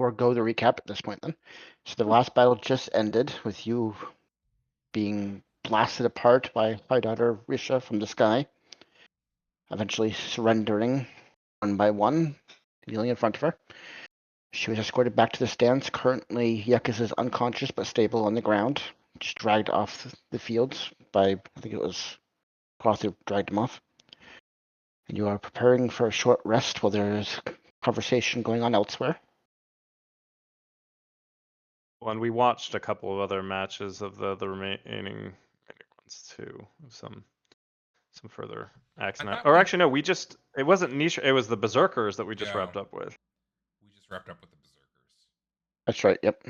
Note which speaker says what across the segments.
Speaker 1: forego the recap at this point then. So the last battle just ended with you being blasted apart by High Daughter Risha from the sky, eventually surrendering one by one, kneeling in front of her. She was escorted back to the stands. Currently, Yuckus is unconscious but stable on the ground, just dragged off the fields by, I think it was Cloth who dragged him off. And you are preparing for a short rest while there is conversation going on elsewhere.
Speaker 2: Well, and we watched a couple of other matches of the remaining ones too. Some further action. Or actually, no, it wasn't niche. It was the Berserkers that we just wrapped up with.
Speaker 3: We just wrapped up with the Berserkers.
Speaker 1: That's right. Yep.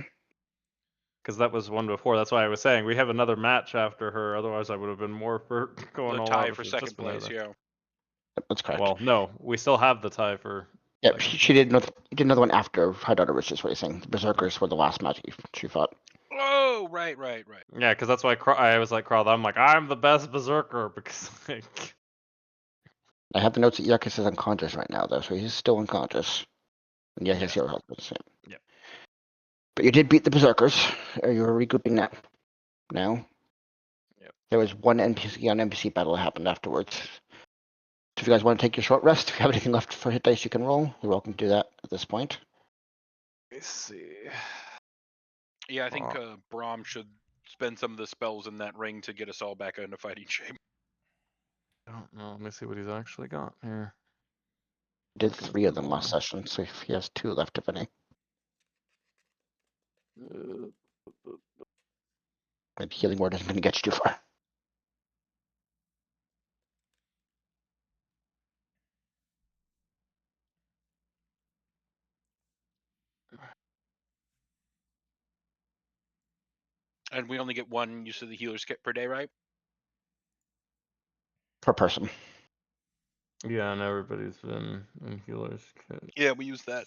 Speaker 2: Because that was one before. That's why I was saying we have another match after her. Otherwise, I would have been more for going
Speaker 4: the
Speaker 2: all
Speaker 4: tie
Speaker 2: out
Speaker 4: for second place. Yeah.
Speaker 1: That's correct.
Speaker 2: Well, no, we still have the tie for.
Speaker 1: Yeah, she did another one after High Daughter was just what you're saying. The Berserkers were the last match she fought.
Speaker 4: Oh, right.
Speaker 2: Yeah, because that's why I was like, Carl, I'm like, I'm the best Berserker because like.
Speaker 1: I have the notes that Yuckus is unconscious right now, though, so he's still unconscious. And yeah, his hero health is the same.
Speaker 2: Yeah.
Speaker 1: But you did beat the Berserkers. You're regrouping that now.
Speaker 2: Yep.
Speaker 1: There was one NPC on NPC battle that happened afterwards. So if you guys want to take your short rest, if you have anything left for hit dice you can roll, you're welcome to do that at this point.
Speaker 2: Let's see.
Speaker 4: Yeah, I think Braum should spend some of the spells in that ring to get us all back into fighting shape.
Speaker 2: I don't know. Let me see what he's actually got here.
Speaker 1: Did 3 of them last session, so if he has 2 left, if any. But healing word isn't going to get you too far.
Speaker 4: And we only get one use of the healer's kit per day, right?
Speaker 1: Per person.
Speaker 2: Yeah, and everybody's been in healer's kit.
Speaker 4: Yeah, we use that.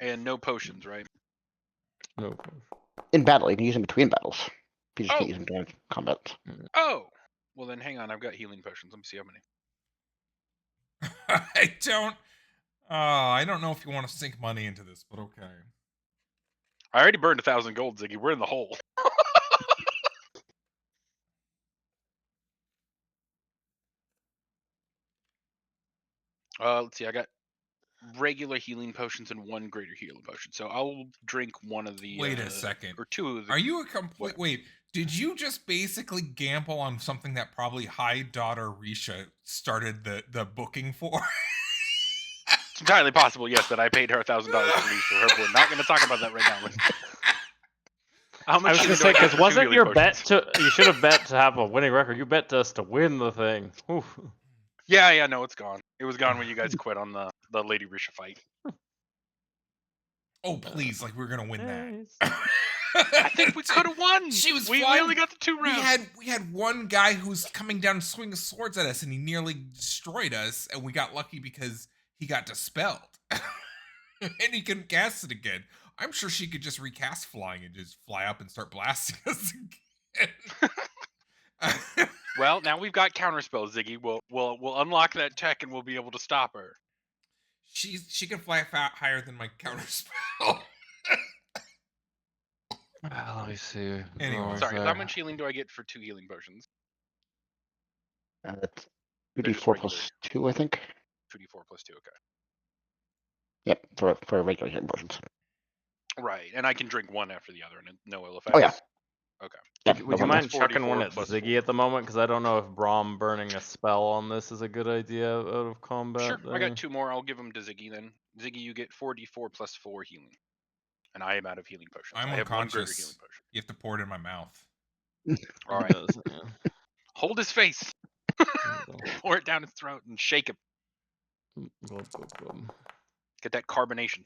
Speaker 4: And no potions, right?
Speaker 2: No potions.
Speaker 1: In battle, you can use them between battles. You just can't use them during combat.
Speaker 4: Oh! Well then, hang on. I've got healing potions. Let me see how many.
Speaker 3: I don't know if you want to sink money into this, but okay.
Speaker 4: I already burned 1,000 gold, Ziggy. We're in the hole. Let's see. I got regular healing potions and 1 greater healing potion. So I'll drink one of the.
Speaker 3: Wait a second.
Speaker 4: Or 2 of the.
Speaker 3: Are you a complete? Wait. Did you just basically gamble on something that probably High Daughter Risha started the booking for?
Speaker 4: It's entirely possible, yes, that I paid her $1,000 for these for her. But we're not going to talk about that right now.
Speaker 2: I was going to say, because wasn't your bet to... You should have bet to have a winning record. You bet us to win the thing. Oof.
Speaker 4: Yeah, no, it's gone. It was gone when you guys quit on the Lady Risha fight.
Speaker 3: Oh, please, like we're going to win that.
Speaker 4: I think we could have won.
Speaker 3: She was
Speaker 4: we only got the 2 rounds.
Speaker 3: We had one guy who's coming down swinging swords at us, and he nearly destroyed us, and we got lucky because he got dispelled. And he couldn't cast it again. I'm sure she could just recast flying and just fly up and start blasting us again.
Speaker 4: Well, now we've got counterspells, Ziggy. We'll unlock that tech and we'll be able to stop her.
Speaker 3: She can fly higher than my counterspell.
Speaker 2: Let me see.
Speaker 3: Anyway,
Speaker 4: sorry. How much healing do I get for 2 healing potions?
Speaker 1: That's 2d4 plus 2, I think.
Speaker 4: 2d4 plus 2. Okay.
Speaker 1: Yep, for regular healing potions.
Speaker 4: Right, and I can drink one after the other, and no ill effects.
Speaker 1: Oh yeah.
Speaker 4: Okay.
Speaker 1: Yeah,
Speaker 2: would you mind chucking one at
Speaker 4: 4.
Speaker 2: Ziggy at the moment? Because I don't know if Braum burning a spell on this is a good idea out of combat.
Speaker 4: Sure, I got 2 more. I'll give them to Ziggy then. Ziggy, you get 4d4 plus 4 healing. And I am out of healing potions.
Speaker 3: I'm
Speaker 4: I have 1 greater
Speaker 3: unconscious.
Speaker 4: healing potion.
Speaker 3: You have to pour it in my mouth.
Speaker 4: All right. Hold his face. Pour it down his throat and shake him. Get that carbonation.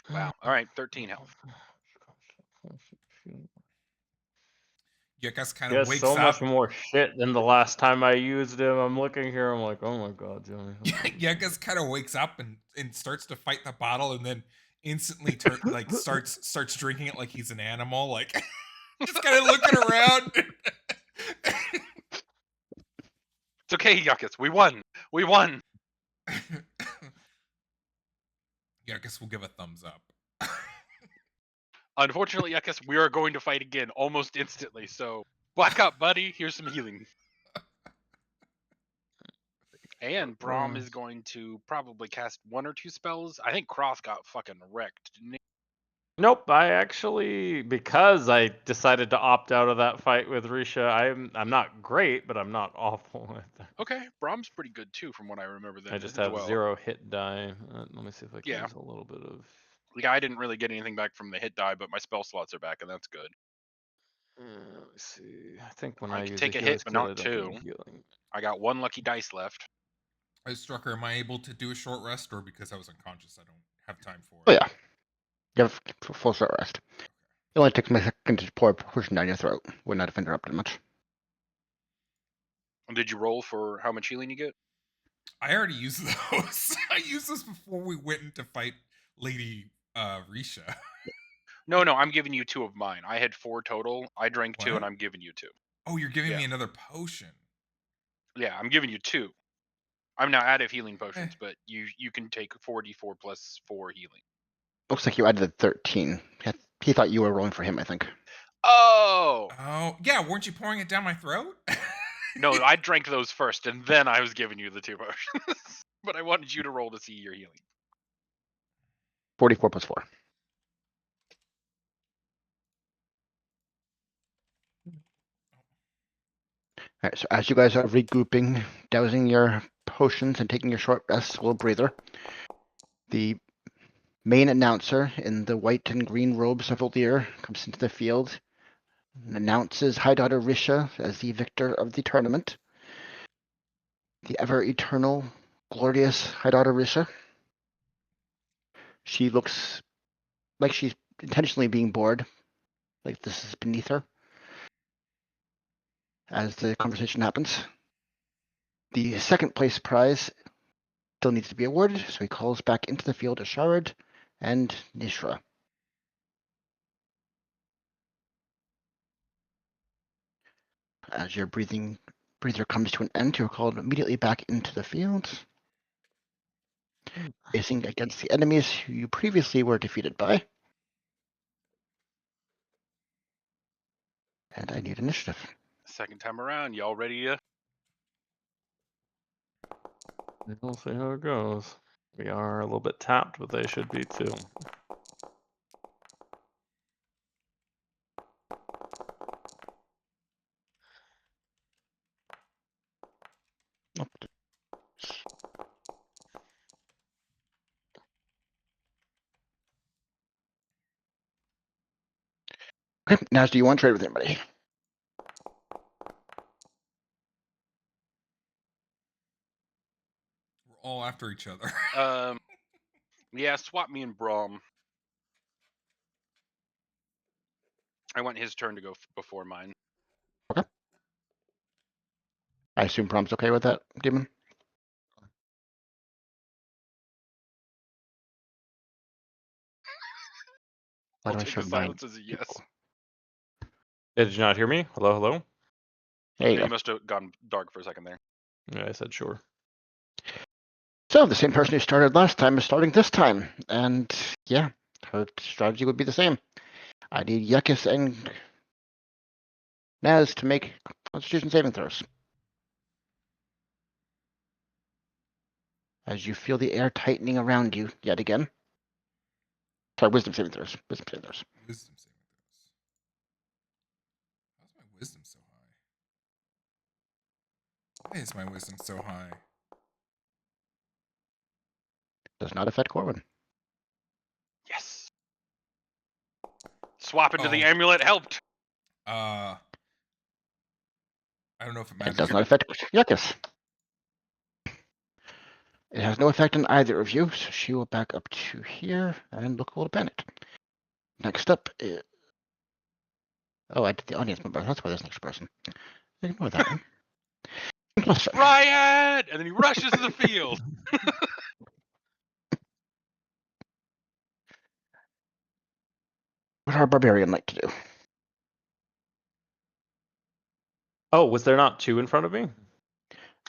Speaker 4: Wow. All right, 13 health.
Speaker 3: Yuckus kind of wakes
Speaker 2: so
Speaker 3: up.
Speaker 2: Much more shit than the last time I used him. I'm looking here. I'm like, oh my god, Johnny.
Speaker 3: Yuckus kind of wakes up and starts to fight the bottle, and then instantly starts drinking it like he's an animal, like just kind of looking around.
Speaker 4: It's okay, Yuckus. We won.
Speaker 3: Yeah, I guess we'll give a thumbs up.
Speaker 4: Unfortunately, I guess we are going to fight again almost instantly. So, Black Op buddy, here's some healing. And Braum is going to probably cast 1 or 2 spells. I think Cross got fucking wrecked, didn't he?
Speaker 2: Nope, I actually, because I decided to opt out of that fight with Risha, I'm not great, but I'm not awful with that.
Speaker 4: Okay, Braum's pretty good too, from what I remember. Then
Speaker 2: I just
Speaker 4: as
Speaker 2: have
Speaker 4: well.
Speaker 2: 0 hit die. Let me see if I can
Speaker 4: Yeah.
Speaker 2: use a little bit of.
Speaker 4: Yeah, I didn't really get anything back from the hit die, but my spell slots are back, and that's good.
Speaker 2: Let me see. I think when
Speaker 4: I
Speaker 2: I
Speaker 4: can
Speaker 2: use
Speaker 4: take
Speaker 2: a
Speaker 4: a
Speaker 2: healer
Speaker 4: hit, but
Speaker 2: skill, I
Speaker 4: not
Speaker 2: don't get
Speaker 4: 2.
Speaker 2: any healing.
Speaker 4: I got 1 lucky dice left.
Speaker 3: Hey, Strucker, am I able to do a short rest, or because I was unconscious, I don't have time for
Speaker 1: Oh
Speaker 3: it?
Speaker 1: yeah. You have full short rest. It only takes me a second to pour a potion down your throat. Would not have interrupted much.
Speaker 4: Did you roll for how much healing you get?
Speaker 3: I already used those. I used those before we went into fight Lady Risha.
Speaker 4: No, I'm giving you 2 of mine. I had 4 total. I drank 2,
Speaker 3: What?
Speaker 4: and I'm giving you 2.
Speaker 3: Oh, you're giving
Speaker 4: Yeah.
Speaker 3: me another potion.
Speaker 4: Yeah, I'm giving you 2. I'm now out of healing
Speaker 3: Eh.
Speaker 4: potions, but you can take 4d4 plus 4 healing.
Speaker 1: Looks like you added the 13. He thought you were rolling for him, I think.
Speaker 4: Oh!
Speaker 3: Oh, yeah, weren't you pouring it down my throat?
Speaker 4: No, I drank those first, and then I was giving you the 2 potions. But I wanted you to roll to see your healing.
Speaker 1: 44 plus 4. All right, so as you guys are regrouping, dousing your potions and taking your short rests, a little breather, the main announcer in the white and green robes of Uldir comes into the field and announces High Daughter Risha as the victor of the tournament. The ever-eternal, glorious High Daughter Risha. She looks like she's intentionally being bored, like this is beneath her, as the conversation happens. The second place prize still needs to be awarded, so he calls back into the field Asharad and Nishra. As your breather comes to an end, you're called immediately back into the field, facing against the enemies who you previously were defeated by. And I need initiative.
Speaker 4: Second time around, y'all ready to?
Speaker 2: We'll see how it goes. We are a little bit tapped, but they should be too.
Speaker 1: Okay, Naz, do you want to trade with anybody?
Speaker 3: We're all after each other.
Speaker 4: Yeah, swap me and Braum. I want his turn to go before mine.
Speaker 1: Okay. I assume Brom's okay with that, Demon? Why
Speaker 4: I'll
Speaker 1: do I
Speaker 4: take
Speaker 1: show
Speaker 4: the
Speaker 1: mine?
Speaker 4: silence as a yes.
Speaker 2: Did you not hear me? Hello, hello?
Speaker 1: There you
Speaker 4: You
Speaker 1: go.
Speaker 4: must have gone dark for a second there.
Speaker 2: Yeah, I said sure.
Speaker 1: So the same person who started last time is starting this time, and yeah, her strategy would be the same. I need Yekis and Naz to make Constitution saving throws. As you feel the air tightening around you yet again. Sorry, Wisdom saving throws. Wisdom saving throws.
Speaker 3: Wisdom saving throws. How's my wisdom so high? Why is my wisdom so high?
Speaker 1: Does not affect Corwin.
Speaker 4: Yes. Swap into the
Speaker 3: Oh.
Speaker 4: amulet helped.
Speaker 3: I don't know if it
Speaker 1: It
Speaker 3: matters.
Speaker 1: does not affect Yekis. It has no effect on either of you, so she will back up to here and look a little panicked. Next up is... Oh, I did the audience member. That's why there's an extra person. Ignore that one. Listen,
Speaker 4: Riot! And then he rushes to the field.
Speaker 1: what our barbarian like to do?
Speaker 2: Oh, was there not 2 in front of me?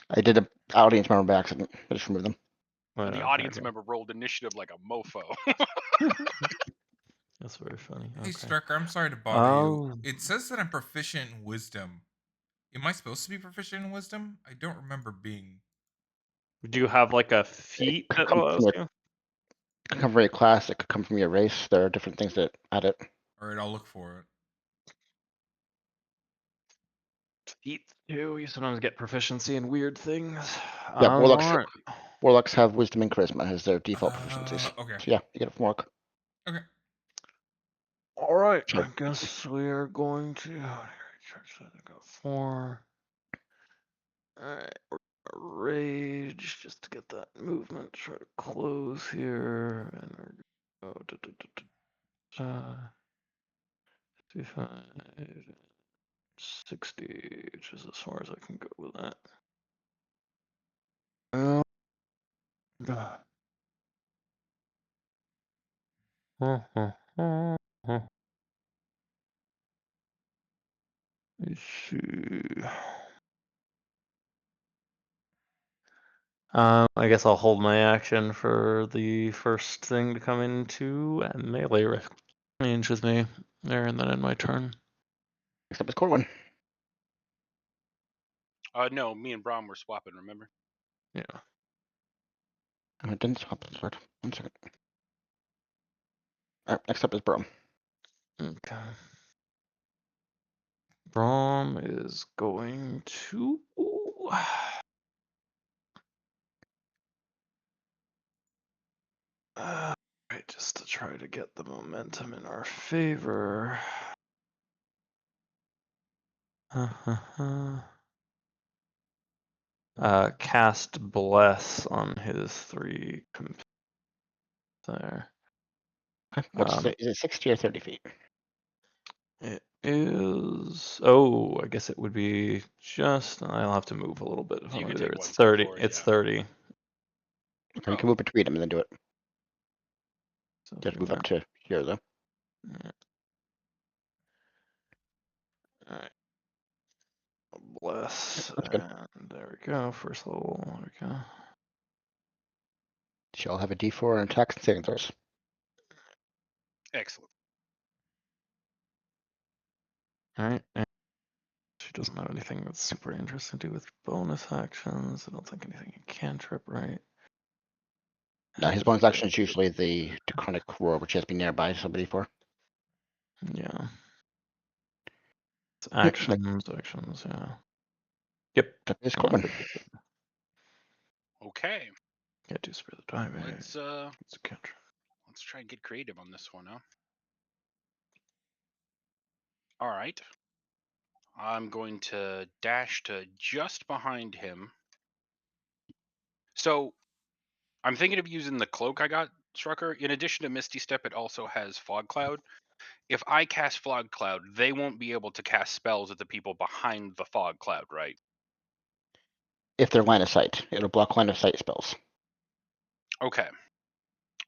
Speaker 1: I did an audience member by accident. I just removed them.
Speaker 4: And the
Speaker 2: Yeah,
Speaker 4: audience
Speaker 2: okay.
Speaker 4: member rolled initiative like a mofo.
Speaker 2: That's very funny.
Speaker 3: Hey,
Speaker 2: Okay.
Speaker 3: Strucker, I'm sorry to bother you.
Speaker 2: Um,
Speaker 3: It says that I'm proficient in wisdom. Am I supposed to be proficient in wisdom? I don't remember being.
Speaker 2: do you have like a feat
Speaker 1: could
Speaker 2: that
Speaker 1: come
Speaker 2: allows
Speaker 1: from your,
Speaker 2: you?
Speaker 1: it could come from your class. It could come from your race. There are different things that add it.
Speaker 3: All right, I'll look for it.
Speaker 2: Feat too. You sometimes get proficiency in weird things.
Speaker 1: Yeah, warlocks.
Speaker 2: Alright.
Speaker 1: Warlocks have wisdom and charisma as their default proficiencies.
Speaker 3: Okay.
Speaker 1: So yeah, you get it from Orc.
Speaker 3: Okay.
Speaker 2: Alright,
Speaker 1: Sure.
Speaker 2: I guess we are going to I got 4. Alright, we're gonna rage just to get that movement. Try to close here and we're gonna go 55, 60, which is as far as I can go with that. Let's see. I guess I'll hold my action for the first thing to come into melee range with me there, and then end my turn.
Speaker 1: Next up is Corwin.
Speaker 4: No, me and Brom were swapping, remember?
Speaker 2: Yeah.
Speaker 1: And I didn't swap the sword. 1 second. Alright, next up is Brom.
Speaker 2: Okay. Brom is going to. Right, just to try to get the momentum in our favor. Cast Bless on his 3 there.
Speaker 1: Okay. Is it 60 or 30 feet?
Speaker 2: It is. Oh, I guess it would be just. I'll have to move a little bit if
Speaker 4: You
Speaker 2: I'm
Speaker 4: could
Speaker 2: there.
Speaker 4: take
Speaker 2: It's
Speaker 4: one step
Speaker 2: 30.
Speaker 4: forward,
Speaker 2: It's
Speaker 4: yeah.
Speaker 2: 30.
Speaker 1: Okay, you can move between them and then do it.
Speaker 2: So
Speaker 1: You have to move up to here though.
Speaker 2: All right. Bless.
Speaker 1: That's good.
Speaker 2: And there we go. First level. There we go.
Speaker 1: So you'll have a D4 and attacks and saving throws.
Speaker 4: Excellent.
Speaker 2: All right. And she doesn't have anything that's super interesting to do with bonus actions. I don't think anything you can trip, right?
Speaker 1: Now his bonus action is usually the Draconic Roar, which has been nearby somebody for.
Speaker 2: Yeah. It's
Speaker 1: Yep,
Speaker 2: actions, yeah. Yep.
Speaker 1: that is
Speaker 2: No,
Speaker 1: Corwin.
Speaker 2: good.
Speaker 4: Okay.
Speaker 2: Yeah, do spare the time.
Speaker 4: Let's
Speaker 2: It's a cantrip.
Speaker 4: let's try and get creative on this one, huh? All right. I'm going to dash to just behind him. So I'm thinking of using the cloak I got, Strucker. In addition to Misty Step, it also has Fog Cloud. If I cast Fog Cloud, they won't be able to cast spells at the people behind the Fog Cloud, right?
Speaker 1: If they're line of sight, it'll block line of sight spells.
Speaker 4: Okay.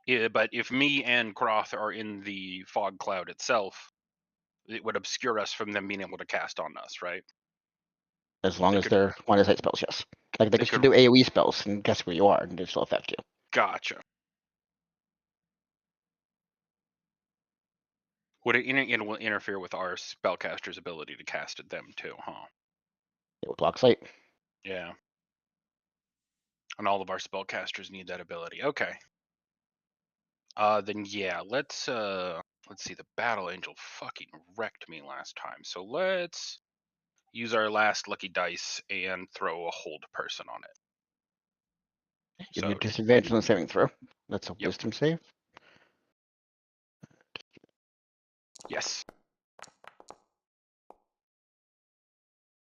Speaker 4: Yeah, but if me and Croth are in the Fog Cloud itself, it would obscure us from them being able to cast on us, right?
Speaker 1: As long
Speaker 4: They
Speaker 1: as
Speaker 4: could-
Speaker 1: they're line of sight spells, yes. Like they
Speaker 4: They
Speaker 1: can
Speaker 4: could-
Speaker 1: do AoE spells and guess where you are and it still affect you.
Speaker 4: Gotcha. Would it will interfere with our spellcaster's ability to cast at them too, huh?
Speaker 1: It will block sight.
Speaker 4: Yeah. And all of our spellcasters need that ability. Okay. Then yeah, let's see. The Battle Angel fucking wrecked me last time, so let's use our last lucky dice and throw a hold person on it.
Speaker 1: You
Speaker 4: So
Speaker 1: need disadvantage on the saving throw. That's a
Speaker 4: Yep.
Speaker 1: wisdom save.
Speaker 4: yes.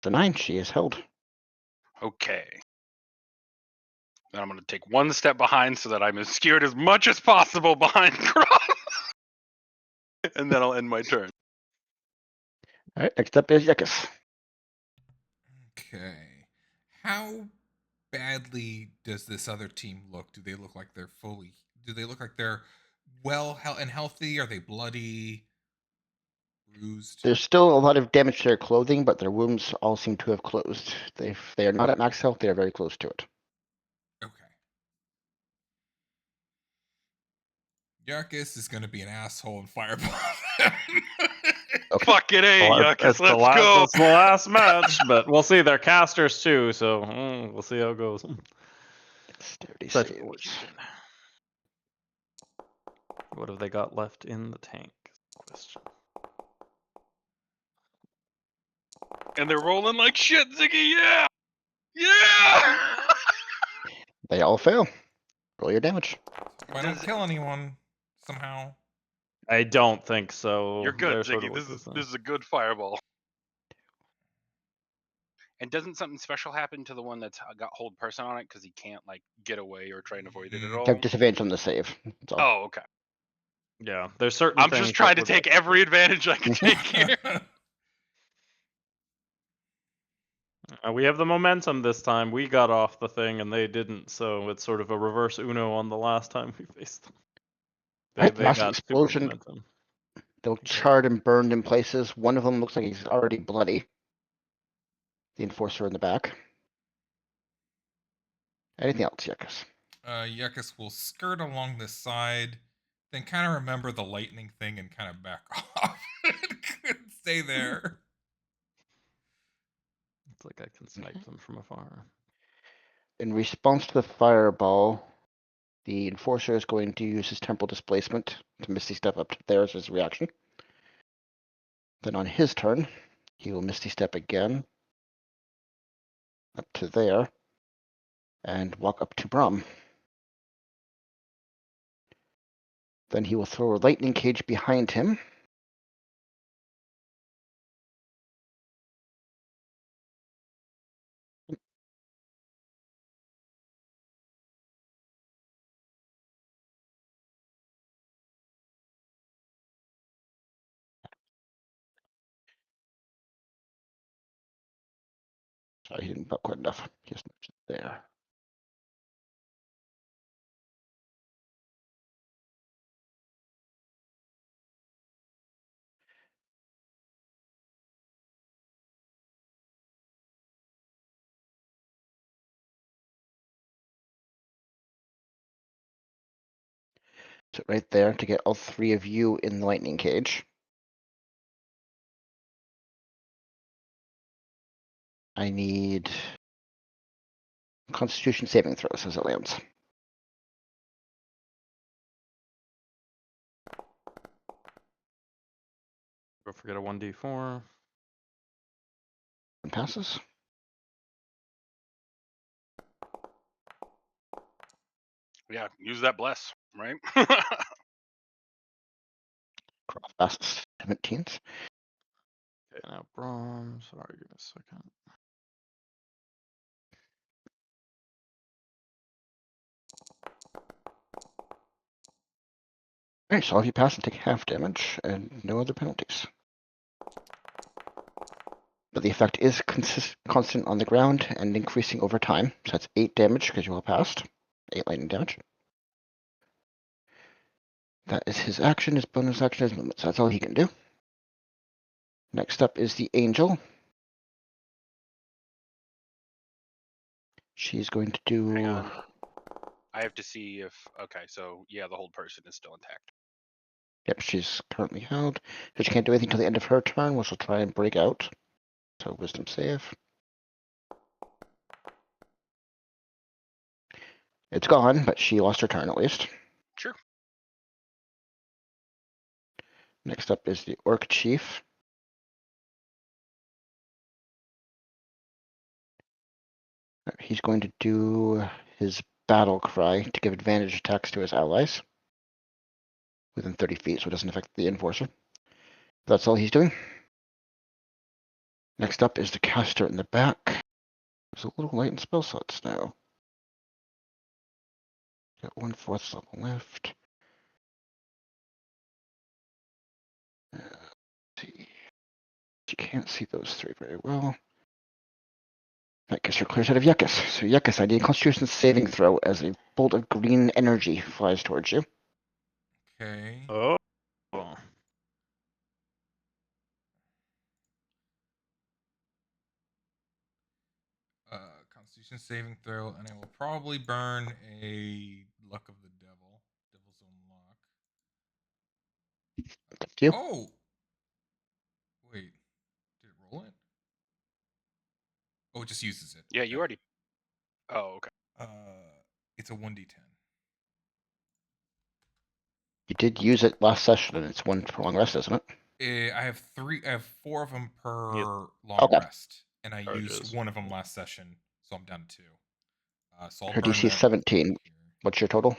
Speaker 1: The 9, she is held.
Speaker 4: Okay. Then I'm going to take one step behind so that I'm obscured as much as possible behind Cross. And then I'll end my turn.
Speaker 1: Alright, next up is Yekis.
Speaker 3: Okay. How badly does this other team look? Do they look like they're fully? Do they look like they're well and healthy? Are they bloody, bruised?
Speaker 1: There's still a lot of damage to their clothing, but their wounds all seem to have closed. They are not at max health, they are very close to it.
Speaker 3: Okay. Yuckus is going to be an asshole and fireball.
Speaker 1: Okay.
Speaker 4: Fucking A,
Speaker 2: Well,
Speaker 4: Yuckus,
Speaker 2: it's
Speaker 4: let's go.
Speaker 2: It's the last match, but we'll see. They're casters too, so we'll see how it goes.
Speaker 1: Dexterity
Speaker 2: Such
Speaker 1: saves.
Speaker 2: fortune. What have they got left in the tank? Question.
Speaker 4: And they're rolling like shit, Ziggy, yeah! Yeah!
Speaker 1: They all fail. Roll your damage.
Speaker 3: Hope I don't kill anyone somehow.
Speaker 2: I don't think so.
Speaker 4: You're good,
Speaker 2: They're sort
Speaker 4: Ziggy.
Speaker 2: of like
Speaker 4: This is a good fireball. And doesn't something special happen to the one that's got hold person on it because he can't like get away or try and avoid it at
Speaker 3: Mhm.
Speaker 1: You have
Speaker 4: all?
Speaker 1: disadvantage on the save. That's all.
Speaker 4: Oh, okay.
Speaker 2: Yeah, there's certain
Speaker 4: I'm
Speaker 2: things
Speaker 4: just
Speaker 2: that
Speaker 4: trying to
Speaker 2: would
Speaker 4: take
Speaker 2: let-
Speaker 4: every advantage I can take here.
Speaker 2: We have the momentum this time. We got off the thing and they didn't, so it's sort of a reverse Uno on the last time we faced them. They
Speaker 1: Last
Speaker 2: got super
Speaker 1: explosion.
Speaker 2: momentum.
Speaker 1: They look charred and burned in places. One of them looks like he's already bloody. The enforcer in the back. Anything else, Yuckus?
Speaker 3: Yuckus will skirt along the side, then kind of remember the lightning thing and kind of back off. Stay there.
Speaker 2: It's like I can snipe them from afar.
Speaker 1: In response to the fireball, the enforcer is going to use his temporal displacement to misty step up to there as his reaction. Then on his turn, he will misty step again up to there and walk up to Brum. Then he will throw a lightning cage behind him. Sorry, he didn't put quite enough. Just there. So right there to get all three of you in the lightning cage. I need Constitution saving throws as it lands.
Speaker 2: Don't forget a 1d4.
Speaker 1: And passes.
Speaker 4: Yeah, use that bless, right?
Speaker 1: Cross passes 17th.
Speaker 2: Okay, now Brom. Sorry, give me a second.
Speaker 1: Alright, so all of you pass and take half damage and no other penalties. But the effect is constant on the ground and increasing over time. So that's 8 damage because you all passed. 8 lightning damage. That is his action, his bonus action, his movement. So that's all he can do. Next up is the angel. She's going to do.
Speaker 4: Hang on. I have to see if okay, so yeah, the hold person is still intact.
Speaker 1: Yep, she's currently held. So she can't do anything until the end of her turn, which will try and break out. So wisdom save. It's gone, but she lost her turn at least.
Speaker 4: Sure.
Speaker 1: Next up is the orc chief. He's going to do his battle cry to give advantage attacks to his allies within 30 feet, so it doesn't affect the enforcer. That's all he's doing. Next up is the caster in the back. There's a little light in spell slots now. Got 1/4 level left. Let's see. She can't see those three very well. That gives her a clear set of Yuckus. So Yuckus, I need a Constitution saving throw as a bolt of green energy flies towards you.
Speaker 3: Okay.
Speaker 2: Oh.
Speaker 3: Constitution saving throw, and I will probably burn a Luck of the Devil. Devil's Own Luck.
Speaker 1: It's up to you.
Speaker 3: Oh. Wait. Did it roll it? Oh, it just uses it.
Speaker 4: Yeah,
Speaker 3: Okay.
Speaker 4: you already. Oh, okay.
Speaker 3: It's a 1d10.
Speaker 1: You did use it last session, and it's one for long rest, isn't it?
Speaker 3: I have 4 of them per
Speaker 2: Yep.
Speaker 3: long
Speaker 1: Okay.
Speaker 3: rest, and I used
Speaker 2: Charges.
Speaker 3: one of them last session, so I'm down to 2. So I'll
Speaker 1: Her
Speaker 3: burn
Speaker 1: DC
Speaker 3: that
Speaker 1: 17.
Speaker 3: here.
Speaker 1: What's your total?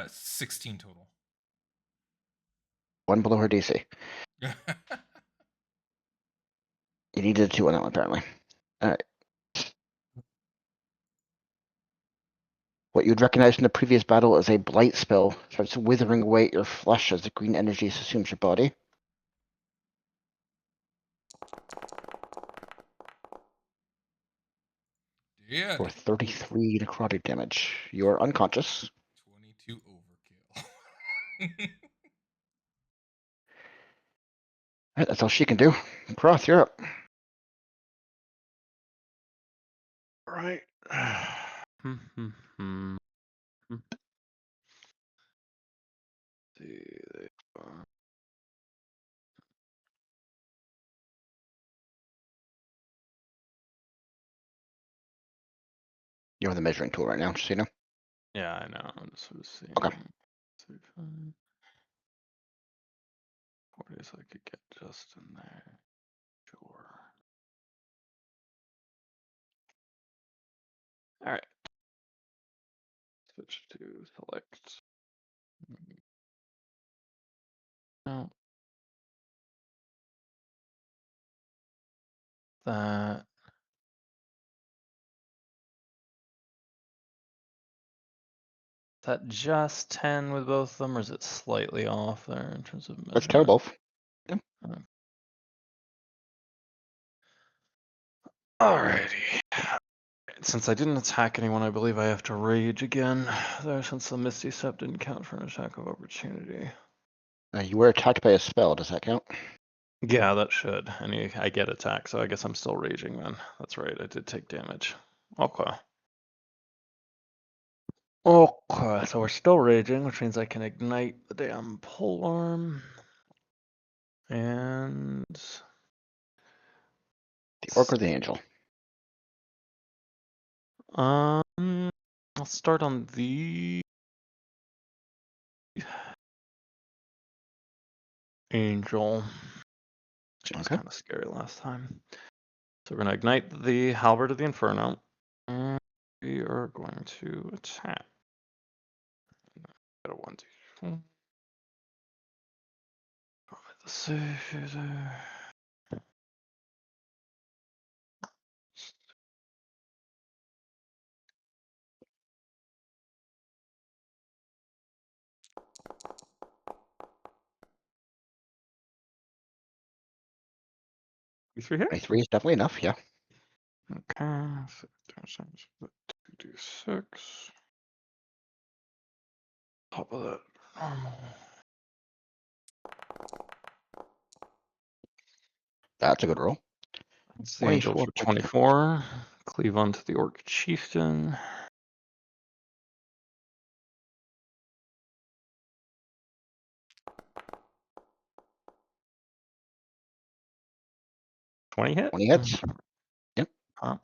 Speaker 3: 16 total.
Speaker 1: One below her DC. You needed a 2 on that one, apparently. Alright. What you'd recognize from the previous battle is a blight spell. Starts withering away at your flesh as the green energy assumes your body.
Speaker 3: Yeah.
Speaker 1: For 33 necrotic damage. You are unconscious.
Speaker 3: 22 overkill.
Speaker 1: Alright, that's all she can do. Croth, you're up.
Speaker 2: Right. See, they are-
Speaker 1: You're with the measuring tool right now, just so you know.
Speaker 2: Yeah, I know. I'm just sort of seeing.
Speaker 1: Okay.
Speaker 2: 35, 40 so I could get just in there. Sure. All right. Switch to select. No. That. Is that just 10 with both of them, or is it slightly off there in terms of measurement?
Speaker 1: Let's tell both.
Speaker 2: Alrighty. Since I didn't attack anyone, I believe I have to rage again. There, since the Misty Step didn't count for an attack of opportunity.
Speaker 1: You were attacked by a spell. Does that count?
Speaker 2: Yeah, that should. And I get attack, so I guess I'm still raging then. That's right, I did take damage. Okay. Okay, so we're still raging, which means I can ignite the damn polearm. And
Speaker 1: The orc or the angel?
Speaker 2: I'll start on the angel. Which was
Speaker 1: Okay.
Speaker 2: kind of scary last time. So we're gonna ignite the halberd of the inferno. And we are going to attack. Got a 1, 2, 4. The save there. Three hit?
Speaker 1: 23 is definitely enough, yeah.
Speaker 2: Okay, so 2d6. Top of that normal.
Speaker 1: That's a good roll.
Speaker 2: It's the angel
Speaker 1: 24
Speaker 2: for
Speaker 1: points.
Speaker 2: 24. Cleave onto the orc chieftain. $20 hit?
Speaker 1: 20 hits. Yep.
Speaker 2: Huh.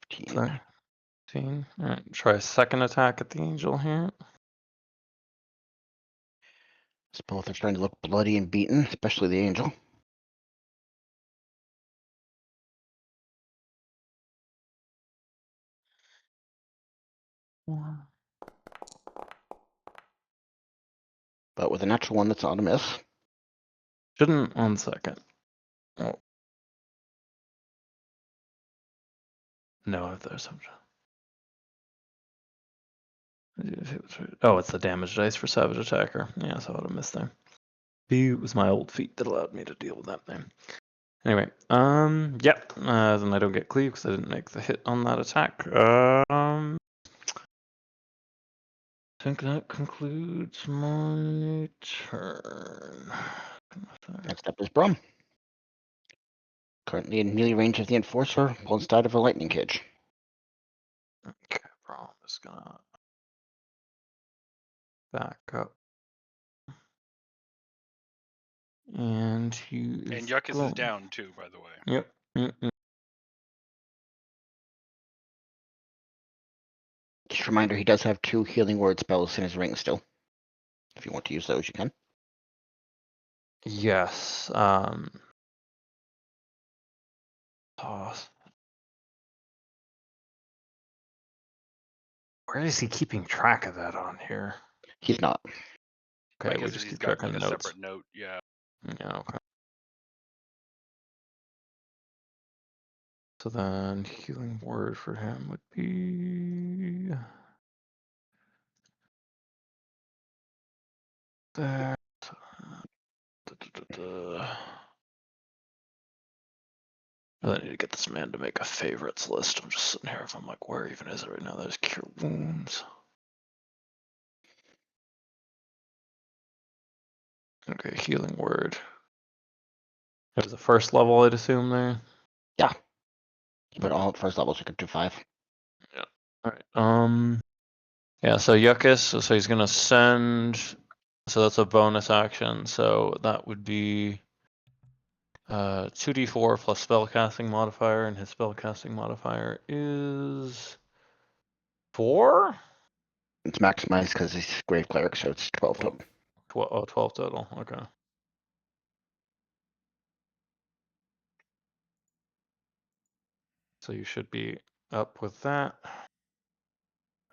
Speaker 1: $15.
Speaker 2: 15. Alright, try a second attack at the angel here.
Speaker 1: Both are starting to look bloody and beaten, especially the angel. But with a natural one, that's not a miss.
Speaker 2: Shouldn't. 1 second. Oh. No, there's some. Oh, it's the damage dice for Savage Attacker. Yeah, so I would have missed there. It was my old feat that allowed me to deal with that thing. Anyway, yep. Then I don't get cleave because I didn't make the hit on that attack. I think that concludes my turn.
Speaker 1: Next up is Brum. Currently in melee range of the Enforcer, well inside of a lightning cage.
Speaker 2: Okay, Brom is gonna back up. And he is
Speaker 4: And Yuckus
Speaker 2: going.
Speaker 4: is down too, by the way.
Speaker 2: Yep.
Speaker 1: Just a reminder, he does have 2 healing word spells in his ring still. If you want to use those, you can.
Speaker 2: Yes. Toss. Where is he keeping track of that on here?
Speaker 1: He's not.
Speaker 2: Okay, we
Speaker 4: Because
Speaker 2: just
Speaker 4: he's
Speaker 2: keep
Speaker 4: got
Speaker 2: track of
Speaker 4: like a
Speaker 2: notes.
Speaker 4: separate note. Yeah.
Speaker 2: Yeah, okay. So then healing word for him would be that. I need to get this man to make a favorites list. I'm just sitting here. If I'm like, where even is it right now? There's cure wounds. Okay, healing word. It was the first level, I'd assume there.
Speaker 1: But all at first levels, you can do 5.
Speaker 2: Yeah. All right. Yeah. So Yuckus. So he's gonna send. So that's a bonus action. So that would be 2d4 plus spellcasting modifier, and his spellcasting modifier is 4.
Speaker 1: It's maximized because he's Grave Cleric, so it's 12
Speaker 3: Twelve.
Speaker 1: total.
Speaker 2: 12 total. Okay. So you should be up with that.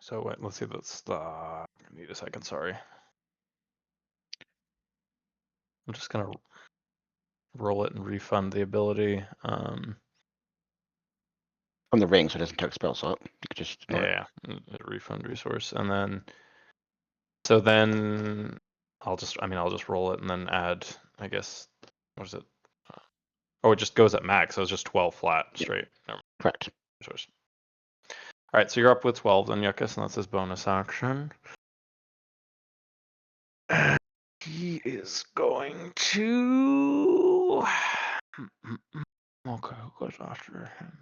Speaker 2: So wait, let's see. That's the. I need a second. Sorry. I'm just gonna roll it and refund the ability.
Speaker 1: From the ring, so it doesn't take spell slot. You could just ignore it.
Speaker 2: Yeah, refund resource, and then. So then I'll just roll it and then add. I guess. What is it? Oh, it just goes at max. So it's just 12 flat straight. Never
Speaker 1: Correct.
Speaker 2: resource. All right, so you're up with 12 then, Yuckus, and that's his bonus action. He is going to. Okay, who goes after him?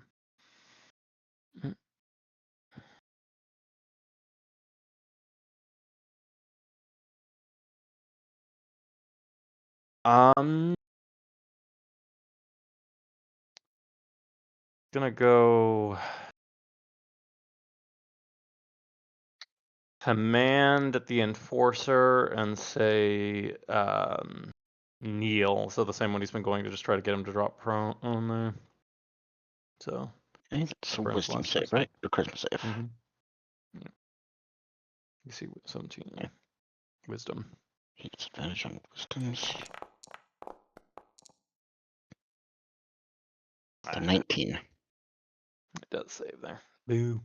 Speaker 2: Gonna go command the Enforcer and say kneel. So the same one he's been going to just try to get him to drop prone on there. So
Speaker 1: I think it's a
Speaker 2: For
Speaker 1: wisdom
Speaker 2: last
Speaker 1: save,
Speaker 2: person.
Speaker 1: right? Or charisma save.
Speaker 2: Yeah. You see 17
Speaker 1: Yeah.
Speaker 2: wisdom.
Speaker 1: He gets advantage on wisdoms. The 19.
Speaker 2: It does save there. Boo.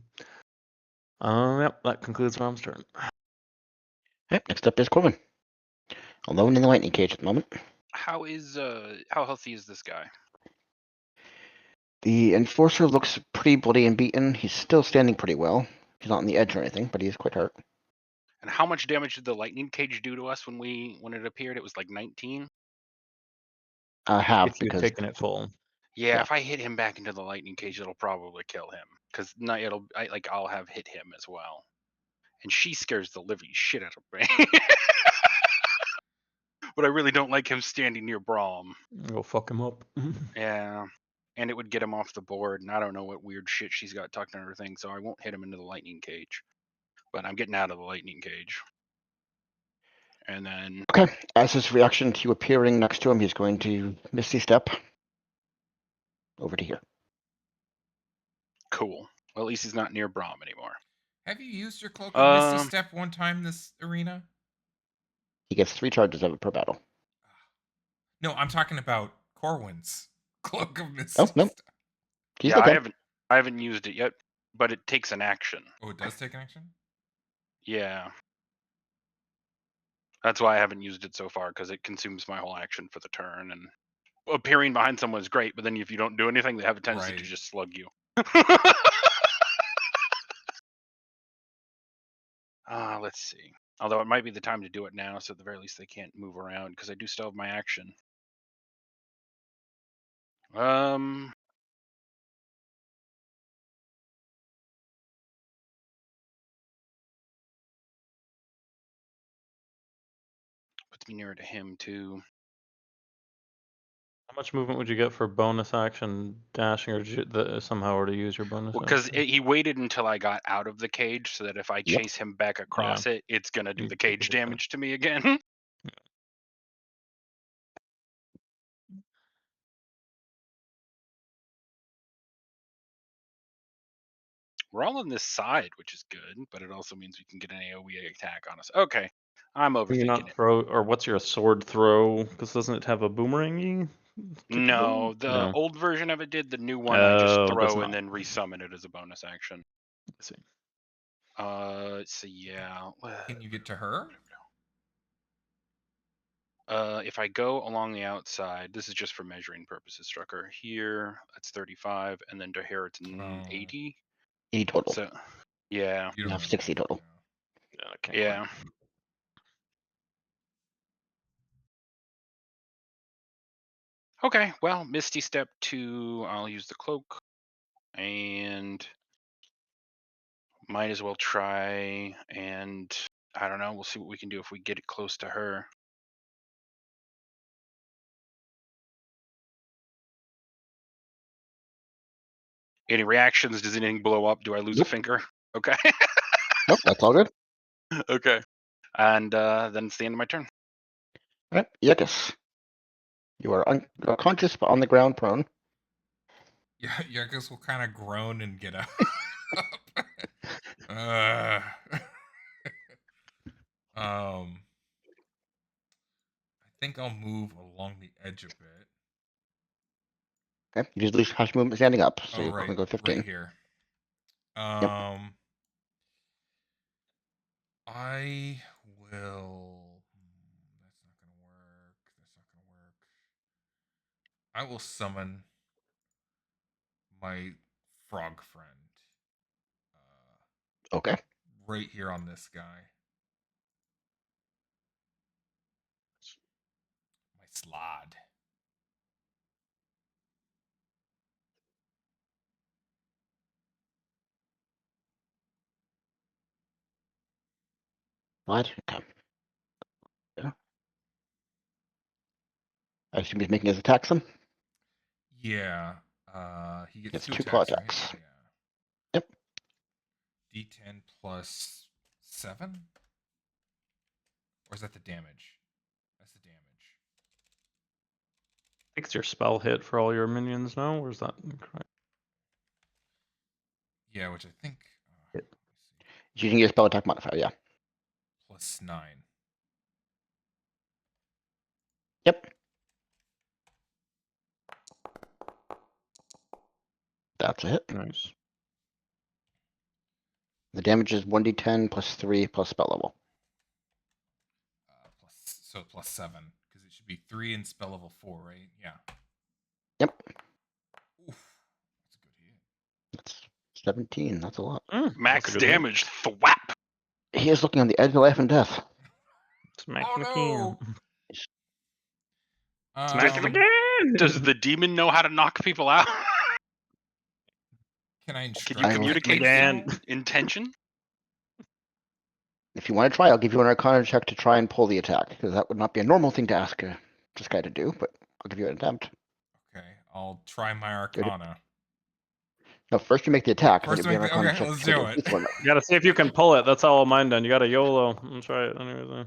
Speaker 2: Yep, that concludes Mom's turn.
Speaker 1: Yep, next up is Corwin. Alone in the lightning cage at the moment.
Speaker 4: How healthy is this guy?
Speaker 1: The Enforcer looks pretty bloody and beaten. He's still standing pretty well. He's not on the edge or anything, but he is quite hurt.
Speaker 4: And how much damage did the lightning cage do to us when it appeared? It was like 19.
Speaker 1: Half
Speaker 2: If you had
Speaker 1: because
Speaker 2: taken it full.
Speaker 4: Yeah,
Speaker 1: Yeah.
Speaker 4: if I hit him back into the lightning cage, it'll probably kill him. Because I'll have hit him as well. And she scares the living shit out of me. But I really don't like him standing near Braum.
Speaker 2: Go fuck him up.
Speaker 4: Yeah. And it would get him off the board, and I don't know what weird shit she's got tucked under her thing, so I won't hit him into the lightning cage. But I'm getting out of the lightning cage. And then
Speaker 1: Okay. As his reaction to you appearing next to him, he's going to Misty Step over to here.
Speaker 4: cool. Well, at least he's not near Braum anymore.
Speaker 3: Have you used your Cloak of Misty
Speaker 4: Um,
Speaker 3: Step one time this arena?
Speaker 1: He gets 3 charges of it per battle.
Speaker 3: No, I'm talking about Corwin's Cloak of Misty
Speaker 1: Oh, no.
Speaker 3: Step.
Speaker 1: He
Speaker 4: yeah,
Speaker 1: still
Speaker 4: I
Speaker 1: can.
Speaker 4: haven't used it yet, but it takes an action.
Speaker 3: Oh, it does take an action?
Speaker 4: Yeah. That's why I haven't used it so far, because it consumes my whole action for the turn. And appearing behind someone is great, but then if you don't do anything, they have a tendency to
Speaker 3: Right.
Speaker 4: just slug you. Let's see. Although it might be the time to do it now, so at the very least they can't move around, because I do still have my action. Puts me nearer to him too.
Speaker 2: How much movement would you get for bonus action dashing, or did you somehow already use your bonus
Speaker 4: Well, because
Speaker 2: action?
Speaker 4: he waited until I got out of the cage, so that if I
Speaker 1: Yep.
Speaker 4: chase him back across it, it's gonna do
Speaker 2: You
Speaker 4: the
Speaker 2: can
Speaker 4: cage
Speaker 2: get that.
Speaker 4: damage to me again. We're all on this side, which is good, but it also means we can get an AoE attack on us. Okay, I'm
Speaker 2: Can you
Speaker 4: overthinking
Speaker 2: not
Speaker 4: it.
Speaker 2: throw, or what's your sword throw? Because doesn't it have a boomerangy?
Speaker 4: No, the
Speaker 2: No.
Speaker 4: old version of it did. The new one, I just
Speaker 2: Oh, it does
Speaker 4: throw and
Speaker 2: not.
Speaker 4: then resummon it as a bonus action.
Speaker 2: I see.
Speaker 4: So yeah.
Speaker 3: Can you get to her?
Speaker 4: If I go along the outside, this is just for measuring purposes, Strucker. Here, that's 35, and then to here it's
Speaker 3: Oh.
Speaker 4: 80.
Speaker 1: 80 total.
Speaker 4: So, yeah,
Speaker 3: You
Speaker 1: You
Speaker 3: don't
Speaker 1: have 60 total.
Speaker 2: Yeah, I can't
Speaker 4: yeah. Okay, well, Misty Step 2, I'll use the cloak, and might as well try, and I don't know, we'll see what we can do if we get it close to her. Any reactions? Does anything blow up? Do I lose a
Speaker 1: Nope.
Speaker 4: finger? Okay.
Speaker 1: Nope, that's all good.
Speaker 4: Okay. And then it's the end of my turn.
Speaker 1: All right, Yekis. You are unconscious but on the ground prone.
Speaker 3: Yeah, Yerkes will kind of groan and get up. I think I'll move along the edge a bit.
Speaker 1: Okay, you just lose hash movement standing up, so
Speaker 3: Oh,
Speaker 1: you
Speaker 3: right,
Speaker 1: can go 15.
Speaker 3: right here.
Speaker 1: Yep.
Speaker 3: I will. That's not gonna work. That's not gonna work. I will summon my frog friend.
Speaker 1: Okay.
Speaker 3: Right here on this guy. My slod.
Speaker 1: What? Okay. Yeah. I assume he's making his attacks then?
Speaker 3: Yeah. He gets
Speaker 1: It's
Speaker 3: 2
Speaker 1: two claw
Speaker 3: attacks, right?
Speaker 1: attacks.
Speaker 3: Yeah.
Speaker 1: Yep.
Speaker 3: D10 plus 7? Or is that the damage? That's the damage.
Speaker 2: I think it's your spell hit for all your minions now, or is that incorrect?
Speaker 3: Yeah, which I think.
Speaker 2: Hit.
Speaker 1: Using your spell attack modifier, yeah.
Speaker 3: Plus 9.
Speaker 1: Yep. That's a hit.
Speaker 2: Nice.
Speaker 1: The damage is 1d10 plus 3 plus spell level.
Speaker 3: Plus 7, because it should be 3 and spell level 4, right? Yeah.
Speaker 1: Yep.
Speaker 3: Oof, that's a good hit.
Speaker 1: That's 17. That's a lot.
Speaker 4: Max
Speaker 2: that's a good hit.
Speaker 4: damage. Thwap.
Speaker 1: He is looking on the edge of life and death.
Speaker 2: Smack
Speaker 3: Oh,
Speaker 2: him
Speaker 3: no!
Speaker 2: again.
Speaker 4: Smack
Speaker 2: Smack him
Speaker 4: him
Speaker 2: again.
Speaker 4: Does the demon know how to knock people out?
Speaker 3: Can I
Speaker 4: Can
Speaker 3: instruct
Speaker 4: you
Speaker 1: I will-
Speaker 4: communicate
Speaker 2: Again.
Speaker 4: intention?
Speaker 1: If you want to try, I'll give you an Arcana check to try and pull the attack, because that would not be a normal thing to ask this guy to do, but I'll give you an attempt.
Speaker 3: Okay, I'll try my Arcana.
Speaker 1: No, first you make the attack,
Speaker 3: First
Speaker 1: then it'll be an
Speaker 3: make the-
Speaker 1: Arcana
Speaker 3: okay,
Speaker 1: check.
Speaker 3: let's
Speaker 1: to
Speaker 3: do
Speaker 1: the
Speaker 3: it.
Speaker 1: truth limit.
Speaker 2: You gotta see if you can pull it. That's all mine done. You gotta YOLO. Let's try it anyways.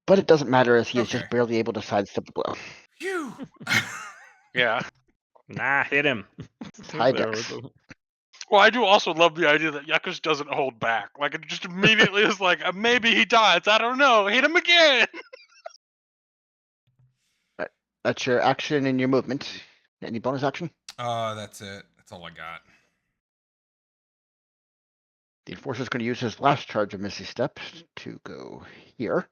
Speaker 1: But it doesn't matter as he is
Speaker 3: Okay.
Speaker 1: just barely able to sidestep the blow.
Speaker 3: Phew!
Speaker 4: Yeah.
Speaker 2: Nah, hit him.
Speaker 1: High
Speaker 2: There
Speaker 1: dex.
Speaker 2: we go.
Speaker 4: Well, I do also love the idea that Yakush doesn't hold back. Like, it just immediately is like, maybe he dies. I don't know. Hit him again.
Speaker 1: That's your action and your movement. Any bonus action?
Speaker 3: That's it. That's all I got.
Speaker 1: The Enforcer is going to use his last charge of Misty Step to go here.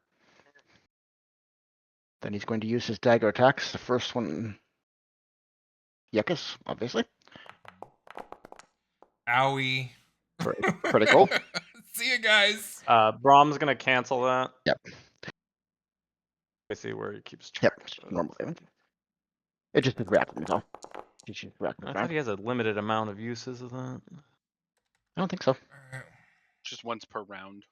Speaker 1: Then he's going to use his dagger attacks. The first one, Yekis, obviously.
Speaker 3: Owie.
Speaker 1: Critical.
Speaker 3: See you guys.
Speaker 2: Brahm's gonna cancel that.
Speaker 1: Yep.
Speaker 2: I see where he keeps
Speaker 1: Yep.
Speaker 2: track.
Speaker 1: Normal damage. It just is rapid, though. It's just rapid
Speaker 2: I
Speaker 1: round.
Speaker 2: thought he has a limited amount of uses of that.
Speaker 1: I don't think so.
Speaker 4: Just once per round.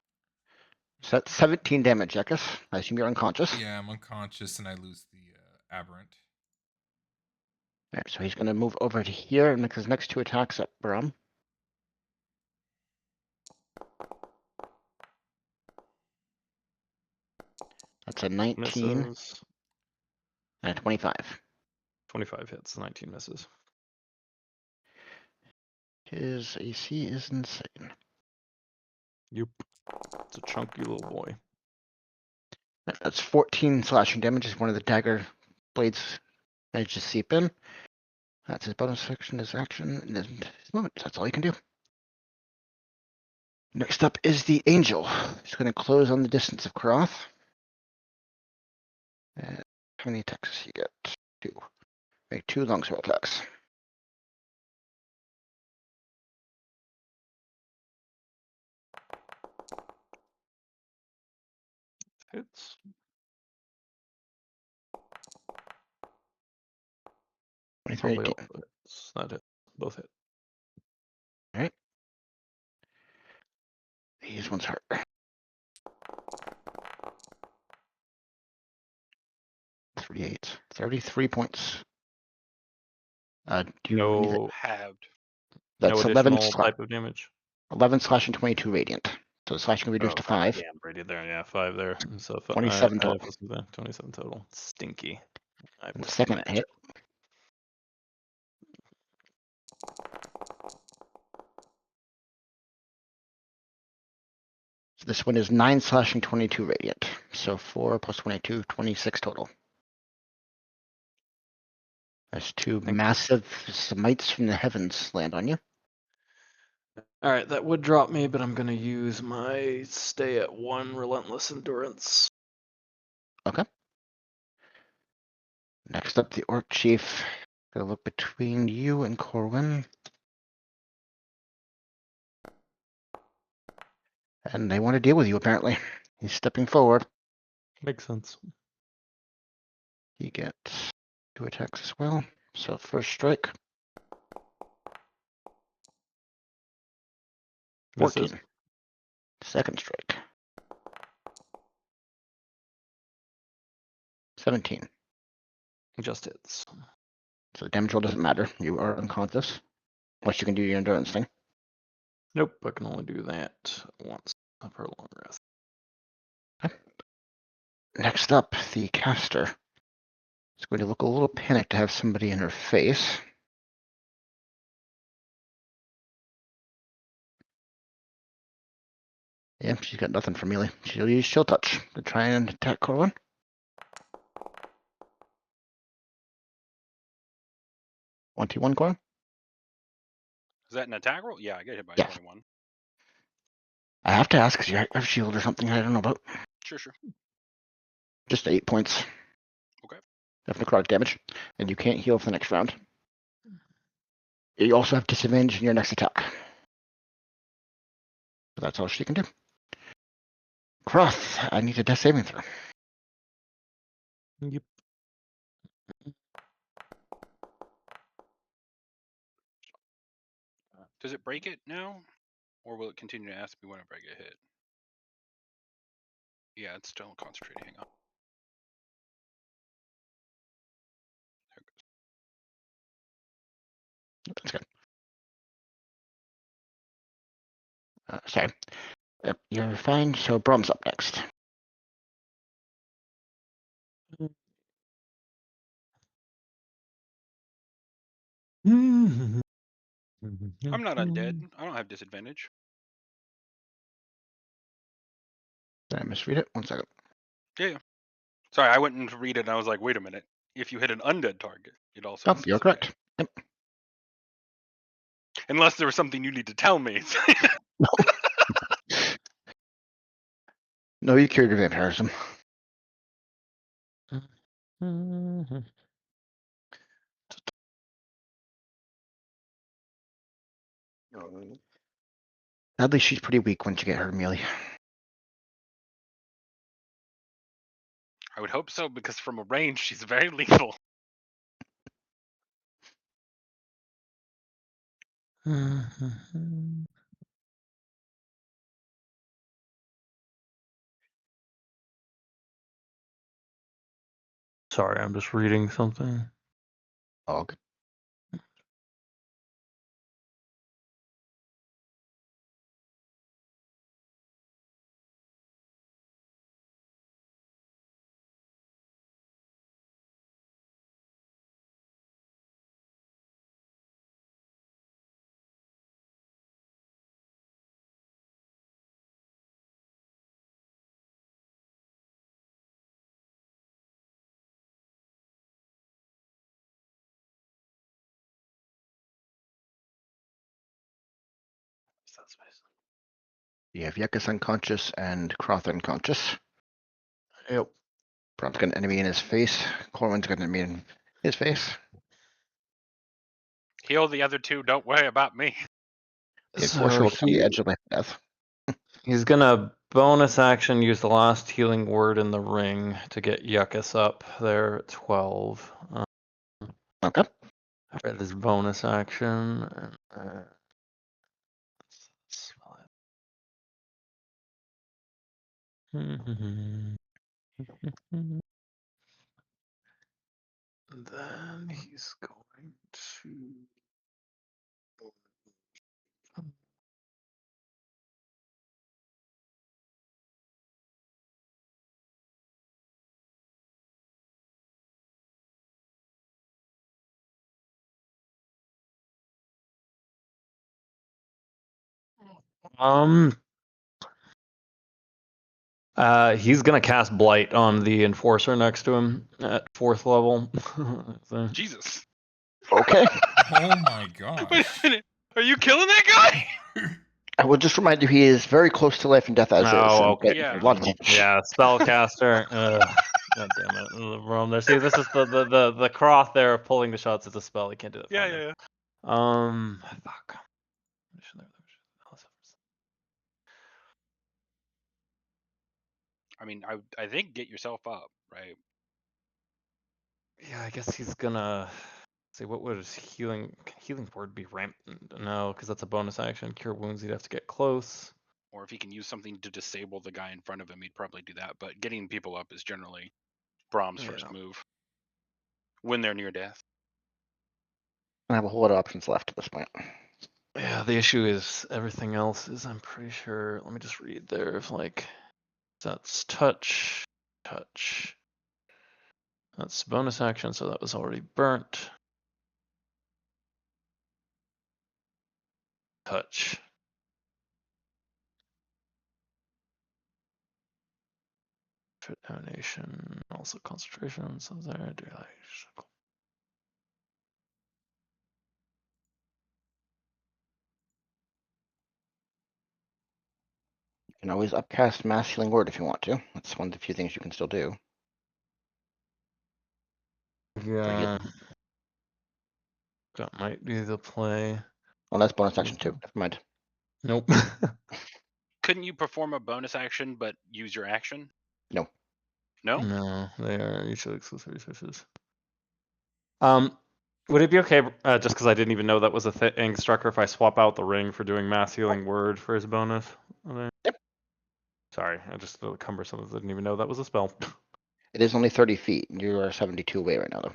Speaker 1: So that's 17 damage, Ekis. I assume you're unconscious.
Speaker 3: Yeah, I'm unconscious and I lose the aberrant.
Speaker 1: Alright, so he's going to move over to here and make his next 2 attacks at Brum. That's a 19
Speaker 2: Misses.
Speaker 1: and a 25.
Speaker 2: 25 hits, 19 misses.
Speaker 1: His AC is insane.
Speaker 2: Yep. It's a chunky little boy.
Speaker 1: That's 14 slashing damage as one of the dagger blades manages to seep in. That's his bonus action, his action, and his movement. That's all he can do. Next up is the Angel. He's going to close on the distance of Karoth. How many attacks does he get? 2. Make 2 longsword attacks.
Speaker 2: Hits. Probably
Speaker 1: 23-18.
Speaker 2: all hits. That hit. Both hit.
Speaker 1: Alright. These ones hurt. 33 points. Do you need it?
Speaker 2: No,
Speaker 4: Halved.
Speaker 1: That's
Speaker 2: no
Speaker 1: 11
Speaker 2: additional type of damage.
Speaker 1: 11 slash and 22 radiant. So the slashing reduced to 5.
Speaker 2: Yeah, I'm ready there. Yeah, 5 there. So
Speaker 1: 27
Speaker 2: I
Speaker 1: total.
Speaker 2: have 27 total. Stinky. I
Speaker 1: And the
Speaker 2: was
Speaker 1: second
Speaker 2: mad.
Speaker 1: hit. So this one is 9 slashing, 22 radiant. So 4 plus 22, 26 total. There's 2
Speaker 2: Thank you.
Speaker 1: massive smites from the heavens land on you.
Speaker 2: All right, that would drop me, but I'm gonna use my stay at 1 relentless endurance.
Speaker 1: Okay. Next up, the Orc Chief. Gonna look between you and Corwin. And they want to deal with you, apparently. He's stepping forward.
Speaker 2: Makes sense.
Speaker 1: He gets 2 attacks as well. So first strike. 14.
Speaker 2: Misses.
Speaker 1: Second strike. 17.
Speaker 2: Just hits.
Speaker 1: So the damage roll doesn't matter. You are unconscious. Unless you can do your endurance thing.
Speaker 2: Nope, I can only do that once per long rest.
Speaker 1: Next up, the caster. It's going to look a little panicked to have somebody in her face. Yeah, she's got nothing for melee. She'll use Chill Touch to try and attack Corwin. 21, Corwin?
Speaker 4: Is that an attack roll? Yeah, I get hit by
Speaker 1: Yes.
Speaker 4: 21.
Speaker 1: I have to ask because you have shield or something I don't know about.
Speaker 4: Sure.
Speaker 1: Just 8 points.
Speaker 4: Okay.
Speaker 1: Of necrotic damage. And you can't heal for the next round. You also have disadvantage in your next attack. So that's all she can do. Croth, I need a death saving throw.
Speaker 2: Yep.
Speaker 4: Does it break it now? Or will it continue to ask me whenever I get hit? Yeah, it's still concentrating. Hang on.
Speaker 1: That's good. Sorry. You're fine. So Brom's up next.
Speaker 4: I'm not undead. I don't have disadvantage.
Speaker 1: Did I misread it? 1 second.
Speaker 4: Yeah. Sorry, I went in to read it and I was like, wait a minute. If you hit an undead target, it also
Speaker 1: Oh,
Speaker 4: has
Speaker 1: you're
Speaker 4: disadvantage.
Speaker 1: correct. Yep.
Speaker 4: Unless there was something you need to tell me.
Speaker 1: No, you cured your vampirism. Sadly, she's pretty weak once you get her melee.
Speaker 4: I would hope so, because from a range, she's very lethal.
Speaker 2: Sorry, I'm just reading something.
Speaker 1: Oh, good. You have Yuckus unconscious and Croth unconscious.
Speaker 2: Yep.
Speaker 1: Brom's got an enemy in his face. Corwin's got an enemy in his face.
Speaker 4: Heal the other two. Don't worry about me.
Speaker 1: The Enforcer will come to the edge of life and death.
Speaker 2: He's gonna bonus action use the last healing word in the ring to get Yuckus up there at 12.
Speaker 1: Okay.
Speaker 2: Read this bonus action. Then he's going to. He's gonna cast Blight on the Enforcer next to him at 4th level. So-
Speaker 4: Jesus.
Speaker 1: Okay.
Speaker 3: Oh my
Speaker 4: Wait a
Speaker 3: gosh.
Speaker 4: minute. Are you killing that guy?
Speaker 1: I will just remind you he is very close to life and death as is.
Speaker 2: Oh,
Speaker 1: and
Speaker 2: okay.
Speaker 4: Yeah.
Speaker 1: a lot of damage.
Speaker 2: Yeah, spellcaster. God damn it. Rome there. See, this is the Croth there of pulling the shots as a spell. He can't do that.
Speaker 4: Yeah,
Speaker 2: fine.
Speaker 4: yeah, yeah.
Speaker 2: Fuck.
Speaker 4: I mean, I think get yourself up, right?
Speaker 2: Yeah, I guess he's gonna see what would his healing word be ramp? No, because that's a bonus action. Cure wounds. He'd have to get close.
Speaker 4: Or if he can use something to disable the guy in front of him, he'd probably do that. But getting people up is generally Brom's first move when they're near death.
Speaker 1: I have a whole lot of options left at this point.
Speaker 2: Yeah, the issue is everything else is, I'm pretty sure, let me just read there, if like, that's touch, that's bonus action, so that was already burnt. Touch. Detonation, also concentration, so there,
Speaker 1: You can always upcast Mass Healing Word if you want to. That's one of the few things you can still do.
Speaker 2: Yeah. That might be the play.
Speaker 1: Well, that's bonus action too. Never mind.
Speaker 2: Nope.
Speaker 4: Couldn't you perform a bonus action but use your action?
Speaker 1: No.
Speaker 4: No?
Speaker 2: No, they are usually exclusive resources. Would it be okay, just because I didn't even know that was a thing, Strucker, if I swap out the ring for doing Mass Healing Word for his bonus?
Speaker 1: Yep.
Speaker 2: Sorry, I just cumbersome. I didn't even know that was a spell.
Speaker 1: It is only 30 feet. You are 72 away right now, though.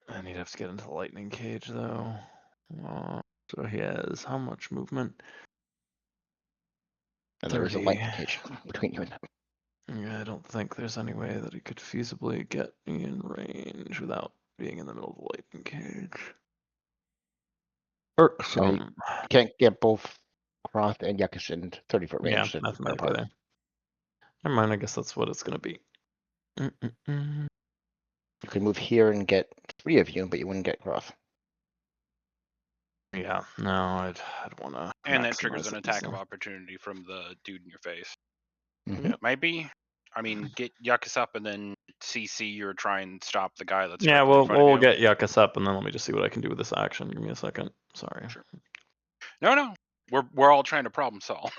Speaker 2: And he'd have to get into the lightning cage, though. So he has how much movement?
Speaker 1: And there is a
Speaker 2: 30.
Speaker 1: lightning cage between you and him.
Speaker 2: Yeah, I don't think there's any way that he could feasibly get me in range without being in the middle of the lightning cage. Or some.
Speaker 1: You can't get both Croth and Yuckus in 30-foot range.
Speaker 2: Yeah,
Speaker 1: so they're
Speaker 2: mathematically
Speaker 1: apart.
Speaker 2: there. Never mind, I guess that's what it's gonna be.
Speaker 1: You could move here and get 3 of you, but you wouldn't get Croth.
Speaker 2: Yeah, no, I'd wanna.
Speaker 4: And that triggers
Speaker 2: maximize
Speaker 4: an
Speaker 2: it,
Speaker 4: attack
Speaker 2: so.
Speaker 4: of opportunity from the dude in your face.
Speaker 1: Mhm.
Speaker 2: Yeah.
Speaker 4: Maybe. I mean, get Yuckus up and then CC or try and stop the guy that's
Speaker 2: Yeah,
Speaker 4: directly in front of
Speaker 2: we'll
Speaker 4: you.
Speaker 2: get Yuckus up, and then let me just see what I can do with this action. Give me a second. Sorry.
Speaker 4: Sure. No. We're all trying to problem solve.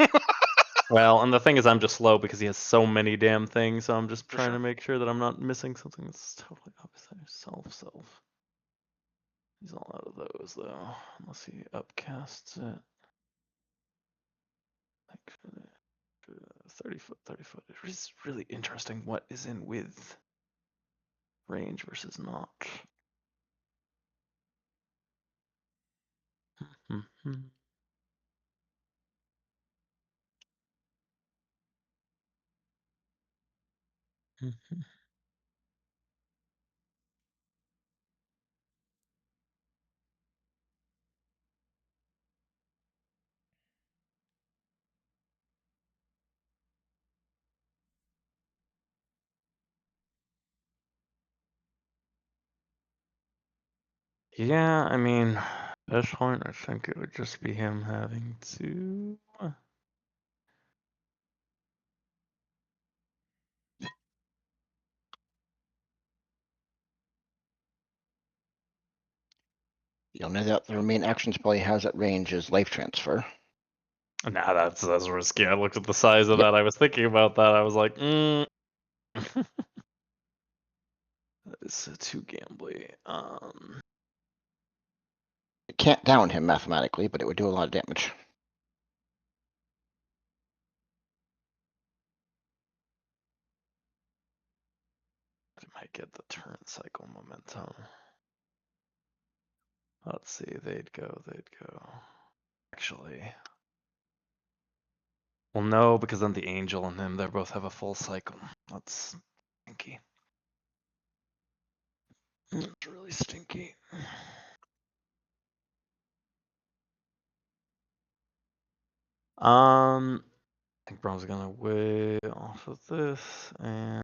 Speaker 2: Well, and the thing is, I'm just slow because he has so many damn things. So I'm just
Speaker 4: For
Speaker 2: trying
Speaker 4: sure.
Speaker 2: to make sure that I'm not missing something that's totally opposite. Self. He's all out of those though, unless he upcasts it. Like 30 foot, 30 foot. It's really interesting what is in with range versus not. Yeah, I mean, at this point, I think it would just be him having to.
Speaker 1: The only other main action spell he has at range is life transfer.
Speaker 2: Nah, that's risky. I looked at the size of
Speaker 1: Yep.
Speaker 2: that. I was thinking about that. I was like, that is too gambly.
Speaker 1: It can't down him mathematically, but it would do a lot of damage.
Speaker 2: It might get the turn cycle momentum. Let's see. They'd go. Actually. Well, no, because then the angel and him, they both have a full cycle. That's stinky. It's really stinky. I think Brom's gonna way off of this and.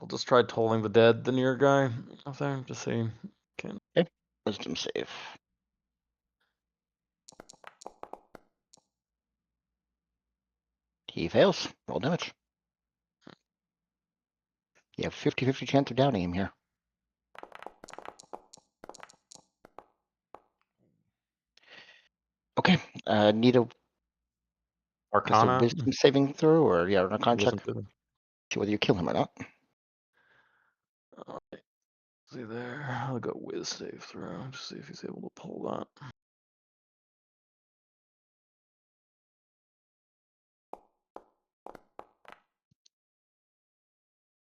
Speaker 2: I'll just try tolling the dead, the near guy up there, to see. Can
Speaker 1: Okay. Wisdom save. He fails. Roll damage. You have 50-50 chance of downing him here. Okay. Need a
Speaker 2: Arcana?
Speaker 1: wisdom saving throw or an arcana check.
Speaker 2: Wisdom saving.
Speaker 1: See whether you kill him or not.
Speaker 2: Alright. See there. I'll go whiz save throw to see if he's able to pull that.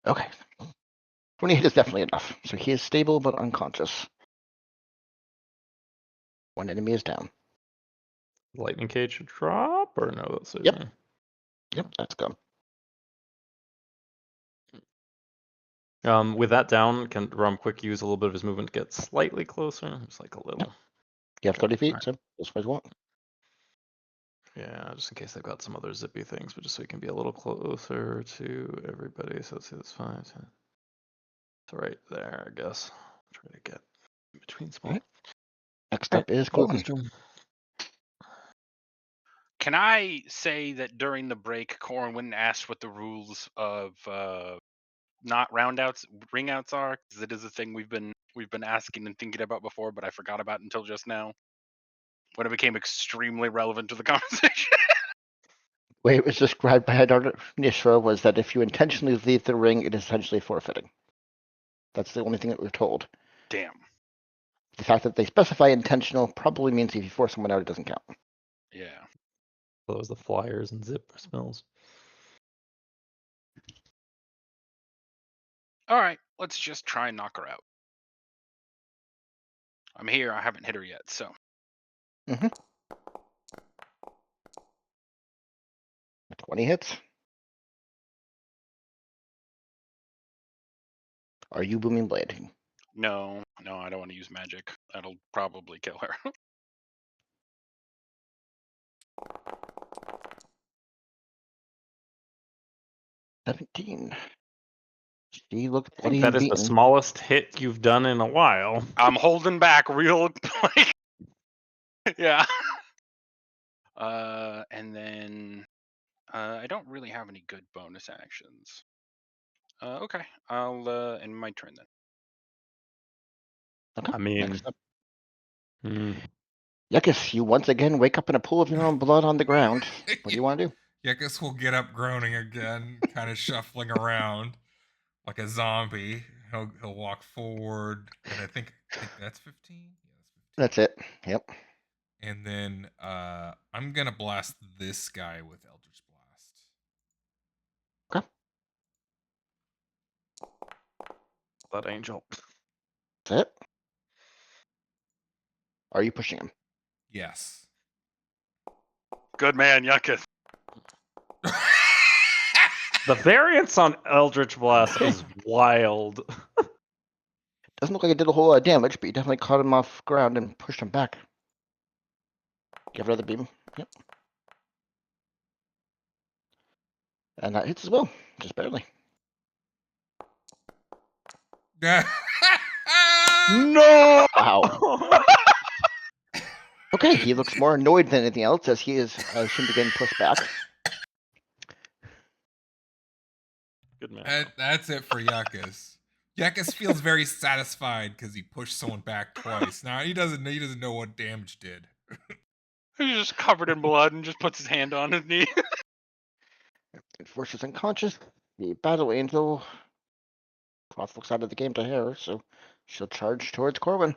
Speaker 1: Okay. 28 is definitely enough. So he is stable but unconscious. One enemy is down.
Speaker 2: Lightning cage should drop, or no? That's
Speaker 1: Yep.
Speaker 2: saving.
Speaker 1: Yep, that's gone.
Speaker 2: With that down, can Rum quick use a little bit of his movement to get slightly closer? Just like a little.
Speaker 1: You have 30 feet,
Speaker 2: Alright.
Speaker 1: so as far as you want.
Speaker 2: Yeah, just in case they've got some other zippy things, but just so he can be a little closer to everybody. So let's see, that's 5. It's right there, I guess. Try to get in between spot.
Speaker 1: Alright. Next up is
Speaker 2: Focus
Speaker 1: Corin.
Speaker 2: drum.
Speaker 4: Can I say that during the break, Corin went and asked what the rules of not roundouts, ringouts are? Because it is a thing we've been asking and thinking about before, but I forgot about until just now, when it became extremely relevant to the conversation.
Speaker 1: The way it was described by Hidar Nishra was that if you intentionally leave the ring, it is essentially forfeiting. That's the only thing that we're told.
Speaker 4: Damn.
Speaker 1: The fact that they specify intentional probably means if you force someone out, it doesn't count.
Speaker 4: Yeah.
Speaker 2: Those the flyers and zip spells.
Speaker 4: All right, let's just try and knock her out. I'm here. I haven't hit her yet, so.
Speaker 1: Mm-hmm. 20 hits. Are you Booming Blade?
Speaker 4: No, I don't want to use magic. That'll probably kill her.
Speaker 1: 17. She looked
Speaker 2: I
Speaker 1: bloody
Speaker 2: think that
Speaker 1: and
Speaker 2: is the
Speaker 1: beaten.
Speaker 2: smallest hit you've done in a while.
Speaker 4: I'm holding back real like yeah. And then I don't really have any good bonus actions. Okay, I'll end my turn then.
Speaker 1: Okay.
Speaker 2: I mean,
Speaker 1: Next up.
Speaker 2: hmm,
Speaker 1: Yuckus, you once again wake up in a pool of your own blood on the ground. What do you want to do?
Speaker 3: Yuckus will get up groaning again, kind of shuffling around like a zombie. He'll walk forward, and I think that's 15. Yeah, that's 15.
Speaker 1: That's it. Yep.
Speaker 3: And then I'm gonna blast this guy with Eldritch Blast.
Speaker 1: Okay.
Speaker 2: that angel.
Speaker 1: That's it. Are you pushing him?
Speaker 3: Yes.
Speaker 4: Good man, Yuckus.
Speaker 2: The variance on Eldritch Blast is wild.
Speaker 1: Doesn't look like it did a whole lot of damage, but you definitely caught him off ground and pushed him back. Give another beam. Yep. And that hits as well, just barely.
Speaker 2: No!
Speaker 1: Wow. Okay, he looks more annoyed than anything else as he is assumed to getting pushed back.
Speaker 2: Good man.
Speaker 3: That's it for Yuckus. Yuckus feels very satisfied because he pushed someone back twice. Now he doesn't know what damage did.
Speaker 4: He's just covered in blood and just puts his hand on his knee.
Speaker 1: Force is unconscious. The battle angel. Cloth looks out of the game to her, so she'll charge towards Corwin.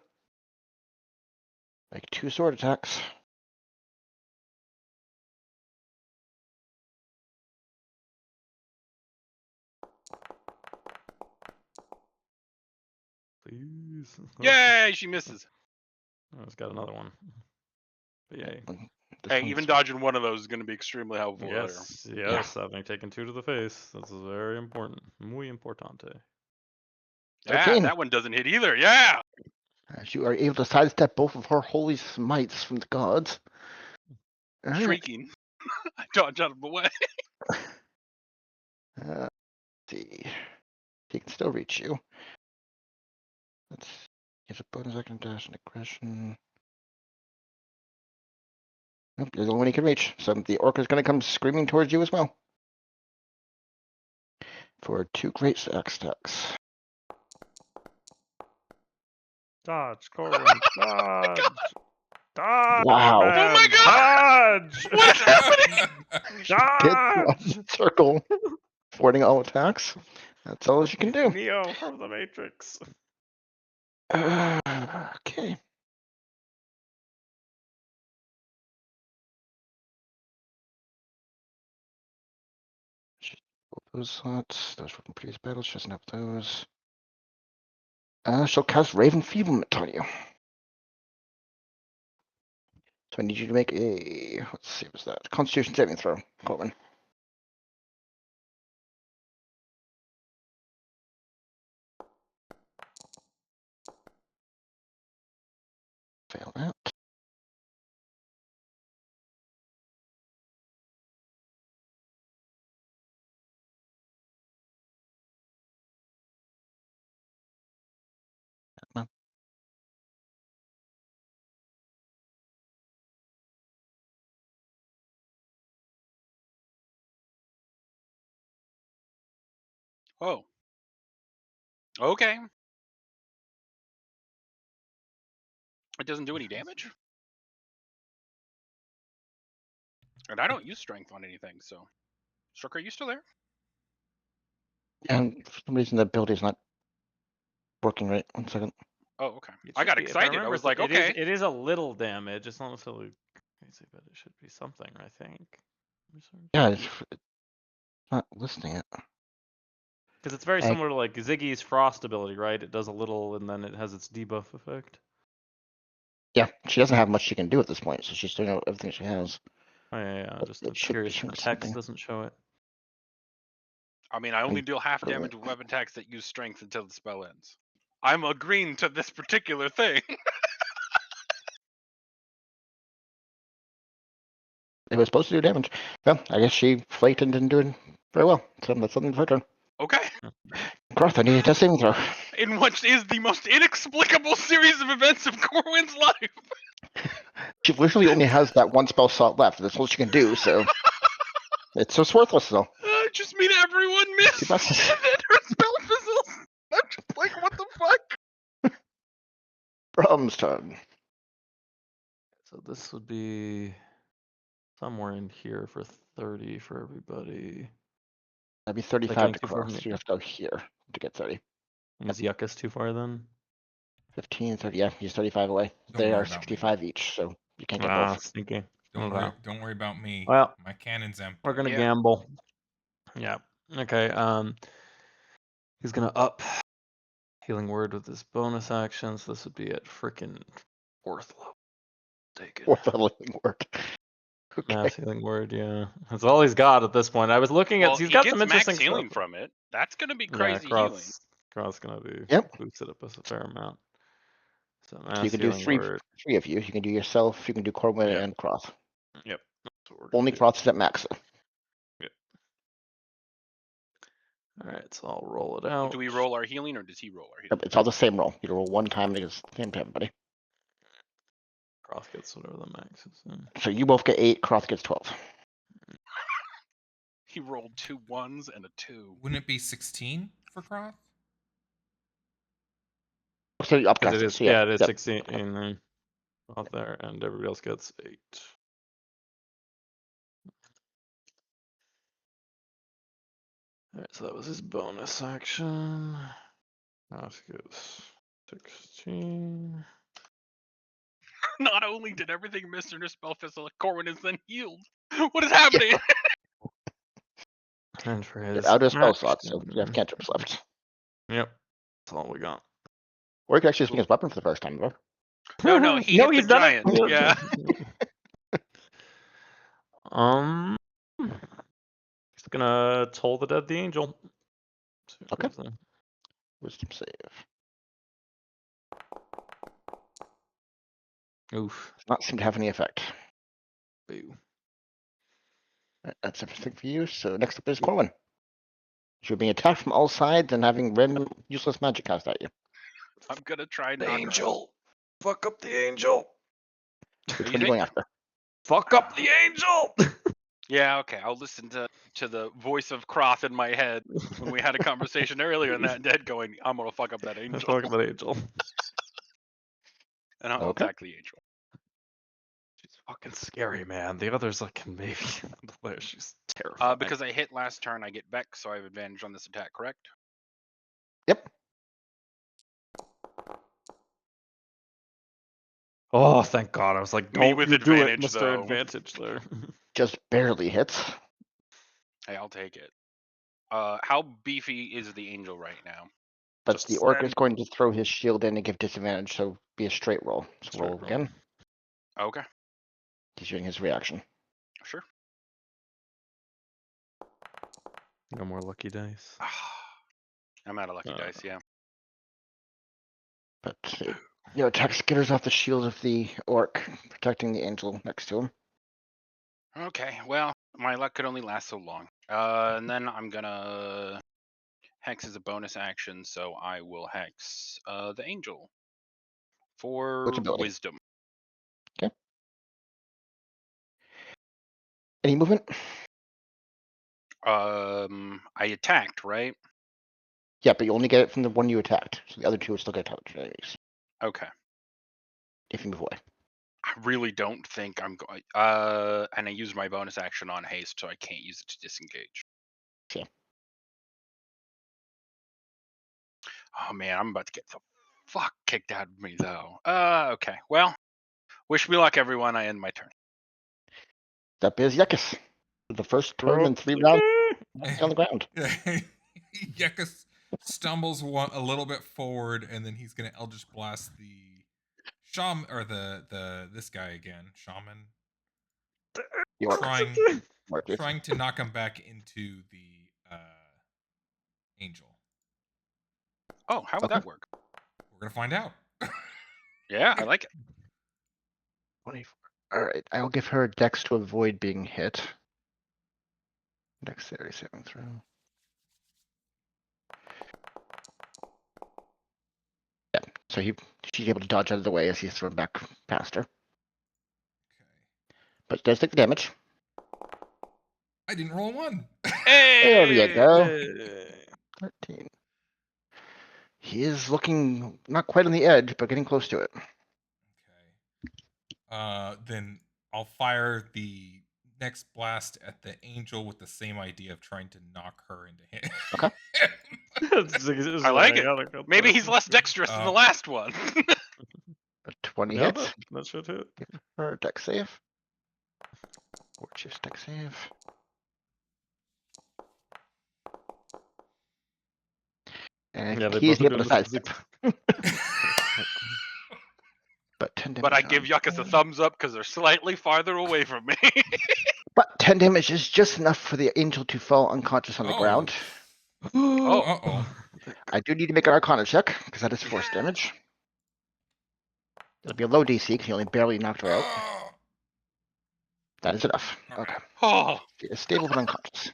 Speaker 1: Like 2 sword attacks.
Speaker 2: Please.
Speaker 4: Yay, she misses.
Speaker 2: Oh, it's got another one. But yay.
Speaker 1: This
Speaker 4: Hey,
Speaker 1: one's-
Speaker 4: even dodging one of those is going to be extremely helpful. There.
Speaker 2: Yes, having taken 2 to the face. This is very important. Muy importante.
Speaker 4: Yeah,
Speaker 1: 13.
Speaker 4: that one doesn't hit either. Yeah.
Speaker 1: As you are able to sidestep both of her holy smites from the gods. All right.
Speaker 4: Shrieking. I dodge out of the way.
Speaker 1: Let's see. He can still reach you. Let's get a bonus action dash and aggression. Nope, you're the only one he can reach. So the orc is going to come screaming towards you as well. For 2 great axe attacks.
Speaker 2: Dodge, Corwin. Dodge. Dodge.
Speaker 1: Wow.
Speaker 2: Man.
Speaker 4: Oh my God!
Speaker 2: Dodge.
Speaker 4: What's happening?
Speaker 1: Get on
Speaker 2: Dodge.
Speaker 1: the circle, thwarting all attacks. That's all you can do.
Speaker 2: Neo from the Matrix.
Speaker 1: Okay. Those slots, those were from previous battles, she doesn't have those. She'll cast Raven Feeblement on you. So I need you to make a, let's see, what's that? Constitution saving throw, Colvin. Fail that.
Speaker 4: Oh. Okay. It doesn't do any damage? And I don't use strength on anything, so. Struck, are you still there?
Speaker 1: And for some reason the ability's not working right. 1 second.
Speaker 4: Oh, okay.
Speaker 2: It
Speaker 4: I
Speaker 2: should
Speaker 4: got
Speaker 2: be- if
Speaker 4: excited. I
Speaker 2: remember,
Speaker 4: was like,
Speaker 2: it is-
Speaker 4: okay.
Speaker 2: it is a little damage. It's not necessarily crazy, but it should be something, I think.
Speaker 1: Yeah, it's not listing it.
Speaker 2: Because it's very
Speaker 1: Egg.
Speaker 2: similar to like Ziggy's Frost ability, right? It does a little and then it has its debuff effect.
Speaker 1: Yeah, she doesn't have much she can do at this point, so she's doing everything she has.
Speaker 2: Oh, yeah.
Speaker 1: But
Speaker 2: Just
Speaker 1: it
Speaker 2: I'm
Speaker 1: should
Speaker 2: curious
Speaker 1: be
Speaker 2: if the text
Speaker 1: something.
Speaker 2: doesn't show it.
Speaker 4: I mean, I only
Speaker 1: Wait,
Speaker 4: deal half
Speaker 1: wait.
Speaker 4: damage with weapon attacks that use strength until the spell ends. I'm agreeing to this particular thing.
Speaker 1: It was supposed to do damage. Well, I guess she flaked and didn't do it very well. So that's something for her turn.
Speaker 4: Okay.
Speaker 1: Groth, I need a test saving throw.
Speaker 4: In what is the most inexplicable series of events of Corwin's life.
Speaker 1: She literally only has that 1 spell slot left. That's all she can do, so it's just worthless though.
Speaker 4: Just mean everyone missed.
Speaker 1: Too bad.
Speaker 4: And then her
Speaker 1: Brahm's turn.
Speaker 2: So this would be somewhere in here for 30 for everybody.
Speaker 1: That'd be
Speaker 2: Is that
Speaker 1: 35
Speaker 2: getting
Speaker 1: to
Speaker 2: too far
Speaker 1: cross.
Speaker 2: from
Speaker 1: So you have to go here to get 30.
Speaker 2: Is Yuckus too far then?
Speaker 1: 15, 30. Yeah, he's 35 away.
Speaker 3: Don't
Speaker 1: They
Speaker 3: worry
Speaker 1: are
Speaker 3: about me.
Speaker 1: 65 each, so you can't get
Speaker 2: Ah,
Speaker 1: both.
Speaker 2: sneaky.
Speaker 3: Don't
Speaker 2: Okay.
Speaker 3: worry about me.
Speaker 2: Well,
Speaker 3: My cannon's empty.
Speaker 2: we're gonna
Speaker 4: Yeah.
Speaker 2: gamble. Yeah. Okay. He's gonna up healing word with his bonus actions. This would be at freaking fourth level. Take it.
Speaker 1: Fourth level word. Okay.
Speaker 2: Mass healing word. Yeah, that's all he's got at this point. I was looking at.
Speaker 4: Well,
Speaker 2: He's
Speaker 4: he
Speaker 2: got
Speaker 4: gets
Speaker 2: some interesting
Speaker 4: max healing
Speaker 2: stuff.
Speaker 4: from it. That's gonna be
Speaker 2: Yeah,
Speaker 4: crazy healing.
Speaker 2: Cross gonna be
Speaker 1: Yep.
Speaker 2: boosted up as a fair amount. So
Speaker 1: So
Speaker 2: mass
Speaker 1: you can do
Speaker 2: healing
Speaker 1: three
Speaker 2: word.
Speaker 1: of you. You can do yourself, you can do Corwin
Speaker 2: Yeah.
Speaker 1: and Croth.
Speaker 2: Yep. That's what we're gonna
Speaker 1: Only
Speaker 2: do.
Speaker 1: Croth is at max.
Speaker 2: All right, so I'll roll it out.
Speaker 4: Do we roll our healing or does he roll our
Speaker 1: Yep,
Speaker 4: healing?
Speaker 1: it's all the same roll. You roll one time and it's the same to everybody.
Speaker 2: Cross gets whatever the max is.
Speaker 1: So you both get 8, Croth gets 12.
Speaker 4: He rolled 2 1s and a 2.
Speaker 3: Wouldn't it be 16 for Croth?
Speaker 1: So you
Speaker 2: Because
Speaker 1: upcast
Speaker 2: it
Speaker 1: it.
Speaker 2: is.
Speaker 1: So
Speaker 2: Yeah, it is
Speaker 1: yep.
Speaker 2: 16 in off there, and everybody else gets 8. All right, so that was his bonus action. Cross goes 16.
Speaker 4: Not only did everything miss under Spellfist, Corwin is then healed. What is happening?
Speaker 2: And for
Speaker 1: You're
Speaker 2: his
Speaker 1: out of spell slots, so
Speaker 2: action-
Speaker 1: you have cantrips left.
Speaker 2: Yep, that's all we got.
Speaker 1: Or you could actually swing his weapon for the first time, though.
Speaker 4: No, he hit the
Speaker 2: he's done
Speaker 4: giant.
Speaker 2: it.
Speaker 4: Yeah.
Speaker 2: He's gonna toll the dead the angel. See if
Speaker 1: Okay.
Speaker 2: there's a-
Speaker 1: Wisdom save.
Speaker 2: Oof.
Speaker 1: Does not seem to have any effect.
Speaker 2: Boo.
Speaker 1: Alright, that's everything for you. So next up is Corwin. You're being attacked from all sides and having random useless magic cast at you.
Speaker 4: I'm gonna try and
Speaker 2: The
Speaker 4: knock her out.
Speaker 2: angel. Fuck up the angel.
Speaker 1: Which
Speaker 4: You
Speaker 1: one are you
Speaker 4: think?
Speaker 1: going after?
Speaker 2: Fuck up the angel.
Speaker 4: Yeah, okay. I'll listen to the voice of Croth in my head when we had a conversation earlier in that dead going, I'm gonna fuck up that angel.
Speaker 2: Fuck up that angel.
Speaker 4: And I'll
Speaker 1: Okay.
Speaker 4: attack the angel.
Speaker 2: She's fucking scary, man. The others like can maybe handle her. She's terrifying.
Speaker 4: Because I hit last turn, I get Vex, so I have advantage on this attack, correct?
Speaker 1: Yep.
Speaker 2: Oh, thank God! I was like,
Speaker 4: Me
Speaker 2: don't
Speaker 4: with
Speaker 2: you do it,
Speaker 4: advantage,
Speaker 2: Mr.
Speaker 4: though.
Speaker 2: Advantage there.
Speaker 1: Just barely hits.
Speaker 4: Hey, I'll take it. How beefy is the angel right now?
Speaker 1: But
Speaker 2: Just
Speaker 1: the orc is
Speaker 2: stand-
Speaker 1: going to throw his shield in and give disadvantage, so be a straight roll. So
Speaker 2: Straight
Speaker 1: roll
Speaker 2: roll.
Speaker 1: again.
Speaker 4: Okay,
Speaker 1: He's doing his reaction.
Speaker 4: sure.
Speaker 2: No more lucky dice.
Speaker 4: I'm out of lucky dice, yeah.
Speaker 1: But attack skitters off the shield of the orc, protecting the angel next to him.
Speaker 4: Okay, well, my luck could only last so long. And then I'm gonna hex as a bonus action, so I will hex the angel for
Speaker 1: Which ability?
Speaker 4: wisdom.
Speaker 1: Any movement?
Speaker 4: I attacked, right?
Speaker 1: Yeah, but you only get it from the one you attacked. So the other two will still get opportunities
Speaker 4: Okay.
Speaker 1: if you move away.
Speaker 4: I really don't think I'm going. And I use my bonus action on haste, so I can't use it to disengage.
Speaker 1: Yeah.
Speaker 4: Oh man, I'm about to get the fuck kicked out of me though. Okay. Well, wish me luck, everyone. I end my turn.
Speaker 1: That is Yekis. The first turn in 3 rounds on the ground.
Speaker 3: Yekis stumbles a little bit forward, and then he's gonna Eldritch Blast the shaman or the this guy again, shaman,
Speaker 1: The orc.
Speaker 3: trying to knock him back into the angel.
Speaker 4: Oh, how would
Speaker 1: Okay.
Speaker 4: that work?
Speaker 3: We're gonna find out.
Speaker 4: Yeah, I like it.
Speaker 1: 24. Alright, I'll give her a dex to avoid being hit. Dexterity saving throw. Yeah, so she's able to dodge out of the way as he's thrown back past her.
Speaker 3: Okay.
Speaker 1: But she does take the damage.
Speaker 3: I didn't roll one.
Speaker 1: There we
Speaker 4: Hey!
Speaker 1: go.
Speaker 2: Hey.
Speaker 1: 13. He is looking not quite on the edge, but getting close to it.
Speaker 3: Okay. Then I'll fire the next blast at the angel with the same idea of trying to knock her into him.
Speaker 1: Okay.
Speaker 4: I like it. Maybe he's less dexterous than the last one.
Speaker 1: A 20
Speaker 2: Yeah,
Speaker 1: hits
Speaker 2: that should hit.
Speaker 1: for a dex save. Or just dex save. And
Speaker 2: Yeah, they
Speaker 1: he's
Speaker 2: both are
Speaker 1: able to
Speaker 2: doing the
Speaker 1: sidestep. But 10 damage.
Speaker 4: But I give
Speaker 1: on
Speaker 4: Yuckus a
Speaker 1: him.
Speaker 4: thumbs up because they're slightly farther away from me.
Speaker 1: But 10 damage is just enough for the angel to fall unconscious on the
Speaker 3: Oh.
Speaker 1: ground.
Speaker 4: Oh.
Speaker 3: Uh-oh.
Speaker 1: I do need to make an Arcana check, because that is force damage. It'll be a low DC, because you only barely knocked her out.
Speaker 3: Oh.
Speaker 1: That is enough.
Speaker 3: Okay.
Speaker 1: Okay.
Speaker 4: Oh.
Speaker 1: She is stable but unconscious.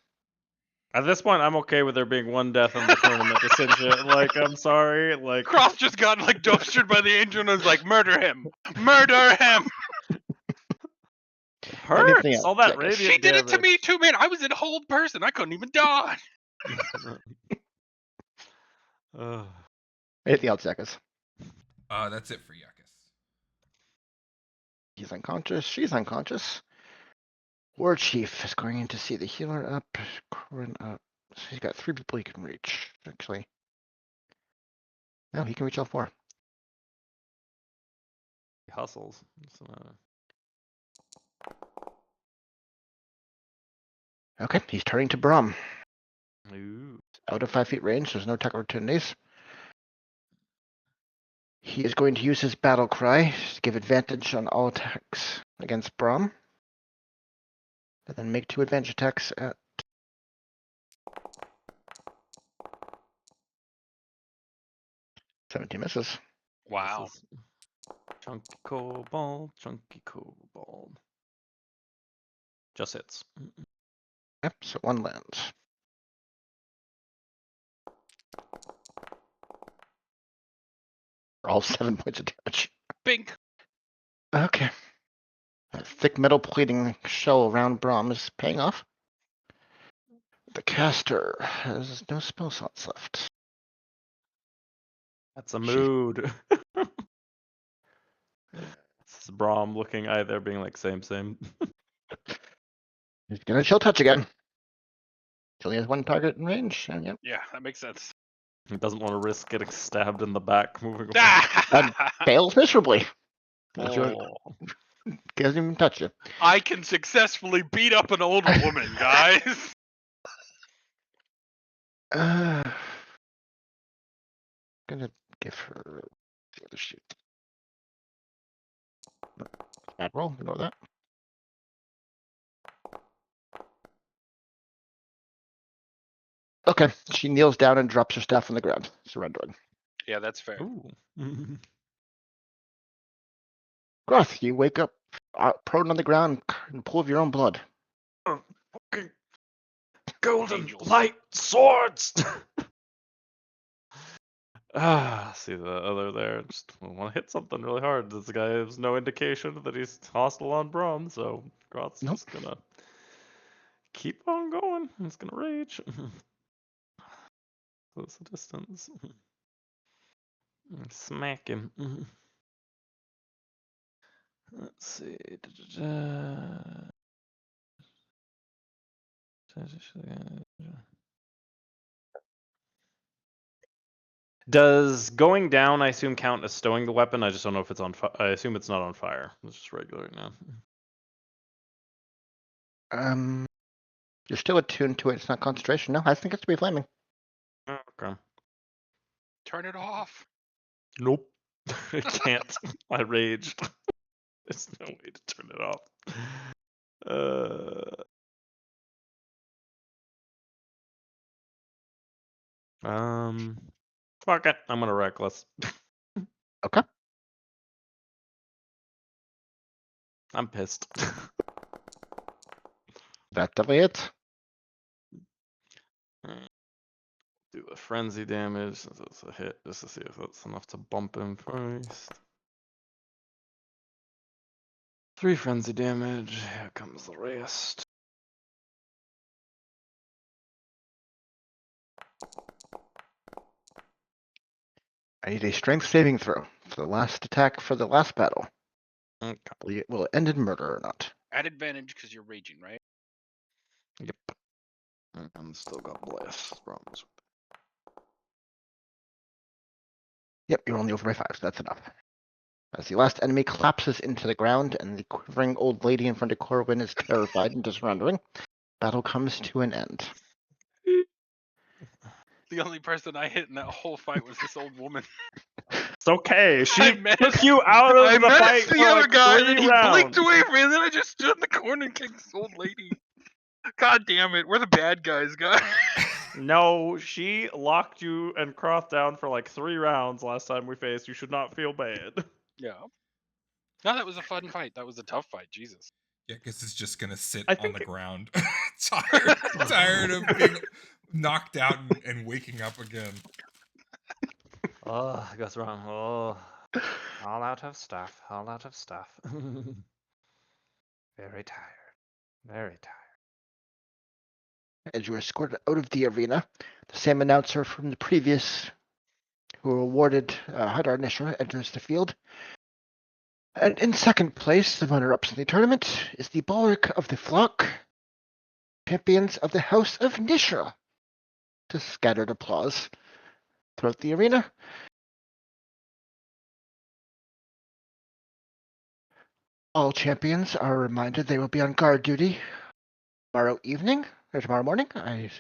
Speaker 2: At this point, I'm okay with there being one death in the tournament to cinch it. Like, I'm sorry. Like,
Speaker 4: Croft just got like dumpstered by the angel and was like, "Murder him! Murder him!"
Speaker 1: Anything
Speaker 2: hurts.
Speaker 1: else,
Speaker 2: All that
Speaker 1: Yuckus?
Speaker 2: radiant
Speaker 4: She did it to
Speaker 2: damage.
Speaker 4: me too, man. I was in hold person. I couldn't even dodge.
Speaker 2: Ugh.
Speaker 1: Anything else, Yuckus?
Speaker 3: That's it for Yuckus.
Speaker 1: He's unconscious. She's unconscious. War Chief is going in to see the healer up. Corin up. So he's got 3 people he can reach, actually. No, he can reach all 4.
Speaker 2: He hustles.
Speaker 1: Okay, he's turning to Brom.
Speaker 2: Ooh.
Speaker 1: Out of 5 feet range, there's no attack opportunities. He is going to use his battle cry to give advantage on all attacks against Brom. And then make 2 advantage attacks at 17 misses.
Speaker 4: Wow.
Speaker 2: This is chunky kobold, chunky kobold. Just hits.
Speaker 1: Yep, so 1 lands. For all 7 points of damage.
Speaker 4: Bink.
Speaker 1: Okay. That thick metal plating shell around Brom is paying off. The caster has no spell slots left.
Speaker 2: That's a
Speaker 1: She-
Speaker 2: mood. It's Braum looking eye there being like, same.
Speaker 1: He's gonna chill touch again. Till he has 1 target in range. And yep.
Speaker 4: Yeah, that makes sense.
Speaker 2: He doesn't want to risk getting stabbed in the back moving away.
Speaker 1: Fails miserably.
Speaker 2: Oh.
Speaker 1: Doesn't even touch you.
Speaker 4: I can successfully beat up an old woman, guys.
Speaker 1: Gonna give her the other shoot. Bad roll, ignore that. Okay, she kneels down and drops her staff on the ground, surrendering.
Speaker 4: Yeah, that's fair.
Speaker 2: Ooh.
Speaker 1: Groth, you wake up prone on the ground in a pool of your own blood.
Speaker 2: Fucking golden
Speaker 4: Angels.
Speaker 2: light swords. See the other there. Just want to hit something really hard. This guy has no indication that he's hostile on Braum, so Groth's
Speaker 1: Nope.
Speaker 2: just gonna keep on going. He's gonna rage. Close the distance. Smack him. Let's see. Does going down, I assume, count as stowing the weapon? I just don't know if it's on fire. I assume it's not on fire. It's just regular right now.
Speaker 1: You're still attuned to it. It's not concentration. No, I think it's to be flaming.
Speaker 2: Okay.
Speaker 4: Turn it off.
Speaker 2: Nope. I can't. I raged. There's no way to turn it off. Fuck it. I'm gonna reckless.
Speaker 1: Okay.
Speaker 2: I'm pissed.
Speaker 1: That's definitely it.
Speaker 2: Do the frenzy damage since it's a hit, just to see if that's enough to bump him first. 3 frenzy damage. Here comes the rest.
Speaker 1: I need a strength saving throw for the last attack for the last battle.
Speaker 2: Okay.
Speaker 1: Will it end in murder or not?
Speaker 4: At advantage because you're raging, right?
Speaker 2: Yep. And still got blast problems.
Speaker 1: Yep, you're only over by 5, so that's enough. As the last enemy collapses into the ground and the quivering old lady in front of Corwin is terrified and surrendering, battle comes to an end.
Speaker 4: The only person I hit in that whole fight was this old woman.
Speaker 2: It's okay. She
Speaker 4: I
Speaker 2: took
Speaker 4: menaced-
Speaker 2: you out of
Speaker 4: I
Speaker 2: the fight
Speaker 4: menaced the
Speaker 2: for
Speaker 4: other
Speaker 2: like
Speaker 4: guy,
Speaker 2: 3
Speaker 4: and then he
Speaker 2: rounds.
Speaker 4: blinked away from me, and then I just stood in the corner and kicked this old lady. God damn it, we're the bad guys, guys.
Speaker 2: No, she locked you and Croft down for like 3 rounds last time we faced. You should not feel bad.
Speaker 4: Yeah. No, that was a fun fight. That was a tough fight. Jesus.
Speaker 3: Yeah, because it's just gonna sit
Speaker 2: I
Speaker 3: on the
Speaker 2: think-
Speaker 3: ground, tired of being knocked out and waking up again.
Speaker 2: Oh, it goes wrong. Oh, all out of stuff. All out of stuff. Very tired. Very tired.
Speaker 1: As you are escorted out of the arena, the same announcer from the previous who awarded Hadar Nishra enters the field. And in second place, the runner-ups in the tournament, is the bulwark of the flock, champions of the House of Nishra. To scattered applause throughout the arena. All champions are reminded they will be on guard duty tomorrow evening, or tomorrow morning. I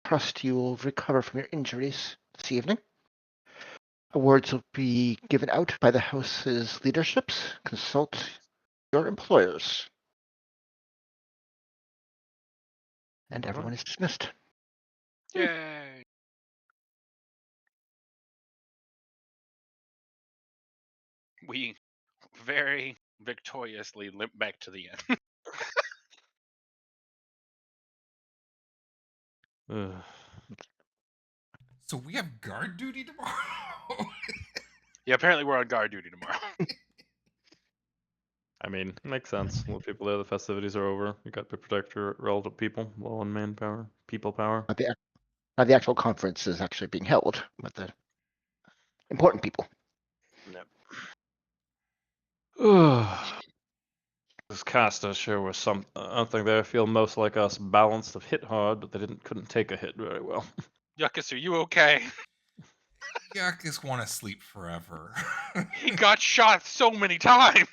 Speaker 1: trust you will recover from your injuries this evening. Awards will be given out by the House's leaderships. Consult your employers. And everyone is dismissed.
Speaker 4: Yay. We very victoriously limp back to the end.
Speaker 2: Ugh.
Speaker 3: So we have guard duty tomorrow.
Speaker 4: Yeah, apparently we're on guard duty tomorrow.
Speaker 2: I mean, makes sense. Let people there, the festivities are over. You got to protect your relative people, low on manpower, people power.
Speaker 1: Not the actual conference is actually being held, but the important people.
Speaker 2: This cast sure was something there. Feel most like us, balanced of hit hard, but they couldn't take a hit very well.
Speaker 4: Yuckus, are you okay?
Speaker 3: Yuckus want to sleep forever.
Speaker 4: He got shot so many times.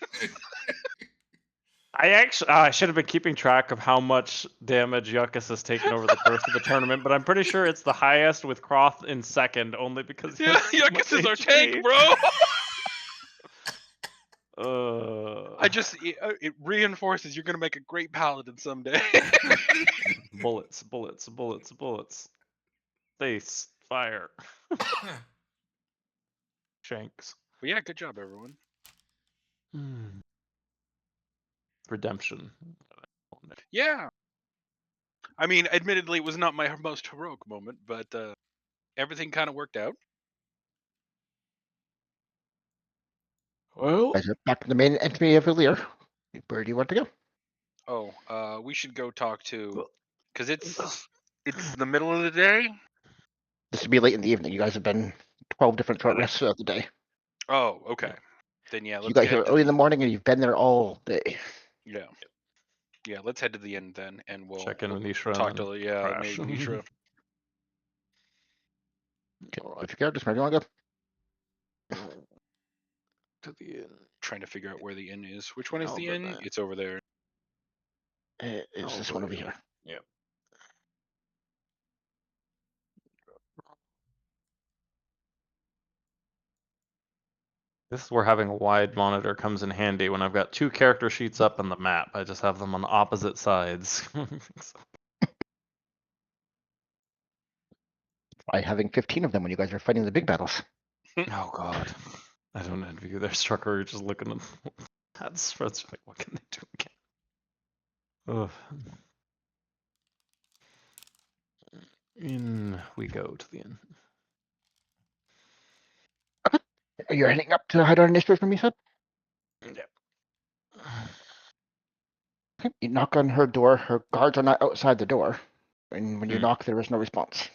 Speaker 2: I should have been keeping track of how much damage Yuckus has taken over the course of the tournament, but I'm pretty sure it's the highest with Croft in second, only because he
Speaker 4: Yeah,
Speaker 2: has so
Speaker 4: Yuckus
Speaker 2: much
Speaker 4: is our
Speaker 2: HP.
Speaker 4: tank, bro. It reinforces you're gonna make a great paladin someday.
Speaker 2: bullets, bullets, bullets, bullets. Face, fire, shanks.
Speaker 4: But yeah, good job, everyone.
Speaker 2: Redemption.
Speaker 4: Yeah. I mean, admittedly, it was not my most heroic moment, but everything kind of worked out.
Speaker 2: Well,
Speaker 1: Guys are back to the main entry of Valir. Where do you want to go?
Speaker 4: Oh, we should go talk to, because it's the middle of the day.
Speaker 1: This would be late in the evening. You guys have been 12 different short rests throughout the day.
Speaker 4: Oh, okay. Then yeah,
Speaker 1: You
Speaker 4: let's
Speaker 1: got
Speaker 4: get
Speaker 1: here early in the morning and you've been there all day.
Speaker 4: Yeah, let's head to the end then, and we'll
Speaker 2: check in with Nishra.
Speaker 4: talk
Speaker 2: and
Speaker 4: to
Speaker 2: crash.
Speaker 4: maybe Nishra.
Speaker 1: Okay, if you care, just where do you want to go?
Speaker 2: To the inn.
Speaker 4: Trying to figure out where the inn is. Which one is
Speaker 2: I'll
Speaker 4: the
Speaker 2: go
Speaker 4: inn?
Speaker 2: there.
Speaker 4: It's over there.
Speaker 1: It's this one over here.
Speaker 2: Yep. This is where having a wide monitor comes in handy when I've got 2 character sheets up on the map. I just have them on opposite sides.
Speaker 1: By having 15 of them when you guys are fighting the big battles.
Speaker 2: Oh god. I don't envy you there, Strucker. You're just looking at that spreads like, what can they do again? Ugh. In we go to the inn.
Speaker 1: Are you heading up to Hadar Nishra from you said?
Speaker 2: Yep.
Speaker 1: Okay. You knock on her door. Her guards are not outside the door. And when you
Speaker 2: Hmm.
Speaker 1: knock, there is no response.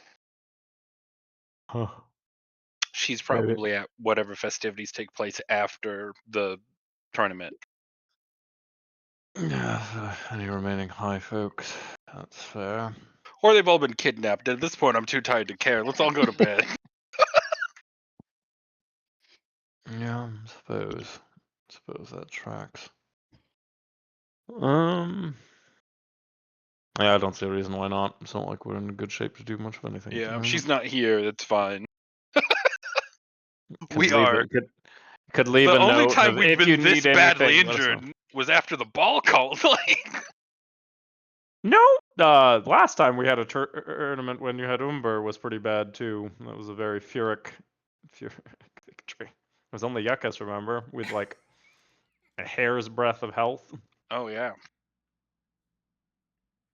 Speaker 2: Huh.
Speaker 4: She's
Speaker 2: Maybe.
Speaker 4: probably at whatever festivities take place after the tournament.
Speaker 2: Yeah, any remaining high folks. That's fair.
Speaker 4: Or they've all been kidnapped. At this point, I'm too tired to care. Let's all go to bed.
Speaker 2: Yeah, suppose that tracks. Yeah, I don't see a reason why not. It's not like we're in good shape to do much of anything. at the
Speaker 4: Yeah, if
Speaker 2: moment.
Speaker 4: she's not here, that's fine.
Speaker 2: Could
Speaker 4: We
Speaker 2: leave
Speaker 4: are.
Speaker 2: It, could leave
Speaker 4: The
Speaker 2: a
Speaker 4: only
Speaker 2: note
Speaker 4: time
Speaker 2: of,
Speaker 4: we've
Speaker 2: if you
Speaker 4: been this
Speaker 2: need
Speaker 4: badly
Speaker 2: anything, let us know.
Speaker 4: injured was after the ball cult. Like,
Speaker 2: No, last time we had a tournament when you had Umber was pretty bad too. That was a very Pyrrhic victory. It was only Yuccas, remember, with like a hair's breadth of health.
Speaker 4: oh yeah.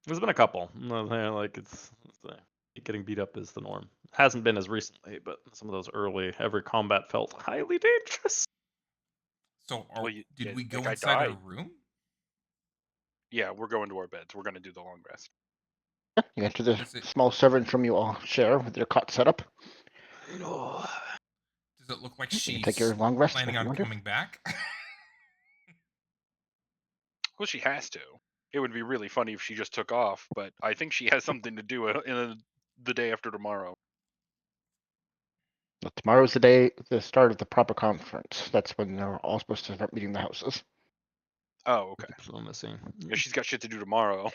Speaker 2: There's been a couple. Like it's getting beat up is the norm. Hasn't been as recently, but some of those early, every combat felt highly dangerous.
Speaker 3: So,
Speaker 4: Well,
Speaker 3: did we go
Speaker 4: that guy
Speaker 3: inside our
Speaker 4: died.
Speaker 3: room?
Speaker 4: Yeah, we're going to our beds. We're gonna do the long rest.
Speaker 1: You enter the
Speaker 3: Does it
Speaker 1: small servant room you all share with your cot setup.
Speaker 3: does it look like
Speaker 1: You can
Speaker 3: she's
Speaker 1: take your long rest
Speaker 3: planning
Speaker 1: if you
Speaker 3: on
Speaker 1: want to.
Speaker 3: coming back?
Speaker 4: Well, she has to. It would be really funny if she just took off, but I think she has something to do the day after tomorrow.
Speaker 1: Well, tomorrow's the start of the proper conference. That's when they're all supposed to start meeting the houses.
Speaker 4: Oh, okay.
Speaker 2: Diplomacy.
Speaker 4: Yeah, she's got shit to do tomorrow.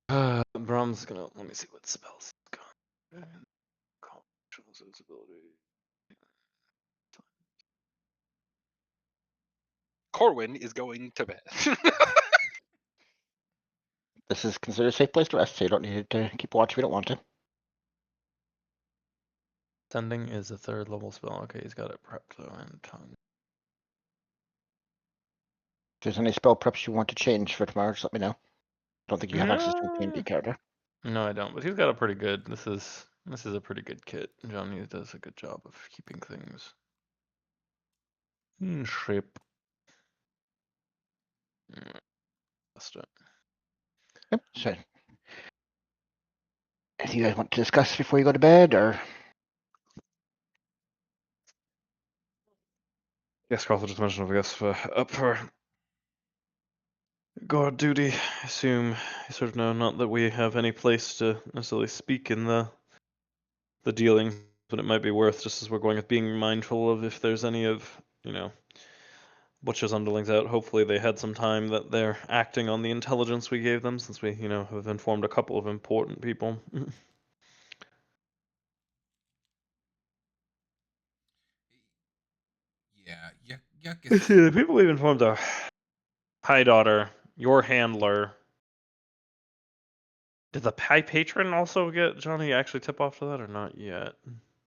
Speaker 2: Brahm's gonna let me see what spells he's got.
Speaker 4: Corwin is going to bed.
Speaker 1: This is considered a safe place to rest, so you don't need to keep watch if you don't want to.
Speaker 2: Sending is a 3rd level spell. Okay, he's got it prepped though, and tongue.
Speaker 1: If there's any spell preps you want to change for tomorrow, just let me know. Don't think you have access to a D&D character.
Speaker 2: No, I don't. But he's got a pretty good. This is a pretty good kit. Johnny does a good job of keeping things in shape. That's it.
Speaker 1: Yep. So, anything you guys want to discuss before you go to bed, or
Speaker 2: Yes, Carl just mentioned, I guess, up for guard duty. I assume you sort of know, not that we have any place to necessarily speak in the dealing, but it might be worth, just as we're going, of being mindful of if there's any of, Butcher's underlings out. Hopefully they had some time that they're acting on the intelligence we gave them, since we, have informed a couple of important people.
Speaker 3: Yeah, yuck.
Speaker 2: The people we've informed are High Daughter, your handler. Did the High Patron also get Johnny actually tip off to that, or not yet?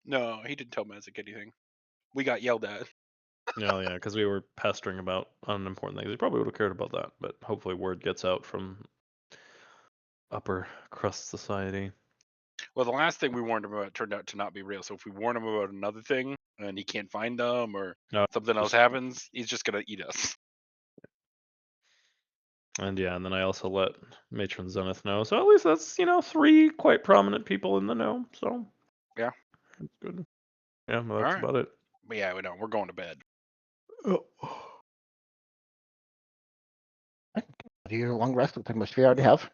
Speaker 4: No, he didn't tell Mazik anything. We got yelled at.
Speaker 2: Yeah, because we were pestering about unimportant things. He probably would have cared about that, but hopefully word gets out from upper crust society.
Speaker 4: Well, the last thing we warned him about turned out to not be real. So if we warn him about another thing and he can't find them or something else happens, he's just gonna eat us.
Speaker 2: And yeah, and then I also let Matron Zenith know. So at least that's 3 quite prominent people in the know. So
Speaker 4: yeah,
Speaker 2: that's good. Yeah, well, that's about it.
Speaker 4: But yeah, we know we're going to bed.
Speaker 2: Oh.
Speaker 1: do your long rest, which most of you already have.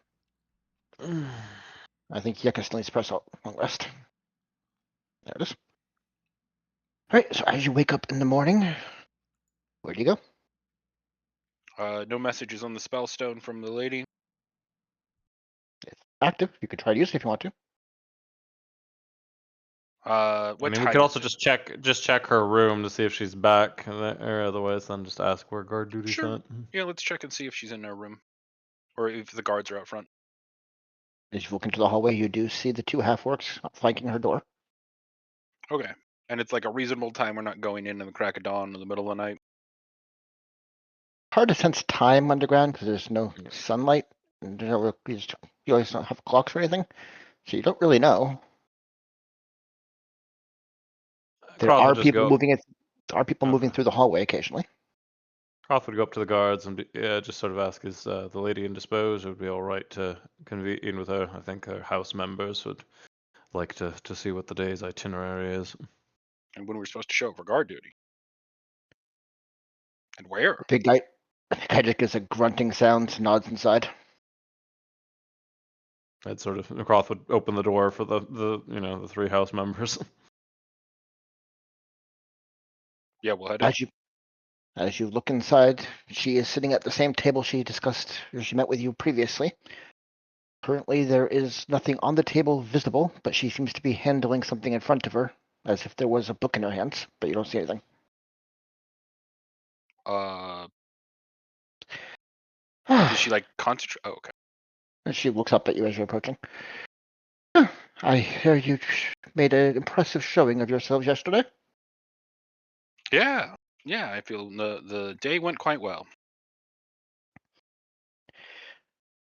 Speaker 1: I think Yucca still needs to press out long rest. There it is. Alright, so as you wake up in the morning, where do you go?
Speaker 4: No messages on the spell stone from the lady.
Speaker 1: It's active. You could try to use it if you want to.
Speaker 4: What
Speaker 2: I mean,
Speaker 4: time
Speaker 2: we could also
Speaker 4: is it?
Speaker 2: just check her room to see if she's back, or otherwise then just ask where guard duty's
Speaker 4: Sure.
Speaker 2: at.
Speaker 4: Yeah, let's check and see if she's in her room, or if the guards are out front.
Speaker 1: As you walk into the hallway, you do see the 2 half-orcs flanking her door.
Speaker 4: Okay, and it's like a reasonable time. We're not going in the crack of dawn in the middle of the night.
Speaker 1: Hard to sense time underground because there's no sunlight. And you always don't have clocks or anything, so you don't really know. There
Speaker 2: Croft
Speaker 1: are
Speaker 2: would just
Speaker 1: people
Speaker 2: go.
Speaker 1: moving it. There are people moving
Speaker 2: Okay.
Speaker 1: through the hallway occasionally.
Speaker 2: Croft would go up to the guards and just sort of ask, is the lady indisposed? It would be all right to convene with her. I think her house members would like to see what the day's itinerary is.
Speaker 4: And when we're supposed to show up for guard duty. And where?
Speaker 1: The guy just gives a grunting sound, nods inside.
Speaker 2: I'd sort of Croth would open the door for the the 3 house members.
Speaker 4: Yeah, we'll head in.
Speaker 1: As you look inside, she is sitting at the same table she discussed or she met with you previously. Currently, there is nothing on the table visible, but she seems to be handling something in front of her, as if there was a book in her hands, but you don't see anything.
Speaker 4: Does she like concentrate? Oh, okay.
Speaker 1: And she looks up at you as you're approaching. I hear you made an impressive showing of yourselves yesterday.
Speaker 4: Yeah, I feel the day went quite well.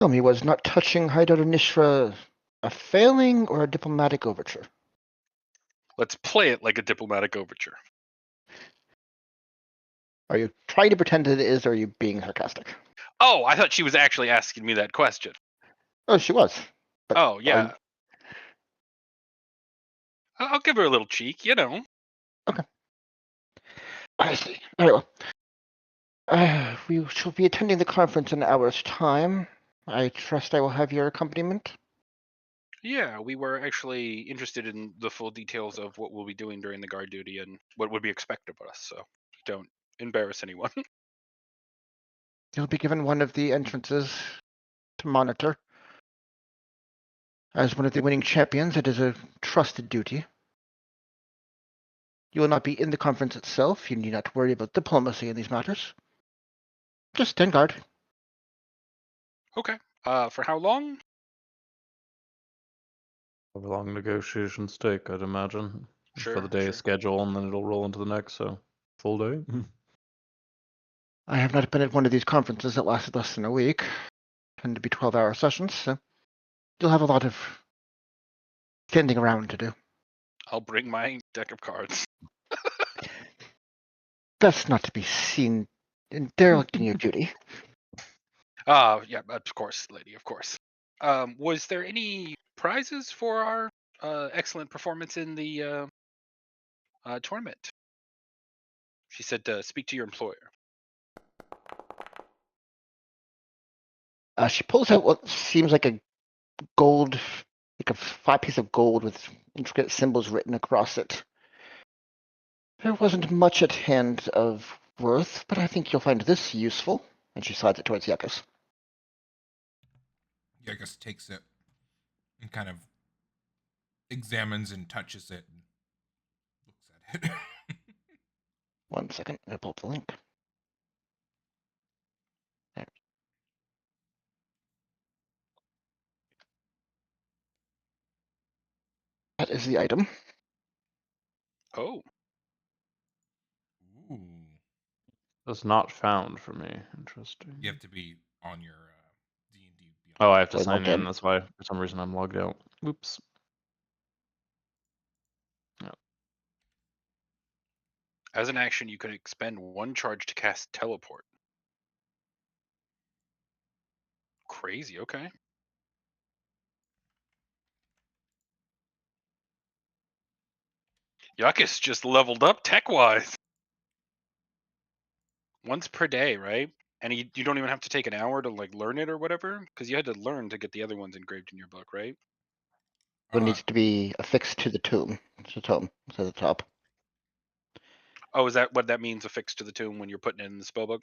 Speaker 1: Tell me, was not touching Haidar Nishra a failing or a diplomatic overture?
Speaker 4: Let's play it like a diplomatic overture.
Speaker 1: Are you trying to pretend that it is, or are you being sarcastic?
Speaker 4: Oh, I thought she was actually asking me that question.
Speaker 1: Oh, she was. But
Speaker 4: Oh, yeah. I'll give her a little cheek, you know.
Speaker 1: Okay. I see. Very well. We shall be attending the conference in an hour's time. I trust I will have your accompaniment.
Speaker 4: Yeah, we were actually interested in the full details of what we'll be doing during the guard duty and what would be expected of us, so don't embarrass anyone.
Speaker 1: You'll be given one of the entrances to monitor. As one of the winning champions, it is a trusted duty. You will not be in the conference itself. You need not worry about diplomacy in these matters. Just stand guard.
Speaker 4: Okay. For how long?
Speaker 2: Have a long negotiations take, I'd imagine, for the
Speaker 4: Sure.
Speaker 2: day's schedule, and then it'll roll into the next, so full day.
Speaker 1: I have not been at one of these conferences that lasted less than a week. Tend to be 12-hour sessions, so you'll have a lot of standing around to do.
Speaker 4: I'll bring my deck of cards.
Speaker 1: That's not to be seen in derelict in your duty.
Speaker 4: Yeah, of course, lady, of course. Was there any prizes for our excellent performance in the tournament? She said to speak to your employer.
Speaker 1: She pulls out what seems like a gold, like a flat piece of gold with intricate symbols written across it. There wasn't much at hand of worth, but I think you'll find this useful. And she slides it towards Yakus.
Speaker 3: Yagus takes it and kind of examines and touches it and looks at it.
Speaker 1: 1 second, I'm gonna pull up the link. There. That is the item.
Speaker 4: Oh,
Speaker 3: Ooh.
Speaker 2: That's not found for me. Interesting.
Speaker 3: You have to be on your D&D Beyond.
Speaker 2: Oh, I have to
Speaker 1: Or
Speaker 2: sign
Speaker 1: logged
Speaker 2: in.
Speaker 1: in.
Speaker 2: That's why, for some reason, I'm logged out. Oops.
Speaker 4: as an action, you can expend 1 charge to cast teleport. Crazy. Okay. Yakus just leveled up tech-wise. Once per day, right? And you don't even have to take an hour to like learn it or whatever, because you had to learn to get the other ones engraved in your book, right?
Speaker 1: It needs to be affixed to the tomb. It's a tome. It's at the top.
Speaker 4: Oh, is that what that means? Affixed to the tomb when you're putting it in the spellbook?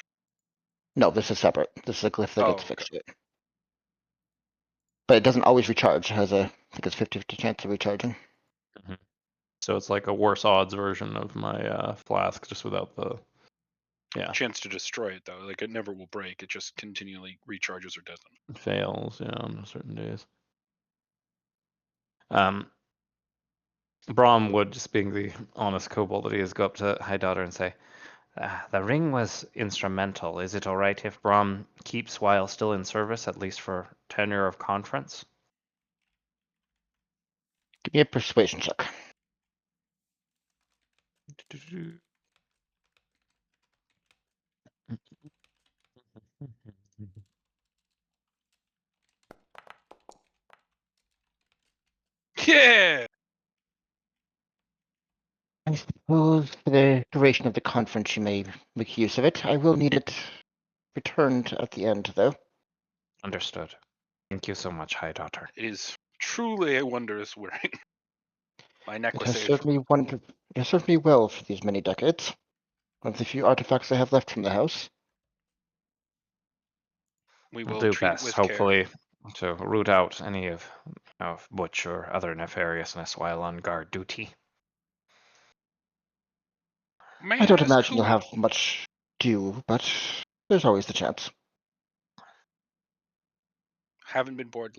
Speaker 1: No, this is separate. This is a glyph that
Speaker 4: Oh,
Speaker 1: gets
Speaker 4: okay.
Speaker 1: affixed to it. But it doesn't always recharge. It has a, I think it's 50-50 chance of recharging.
Speaker 2: So it's like a worse odds version of my flask, just without the
Speaker 4: Chance to destroy it though. Like it never will break. It just continually recharges or doesn't.
Speaker 2: fails, on certain days. Brahm would, just being the honest kobold that he is, go up to High Daughter and say, the ring was instrumental. Is it all right if Brahm keeps while still in service, at least for tenure of conference?
Speaker 1: Give me a persuasion check.
Speaker 4: Yeah.
Speaker 1: Well, for the duration of the conference, you may make use of it. I will need it returned at the end, though.
Speaker 2: Understood. Thank you so much, High Daughter.
Speaker 4: It is truly a wondrous ring. My
Speaker 1: It
Speaker 4: necklace
Speaker 1: has
Speaker 4: age.
Speaker 1: served me it has served me well for these many decades. One of the few artifacts I have left from the house.
Speaker 4: We
Speaker 2: We'll
Speaker 4: will
Speaker 2: do
Speaker 4: treat it
Speaker 2: best,
Speaker 4: with care.
Speaker 2: hopefully, to root out any of Butch or other nefariousness while on guard duty.
Speaker 4: May
Speaker 1: I don't
Speaker 4: ask
Speaker 1: imagine
Speaker 4: who
Speaker 1: you'll have much due, but there's always the chance.
Speaker 4: haven't been bored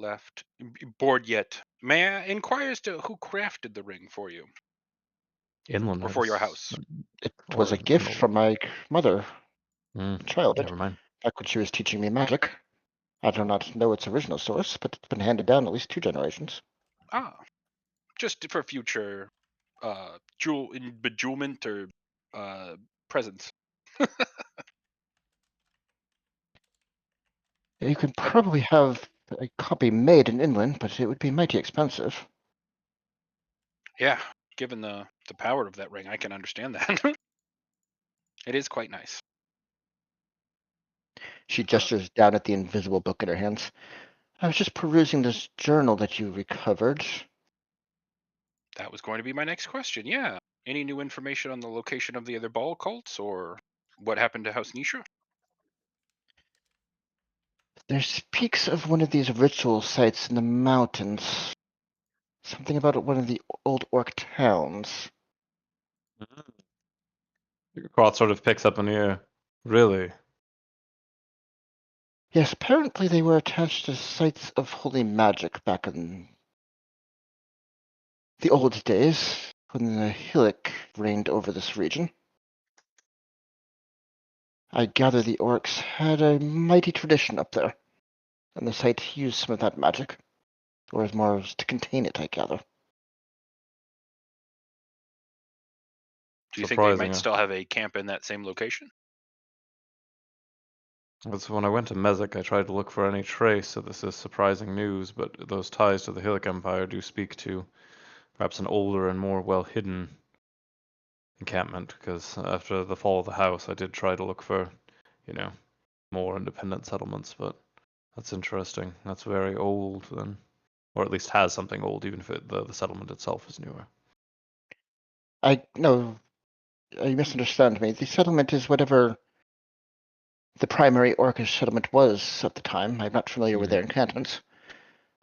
Speaker 4: yet. May I inquire as to who crafted the ring for you
Speaker 2: Inland
Speaker 4: or for your house?
Speaker 1: It was
Speaker 2: Or
Speaker 1: a gift from my mother, childhood,
Speaker 2: Never mind.
Speaker 1: back when she was teaching me magic. I do not know its original source, but it's been handed down at least 2 generations.
Speaker 4: Ah, just for future bejewelment or presents.
Speaker 1: You can
Speaker 4: I-
Speaker 1: probably have a copy made in Inland, but it would be mighty expensive.
Speaker 4: Yeah, given the power of that ring, I can understand that. It is quite nice.
Speaker 1: She gestures down at the invisible book in her hands. I was just perusing this journal that you recovered.
Speaker 4: That was going to be my next question. Yeah. Any new information on the location of the other ball cults or what happened to House Nisha?
Speaker 1: There's speaks of one of these ritual sites in the mountains. Something about one of the old orc towns.
Speaker 2: Quoth sort of picks up an ear. Really?
Speaker 1: Yes, apparently they were attached to sites of holy magic back in the old days, when the Hillock reigned over this region. I gather the orcs had a mighty tradition up there, and the site used some of that magic, or as more as to contain it, I gather.
Speaker 4: Do you think they
Speaker 2: Surprising.
Speaker 4: might still have a camp in that same location?
Speaker 2: That's when I went to Mezek, I tried to look for any trace of this is surprising news, but those ties to the Hillock Empire do speak to perhaps an older and more well-hidden encampment, because after the fall of the house, I did try to look for, more independent settlements, but that's interesting. That's very old then, or at least has something old, even if the settlement itself is newer.
Speaker 1: No, you misunderstand me. The settlement is whatever the primary orcish settlement was at the time. I'm not familiar with their encampments,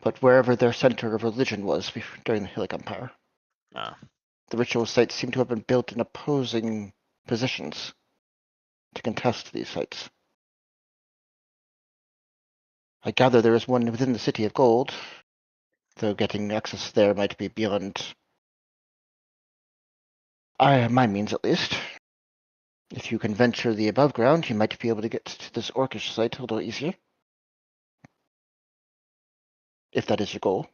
Speaker 1: but wherever their center of religion was during the Hillock Empire.
Speaker 2: Ah,
Speaker 1: The ritual sites seem to have been built in opposing positions to contest these sites. I gather there is one within the City of Gold, though getting access there might be beyond my means at least. If you can venture the above ground, you might be able to get to this orcish site a little easier. If that is your goal.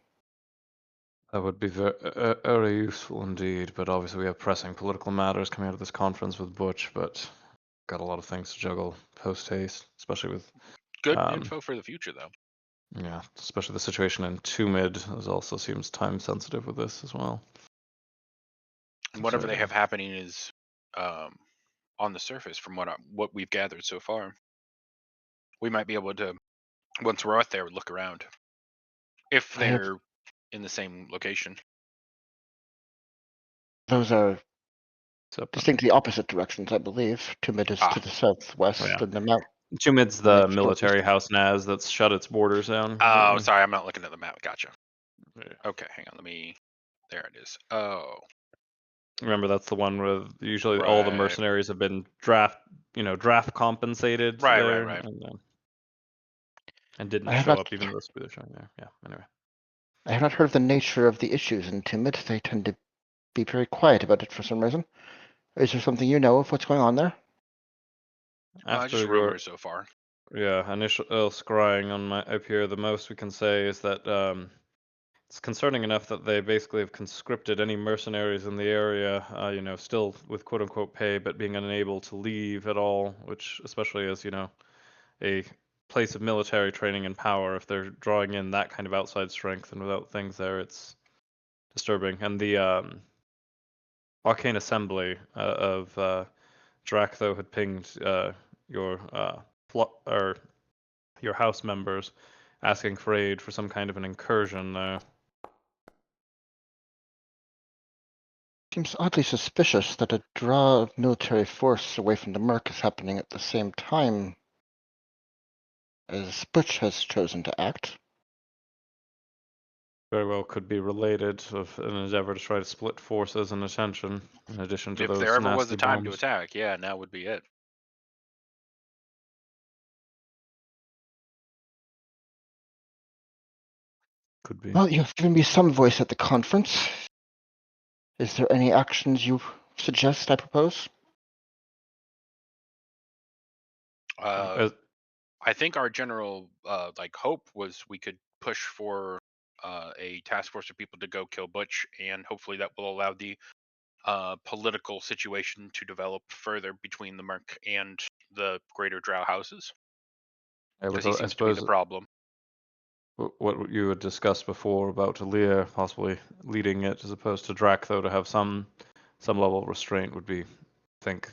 Speaker 2: that would be very useful indeed, but obviously we have pressing political matters coming out of this conference with Butch, but got a lot of things to juggle post-haste, especially with,
Speaker 4: Good
Speaker 2: um,
Speaker 4: info for the future, though.
Speaker 2: yeah, especially the situation in Tumid also seems time sensitive with this as well.
Speaker 4: And whatever
Speaker 2: So,
Speaker 4: they have happening is on the surface, from what we've gathered so far. We might be able to, once we're out there, look around if they're in the same location.
Speaker 1: Those are
Speaker 2: except,
Speaker 1: distinctly opposite directions, I believe. Tumid is to the southwest,
Speaker 2: yeah.
Speaker 1: and the mount.
Speaker 2: Tumid's the
Speaker 1: Next
Speaker 2: military
Speaker 1: closest.
Speaker 2: house Naz that's shut its borders down.
Speaker 4: Oh,
Speaker 2: completely.
Speaker 4: sorry, I'm not looking at the map. Gotcha.
Speaker 2: Yeah.
Speaker 4: Okay, hang on. There it is. Oh,
Speaker 2: Remember, that's the one where usually all the
Speaker 4: right.
Speaker 2: mercenaries have been draft compensated
Speaker 4: Right.
Speaker 2: there,
Speaker 4: Right.
Speaker 2: and didn't
Speaker 1: I have
Speaker 2: show
Speaker 1: not.
Speaker 2: up, even though they're showing there. Yeah. Anyway,
Speaker 1: I have not heard of the nature of the issues in Tumid. They tend to be very quiet about it for some reason. Is there something you know of what's going on there?
Speaker 2: after
Speaker 4: Just
Speaker 2: your
Speaker 4: rumors so far.
Speaker 2: initial scrying on my up here, the most we can say is that it's concerning enough that they basically have conscripted any mercenaries in the area, still with quote unquote pay, but being unable to leave at all, which especially as, a place of military training and power, if they're drawing in that kind of outside strength and without things there, it's disturbing. And arcane assembly of Draktho had pinged your or your house members, asking for aid for some kind of an incursion there.
Speaker 1: Seems oddly suspicious that a draw of military force away from the Merc is happening at the same time as Butch has chosen to act.
Speaker 2: Very well could be related of an endeavor to try to split forces and attention, in addition to
Speaker 4: If
Speaker 2: those
Speaker 4: there ever was
Speaker 2: nasty
Speaker 4: a time to
Speaker 2: bombs.
Speaker 4: attack, yeah, now would be it.
Speaker 2: Could be.
Speaker 1: Well, you've given me some voice at the conference. Is there any actions you suggest I propose?
Speaker 4: I think our general hope was we could push for a task force of people to go kill Butch, and hopefully that will allow the political situation to develop further between the Merc and the greater Drow houses, because he
Speaker 2: I
Speaker 4: seems to be the
Speaker 2: suppose
Speaker 4: problem.
Speaker 2: what you had discussed before about Talia possibly leading it as opposed to Draktho to have some level of restraint would be, I think,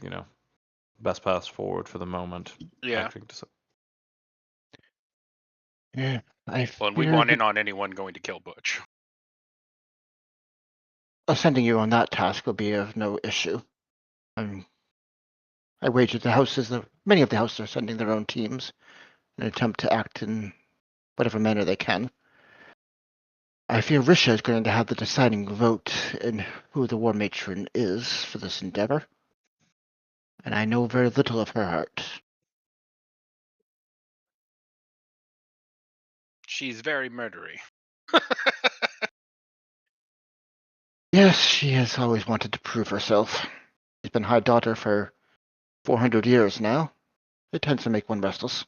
Speaker 2: best path forward for the moment.
Speaker 4: Yeah.
Speaker 2: Acting to
Speaker 1: Yeah, I
Speaker 4: Well, and we
Speaker 1: fear
Speaker 4: want in
Speaker 1: that
Speaker 4: on anyone going to kill Butch.
Speaker 1: sending you on that task will be of no issue. I wager many of the houses are sending their own teams in an attempt to act in whatever manner they can. I fear Risha is going to have the deciding vote in who the War Matron is for this endeavor, and I know very little of her heart.
Speaker 4: She's very murdery.
Speaker 1: Yes, she has always wanted to prove herself. She's been High Daughter for 400 years now. It tends to make one restless.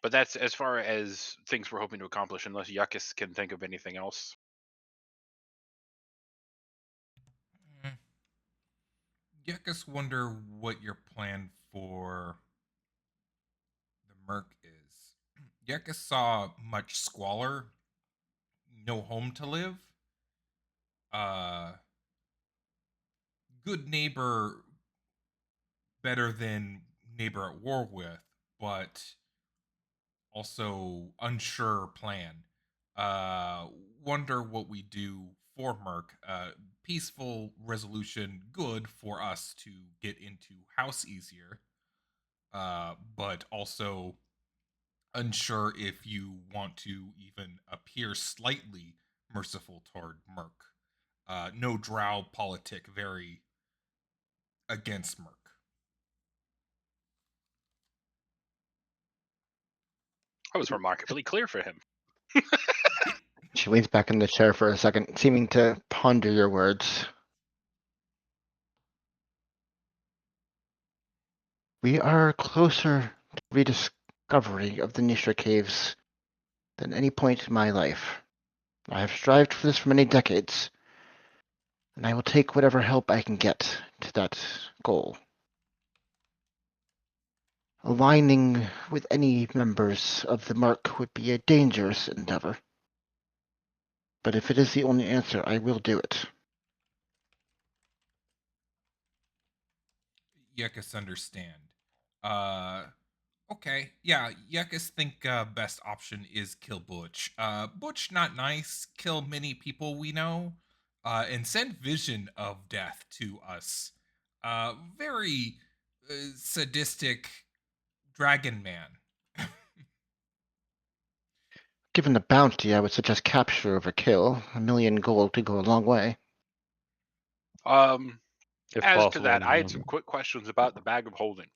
Speaker 4: But that's as far as things we're hoping to accomplish, unless Yuckus can think of anything else.
Speaker 3: Yuckus wonder what your plan for the Merc is. Yuckus saw much squalor, no home to live. Uh, good neighbor, better than neighbor at war with, but also unsure plan. Uh, wonder what we do for Merc. Peaceful resolution, good for us to get into house easier. But also unsure if you want to even appear slightly merciful toward Merc. No Drow politic, very against Merc.
Speaker 4: That was remarkably clear for him.
Speaker 1: She leans back in the chair for a second, seeming to ponder your words. We are closer to rediscovery of the Nisha Caves than any point in my life. I have strived for this for many decades, and I will take whatever help I can get to that goal. Aligning with any members of the Merc would be a dangerous endeavor. But if it is the only answer, I will do it.
Speaker 3: Yuckus understand. Okay, yeah, Yuckus think best option is kill Butch. Butch not nice, kill many people we know, and send vision of death to us. Very sadistic dragon man.
Speaker 1: Given the bounty, I would suggest capture over kill. 1,000,000 gold to go a long way.
Speaker 2: if
Speaker 4: As to
Speaker 2: possible.
Speaker 4: that, I had some quick questions about the bag of holding.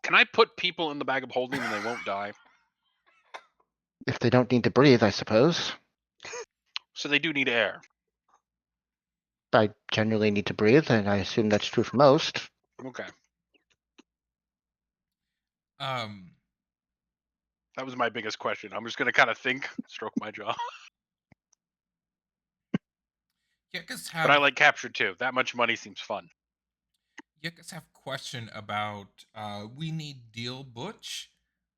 Speaker 4: Can I put people in the bag of holding and they won't die?
Speaker 1: If they don't need to breathe, I suppose.
Speaker 4: So they do need air.
Speaker 1: I generally need to breathe, and I assume that's true for most.
Speaker 4: Okay.
Speaker 3: Um,
Speaker 4: That was my biggest question. I'm just gonna kind of think, stroke my jaw.
Speaker 3: Yuckus
Speaker 4: But I
Speaker 3: have
Speaker 4: like capture too. That much money seems fun.
Speaker 3: Yuckus have question about we need deal Butch.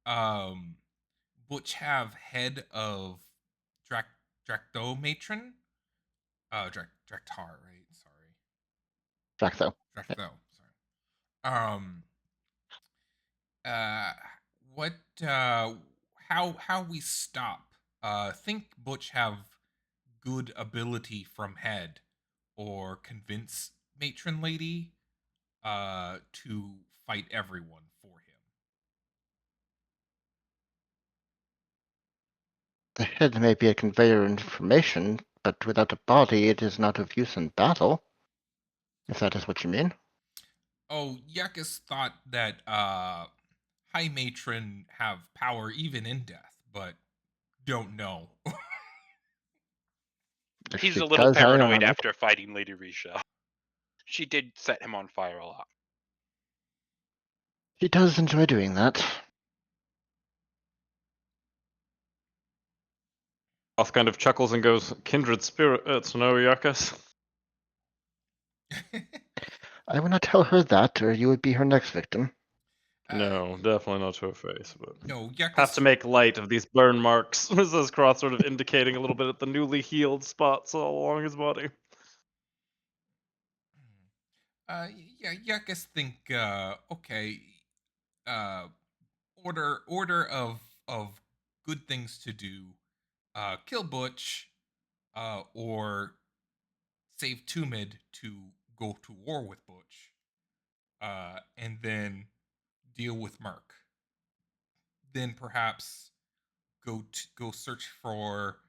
Speaker 3: Butch have head of Drakdo matron? Draktar, right? Sorry.
Speaker 1: Drakdo.
Speaker 3: Drakdo, sorry. Uh, what, how we stop? Think Butch have good ability from head or convince matron lady, to fight everyone for him.
Speaker 1: The head may be a conveyor of information, but without a body it is not of use in battle. If that is what you mean.
Speaker 3: Oh, Yakus thought that High Matron have power even in death, but don't know.
Speaker 1: If
Speaker 4: He's
Speaker 1: she
Speaker 4: a little
Speaker 1: does, I
Speaker 4: paranoid
Speaker 1: honor it.
Speaker 4: after fighting Lady Risha. She did set him on fire a lot.
Speaker 1: He does enjoy doing that.
Speaker 2: Oth kind of chuckles and goes, "Kindred spirits, no Yakas."
Speaker 1: I would not tell her that, or you would be her next victim.
Speaker 2: No, definitely not to her face, but
Speaker 3: No,
Speaker 2: have to
Speaker 3: Yakus.
Speaker 2: make light of these burn marks. Says Cross, sort of indicating a little bit at the newly healed spots all along his body.
Speaker 3: Yeah, Yakus think. Okay. Uh, order of good things to do. Kill Butch. Or save Tumid to go to war with Butch. And then deal with Merc. Then perhaps go search for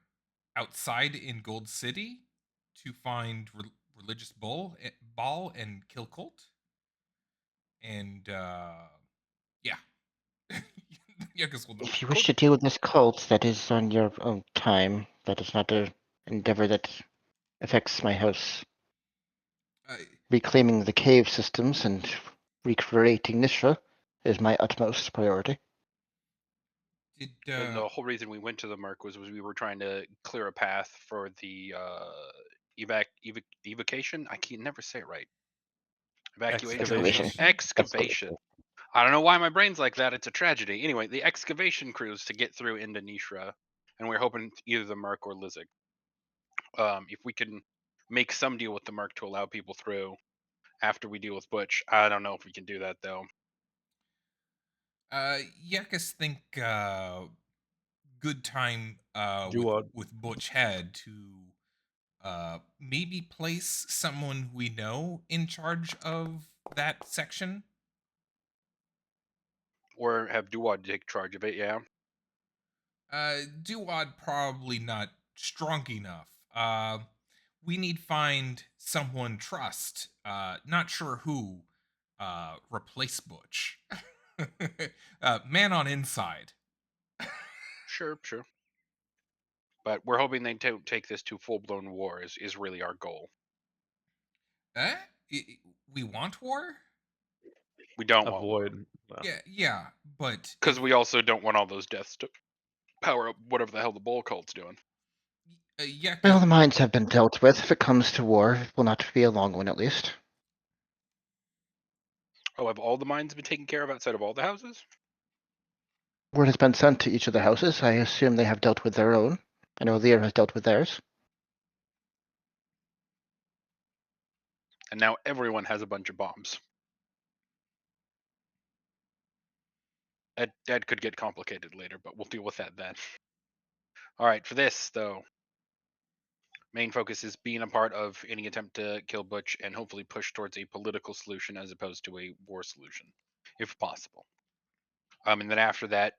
Speaker 3: outside in Gold City to find religious ball and kill cult. And yeah, yeah, because we'll know.
Speaker 1: If you wish to deal with this cult, that is on your own time. That is not an endeavor that affects my house.
Speaker 3: Uh,
Speaker 1: Reclaiming the cave systems and recreating Nishra is my utmost priority.
Speaker 3: did
Speaker 4: And the whole reason we went to the Merc was we were trying to clear a path for the evacuation. I can never say it right.
Speaker 2: Excavation.
Speaker 4: Excavation. I don't know why my brain's like that. It's a tragedy. Anyway, the excavation crews to get through into Nishra, and we're hoping either the Merc or Lizik. If we can make some deal with the Merc to allow people through after we deal with Butch, I don't know if we can do that though.
Speaker 3: Yakus think good time
Speaker 2: Duod.
Speaker 3: with Butch Head to maybe place someone we know in charge of that section.
Speaker 4: Or have Duwad take charge of it, yeah.
Speaker 3: Duod probably not strong enough. We need find someone trust. Not sure who. Replace Butch. Man on inside.
Speaker 4: Sure, sure. But we're hoping they don't take this to full blown war is really our goal.
Speaker 3: Eh? We want war?
Speaker 4: We don't want war.
Speaker 2: Avoid.
Speaker 3: Yeah, but
Speaker 4: Because we also don't want all those deaths to power up whatever the hell the bull cult's doing.
Speaker 3: yeah,
Speaker 1: Well, the mines have been dealt with. If it comes to war, it will not be a long one at least.
Speaker 4: Oh, have all the mines been taken care of outside of all the houses?
Speaker 1: Word has been sent to each of the houses. I assume they have dealt with their own. I know Lear has dealt with theirs.
Speaker 4: And now everyone has a bunch of bombs. That could get complicated later, but we'll deal with that then. All right, for this though, main focus is being a part of any attempt to kill Butch and hopefully push towards a political solution as opposed to a war solution, if possible. And then after that,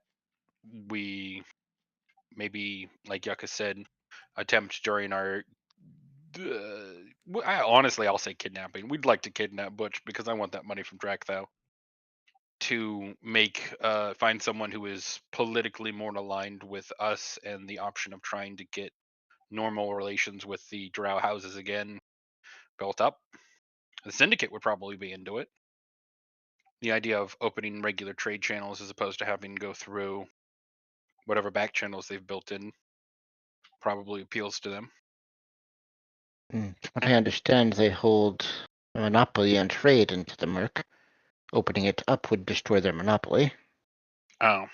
Speaker 4: we maybe, like Yucca said, attempt during our. Honestly, I'll say kidnapping. We'd like to kidnap Butch because I want that money from Drakthau to find someone who is politically more aligned with us and the option of trying to get normal relations with the Drow houses again built up. The Syndicate would probably be into it. The idea of opening regular trade channels as opposed to having to go through whatever back channels they've built in probably appeals to them.
Speaker 1: From what I understand, they hold a monopoly on trade into the Merc. Opening it up would destroy their monopoly.
Speaker 4: Oh.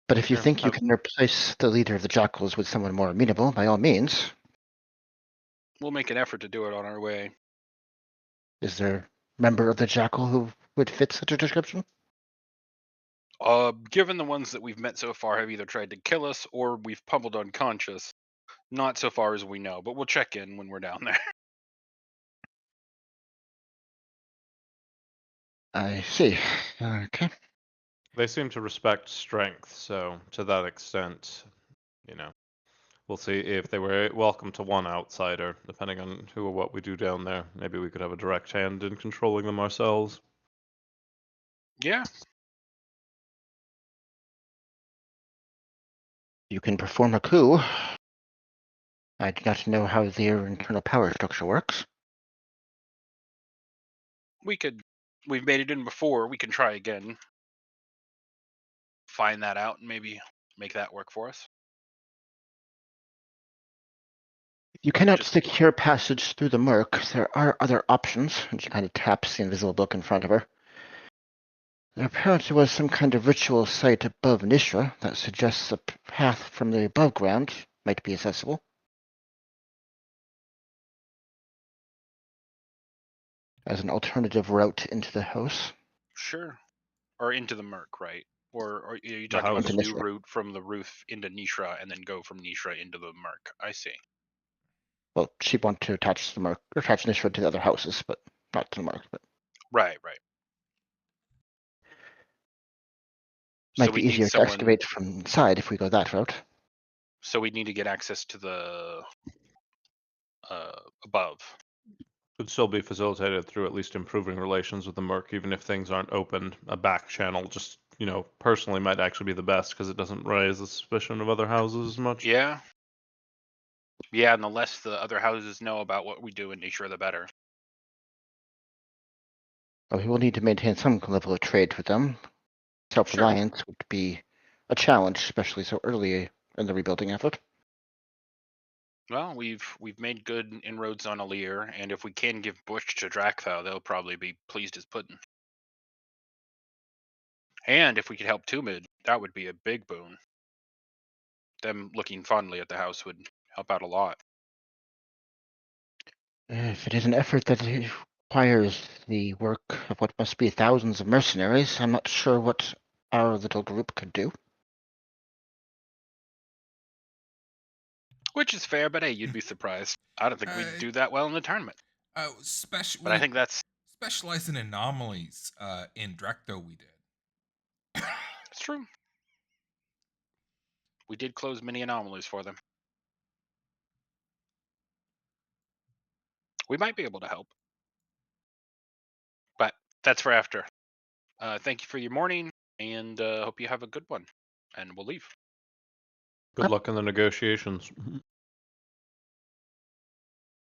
Speaker 1: But if you
Speaker 2: Sure,
Speaker 1: think you
Speaker 2: I-
Speaker 1: can replace the leader of the Jackals with someone more amenable, by all means.
Speaker 4: We'll make an effort to do it on our way.
Speaker 1: Is there a member of the Jackal who would fit such a description?
Speaker 4: Given the ones that we've met so far have either tried to kill us or we've pummeled unconscious, not so far as we know, but we'll check in when we're down there.
Speaker 1: I see. Okay.
Speaker 2: they seem to respect strength, so to that extent, you know, we'll see if they were welcome to one outsider, depending on who or what we do down there. Maybe we could have a direct hand in controlling them ourselves.
Speaker 4: Yeah,
Speaker 1: You can perform a coup. I do not know how their internal power structure works.
Speaker 4: we could. We've made it in before. We can try again. Find that out and maybe make that work for us.
Speaker 1: If you cannot
Speaker 4: Just-
Speaker 1: secure passage through the murk, there are other options. And she kind of taps the invisible book in front of her. There apparently was some kind of ritual site above Nishra that suggests a path from the above ground might be accessible. As an alternative route into the house.
Speaker 4: Sure. Or into the Merc, right? Or are you
Speaker 2: The
Speaker 4: talking about
Speaker 2: house.
Speaker 4: a
Speaker 1: Into
Speaker 4: new
Speaker 1: Nishra.
Speaker 4: route from the roof into Nishra and then go from Nishra into the Merc? I see.
Speaker 1: Well, she wanted to attach the murk, or attach Nishra to the other houses, but not to the murk. But
Speaker 4: Right, right. So
Speaker 1: might
Speaker 4: we
Speaker 1: be
Speaker 4: need
Speaker 1: easier to
Speaker 4: someone.
Speaker 1: excavate from inside if we go that route.
Speaker 4: So we need to get access to the above.
Speaker 2: Could still be facilitated through at least improving relations with the Merc, even if things aren't opened. A back channel, just personally, might actually be the best because it doesn't raise the suspicion of other houses as much.
Speaker 4: Yeah. Yeah, and the less the other houses know about what we do in Nishra, the better.
Speaker 1: Well, we will need to maintain some level of trade with them.
Speaker 4: Sure.
Speaker 1: Self-reliance would be a challenge, especially so early in the rebuilding effort.
Speaker 4: Well, we've made good inroads on Alir, and if we can give Bush to Drakthau, they'll probably be pleased as pudding. And if we could help Tumid, that would be a big boon. Them looking fondly at the house would help out a lot.
Speaker 1: If it is an effort that requires the work of what must be thousands of mercenaries, I'm not sure what our little group could do.
Speaker 4: Which is fair, but hey, you'd be surprised. I don't think we'd do that well in the tournament. But I think that's
Speaker 3: specialize in anomalies in Drecto we did.
Speaker 4: it's true. We did close many anomalies for them. We might be able to help. But that's for after. Thank you for your morning, and hope you have a good one. And we'll leave.
Speaker 2: Good luck in the negotiations.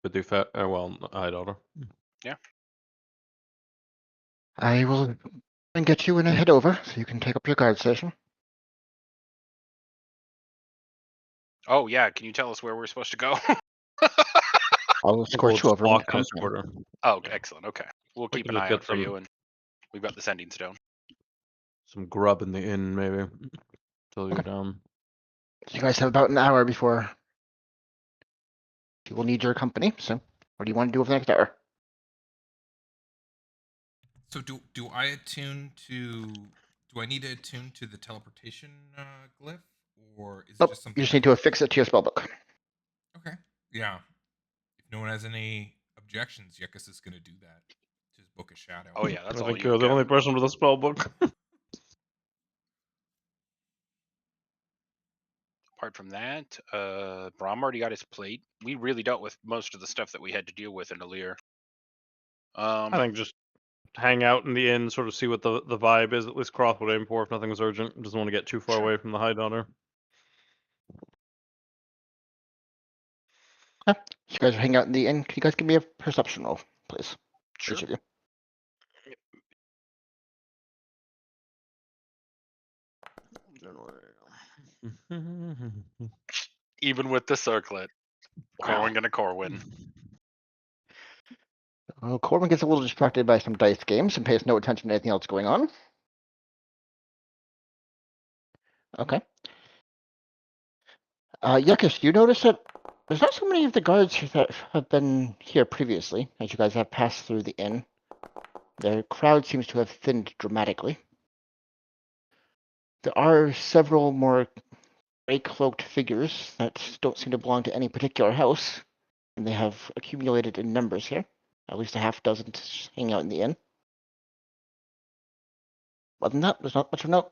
Speaker 2: With the High Daughter.
Speaker 4: Yeah.
Speaker 1: I will and get you when I head over, so you can take up your guard station.
Speaker 4: Oh yeah, can you tell us where we're supposed to go?
Speaker 1: I'll escort you over when
Speaker 2: Walk
Speaker 1: it
Speaker 2: an
Speaker 1: comes in.
Speaker 2: escorter.
Speaker 4: Oh,
Speaker 2: Yeah.
Speaker 4: excellent. Okay, we'll
Speaker 2: We
Speaker 4: keep
Speaker 2: can
Speaker 4: an
Speaker 2: just
Speaker 4: eye
Speaker 2: get
Speaker 4: out for
Speaker 2: some-
Speaker 4: you, and we've got the sending stone.
Speaker 2: Some grub in the inn, maybe. Till you're
Speaker 1: Okay.
Speaker 2: down.
Speaker 1: So you guys have about an hour before you will need your company. So, what do you want to do over the next hour?
Speaker 3: So do I attune to? Do I need to attune to the teleportation glyph, or is it
Speaker 1: Nope.
Speaker 3: just
Speaker 1: You
Speaker 3: something?
Speaker 1: just need to affix it to your spellbook.
Speaker 3: Okay. Yeah. If no one has any objections, Yekus is going to do that. Just book a shadow.
Speaker 4: Oh yeah, that's
Speaker 2: I
Speaker 4: all
Speaker 2: think
Speaker 4: you.
Speaker 2: you're the
Speaker 4: Got.
Speaker 2: only person with a spell book.
Speaker 4: Apart from that, Brahm already got his plate. We really dealt with most of the stuff that we had to deal with in Alir.
Speaker 2: I think just hang out in the inn, sort of see what the vibe is. At least Croth would aim for if nothing was urgent. Doesn't want to get too far
Speaker 4: Sure.
Speaker 2: away from the High Daughter.
Speaker 1: Okay. So you guys are hanging out in the inn. Can you guys give me a perception roll, please?
Speaker 4: Sure.
Speaker 1: Each of you.
Speaker 4: Even with the circlet, Corwin gonna Corwin.
Speaker 1: Well, Corbin gets a little distracted by some dice games and pays no attention to anything else going on. Okay. Yuckus, you notice that there's not so many of the guards that have been here previously, as you guys have passed through the inn. The crowd seems to have thinned dramatically. There are several more gray-cloaked figures that don't seem to belong to any particular house, and they have accumulated in numbers here. At least a half dozen hang out in the inn. Other than that, there's not much of note.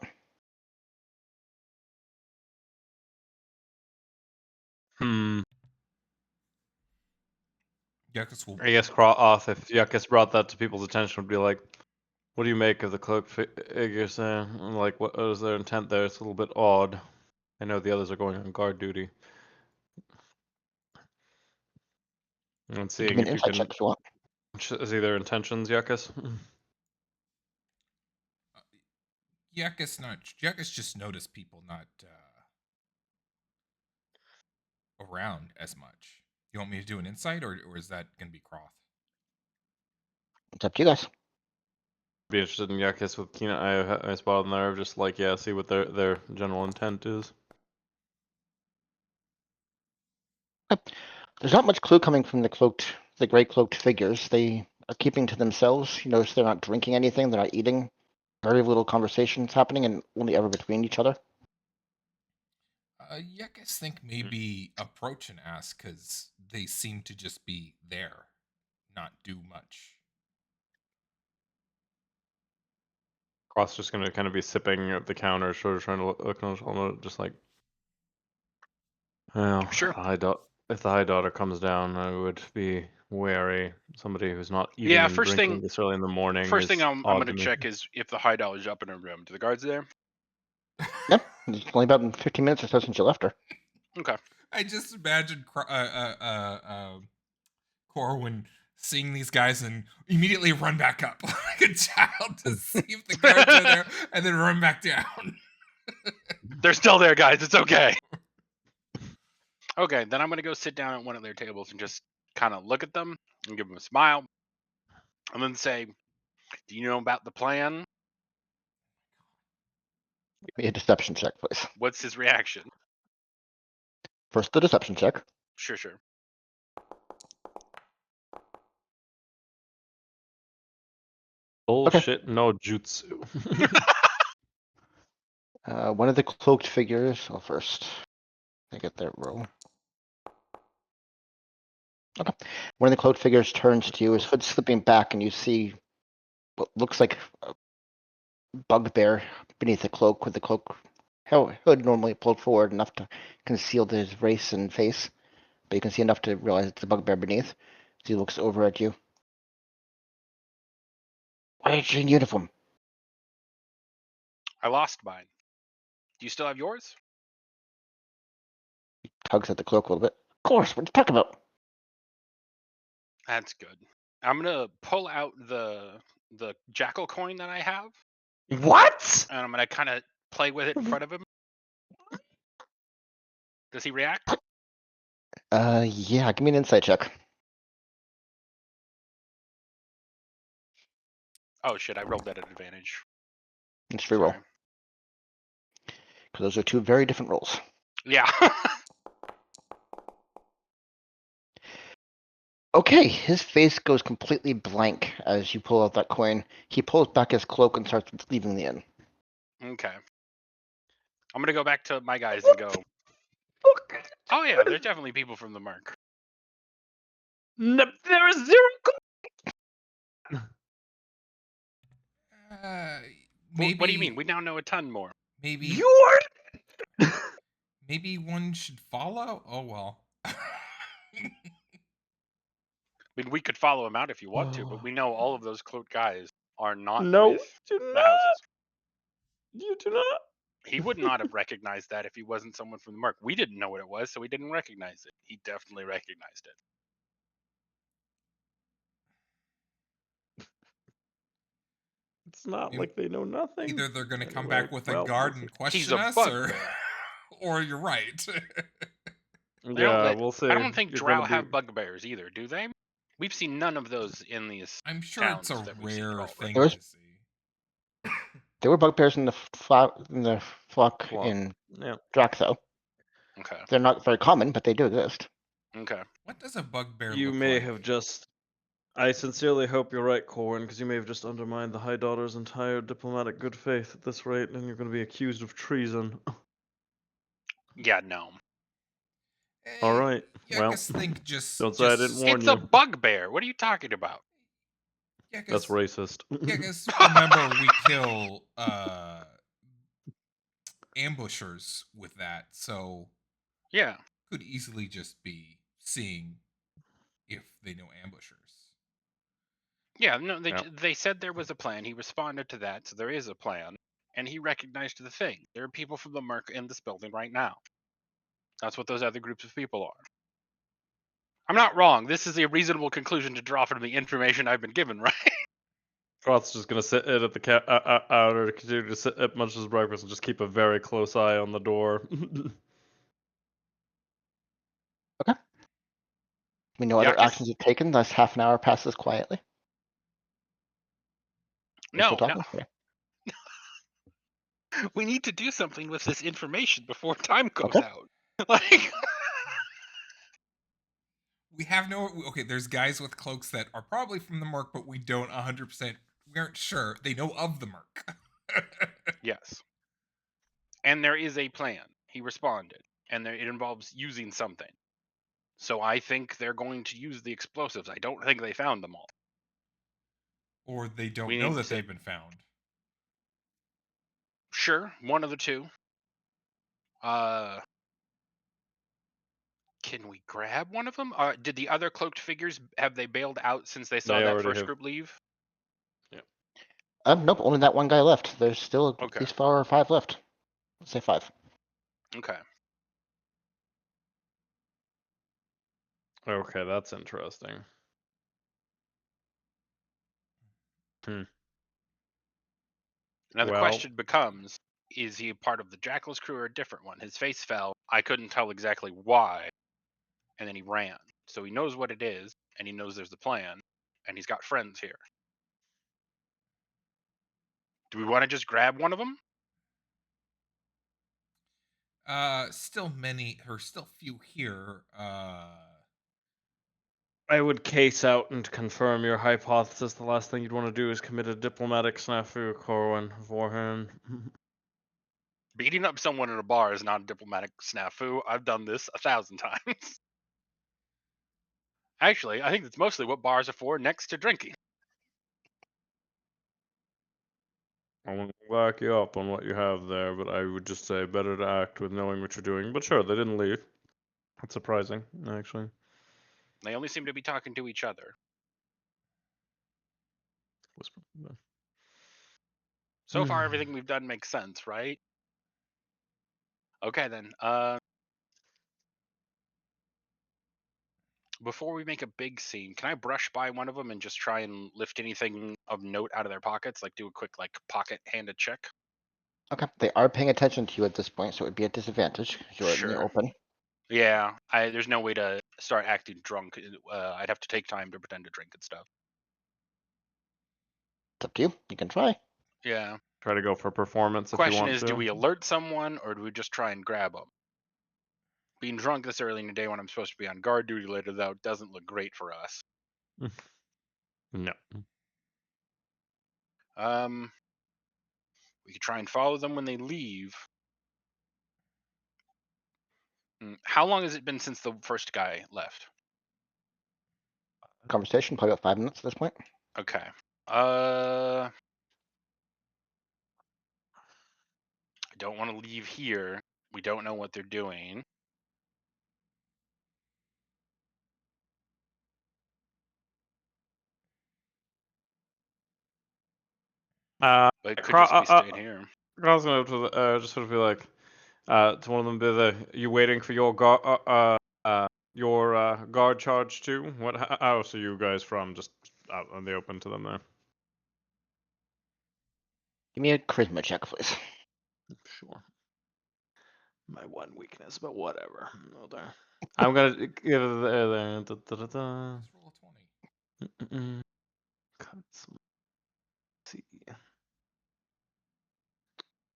Speaker 3: Yuckus will.
Speaker 2: I guess Oth, if Yuckus brought that to people's attention, would be like, "What do you make of the cloak figures there? And like, what is their intent there? It's a little bit odd. I know the others are going on guard duty." And
Speaker 1: Give
Speaker 2: seeing
Speaker 1: me an
Speaker 2: if you
Speaker 1: insight
Speaker 2: can
Speaker 1: check if you want.
Speaker 2: see their intentions, Yuckus.
Speaker 3: Yuckus just noticed people not around as much. You want me to do an insight, or is that going to be Croth?
Speaker 1: It's up to you guys.
Speaker 2: Be interested in Yuckus with keen eye spot on there, just like, yeah, see what their general intent is.
Speaker 1: There's not much clue coming from the gray cloaked figures. They are keeping to themselves. You notice they're not drinking anything. They're not eating. Very little conversations happening, and only ever between each other.
Speaker 3: Yuckus think maybe approach and ask, because they seem to just be there, not do much.
Speaker 2: Cross just gonna kind of be sipping at the counter, sort of trying to look just like, well,
Speaker 4: Sure.
Speaker 2: if the High Daughter comes down, I would be wary. Somebody who's not eating
Speaker 4: Yeah,
Speaker 2: and
Speaker 4: first
Speaker 2: drinking
Speaker 4: thing-
Speaker 2: this early in the morning
Speaker 4: First thing
Speaker 2: is
Speaker 4: I'm
Speaker 2: odd
Speaker 4: going
Speaker 2: to
Speaker 4: to
Speaker 2: me.
Speaker 4: check is if the High Daughter's up in her room. Do the guards there?
Speaker 1: Yep, it's only about 15 minutes or so since you left her.
Speaker 4: Okay.
Speaker 3: I just imagine Corwin seeing these guys and immediately run back up like a child to see if the guards are there, and then run back down.
Speaker 4: They're still there, guys. It's okay. Okay, then I'm going to go sit down at one of their tables and just kind of look at them and give them a smile. And then say, do you know about the plan?
Speaker 1: Give me a deception check, please.
Speaker 4: What's his reaction?
Speaker 1: First, the deception check.
Speaker 4: Sure.
Speaker 2: Bullshit, no jutsu.
Speaker 1: One of the cloaked figures. Oh, first, I get that roll. Okay. One of the cloaked figures turns to you, his hood slipping back, and you see what looks like a bugbear beneath the cloak, with the cloak hood normally pulled forward enough to conceal his race and face, but you can see enough to realize it's a bugbear beneath. So he looks over at you. Why are you in uniform?
Speaker 4: I lost mine. Do you still have yours?
Speaker 1: He tugs at the cloak a little bit. Of course, what are you talking about?
Speaker 4: That's good. I'm gonna pull out the jackal coin that I have,
Speaker 2: What?
Speaker 4: and I'm gonna kind of play with it in front of him. Does he react?
Speaker 1: Yeah, give me an insight check.
Speaker 4: Oh shit! I rolled that at advantage.
Speaker 1: It's free roll.
Speaker 4: Sorry.
Speaker 1: Because those are two very different rolls.
Speaker 4: Yeah.
Speaker 1: Okay, his face goes completely blank as you pull out that coin. He pulls back his cloak and starts leaving the inn.
Speaker 4: Okay. I'm gonna go back to my guys and go. Oh yeah, there's definitely people from the Merc.
Speaker 2: No, there is zero.
Speaker 3: Maybe.
Speaker 4: What do you mean? We now know a ton more.
Speaker 3: Maybe.
Speaker 2: You're.
Speaker 3: Maybe one should follow. Oh well.
Speaker 4: I mean, we could follow him out if you want to, but we know all of those cloaked guys are not
Speaker 2: No,
Speaker 4: with
Speaker 2: do
Speaker 4: the
Speaker 2: not.
Speaker 4: houses.
Speaker 2: You do not.
Speaker 4: He would not have recognized that if he wasn't someone from the Merc. We didn't know what it was, so we didn't recognize it. He definitely recognized it.
Speaker 2: It's not
Speaker 3: You-
Speaker 2: like they know nothing.
Speaker 3: Either they're going to come
Speaker 2: Anyway,
Speaker 3: back with
Speaker 2: well,
Speaker 3: a guard
Speaker 2: we'll
Speaker 3: and
Speaker 2: see.
Speaker 3: question
Speaker 4: He's a
Speaker 3: us, or,
Speaker 4: bugbear.
Speaker 3: or you're right.
Speaker 2: Yeah, we'll see.
Speaker 4: I don't think
Speaker 2: You're
Speaker 4: Drow
Speaker 2: gonna
Speaker 4: have
Speaker 2: be-
Speaker 4: bugbears either, do they? We've seen none of those in these
Speaker 3: I'm sure it's
Speaker 4: towns
Speaker 3: a
Speaker 4: that we've seen at
Speaker 3: rare
Speaker 4: all, right?
Speaker 3: thing
Speaker 1: There was-
Speaker 3: to see.
Speaker 1: There were bugbears in the flock
Speaker 2: Flock.
Speaker 1: in
Speaker 2: Yeah.
Speaker 1: Drac, though.
Speaker 4: Okay.
Speaker 1: They're not very common, but they do exist.
Speaker 4: Okay.
Speaker 3: What does a bugbear
Speaker 2: You
Speaker 3: look
Speaker 2: may
Speaker 3: like?
Speaker 2: have just. I sincerely hope you're right, Corwin, because you may have just undermined the High Daughter's entire diplomatic good faith at this rate, and you're going to be accused of treason.
Speaker 4: Yeah, no.
Speaker 2: All right.
Speaker 3: Yeah,
Speaker 2: Well,
Speaker 3: guess think just
Speaker 2: don't say I didn't warn
Speaker 4: It's
Speaker 2: you.
Speaker 4: a bugbear. What are you talking about?
Speaker 3: Yeah,
Speaker 2: That's
Speaker 3: guess
Speaker 2: racist.
Speaker 3: yeah, guess remember we kill ambushers with that, so
Speaker 4: Yeah.
Speaker 3: could easily just be seeing if they know ambushers.
Speaker 4: Yeah, no,
Speaker 2: Yeah.
Speaker 4: they said there was a plan. He responded to that, so there is a plan, and he recognized the thing. There are people from the Merc in this building right now. That's what those other groups of people are. I'm not wrong. This is a reasonable conclusion to draw from the information I've been given, right?
Speaker 2: Roth's just gonna sit in at the outer, continue to sit at munch his breakfast, and just keep a very close eye on the door.
Speaker 1: We know other
Speaker 4: Yuckus?
Speaker 1: actions you've taken. Thus, half an hour passes quietly. We're still
Speaker 4: No, no.
Speaker 1: talking? Okay.
Speaker 4: We need to do something with this information before time goes
Speaker 1: Okay.
Speaker 4: out. Like,
Speaker 3: We have no okay. There's guys with cloaks that are probably from the Merc, but we don't 100%. We aren't sure. They know of the Merc.
Speaker 4: yes. And there is a plan. He responded, and it involves using something. So I think they're going to use the explosives. I don't think they found them all.
Speaker 3: Or they don't
Speaker 4: We
Speaker 3: know
Speaker 4: need
Speaker 3: that
Speaker 4: to-
Speaker 3: they've been found.
Speaker 4: Sure, one of the two. Can we grab one of them? Did the other cloaked figures have they bailed out since they saw
Speaker 2: They
Speaker 4: that
Speaker 2: already
Speaker 4: first
Speaker 2: have.
Speaker 4: group leave?
Speaker 1: Nope, only that one guy left. There's still
Speaker 4: Okay.
Speaker 1: at least 4 or 5 left. Let's say 5.
Speaker 4: Okay.
Speaker 2: Okay, that's interesting.
Speaker 4: Now the
Speaker 2: Well-
Speaker 4: question becomes: is he a part of the Jackal's crew or a different one? His face fell. I couldn't tell exactly why, and then he ran. So he knows what it is, and he knows there's a plan, and he's got friends here. Do we want to just grab one of them?
Speaker 3: Still many, or still few here.
Speaker 2: I would case out and confirm your hypothesis. The last thing you'd want to do is commit a diplomatic snafu, Corwin, beforehand.
Speaker 4: Beating up someone in a bar is not a diplomatic snafu. I've done this 1,000 times. Actually, I think that's mostly what bars are for, next to drinking.
Speaker 2: I won't back you up on what you have there, but I would just say better to act with knowing what you're doing. But sure, they didn't leave. That's surprising, actually.
Speaker 4: They only seem to be talking to each other.
Speaker 2: Whisper.
Speaker 4: So far, everything we've done makes sense, right? Okay, then. Before we make a big scene, can I brush by one of them and just try and lift anything of note out of their pockets? Like do a quick pocket-handed check?
Speaker 1: Okay. They are paying attention to you at this point, so it would be a disadvantage. You're in the
Speaker 4: Sure.
Speaker 1: open.
Speaker 4: Yeah, there's no way to start acting drunk. I'd have to take time to pretend to drink and stuff.
Speaker 1: It's up to you. You can try.
Speaker 4: Yeah.
Speaker 2: Try to go for performance if you
Speaker 4: Question
Speaker 2: want
Speaker 4: is,
Speaker 2: to.
Speaker 4: do we alert someone or do we just try and grab them? Being drunk this early in the day when I'm supposed to be on guard duty later, though, doesn't look great for us.
Speaker 2: No.
Speaker 4: We could try and follow them when they leave. How long has it been since the first guy left?
Speaker 1: Conversation, probably about 5 minutes at this point.
Speaker 4: Okay. I don't want to leave here. We don't know what they're doing. But it could just be staying here.
Speaker 2: Cross going up to the, just sort of be like, to one of them, be the, you waiting for your guard charge too? What house are you guys from? Just out in the open to them there.
Speaker 1: Give me a charisma check, please.
Speaker 2: Sure. My one weakness, but whatever. Oh, there. I'm gonna give it there.
Speaker 3: Just roll a 20.
Speaker 2: Cut some. See.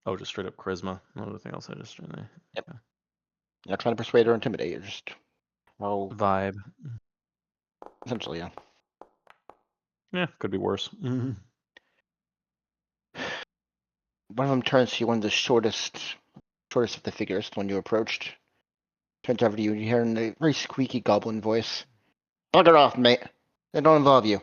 Speaker 2: Oh, just straight up charisma. Not anything else. I just
Speaker 1: Yep. You're not trying to persuade or intimidate. You're just
Speaker 2: vibe.
Speaker 1: essentially, yeah.
Speaker 2: Yeah, could be worse.
Speaker 1: One of them turns to you, one of the shortest of the figures, the one you approached. Turns over to you, and you hear in a very squeaky goblin voice, "Bugger off, mate. They don't involve you."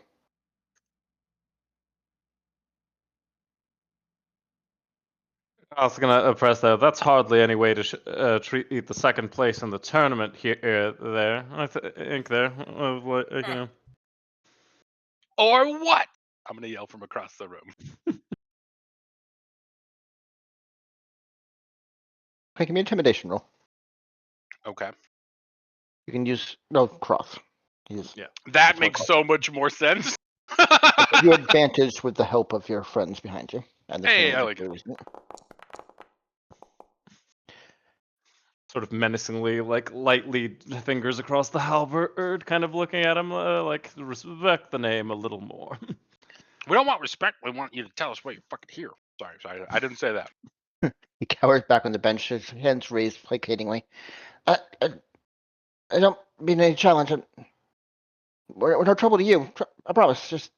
Speaker 2: I was gonna press that. That's hardly any way to treat the second place in the tournament here. There, I think there. You know.
Speaker 4: Or what? I'm gonna yell from across the room.
Speaker 1: Okay, give me an intimidation roll.
Speaker 4: Okay.
Speaker 1: You can use cross. Use
Speaker 2: Yeah.
Speaker 4: That makes so much more sense.
Speaker 1: your advantage with the help of your friends behind you and the
Speaker 4: Hey, I
Speaker 1: tournament
Speaker 4: like it.
Speaker 1: victories.
Speaker 2: Sort of menacingly, like lightly fingers across the halberd, kind of looking at him, like respect the name a little more.
Speaker 4: We don't want respect. We want you to tell us what you're fucking here. Sorry. I didn't say that.
Speaker 1: He cowers back on the bench, his hands raised placatingly. I don't mean any challenge. We're no trouble to you. I promise. Just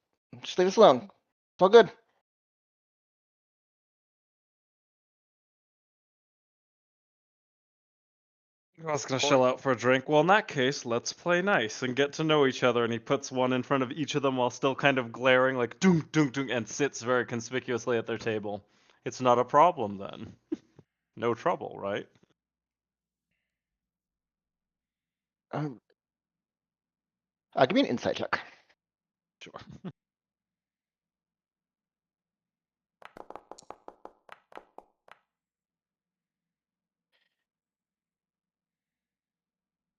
Speaker 1: leave us alone. It's all good.
Speaker 2: I was gonna shell out for a drink. Well, in that case, let's play nice and get to know each other. And he puts one in front of each of them while still kind of glaring, like dunk, dunk, dunk, and sits very conspicuously at their table. It's not a problem then. No trouble, right?
Speaker 1: Um, give me an insight check.
Speaker 2: Sure.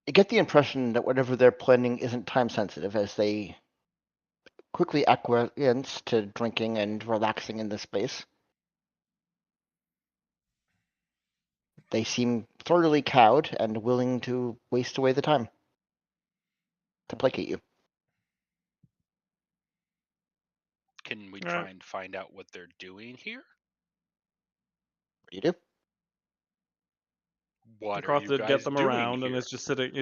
Speaker 1: You get the impression that whatever they're planning isn't time sensitive, as they quickly acquiesce to drinking and relaxing in this space. They seem thoroughly cowed and willing to waste away the time to placate you.
Speaker 4: Can we
Speaker 2: All
Speaker 4: try
Speaker 2: right.
Speaker 4: and find out what they're doing here?
Speaker 1: What do you do?
Speaker 4: What are
Speaker 2: Croft
Speaker 4: you
Speaker 2: did get
Speaker 4: guys
Speaker 2: them
Speaker 4: doing
Speaker 2: around, and
Speaker 4: here?
Speaker 2: is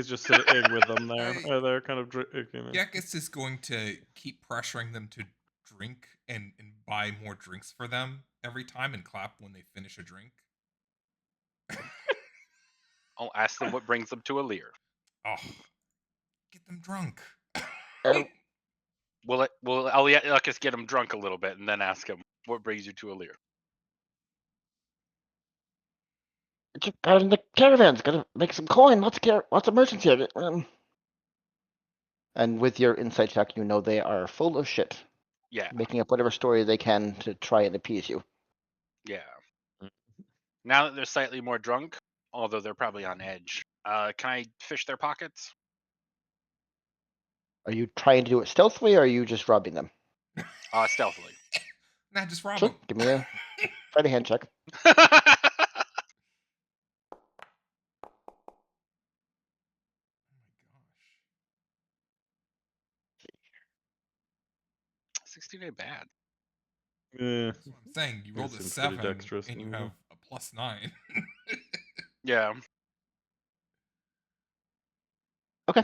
Speaker 2: just sitting with them there. They're kind of drinking.
Speaker 3: Yakis is going to keep pressuring them to drink and buy more drinks for them every time and clap when they finish a drink.
Speaker 4: I'll ask them what brings them to a leer.
Speaker 3: Oh, get them drunk.
Speaker 1: Uh,
Speaker 4: I'll let us get them drunk a little bit and then ask them what brings you to a leer.
Speaker 1: just got in the caravans. Gotta make some coin. Lots of merchants here. And with your insight check, you know they are full of shit,
Speaker 4: Yeah,
Speaker 1: making up whatever story they can to try and appease you.
Speaker 4: yeah. Now that they're slightly more drunk, although they're probably on edge, can I fish their pockets?
Speaker 1: Are you trying to do it stealthily, or are you just robbing them?
Speaker 4: Stealthily.
Speaker 3: Nah, just rob
Speaker 1: Sure.
Speaker 3: them.
Speaker 1: Give me a try to hand check.
Speaker 3: Oh my gosh.
Speaker 4: 16 ain't bad.
Speaker 2: Yeah.
Speaker 3: That's what I'm saying. You
Speaker 2: He
Speaker 3: rolled a
Speaker 2: seems pretty
Speaker 3: 7
Speaker 2: dexterous.
Speaker 3: and you have a +9.
Speaker 4: Yeah.
Speaker 1: Okay.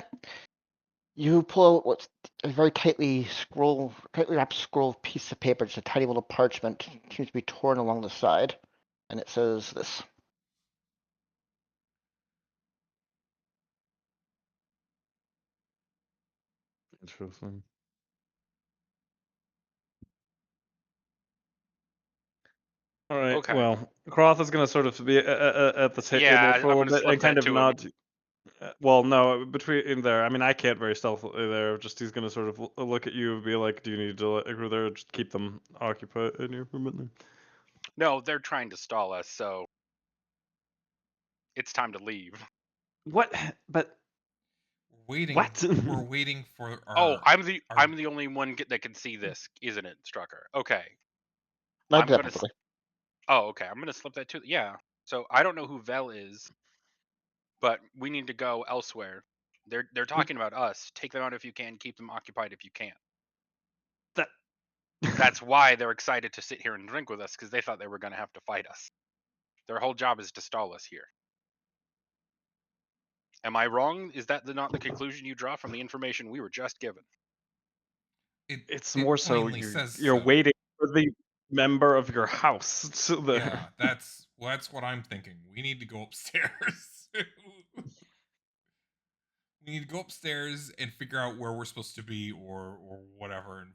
Speaker 1: You pull out what's a very tightly wrapped scroll piece of paper, just a tiny little parchment, seems to be torn along the side, and it says this.
Speaker 2: Interesting. All right.
Speaker 4: Okay.
Speaker 2: Well, Croth is gonna sort of be at the table for a
Speaker 4: I'm
Speaker 2: little
Speaker 4: gonna
Speaker 2: bit
Speaker 4: slip
Speaker 2: and kind
Speaker 4: that
Speaker 2: of
Speaker 4: to him.
Speaker 2: nod. Well, no, between in there. I mean, I can't very stealthily there. Just he's gonna sort of look at you and be like, "Do you need to go there? Just keep them occupied in here for a minute."
Speaker 4: No, they're trying to stall us, so it's time to leave.
Speaker 2: What? But what?
Speaker 3: We're waiting for
Speaker 4: Oh,
Speaker 3: our
Speaker 4: I'm the only one that can see this, isn't it, Strucker? Okay.
Speaker 1: Not
Speaker 4: I'm gonna.
Speaker 1: definitely.
Speaker 4: Oh, okay. I'm gonna slip that too. Yeah. So I don't know who Vel is, but we need to go elsewhere. They're talking about us. Take them out if you can. Keep them occupied if you can.
Speaker 2: That.
Speaker 4: That's why they're excited to sit here and drink with us because they thought they were gonna have to fight us. Their whole job is to stall us here. Am I wrong? Is that not the conclusion you draw from the information we were just given?
Speaker 2: It's
Speaker 3: It
Speaker 2: more so
Speaker 3: plainly says
Speaker 2: you're
Speaker 3: so.
Speaker 2: waiting for the member of your house to the
Speaker 3: Yeah, that's what I'm thinking. We need to go upstairs. We need to go upstairs and figure out where we're supposed to be, or whatever.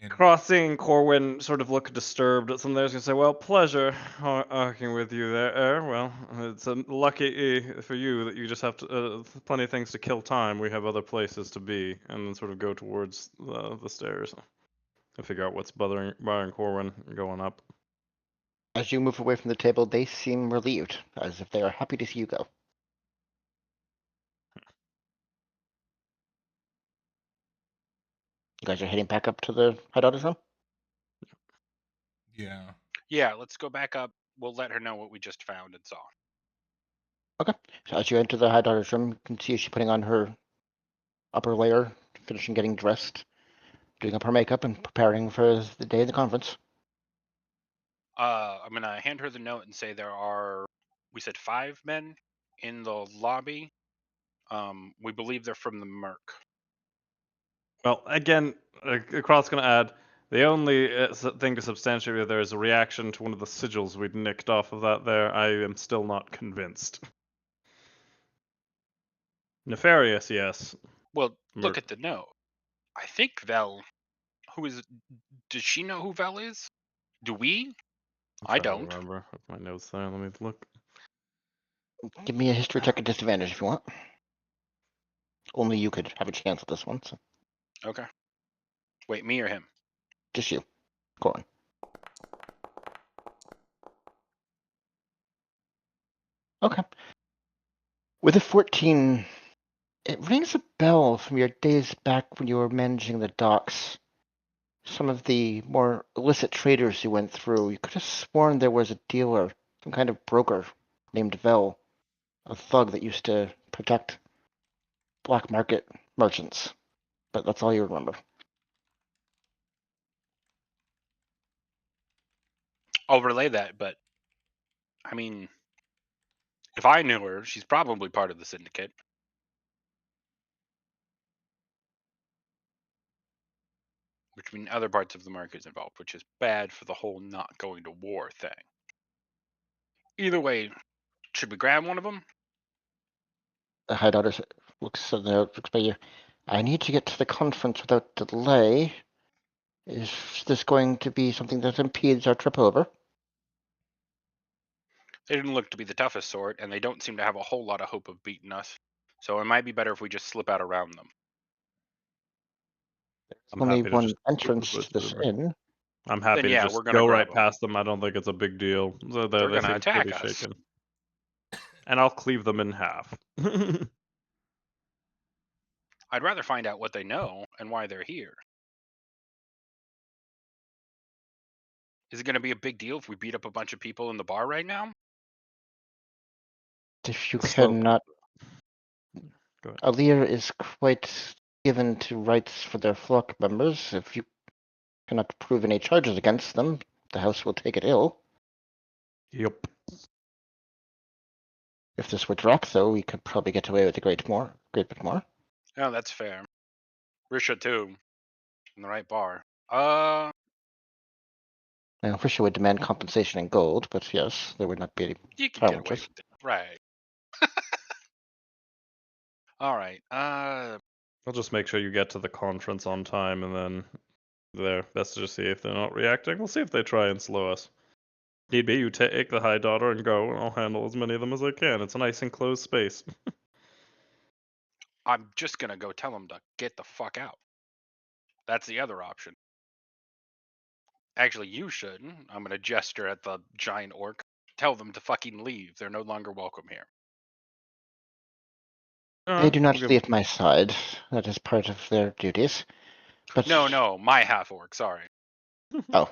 Speaker 3: And
Speaker 2: Crossing Corwin sort of look disturbed at something. I was gonna say, well, pleasure arguing with you there. Well, it's lucky for you that you just have to plenty of things to kill time. We have other places to be, and then sort of go towards the stairs and figure out what's bothering Corwin going up.
Speaker 1: As you move away from the table, they seem relieved, as if they are happy to see you go. You guys are heading back up to the High Daughter's room?
Speaker 3: yeah,
Speaker 4: Yeah, let's go back up. We'll let her know what we just found and saw.
Speaker 1: Okay. So as you enter the High Daughter's room, you can see she's putting on her upper layer, finishing getting dressed, doing up her makeup, and preparing for the day of the conference.
Speaker 4: I'm gonna hand her the note and say there are, we said 5 men in the lobby. We believe they're from the Merc.
Speaker 2: Well, again, Cross gonna add. The only thing to substantiate there is a reaction to one of the sigils we'd nicked off of that there. I am still not convinced. Nefarious, yes.
Speaker 4: Well, look
Speaker 2: Merc.
Speaker 4: at the note. I think Vel, who is, does she know who Vel is? Do we?
Speaker 2: I'm
Speaker 4: I
Speaker 2: trying to
Speaker 4: don't.
Speaker 2: remember my notes there. Let me look.
Speaker 1: Give me a history check at disadvantage if you want. Only you could have a chance at this one, so
Speaker 4: Okay. Wait, me or him?
Speaker 1: just you. Corin. Okay. With a 14, it rings a bell from your days back when you were managing the docks. Some of the more illicit traders you went through, you could have sworn there was a dealer, some kind of broker named Vel, a thug that used to protect black market merchants. But that's all you remember.
Speaker 4: I'll relay that, but I mean, if I knew her, she's probably part of the syndicate. Which means other parts of the market is involved, which is bad for the whole not going to war thing. Either way, should we grab one of them?
Speaker 1: The High Daughter looks by you. I need to get to the conference without delay. Is this going to be something that impedes our trip over?
Speaker 4: They didn't look to be the toughest sort, and they don't seem to have a whole lot of hope of beating us. So it might be better if we just slip out around them.
Speaker 2: I'm
Speaker 1: Only
Speaker 2: happy to
Speaker 1: one
Speaker 2: just.
Speaker 1: entrance to this inn.
Speaker 2: I'm
Speaker 4: Then
Speaker 2: happy to
Speaker 4: yeah,
Speaker 2: just
Speaker 4: we're gonna
Speaker 2: go
Speaker 4: grab
Speaker 2: right
Speaker 4: them.
Speaker 2: past them. I don't think it's a big deal.
Speaker 4: They're
Speaker 2: They
Speaker 4: gonna
Speaker 2: seem
Speaker 4: attack
Speaker 2: pretty
Speaker 4: us.
Speaker 2: shaken. And I'll cleave them in half.
Speaker 4: I'd rather find out what they know and why they're here. Is it gonna be a big deal if we beat up a bunch of people in the bar right now?
Speaker 1: If you
Speaker 2: So,
Speaker 1: cannot,
Speaker 2: go ahead.
Speaker 1: Alir is quite given to rights for their flock members. If you cannot prove any charges against them, the house will take it ill.
Speaker 2: Yep.
Speaker 1: If this were Drac, though, we could probably get away with a great bit more.
Speaker 4: Oh, that's fair. Risha too, in the right bar.
Speaker 1: Now, Fisher would demand compensation in gold, but yes, there would not be any
Speaker 4: You can get away
Speaker 1: challenges.
Speaker 4: with it, right? All right.
Speaker 2: I'll just make sure you get to the conference on time, and then there. Best to just see if they're not reacting. We'll see if they try and slow us. Need be, you take the High Daughter and go, and I'll handle as many of them as I can. It's a nice enclosed space.
Speaker 4: I'm just gonna go tell them to get the fuck out. That's the other option. Actually, you shouldn't. I'm gonna gesture at the giant orc. Tell them to fucking leave. They're no longer welcome here.
Speaker 1: They do not
Speaker 2: We'll give
Speaker 1: leave my side. That is part of their duties. But
Speaker 4: No, my half orc. Sorry.
Speaker 1: oh,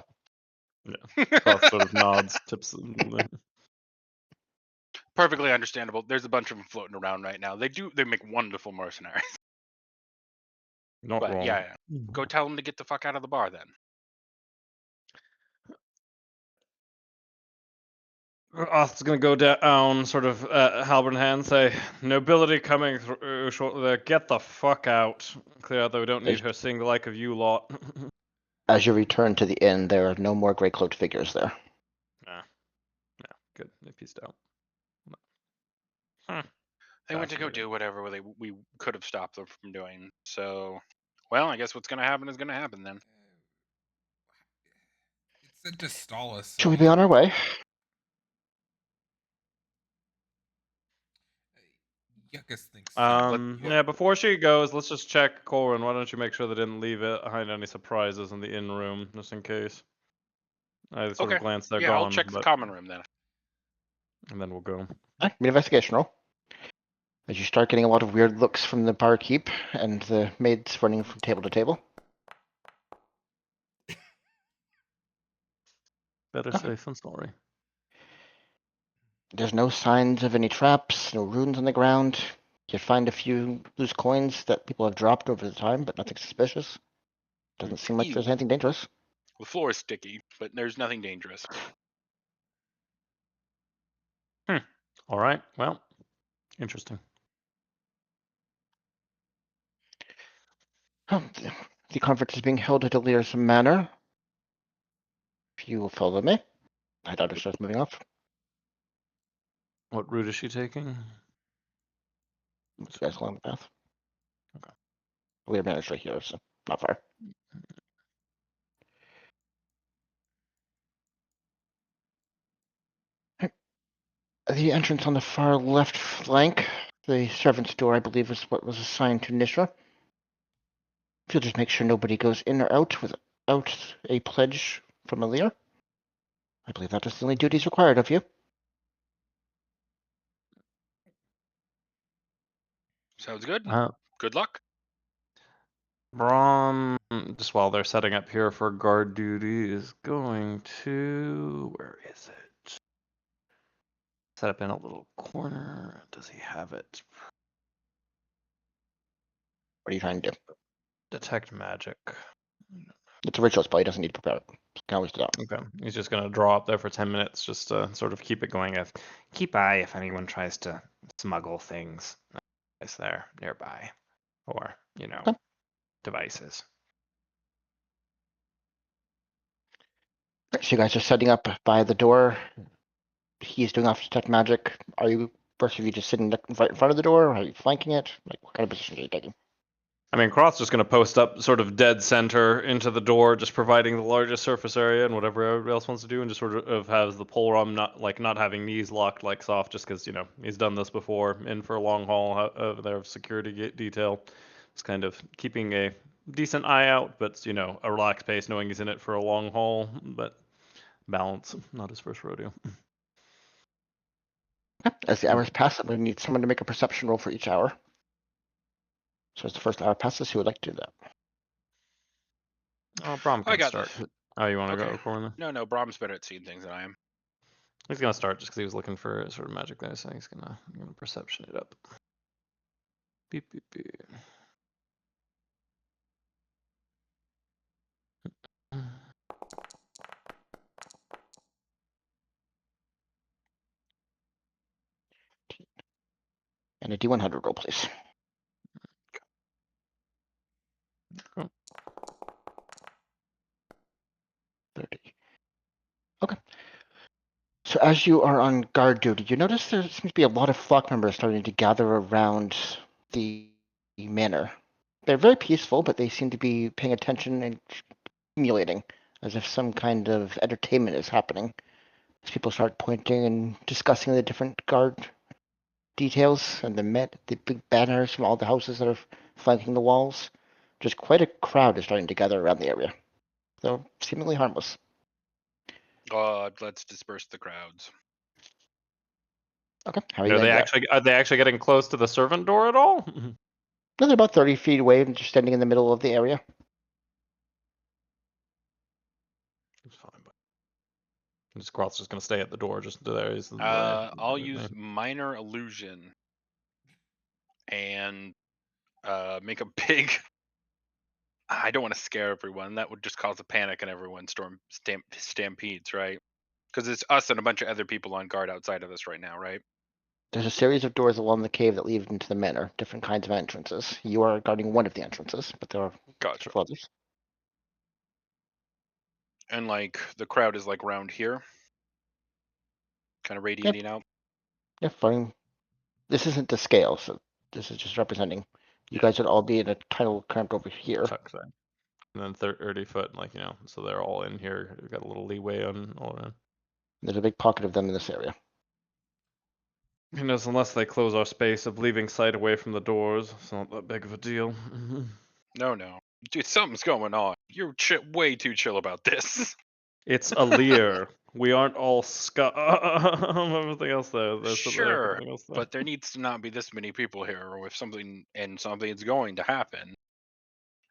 Speaker 2: Cross sort of nods, tips.
Speaker 4: Perfectly understandable. There's a bunch of them floating around right now. They make wonderful mercenaries.
Speaker 2: Not
Speaker 4: But
Speaker 2: wrong.
Speaker 4: yeah, go tell them to get the fuck out of the bar then.
Speaker 2: Oth's gonna go down, sort of halberd in hand, say, "Nobility coming through shortly there. Get the fuck out. Clear out, though. We don't need her seeing the like of you lot."
Speaker 1: As you return to the inn, there are no more gray-cloaked figures there.
Speaker 2: Yeah, good. They pieced out. Huh.
Speaker 4: They went to go
Speaker 2: Fascinating.
Speaker 4: do whatever we could have stopped them from doing. So, well, I guess what's going to happen is going to happen then.
Speaker 3: It said to stall us. So
Speaker 1: Should we be on our way?
Speaker 3: Yuckus thinks so.
Speaker 2: Yeah, before she goes, let's just check Corin. Why don't you make sure they didn't leave it behind any surprises in the inn room, just in case. I sort of
Speaker 4: Okay.
Speaker 2: glance they're
Speaker 4: Yeah, I'll
Speaker 2: gone,
Speaker 4: check the
Speaker 2: but
Speaker 4: common room then.
Speaker 2: and then we'll go.
Speaker 1: Make an investigation roll. As you start getting a lot of weird looks from the barkeep and the maids running from table to table.
Speaker 2: Better
Speaker 1: Okay.
Speaker 2: safe than sorry.
Speaker 1: There's no signs of any traps, no runes on the ground. You find a few loose coins that people have dropped over the time, but nothing suspicious. Doesn't seem like there's
Speaker 4: Ew.
Speaker 1: anything dangerous.
Speaker 4: The floor is sticky, but there's nothing dangerous.
Speaker 2: All right. Well, interesting.
Speaker 1: The conference is being held at Illyris Manor. If you will follow me. My daughter starts moving off.
Speaker 2: What route is she taking?
Speaker 1: You guys along the path.
Speaker 2: Okay.
Speaker 1: Illyris Manor's right here, so not far. The entrance on the far left flank, the servant's door, I believe, is what was assigned to Nishra. If you'll just make sure nobody goes in or out without a pledge from Alir. I believe that is the only duties required of you.
Speaker 4: Sounds good.
Speaker 2: Uh,
Speaker 4: Good luck.
Speaker 2: Braum, just while they're setting up here for guard duty, is going to. Where is it? Set up in a little corner. Does he have it?
Speaker 1: What are you trying to do?
Speaker 2: Detect magic.
Speaker 1: It's a ritual spell. He doesn't need to prepare it. You can always do that.
Speaker 2: Okay. He's just going to draw up there for 10 minutes just to sort of keep it going. Keep eye if anyone tries to smuggle things. Is there nearby. Or,
Speaker 1: Okay.
Speaker 2: devices.
Speaker 1: So you guys are setting up by the door. He's doing off detect magic. Are you, first of you, just sitting right in front of the door? Are you flanking it? Like, what kind of position are you taking?
Speaker 2: I mean, Croth's just going to post up sort of dead center into the door, just providing the largest surface area and whatever everybody else wants to do, and just sort of has the pole arm not having knees locked like soft, just because he's done this before, in for a long haul over there of security detail. It's kind of keeping a decent eye out, but a relaxed pace, knowing he's in it for a long haul, but balance, not his first rodeo.
Speaker 1: Okay. As the hours pass, I'm going to need someone to make a perception roll for each hour. So as the first hour passes, who would like to do that?
Speaker 2: Oh, Brom
Speaker 4: I
Speaker 2: can
Speaker 4: got
Speaker 2: start.
Speaker 4: this.
Speaker 2: Oh, you want to
Speaker 4: Okay.
Speaker 2: go, Corin?
Speaker 4: No, Brahm's better at seeing things than I am.
Speaker 2: He's gonna start just because he was looking for sort of magic there, so he's gonna perception it up. Beep beep beep.
Speaker 1: And a D100 roll, please.
Speaker 2: Cool.
Speaker 1: 30. Okay. So as you are on guard duty, you notice there seems to be a lot of flock members starting to gather around the manor. They're very peaceful, but they seem to be paying attention and accumulating, as if some kind of entertainment is happening. As people start pointing and discussing the different guard details and the big banners from all the houses that are flanking the walls. Just quite a crowd is starting to gather around the area, though seemingly harmless.
Speaker 4: God, let's disperse the crowds.
Speaker 1: Okay, how are you
Speaker 2: Are
Speaker 1: going
Speaker 2: they
Speaker 1: to do that?
Speaker 2: are they actually getting close to the servant door at all?
Speaker 1: No, they're about 30 feet away and just standing in the middle of the area.
Speaker 2: It's fine, but Croth's just gonna stay at the door, just there. He's
Speaker 4: I'll use minor illusion and make a big. I don't want to scare everyone. That would just cause a panic and everyone stampedes, right? Because it's us and a bunch of other people on guard outside of us right now, right?
Speaker 1: There's a series of doors along the cave that lead into the manor, different kinds of entrances. You are guarding one of the entrances, but there are
Speaker 4: Gotcha.
Speaker 1: several others.
Speaker 4: And like the crowd is like round here, kind of radiating out.
Speaker 1: Yeah, fine. This isn't to scale, so this is just representing. You
Speaker 4: Yeah.
Speaker 1: guys would all be in a tunnel cramped over here.
Speaker 2: Tuck side. And then 30 foot, like, so they're all in here. We've got a little leeway on all around.
Speaker 1: There's a big pocket of them in this area.
Speaker 2: Unless they close our space of leaving sight away from the doors, it's not that big of a deal.
Speaker 4: No. Dude, something's going on. You're way too chill about this.
Speaker 2: It's a leer. We aren't all everything else there. There's
Speaker 4: Sure,
Speaker 2: everything else there.
Speaker 4: but there needs to not be this many people here, or if something's going to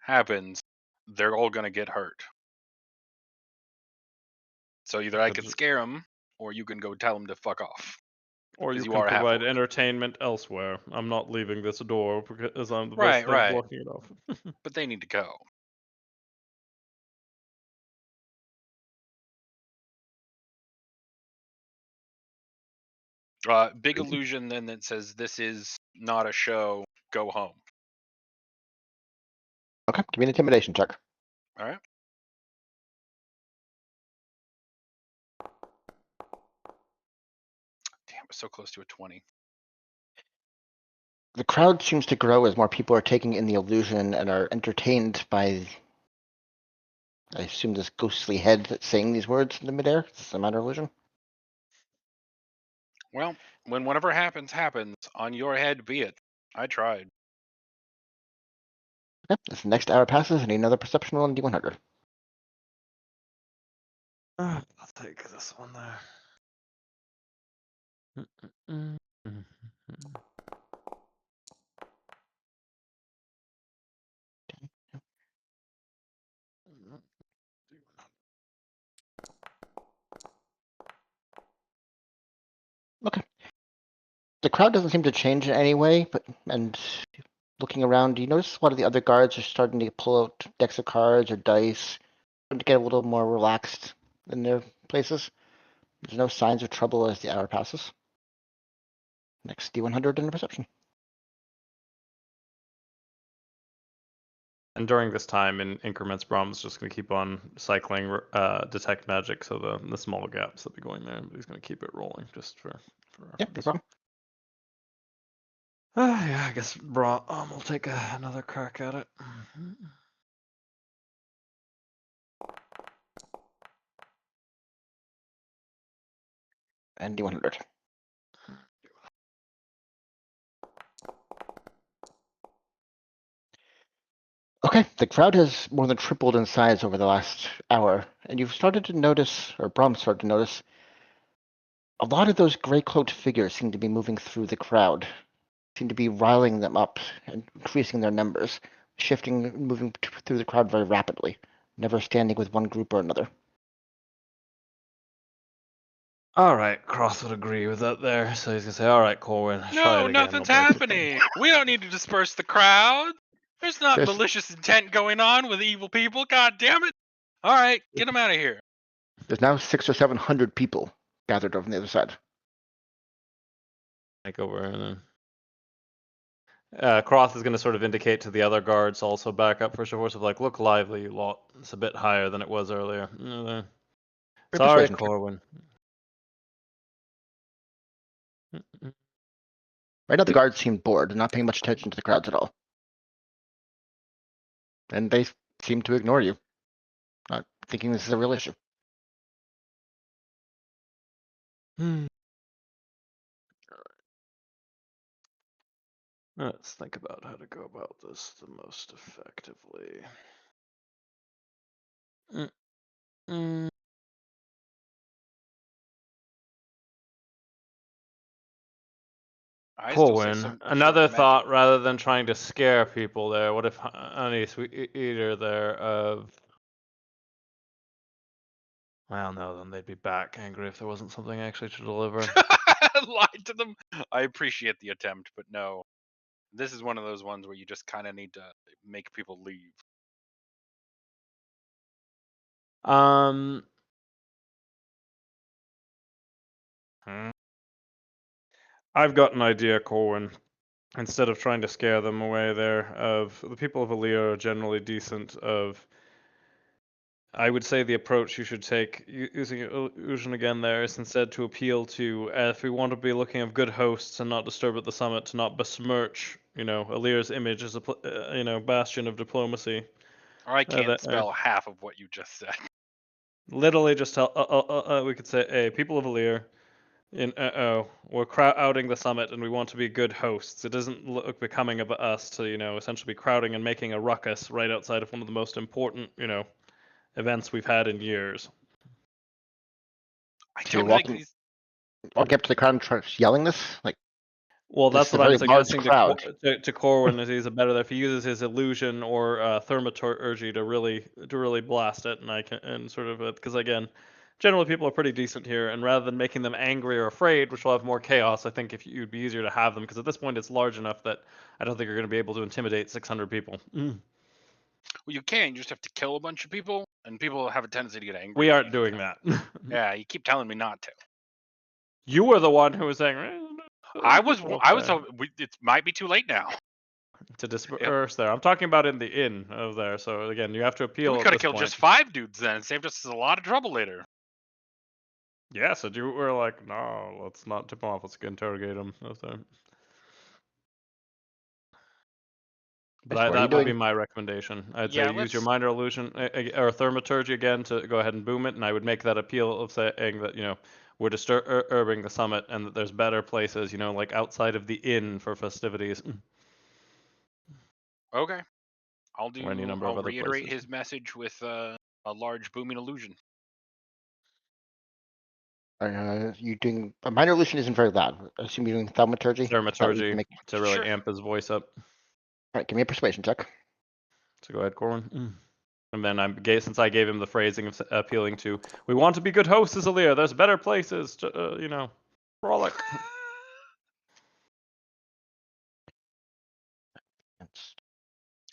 Speaker 4: happens, they're all gonna get hurt. So either I can scare them, or you can go tell them to fuck off.
Speaker 2: Or you
Speaker 4: 'cause you
Speaker 2: can
Speaker 4: are half
Speaker 2: provide
Speaker 4: orc.
Speaker 2: entertainment elsewhere. I'm not leaving this door because I'm the
Speaker 4: Right,
Speaker 2: best thing
Speaker 4: right.
Speaker 2: blocking it off.
Speaker 4: But they need to go. Big illusion then that says this is not a show. Go home.
Speaker 1: Okay, give me an intimidation check.
Speaker 4: All right. Damn, it's so close to a 20.
Speaker 1: The crowd seems to grow as more people are taking in the illusion and are entertained by, I assume, this ghostly head that's saying these words in the midair. Is this a minor illusion?
Speaker 4: Well, when whatever happens, on your head be it. I tried.
Speaker 1: Okay, as the next hour passes, I need another perception roll on D100.
Speaker 2: I'll take this one there.
Speaker 1: Okay. The crowd doesn't seem to change in any way, and looking around, you notice a lot of the other guards are starting to pull out decks of cards or dice, starting to get a little more relaxed in their places. There's no signs of trouble as the hour passes. Next D100 in perception.
Speaker 2: And during this time, in increments, Brahm's just going to keep on cycling detect magic, so the small gaps will be going there. But he's going to keep it rolling just for
Speaker 1: Yeah, no
Speaker 2: reference.
Speaker 1: problem.
Speaker 2: Yeah, I guess Brahm will take another crack at it.
Speaker 1: And D100. Okay, the crowd has more than tripled in size over the last hour, and you've started to notice, or Brahm started to notice, a lot of those gray-cloaked figures seem to be moving through the crowd, seem to be riling them up and increasing their numbers, shifting, moving through the crowd very rapidly, never standing with one group or another.
Speaker 2: All right, Cross would agree with that there. So he's going to say, all right, Corwin, try
Speaker 4: No,
Speaker 2: it again.
Speaker 4: nothing's
Speaker 2: I'll break it down."
Speaker 4: happening. We don't need to disperse the crowd. There's not
Speaker 1: There's-
Speaker 4: malicious intent going on with evil people. God damn it. All right, get them out of here.
Speaker 1: There's now 600 or 700 people gathered over on the other side.
Speaker 2: Take over and then. Cross is going to sort of indicate to the other guards also back up for force of like, look lively, you lot. It's a bit higher than it was earlier. Sorry,
Speaker 1: Persuasion check.
Speaker 2: Corwin.
Speaker 1: Right now, the guards seem bored and not paying much attention to the crowds at all. And they seem to ignore you, not thinking this is a real issue.
Speaker 2: Let's think about how to go about this the most effectively.
Speaker 4: I still say
Speaker 2: Corwin,
Speaker 4: some
Speaker 2: another
Speaker 4: short
Speaker 2: thought
Speaker 4: magic.
Speaker 2: rather than trying to scare people there. What if Honey Sweet Eater there of. Well, no, then they'd be back angry if there wasn't something actually to deliver.
Speaker 4: Lied to them. I appreciate the attempt, but no. This is one of those ones where you just kind of need to make people leave.
Speaker 2: Um, I've got an idea, Corwin. Instead of trying to scare them away there, of the people of Alir are generally decent. I would say the approach you should take, using illusion again there, is instead to appeal to, if we want to be looking of good hosts and not disturb at the summit, to not besmirch, Alir's image as a, bastion of diplomacy.
Speaker 4: I can't spell half of what you just said.
Speaker 2: Literally just tell, we could say, hey, people of Alir, we're crowding the summit and we want to be good hosts. It doesn't look becoming of us to, essentially be crowding and making a ruckus right outside of one of the most important, events we've had in years.
Speaker 4: I
Speaker 1: So you're
Speaker 4: don't think
Speaker 1: walking,
Speaker 4: these.
Speaker 1: walking up to the crowd and try yelling this? Like,
Speaker 2: Well,
Speaker 1: this
Speaker 2: that's
Speaker 1: is a
Speaker 2: what I'm
Speaker 1: very large
Speaker 2: suggesting
Speaker 1: crowd.
Speaker 2: to Corwin is he's a better if he uses his illusion or thaumaturgy to really blast it, and sort of because again, generally people are pretty decent here, and rather than making them angry or afraid, which will have more chaos, I think if you'd be easier to have them because at this point it's large enough that I don't think you're going to be able to intimidate 600 people.
Speaker 4: Well, you can. You just have to kill a bunch of people, and people have a tendency to get angry.
Speaker 2: We aren't doing that.
Speaker 4: Yeah, you keep telling me not to.
Speaker 2: You were the one who was saying.
Speaker 4: I was. It might be too late now.
Speaker 2: To disperse there. I'm talking about in the inn of there. So again, you have to appeal.
Speaker 4: We
Speaker 2: at
Speaker 4: could have
Speaker 2: this
Speaker 4: killed
Speaker 2: point.
Speaker 4: just 5 dudes then. It saved us a lot of trouble later.
Speaker 2: Yeah, so you were like, no, let's not tip him off. Let's interrogate him. But that would be my recommendation. I'd say use your minor illusion or thaumaturgy again to go ahead and boom it, and I would make that appeal of saying that we're disturbing the summit and that there's better places, like outside of the inn for festivities.
Speaker 4: Okay, I'll
Speaker 2: any number of other
Speaker 4: reiterate
Speaker 2: places.
Speaker 4: his message with a large booming illusion.
Speaker 1: You doing a minor illusion isn't very loud. I assume you're doing thaumaturgy.
Speaker 2: Thaumaturgy to really amp his voice up.
Speaker 1: All right, give me a persuasion check.
Speaker 2: So go ahead, Corwin. And then since I gave him the phrasing of appealing to, we want to be good hosts, Alir. There's better places to, frolic.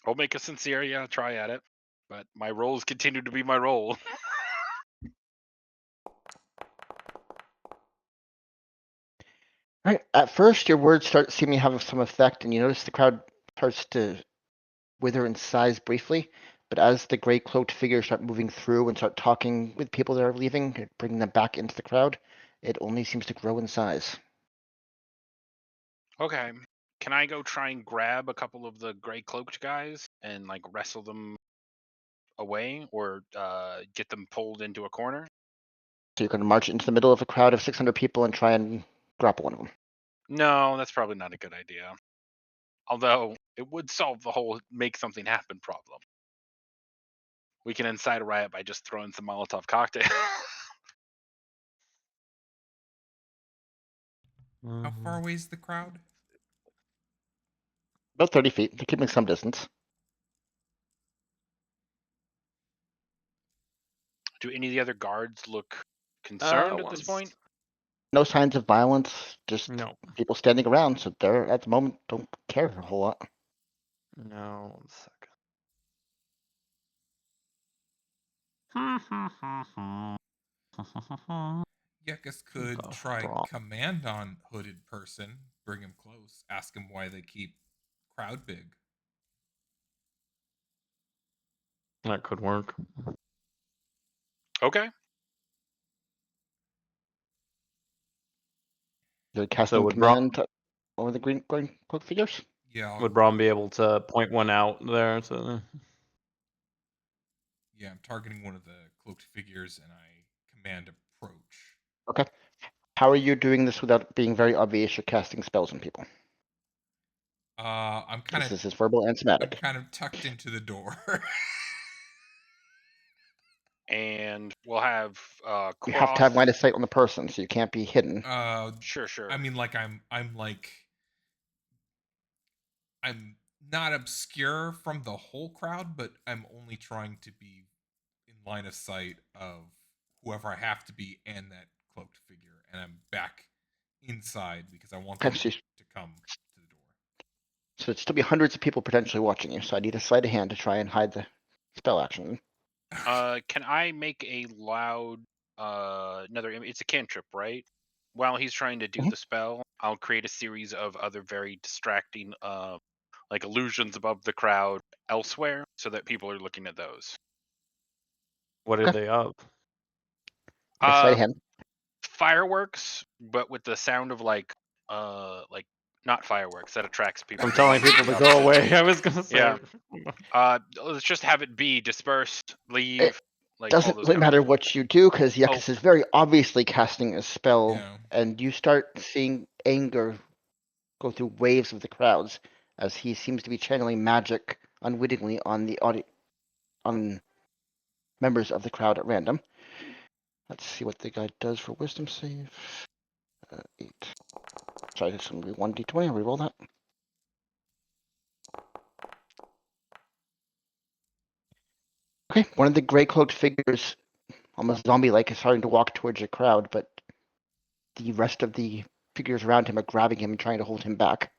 Speaker 4: I'll make a sincere try at it, but my rolls continue to be my roll.
Speaker 1: Right. At first, your words start seeming to have some effect, and you notice the crowd starts to wither in size briefly. But as the gray cloaked figures start moving through and start talking with people that are leaving, bringing them back into the crowd, it only seems to grow in size.
Speaker 4: Okay. Can I go try and grab a couple of the gray cloaked guys and like wrestle them away or get them pulled into a corner?
Speaker 1: So you're going to march into the middle of a crowd of 600 people and try and grapple one of them.
Speaker 4: No, that's probably not a good idea. Although it would solve the whole make something happen problem. We can incite a riot by just throwing some Molotov cocktail.
Speaker 3: How far away is the crowd?
Speaker 1: About 30 feet. They're keeping some distance.
Speaker 4: Do any of the other guards look concerned at this point?
Speaker 1: No signs of violence, just
Speaker 2: No.
Speaker 1: people standing around. So they're at the moment don't care a whole lot.
Speaker 2: No, 1 second.
Speaker 3: Yekus could try command on hooded person, bring him close, ask him why they keep crowd big.
Speaker 2: That could work.
Speaker 4: Okay.
Speaker 1: You're casting command over the green cloak figures?
Speaker 3: Yeah.
Speaker 2: Would Braum be able to point one out there?
Speaker 3: Yeah, I'm targeting one of the cloaked figures and I command approach.
Speaker 1: Okay. How are you doing this without being very obvious you're casting spells on people?
Speaker 3: I'm kind of.
Speaker 1: This is verbal and somatic.
Speaker 3: I'm kind of tucked into the door.
Speaker 4: And we'll have
Speaker 1: You have to have line of sight on the person, so you can't be hidden.
Speaker 4: Sure.
Speaker 3: I mean, like I'm not obscure from the whole crowd, but I'm only trying to be in line of sight of whoever I have to be and that cloaked figure, and I'm back inside because I want them to come to the door.
Speaker 1: So there'd still be hundreds of people potentially watching you, so I need a sleight of hand to try and hide the spell action.
Speaker 4: Can I make a loud another? It's a cantrip, right? while he's trying to do
Speaker 1: Mhm.
Speaker 4: the spell, I'll create a series of other very distracting, like illusions above the crowd elsewhere, so that people are looking at those.
Speaker 2: What are
Speaker 1: Okay.
Speaker 2: they of?
Speaker 1: Like a sleight of
Speaker 4: Uh,
Speaker 1: hand.
Speaker 4: Fireworks, but with the sound of like not fireworks. That attracts people.
Speaker 2: I'm
Speaker 4: We
Speaker 2: telling
Speaker 4: want
Speaker 2: people to
Speaker 4: the
Speaker 2: go
Speaker 4: opposite.
Speaker 2: away. I was gonna say.
Speaker 4: Yeah. Let's just have it be dispersed, leave,
Speaker 1: It
Speaker 4: like all
Speaker 1: doesn't
Speaker 4: those
Speaker 1: really
Speaker 4: kind of
Speaker 1: matter
Speaker 4: things.
Speaker 1: what you do because
Speaker 4: Oh,
Speaker 1: Yuckus is very obviously casting a spell,
Speaker 3: Yeah.
Speaker 1: and you start seeing anger go through waves of the crowds as he seems to be channeling magic unwittingly on the on members of the crowd at random. Let's see what the guy does for wisdom save. 8. Sorry, this is going to be 1d20. I'll reroll that. Okay, one of the gray cloaked figures, almost zombie like, is starting to walk towards the crowd, but the rest of the figures around him are grabbing him and trying to hold him back.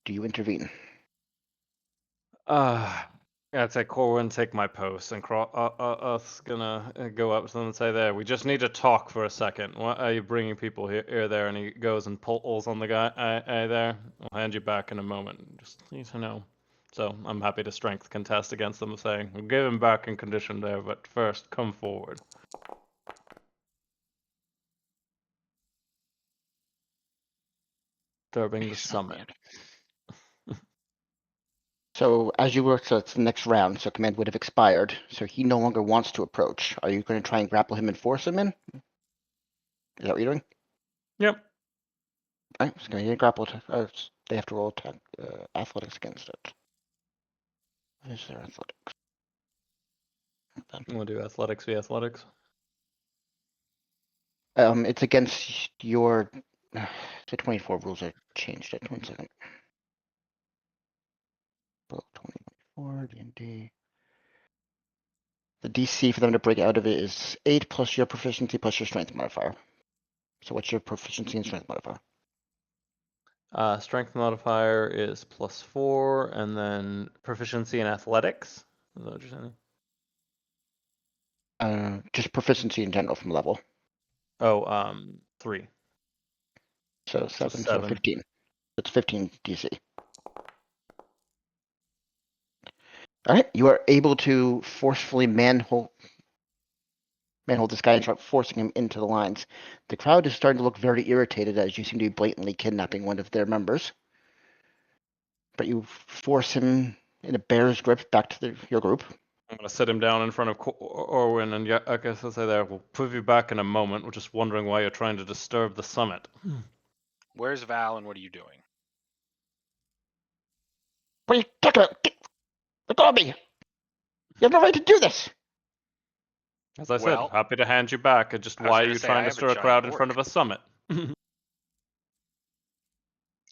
Speaker 1: Do you intervene?
Speaker 2: Yeah, I'd say Corwin, take my post, and us gonna go up to them and say, "There, we just need to talk for a second. Why are you bringing people here, there?" And he goes and pulls on the guy there. I'll hand you back in a moment. Just need to know. So I'm happy to strength contest against them, saying, "We'll give him back in condition there, but first, come forward." Disturbing the
Speaker 4: he's not
Speaker 2: summit.
Speaker 4: mad.
Speaker 1: So as you work, so it's the next round, so command would have expired. So he no longer wants to approach. Are you going to try and grapple him and force him in? Is that what you're doing?
Speaker 2: Yep.
Speaker 1: All right, so going to grapple. They have to roll attack, athletics against it. What is their athletics?
Speaker 2: We'll do athletics v athletics.
Speaker 1: It's against your. The 24 rules are changed. At 1 second. 2024 D&D. The DC for them to break out of it is 8 plus your proficiency plus your strength modifier. So what's your proficiency and strength modifier?
Speaker 2: Strength modifier is +4, and then proficiency in athletics. Is that what you're saying?
Speaker 1: Just proficiency in general from level.
Speaker 2: Oh, 3.
Speaker 1: So 7, so
Speaker 2: 7.
Speaker 1: 15. It's 15 DC. All right, you are able to forcefully manhold this guy and start forcing him into the lines. The crowd is starting to look very irritated as you seem to be blatantly kidnapping one of their members. But you force him in a bear's grip back to your group.
Speaker 2: I'm gonna sit him down in front of Orwin, and yeah, I guess I'll say there. We'll put you back in a moment. We're just wondering why you're trying to disturb the summit.
Speaker 4: Where's Val and what are you doing?
Speaker 1: What are you talking about? Let go of me! You have no right to do this!
Speaker 2: As I said,
Speaker 4: Well,
Speaker 2: happy to hand you back. And just
Speaker 4: I was
Speaker 2: why are
Speaker 4: gonna
Speaker 2: you
Speaker 4: say, I
Speaker 2: trying to
Speaker 4: have a
Speaker 2: stir a
Speaker 4: giant
Speaker 2: crowd in front
Speaker 4: orc.
Speaker 2: of a summit?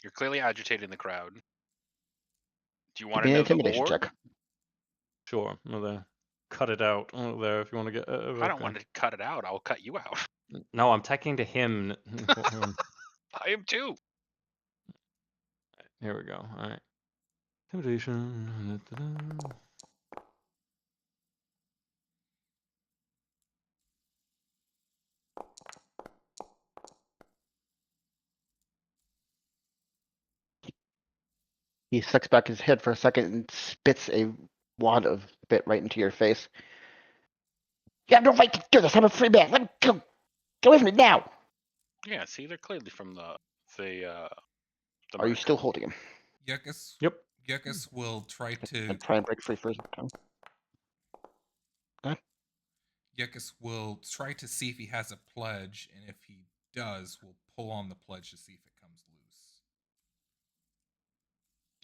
Speaker 4: You're clearly agitating the crowd. Do you
Speaker 1: Give
Speaker 4: want to
Speaker 1: me an
Speaker 4: know the
Speaker 1: intimidation
Speaker 4: lore?
Speaker 1: check.
Speaker 2: Sure. Well, there. Cut it out. Oh, there, if you want to get.
Speaker 4: I don't
Speaker 2: Okay.
Speaker 4: want to cut it out. I'll cut you out.
Speaker 2: No, I'm taking to him.
Speaker 4: I am too.
Speaker 2: Here we go. All right. Intimidation.
Speaker 1: He sucks back his head for a second and spits a wad of spit right into your face. You have no right to do this. I'm a free man. Let me go. Get away from me now.
Speaker 4: Yeah, see, they're clearly from the
Speaker 1: Are you
Speaker 4: mark.
Speaker 1: still holding him?
Speaker 3: Yuckus.
Speaker 2: Yep.
Speaker 3: Yuckus will try to.
Speaker 1: And try and break free for his time.
Speaker 3: Yuckus will try to see if he has a pledge, and if he does, we'll pull on the pledge to see if it comes loose.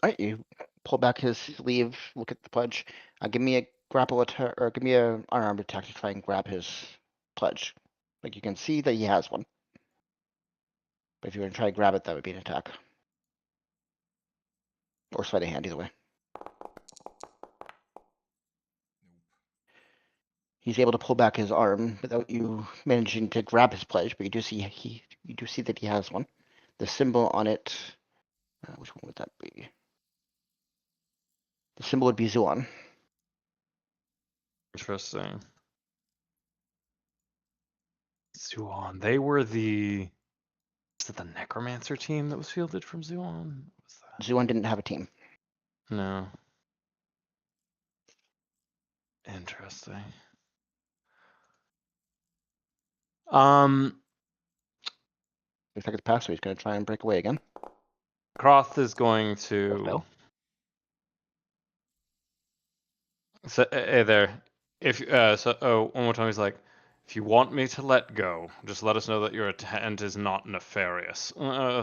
Speaker 1: All right, you pull back his sleeve, look at the pledge. Give me a grapple attack, or give me an unarmed attack to try and grab his pledge. Like you can see that he has one. But if you were to try to grab it, that would be an attack. Or sleight of hand, either way.
Speaker 3: Nope.
Speaker 1: He's able to pull back his arm without you managing to grab his pledge, but you do see that he has one. The symbol on it, which one would that be? The symbol would be Zuan.
Speaker 2: Interesting. Zuon. They were the. Was it the Necromancer team that was fielded from Zuon? What was that?
Speaker 1: Zuon didn't have a team.
Speaker 2: No. Interesting.
Speaker 1: 6 seconds pass, so he's going to try and break away again.
Speaker 2: Croth is going to.
Speaker 1: Well.
Speaker 2: So, hey there. If one more time, he's like, if you want me to let go, just let us know that your intent is not nefarious.
Speaker 4: How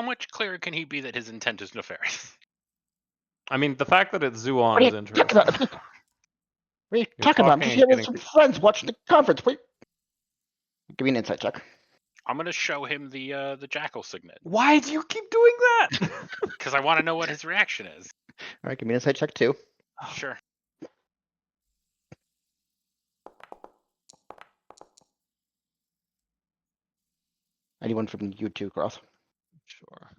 Speaker 4: much clearer can he be that his intent is nefarious?
Speaker 2: I mean, the fact that it's
Speaker 1: What
Speaker 2: Zuon
Speaker 1: are
Speaker 2: is
Speaker 1: you
Speaker 2: interesting.
Speaker 1: talking about? What are you
Speaker 2: You're
Speaker 1: talking about? I'm
Speaker 2: talking
Speaker 1: just
Speaker 2: and
Speaker 1: here with
Speaker 2: getting
Speaker 1: some friends watching the conference. Wait. Give me an insight check.
Speaker 4: I'm gonna show him the jackal signet
Speaker 2: Why do you keep doing that?
Speaker 4: because I want to know what his reaction is.
Speaker 1: All right, give me an insight check too.
Speaker 4: Sure.
Speaker 1: Anyone from you too, Cross?
Speaker 2: Sure.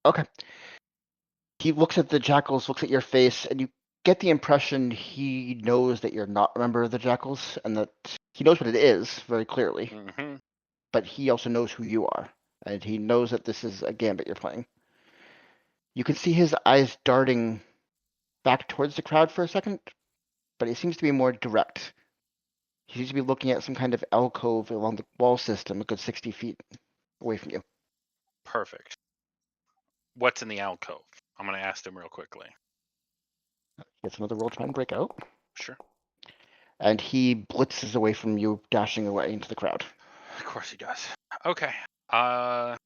Speaker 1: Okay. He looks at the jackals, looks at your face, and you get the impression he knows that you're not a member of the jackals, and that he knows what it is very clearly,
Speaker 4: Mm-hmm.
Speaker 1: but he also knows who you are, and he knows that this is a gambit you're playing. You can see his eyes darting back towards the crowd for a second, but he seems to be more direct. He seems to be looking at some kind of alcove along the wall system a good 60 feet away from you.
Speaker 4: Perfect. What's in the alcove? I'm gonna ask him real quickly.
Speaker 1: Gets another roll, try and break out.
Speaker 4: Sure.
Speaker 1: And he blitzes away from you, dashing away into the crowd.
Speaker 4: Of course he does. Okay. I'm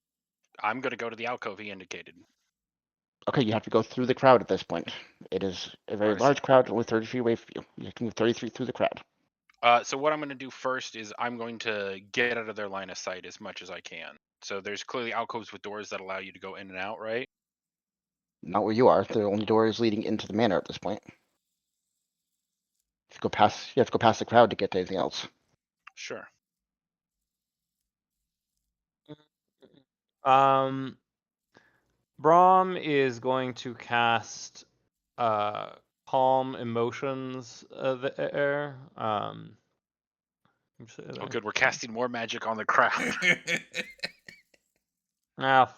Speaker 4: gonna go to the alcove he indicated.
Speaker 1: Okay, you have to go through the crowd at this point. It is a very
Speaker 4: Right.
Speaker 1: large crowd, only 30 feet away from you. You can move 30 feet through the crowd.
Speaker 4: So what I'm gonna do first is I'm going to get out of their line of sight as much as I can. So there's clearly alcoves with doors that allow you to go in and out, right?
Speaker 1: Not where you are. The only door is leading into the manor at this point. You have to go past the crowd to get to anything else.
Speaker 4: Sure.
Speaker 2: Brahm is going to cast calm emotions there.
Speaker 4: Oh, good. We're casting more magic on the crowd.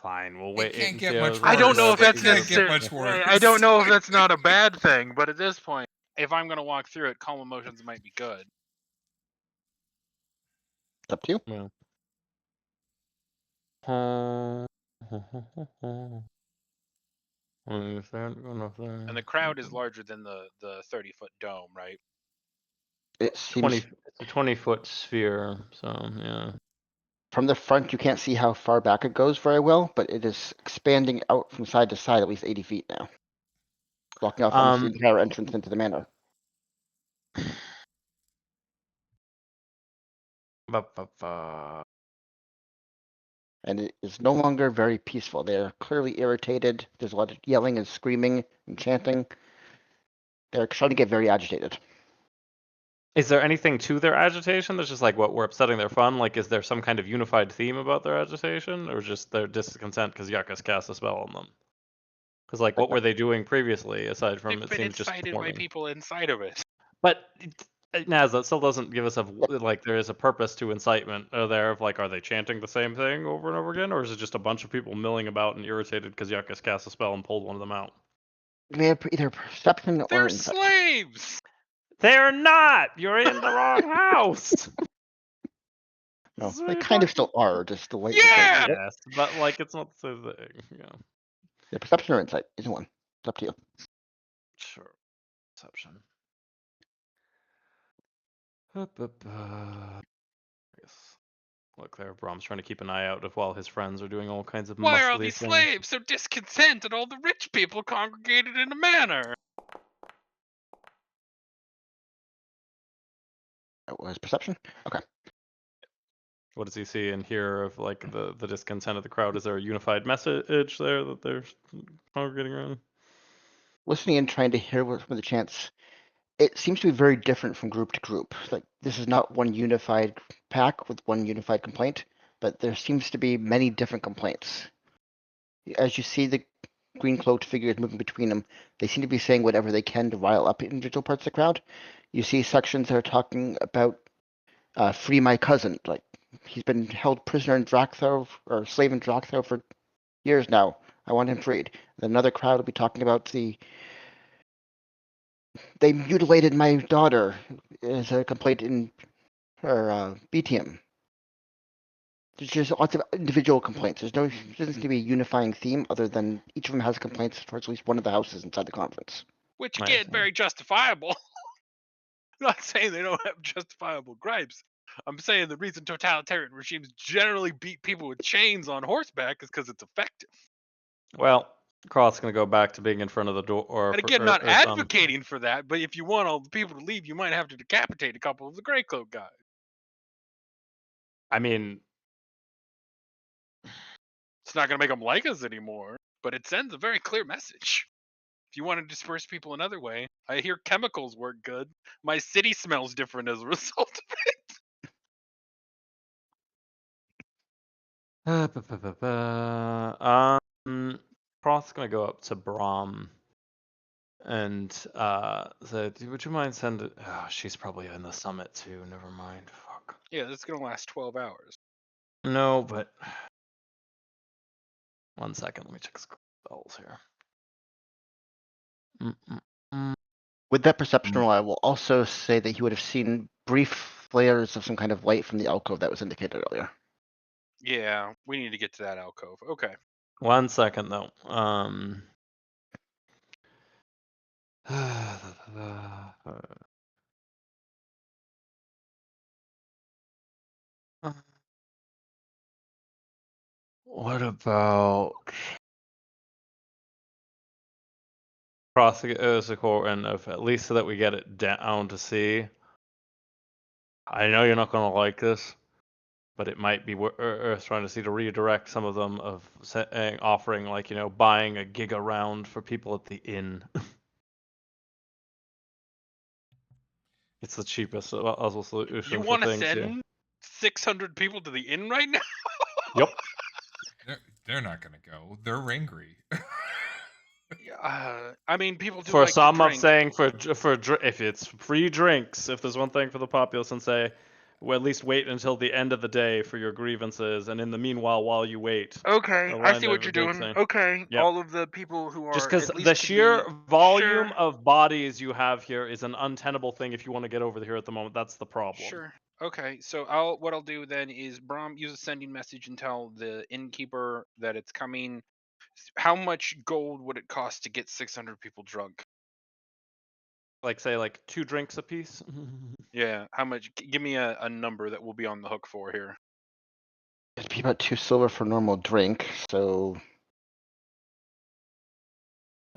Speaker 2: Fine. We'll wait.
Speaker 3: can't
Speaker 2: and
Speaker 3: get
Speaker 2: see
Speaker 3: much
Speaker 2: how
Speaker 4: I don't know if
Speaker 3: worse.
Speaker 4: that's
Speaker 3: It can't get
Speaker 4: necessary.
Speaker 3: much worse.
Speaker 4: I don't know if that's not a bad thing, but at this point, if I'm gonna walk through it, calm emotions might be good.
Speaker 1: It's up to you.
Speaker 2: Yeah.
Speaker 4: And the crowd is larger than the 30-foot dome, right?
Speaker 1: It seems
Speaker 2: It's a 20-foot sphere. So yeah.
Speaker 1: from the front you can't see how far back it goes very well, but it is expanding out from side to side at least 80 feet now, blocking off almost the entire entrance into the manor. And it is no longer very peaceful. They are clearly irritated. There's a lot of yelling and screaming and chanting. They're starting to get very agitated.
Speaker 2: Is there anything to their agitation that's just like what we're upsetting their fun? Like, is there some kind of unified theme about their agitation, or just their discontent because Yakas cast a spell on them? Because like, what were they doing previously aside from
Speaker 4: They've
Speaker 2: it
Speaker 4: been
Speaker 2: seems just
Speaker 4: incited by
Speaker 2: performing?
Speaker 4: people inside of it.
Speaker 2: But Naz, that still doesn't give us like there is a purpose to incitement there of like, are they chanting the same thing over and over again, or is it just a bunch of people milling about and irritated because Yakas cast a spell and pulled one of them out?
Speaker 1: They have either perception or
Speaker 4: They're
Speaker 1: insight.
Speaker 4: slaves.
Speaker 2: They're not. You're in the wrong house.
Speaker 1: No,
Speaker 2: This is what
Speaker 1: they
Speaker 2: you're
Speaker 1: kind of
Speaker 2: talking-
Speaker 1: still are, just the way.
Speaker 4: Yeah!
Speaker 2: Yes, but like it's not the same thing. Yeah.
Speaker 1: Yeah, perception or insight, either one. It's up to you.
Speaker 2: Sure. Perception. Yes. Look there, Brahm's trying to keep an eye out of while his friends are doing all kinds of
Speaker 4: Why are all
Speaker 2: muscly
Speaker 4: these
Speaker 2: things.
Speaker 4: slaves so discontent at all the rich people congregated in a manor?
Speaker 1: That was perception. Okay.
Speaker 2: What does he see and hear of like the discontent of the crowd? Is there a unified message there that they're congregating around?
Speaker 1: Listening and trying to hear what some of the chants. It seems to be very different from group to group. Like this is not one unified pack with one unified complaint, but there seems to be many different complaints. As you see the green cloaked figures moving between them. They seem to be saying whatever they can to rile up individual parts of the crowd. You see sections that are talking about free my cousin. Like, he's been held prisoner in Drachthow, or slave in Drachthow for years now. I want him freed. And another crowd will be talking about they mutilated my daughter as a complaint in her BTM. There's just lots of individual complaints. There doesn't seem to be a unifying theme other than each of them has complaints towards at least one of the houses inside the conference.
Speaker 4: Which
Speaker 2: Nice,
Speaker 4: again,
Speaker 2: yeah.
Speaker 4: very justifiable. I'm not saying they don't have justifiable gripes. I'm saying the reason totalitarian regimes generally beat people with chains on horseback is because it's effective.
Speaker 2: Well, Croth's gonna go back to being in front of the door, or
Speaker 4: And again, not advocating for that, but if you want all the people to leave, you might have to decapitate a couple of the Grey Cloak guys.
Speaker 2: I mean,
Speaker 4: It's not going to make them like us anymore, but it sends a very clear message. If you want to disperse people another way, I hear chemicals work good. My city smells different as a result of it.
Speaker 2: Croth's gonna go up to Brahm and say, "Would you mind sending?" Oh, she's probably in the summit too. Never mind. Fuck.
Speaker 4: Yeah, this is going to last 12 hours.
Speaker 2: No, but 1 second. Let me check spells here.
Speaker 1: With that perception roll, I will also say that he would have seen brief flares of some kind of light from the alcove that was indicated earlier.
Speaker 4: Yeah, we need to get to that alcove. Okay.
Speaker 2: 1 second though. What about crossing it as a core and of at least so that we get it down to sea? I know you're not gonna like this, but it might be worth trying to see to redirect some of them of offering, like, buying a giga round for people at the inn. It's the cheapest other solution
Speaker 4: You
Speaker 2: for
Speaker 4: want to
Speaker 2: things.
Speaker 4: send
Speaker 2: Yeah.
Speaker 4: 600 people to the inn right now?
Speaker 2: Yep.
Speaker 3: They're not gonna go. They're angry.
Speaker 4: I mean, people do
Speaker 2: For
Speaker 4: like
Speaker 2: some,
Speaker 4: to
Speaker 2: I'm
Speaker 4: drink.
Speaker 2: saying if it's free drinks, if there's one thing for the populace, and say, well, at least wait until the end of the day for your grievances, and in the meanwhile, while you wait,
Speaker 4: Okay, I
Speaker 2: align
Speaker 4: see what
Speaker 2: the
Speaker 4: you're
Speaker 2: drink
Speaker 4: doing.
Speaker 2: thing.
Speaker 4: Okay,
Speaker 2: Yep.
Speaker 4: all of the people who are
Speaker 2: Just because
Speaker 4: at least
Speaker 2: the sheer
Speaker 4: convenient-
Speaker 2: volume
Speaker 4: Sure.
Speaker 2: of bodies you have here is an untenable thing if you want to get over here at the moment. That's the problem.
Speaker 4: Sure. Okay, so what I'll do then is Brahm use a sending message and tell the innkeeper that it's coming. How much gold would it cost to get 600 people drunk?
Speaker 2: Like, say, like 2 drinks apiece.
Speaker 4: Yeah, how much? Give me a number that we'll be on the hook for here.
Speaker 1: It'd be about 2 silver for a normal drink, so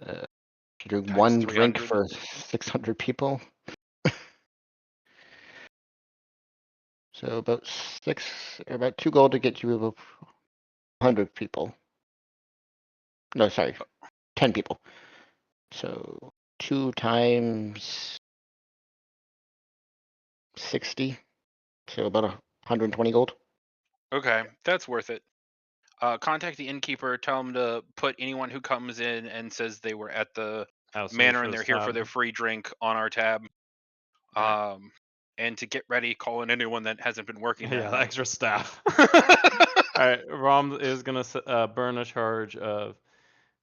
Speaker 1: you're doing
Speaker 4: Times
Speaker 1: 1 drink
Speaker 4: 300.
Speaker 1: for 600 people. So about 2 gold to get you about 100 people. No, sorry, 10 people. So 2 times 60, so about 120 gold.
Speaker 4: Okay, that's worth it. Contact the innkeeper. Tell him to put anyone who comes in and says they were at the manor and they're here for their free drink on our tab. And to get ready, call in anyone that hasn't been working.
Speaker 2: Yeah, the extra staff. All right, Rom is gonna burn a charge of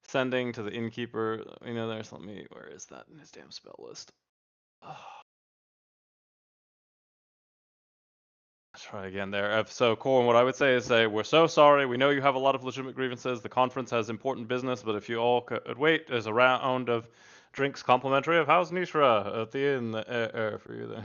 Speaker 2: sending to the innkeeper. There's where is that in his damn spell list? Let's try again there. So, Corin, what I would say is say, we're so sorry. We know you have a lot of legitimate grievances. The conference has important business, but if you all could wait, there's a round of drinks complimentary of House Nishra at the inn for you there.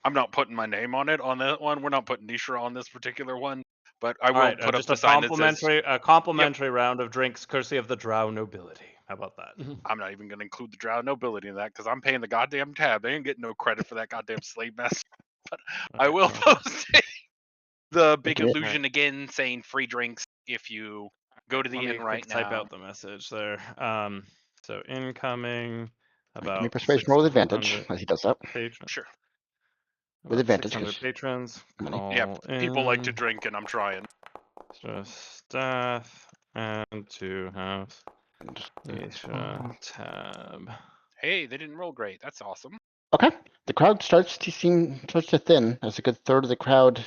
Speaker 4: I'm not putting my name on it on that one. We're not putting Nishra on this particular one, but I will
Speaker 2: All right,
Speaker 4: put up
Speaker 2: just
Speaker 4: the sign that says.
Speaker 2: A complimentary round of drinks courtesy of the Drow nobility. How about that?
Speaker 4: I'm not even going to include the Drow nobility in that because I'm paying the goddamn tab. They ain't getting no credit for that goddamn slave mess. But I will post the big
Speaker 1: Okay.
Speaker 4: illusion again saying free drinks if you go to the inn right
Speaker 2: type
Speaker 4: now.
Speaker 2: out the message there. So incoming
Speaker 1: Give me
Speaker 2: about
Speaker 1: persuasion roll with
Speaker 2: 600
Speaker 1: advantage as he does that.
Speaker 2: patrons.
Speaker 4: Sure.
Speaker 1: With
Speaker 2: About
Speaker 1: advantage,
Speaker 2: 600
Speaker 1: 'cause
Speaker 2: patrons.
Speaker 1: money.
Speaker 4: Yeah, people like to
Speaker 2: in.
Speaker 4: drink, and I'm trying.
Speaker 2: Just staff and 2 house
Speaker 1: And
Speaker 2: Tab.
Speaker 4: Hey, they didn't roll great. That's awesome.
Speaker 1: okay, the crowd starts to thin as a good third of the crowd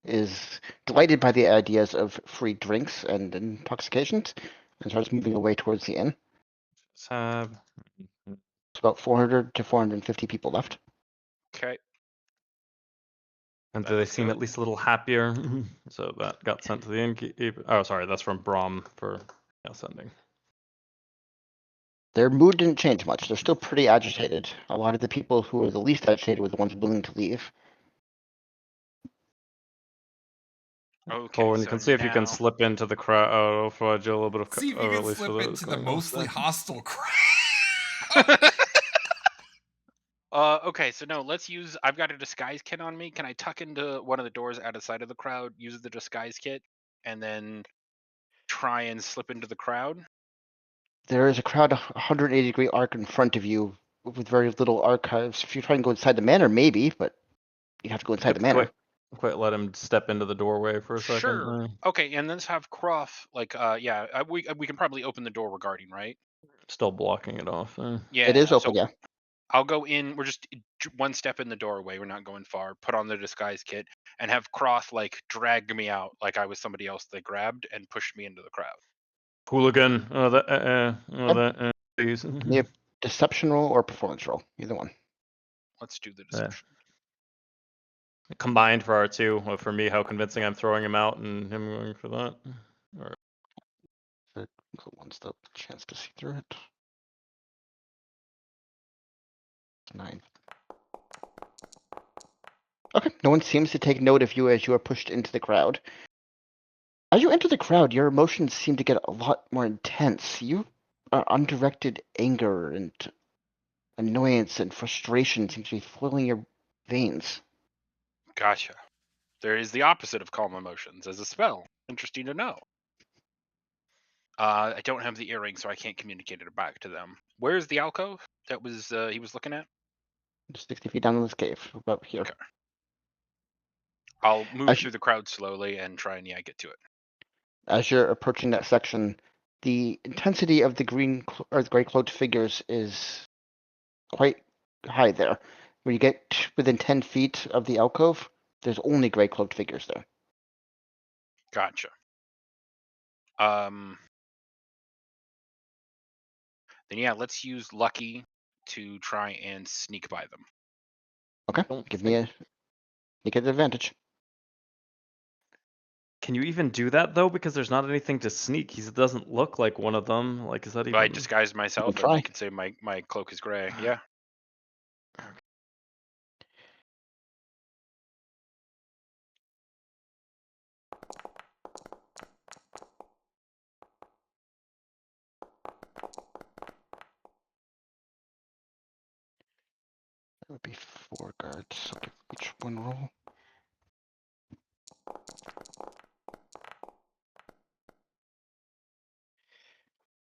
Speaker 1: is delighted by the ideas of free drinks and intoxications and starts moving away towards the inn.
Speaker 2: Tab.
Speaker 1: It's about 400 to 450 people left.
Speaker 4: Okay.
Speaker 2: And do they
Speaker 4: Let's
Speaker 2: seem
Speaker 4: go.
Speaker 2: at least a little happier? So that got sent to the innkeeper. Oh, sorry, that's from Brom for sending.
Speaker 1: Their mood didn't change much. They're still pretty agitated. A lot of the people who were the least agitated were the ones willing to leave.
Speaker 4: Okay.
Speaker 2: Oh, and
Speaker 4: so
Speaker 2: you can see if you can
Speaker 4: now-
Speaker 2: slip into the crowd. Oh, for a little bit of.
Speaker 3: See if you
Speaker 2: or
Speaker 3: can
Speaker 2: at least for
Speaker 3: slip
Speaker 2: those
Speaker 3: into the
Speaker 2: going off
Speaker 3: mostly
Speaker 2: that.
Speaker 3: hostile crowd.
Speaker 4: Okay, so no, let's use. I've got a disguise kit on me. Can I tuck into one of the doors out of sight of the crowd, use the disguise kit, and then try and slip into the crowd?
Speaker 1: There is a crowd 180-degree arc in front of you with very little archives. If you try and go inside the manor, maybe, but you have to go inside the manor.
Speaker 2: Quite let him step into the doorway for a second.
Speaker 4: Sure. Okay, and let's have Croft. Like, we can probably open the door regarding, right?
Speaker 2: Still blocking it off.
Speaker 4: Yeah.
Speaker 1: It is open,
Speaker 4: so
Speaker 1: yeah.
Speaker 4: I'll go in. We're just one step in the doorway. We're not going far. Put on the disguise kit and have Croft like drag me out like I was somebody else they grabbed and pushed me into the crowd.
Speaker 2: Hooligan. Please.
Speaker 1: Give me a deception roll or performance roll, either one.
Speaker 4: Let's do the deception.
Speaker 2: Combined for R2. Well, for me, how convincing I'm throwing him out and him going for that.
Speaker 1: The one's the chance to see through it. 9. Okay, no one seems to take note of you as you are pushed into the crowd. As you enter the crowd, your emotions seem to get a lot more intense. You are undirected anger and annoyance and frustration seems to be flowing your veins.
Speaker 4: Gotcha. There is the opposite of calm emotions as a spell. Interesting to know. I don't have the earring, so I can't communicate it back to them. Where's the alcove that was he was looking at?
Speaker 1: Just 60 feet down in this cave, about here.
Speaker 4: Okay. I'll move
Speaker 1: As
Speaker 4: through the crowd slowly and try and get to it.
Speaker 1: As you're approaching that section, the intensity of the the gray cloaked figures is quite high there. When you get within 10 feet of the alcove, there's only gray cloaked figures there.
Speaker 4: Gotcha. Then yeah, let's use Lucky to try and sneak by them.
Speaker 1: Okay, give me a sneak advantage.
Speaker 2: Can you even do that though? Because there's not anything to sneak. He doesn't look like one of them. Like, is that
Speaker 4: If I
Speaker 2: even?
Speaker 4: disguise myself,
Speaker 1: try.
Speaker 4: and you can say my cloak is gray. Yeah.
Speaker 1: That would be 4 guards, so give each one roll.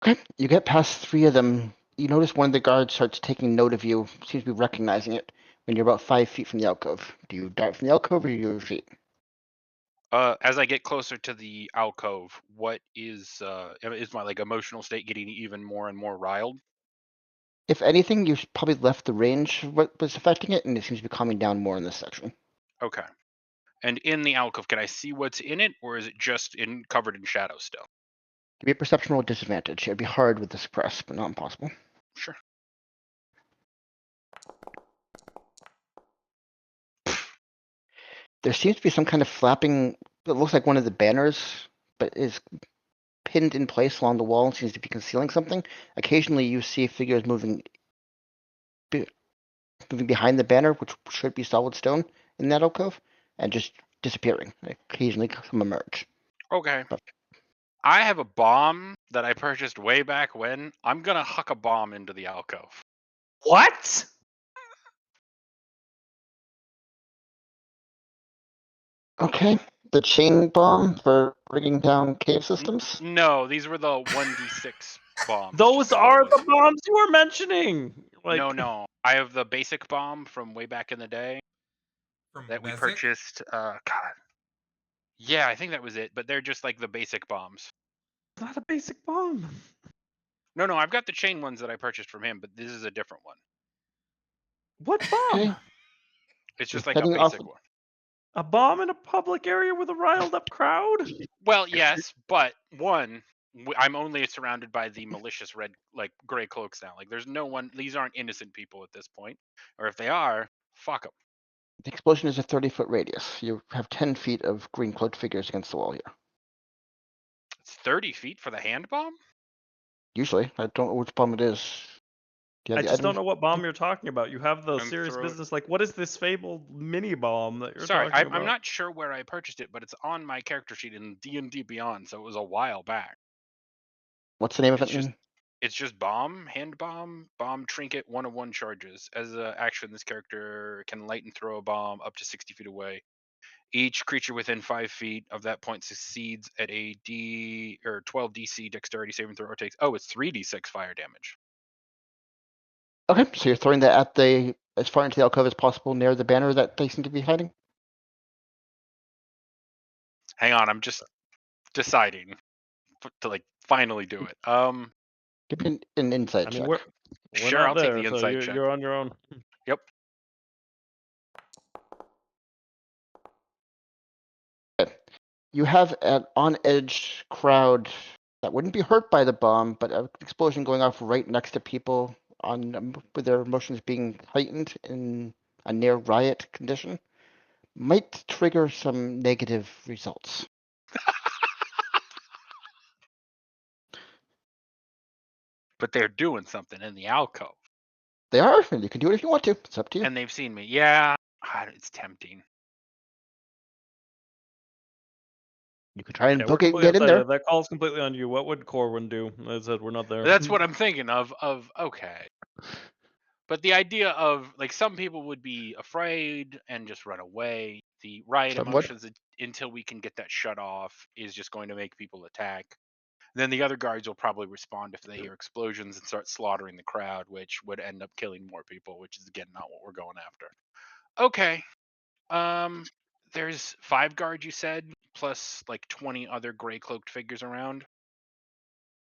Speaker 1: Okay, you get past 3 of them. You notice one of the guards starts taking note of you, seems to be recognizing it when you're about 5 feet from the alcove. Do you dart from the alcove or do you retreat?
Speaker 4: As I get closer to the alcove, what is my like emotional state getting even more and more riled?
Speaker 1: If anything, you probably left the range of what was affecting it, and it seems to be calming down more in this section.
Speaker 4: Okay. And in the alcove, can I see what's in it, or is it just covered in shadow still?
Speaker 1: Give me a perception roll disadvantage. It'd be hard with the suppress, but not impossible.
Speaker 4: Sure.
Speaker 1: There seems to be some kind of flapping. It looks like one of the banners, but is pinned in place along the wall and seems to be concealing something. Occasionally, you see figures moving behind the banner, which should be solid stone in that alcove, and just disappearing. Occasionally, some emerge.
Speaker 4: Okay.
Speaker 1: But
Speaker 4: I have a bomb that I purchased way back when. I'm gonna huck a bomb into the alcove.
Speaker 2: What?
Speaker 1: okay, the chain bomb for bringing down cave systems.
Speaker 4: No, these were the 1d6 bombs.
Speaker 2: Those
Speaker 4: just
Speaker 2: are
Speaker 4: those.
Speaker 2: the bombs you were mentioning. Like,
Speaker 4: No. I have the basic bomb from way back in the day
Speaker 3: From
Speaker 4: that we
Speaker 3: Weswick?
Speaker 4: purchased. God. Yeah, I think that was it. But they're just like the basic bombs.
Speaker 2: not a basic bomb.
Speaker 4: No, I've got the chain ones that I purchased from him, but this is a different one.
Speaker 2: What bomb?
Speaker 1: Okay.
Speaker 4: It's
Speaker 1: You're
Speaker 4: just like a
Speaker 1: heading off.
Speaker 4: basic one.
Speaker 2: A bomb in a public area with a riled up crowd?
Speaker 4: Well, yes, but one, I'm only surrounded by the malicious red, like gray cloaks now. Like, there's no one. These aren't innocent people at this point, or if they are, fuck them.
Speaker 1: The explosion is a 30-foot radius. You have 10 feet of green cloaked figures against the wall here.
Speaker 4: It's 30 feet for the hand bomb.
Speaker 1: Usually, I don't know which bomb it is. Do you
Speaker 2: I
Speaker 1: have the
Speaker 2: just don't
Speaker 1: items?
Speaker 2: know what bomb you're talking about. You have the
Speaker 4: And
Speaker 2: serious
Speaker 4: throw it.
Speaker 2: business. Like, what is this fabled mini bomb that you're
Speaker 4: Sorry,
Speaker 2: talking
Speaker 4: I'm
Speaker 2: about?
Speaker 4: not sure where I purchased it, but it's on my character sheet in D&D Beyond, so it was a while back.
Speaker 1: What's the name of
Speaker 4: It's
Speaker 1: it?
Speaker 4: just It's just bomb, hand bomb, bomb trinket, 1-of-1 charges. As an action, this character can light and throw a bomb up to 60 feet away. Each creature within 5 feet of that point succeeds at a 12 DC dexterity saving throw or takes. Oh, it's 3d6 fire damage.
Speaker 1: Okay, so you're throwing that at the as far into the alcove as possible near the banner that they seem to be hiding.
Speaker 4: Hang on, I'm just deciding to like finally do it.
Speaker 1: Give me an insight
Speaker 2: I mean,
Speaker 1: check.
Speaker 2: we're
Speaker 4: Sure,
Speaker 2: not
Speaker 4: I'll take
Speaker 2: there,
Speaker 4: the
Speaker 2: so
Speaker 4: insight check.
Speaker 2: you're on your own.
Speaker 4: Yep.
Speaker 1: You have an on-edge crowd that wouldn't be hurt by the bomb, but an explosion going off right next to people on with their emotions being heightened in a near riot condition might trigger some negative results.
Speaker 4: But they're doing something in the alcove,
Speaker 1: They are, and you can do it if you want to. It's up to you.
Speaker 4: and they've seen me. Yeah, it's tempting.
Speaker 1: You can try and
Speaker 2: Yeah,
Speaker 1: book
Speaker 2: we're
Speaker 1: it and
Speaker 2: completely
Speaker 1: get in
Speaker 2: outside
Speaker 1: there.
Speaker 2: of that. That call's completely on you. What would Corwin do? I said we're not there.
Speaker 4: That's what I'm thinking of. Okay. But the idea of like some people would be afraid and just run away. The riot
Speaker 1: Some would.
Speaker 4: emotions until we can get that shut off is just going to make people attack. Then the other guards will probably respond if they hear explosions and start slaughtering the crowd, which would end up killing more people, which is again not what we're going after. Okay. There's 5 guards you said, plus like 20 other gray cloaked figures around.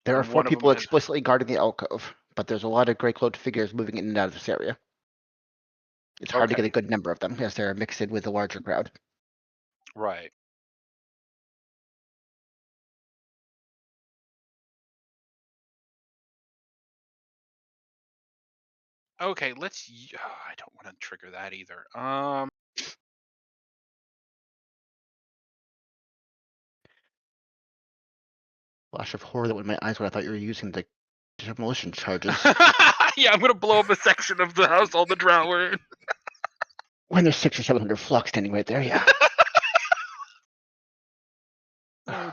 Speaker 1: There are
Speaker 4: And
Speaker 1: 4
Speaker 4: one of them
Speaker 1: people
Speaker 4: has
Speaker 1: explicitly guarding the alcove, but there's a lot of gray cloaked figures moving in and out of this area. It's hard to get a good number of them as they're mixed in with a larger crowd.
Speaker 4: right. Okay, let's. I don't want to trigger that either.
Speaker 1: Flash of horror that went in my eyes when I thought you were using the demolition charges.
Speaker 4: Yeah, I'm gonna blow up a section of the house all the Drow are in.
Speaker 1: When there's 600 or 700 flux standing right there, yeah.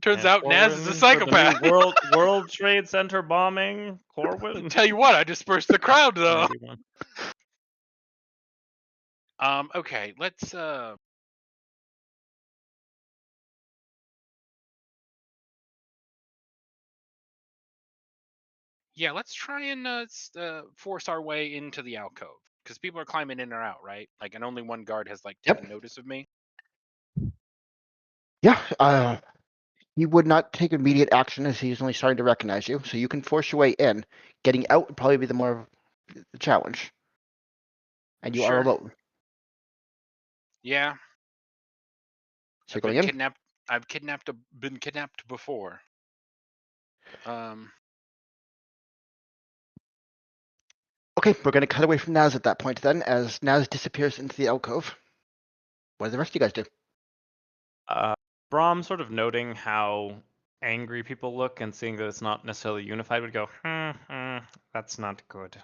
Speaker 4: Turns
Speaker 2: And
Speaker 4: out Naz is a
Speaker 2: Corwin for the
Speaker 4: psychopath.
Speaker 2: new World Trade Center bombing. Corwin.
Speaker 4: Tell you what, I dispersed the crowd though.
Speaker 2: 91.
Speaker 4: Okay, let's yeah, let's try and force our way into the alcove because people are climbing in or out, right? Like, and only one guard has like taken notice of me.
Speaker 1: Yeah, he would not take immediate action as he's only starting to recognize you, so you can force your way in. Getting out would probably be the more the challenge. And you are
Speaker 4: Sure.
Speaker 1: alone.
Speaker 4: Yeah.
Speaker 1: So you're going in?
Speaker 4: Kidnapped. I've been kidnapped before.
Speaker 1: Okay, we're going to cut away from Naz at that point then, as Naz disappears into the alcove. What do the rest of you guys do?
Speaker 2: Brahm, sort of noting how angry people look and seeing that it's not necessarily unified, would go, that's not good.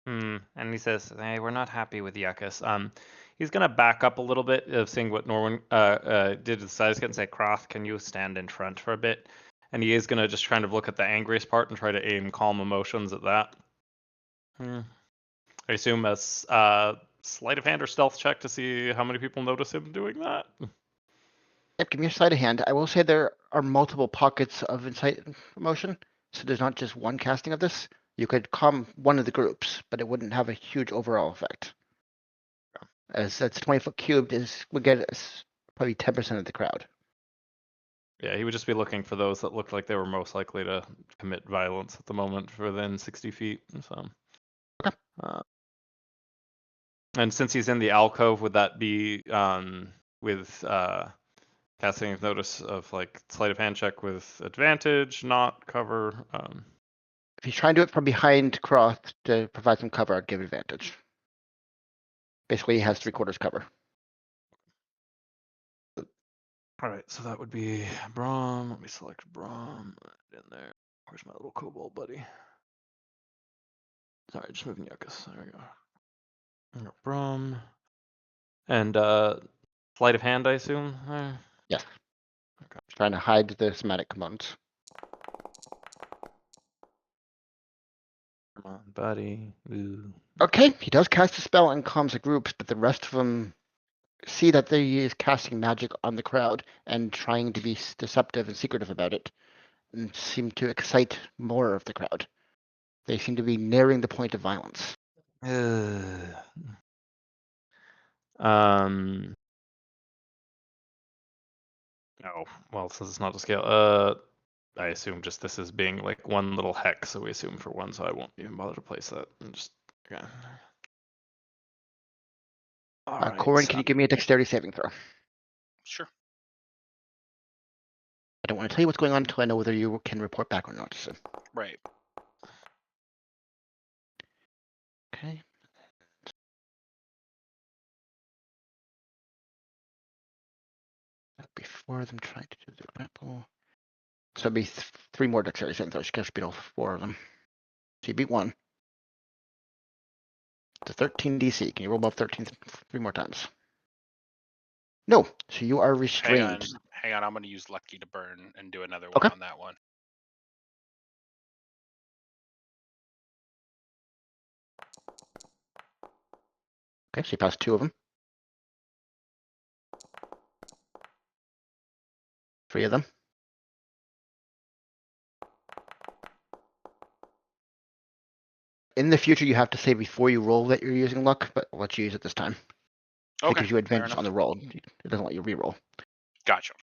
Speaker 2: And he says, hey, we're not happy with Yuckus. He's going to back up a little bit of seeing what Norwin did to the side and say, Croth, can you stand in front for a bit? And he is going to just kind of look at the angriest part and try to aim calm emotions at that. I assume a sleight of hand or stealth check to see how many people notice him doing that.
Speaker 1: Yep, give me a sleight of hand. I will say there are multiple pockets of insight emotion, so there's not just one casting of this. You could calm one of the groups, but it wouldn't have a huge overall effect. As that's 20 foot cubed would get us probably 10% of the crowd.
Speaker 2: Yeah, he would just be looking for those that looked like they were most likely to commit violence at the moment within 60 feet. So.
Speaker 1: Okay.
Speaker 2: And since he's in the alcove, would that be with casting of notice of like sleight of hand check with advantage, not cover?
Speaker 1: If he's trying to do it from behind Cross to provide some cover, I'd give advantage. Basically, he has 3/4 cover.
Speaker 2: All right, so that would be Braum. Let me select Braum in there. Where's my little kobold buddy? Sorry, just moving Yuckus. There we go. Braum. And sleight of hand, I assume?
Speaker 1: Yes.
Speaker 2: Okay.
Speaker 1: Trying to hide the somatic components.
Speaker 2: Come on, buddy. Ooh.
Speaker 1: Okay, he does cast a spell and calms the groups, but the rest of them see that he is casting magic on the crowd and trying to be deceptive and secretive about it, and seem to excite more of the crowd. They seem to be nearing the point of violence.
Speaker 2: Oh, well, since it's not to scale, I assume just this is being like one little hex, so we assume for one, so I won't even bother to place that. And just okay. All right.
Speaker 1: Corin, can you give me a dexterity saving throw?
Speaker 4: Sure.
Speaker 1: I don't want to tell you what's going on until I know whether you can report back or not. So.
Speaker 4: Right.
Speaker 1: Okay. Before them trying to do the grapple. So it'd be 3 more dexterity saving throws. You can't beat all 4 of them. So you beat 1. It's a 13 DC. Can you roll above 13 3 more times? No. So you are restrained.
Speaker 4: Hang on. I'm going to use Lucky to burn and do another one
Speaker 1: Okay.
Speaker 4: on that one.
Speaker 1: Okay, so you passed 2 of them. 3 of them. In the future, you have to say before you roll that you're using luck, but I'll let you use it this time.
Speaker 4: Okay.
Speaker 1: It gives you
Speaker 4: fair
Speaker 1: advantage
Speaker 4: enough.
Speaker 1: on the roll. It doesn't let you re-roll.
Speaker 4: Gotcha.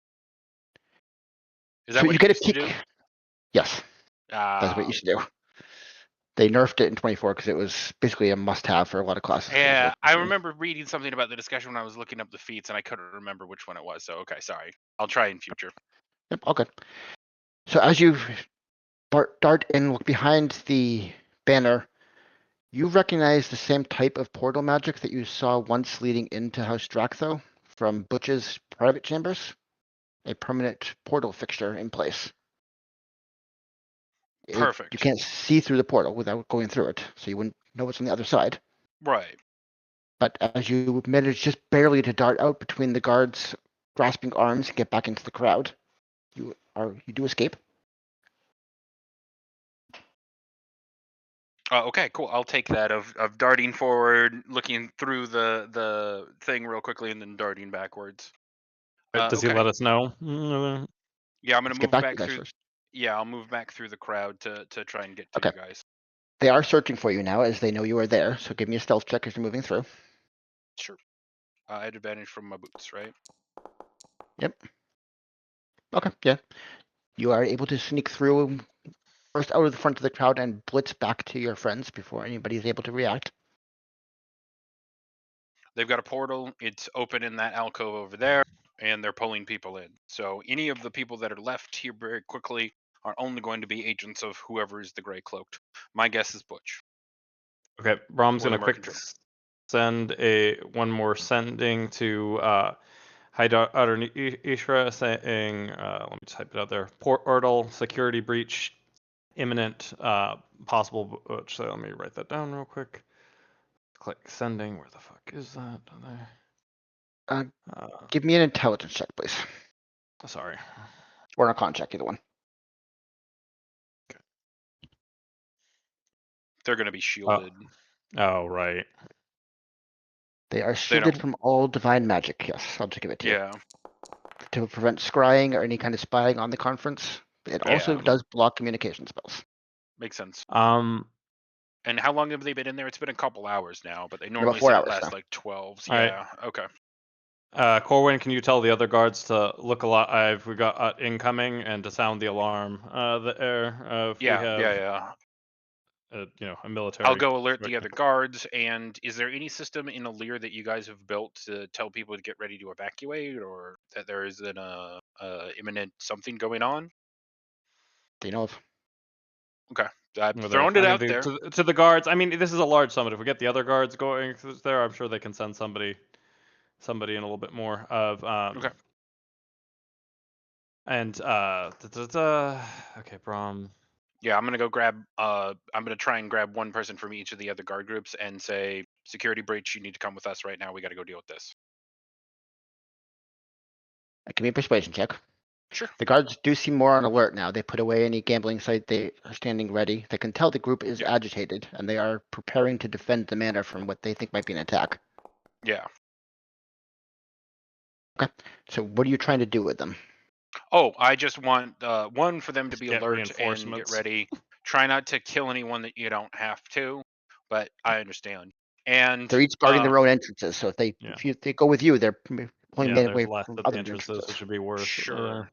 Speaker 4: Is that
Speaker 1: So
Speaker 4: what
Speaker 1: you
Speaker 4: it
Speaker 1: get a
Speaker 4: used to
Speaker 1: peek.
Speaker 4: do?
Speaker 1: Yes, that's what you should do. They nerfed it in 24 because it was basically a must-have for a lot of classes.
Speaker 4: Yeah, I remember reading something about the discussion when I was looking up the feats, and I couldn't remember which one it was. So, okay, sorry. I'll try in future.
Speaker 1: Yep, all good. So as you dart in, look behind the banner, you recognize the same type of portal magic that you saw once leading into House Draxo from Butch's private chambers. A permanent portal fixture in place.
Speaker 4: Perfect.
Speaker 1: You can't see through the portal without going through it, so you wouldn't know what's on the other side.
Speaker 4: Right.
Speaker 1: But as you manage just barely to dart out between the guards' grasping arms and get back into the crowd, you do escape.
Speaker 4: Okay, cool. I'll take that of darting forward, looking through the thing real quickly, and then darting backwards.
Speaker 2: Does he
Speaker 4: okay.
Speaker 2: let us know?
Speaker 4: Yeah, I'm gonna
Speaker 1: Let's
Speaker 4: move
Speaker 1: get back to
Speaker 4: back
Speaker 1: you guys
Speaker 4: through.
Speaker 1: first.
Speaker 4: Yeah, I'll move back through the crowd to try and get to
Speaker 1: Okay.
Speaker 4: you guys.
Speaker 1: They are searching for you now as they know you are there, so give me a stealth check as you're moving through.
Speaker 4: Sure. I had advantage from my boots, right?
Speaker 1: Yep. Okay, yeah. You are able to sneak through first out of the front of the crowd and blitz back to your friends before anybody is able to react.
Speaker 4: They've got a portal. It's open in that alcove over there, and they're pulling people in. So any of the people that are left here very quickly are only going to be agents of whoever is the gray cloaked. My guess is Butch.
Speaker 2: Okay, Brom's
Speaker 4: Or the
Speaker 2: gonna quick
Speaker 4: Mercantor.
Speaker 2: send one more sending to Utter Ishra saying, let me type it out there, portal security breach imminent, possible. So let me write that down real quick. Click sending. Where the fuck is that?
Speaker 1: Give me an intelligence check, please.
Speaker 2: Sorry.
Speaker 1: Or a con check, either one.
Speaker 4: They're going to be shielded.
Speaker 2: Oh, right.
Speaker 1: They are
Speaker 4: They
Speaker 1: shielded
Speaker 4: don't.
Speaker 1: from all divine magic. Yes, I'll just give it to you.
Speaker 4: Yeah.
Speaker 1: To prevent scrying or any kind of spying on the conference. It also
Speaker 4: Yeah.
Speaker 1: does block communication spells.
Speaker 4: Makes sense.
Speaker 2: And
Speaker 4: how long have they been in there? It's been a couple hours now, but they
Speaker 1: About
Speaker 4: normally
Speaker 1: 4
Speaker 4: say it
Speaker 1: hours
Speaker 4: lasts
Speaker 1: now.
Speaker 4: like 12.
Speaker 2: All right.
Speaker 4: Yeah. Okay.
Speaker 2: Corwin, can you tell the other guards to look alive? We got incoming, and to sound the alarm. If we have,
Speaker 4: Yeah.
Speaker 2: a military.
Speaker 4: I'll go alert the
Speaker 2: victim.
Speaker 4: other guards. And is there any system in Alir that you guys have built to tell people to get ready to evacuate, or that there is an imminent something going on?
Speaker 1: Do you know of?
Speaker 4: Okay, I'm
Speaker 2: Well,
Speaker 4: throwing it out there.
Speaker 2: To the guards. I mean, this is a large summit. If we get the other guards going there, I'm sure they can send somebody in a little bit more of.
Speaker 4: Okay.
Speaker 2: And okay, Brom.
Speaker 4: Yeah, I'm gonna go grab. I'm gonna try and grab one person from each of the other guard groups and say, "Security breach. You need to come with us right now. We got to go deal with this."
Speaker 1: Give me a persuasion check.
Speaker 4: Sure.
Speaker 1: The guards do seem more on alert now. They put away any gambling site. They are standing ready. They can tell the group is agitated, and they are preparing to defend the manor from what they think might be an attack.
Speaker 4: Yeah.
Speaker 1: Okay. So what are you trying to do with them?
Speaker 4: Oh, I just want one for them to
Speaker 2: Just
Speaker 4: be
Speaker 2: get
Speaker 4: alert and
Speaker 2: reinforcements.
Speaker 4: get ready. Try not to kill anyone that you don't have to, but I understand. And
Speaker 1: They're each guarding their own entrances, so if they go with you, they're pulling men away
Speaker 2: there's less
Speaker 1: from
Speaker 2: at the
Speaker 1: other
Speaker 2: entrances, which would be worse.
Speaker 4: Sure.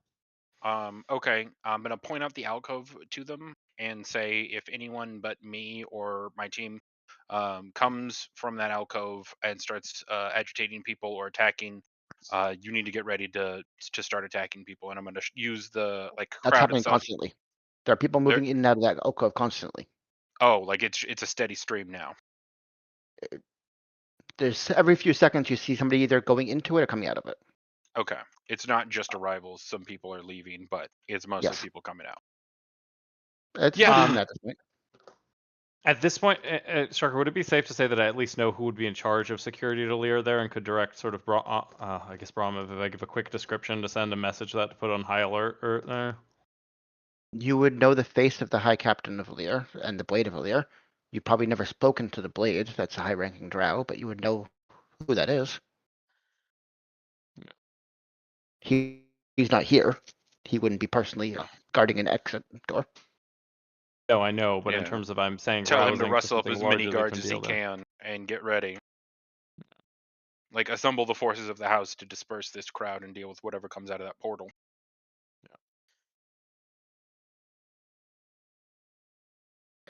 Speaker 4: Okay, I'm gonna point out the alcove to them and say, if anyone but me or my team comes from that alcove and starts agitating people or attacking, you need to get ready to start attacking people. And I'm gonna use the
Speaker 1: That's
Speaker 4: crowd
Speaker 1: happening
Speaker 4: itself.
Speaker 1: constantly. There are people moving in and out of that alcove constantly.
Speaker 4: Oh, like it's a steady stream now.
Speaker 1: There's every few seconds you see somebody either going into it or coming out of it.
Speaker 4: Okay, it's not just arrivals. Some people are leaving, but it's mostly people coming out.
Speaker 1: It's not even at this point.
Speaker 2: At this point, Striker, would it be safe to say that I at least know who would be in charge of security to Lear there and could direct sort of, I guess, Brom, if I give a quick description to send a message that to put on high alert there?
Speaker 1: You would know the face of the High Captain of Lear and the Blade of Lear. You've probably never spoken to the Blade, that's a high-ranking Drow, but you would know who that is. He's not here. He wouldn't be personally guarding an exit door.
Speaker 2: No, I know, but in terms of I'm saying
Speaker 4: tell him to
Speaker 2: rousing
Speaker 4: rustle up
Speaker 2: something
Speaker 4: as many
Speaker 2: larger
Speaker 4: guards
Speaker 2: than
Speaker 4: as he
Speaker 2: deal there.
Speaker 4: can and get ready. Like, assemble the forces of the house to disperse this crowd and deal with whatever comes out of that portal.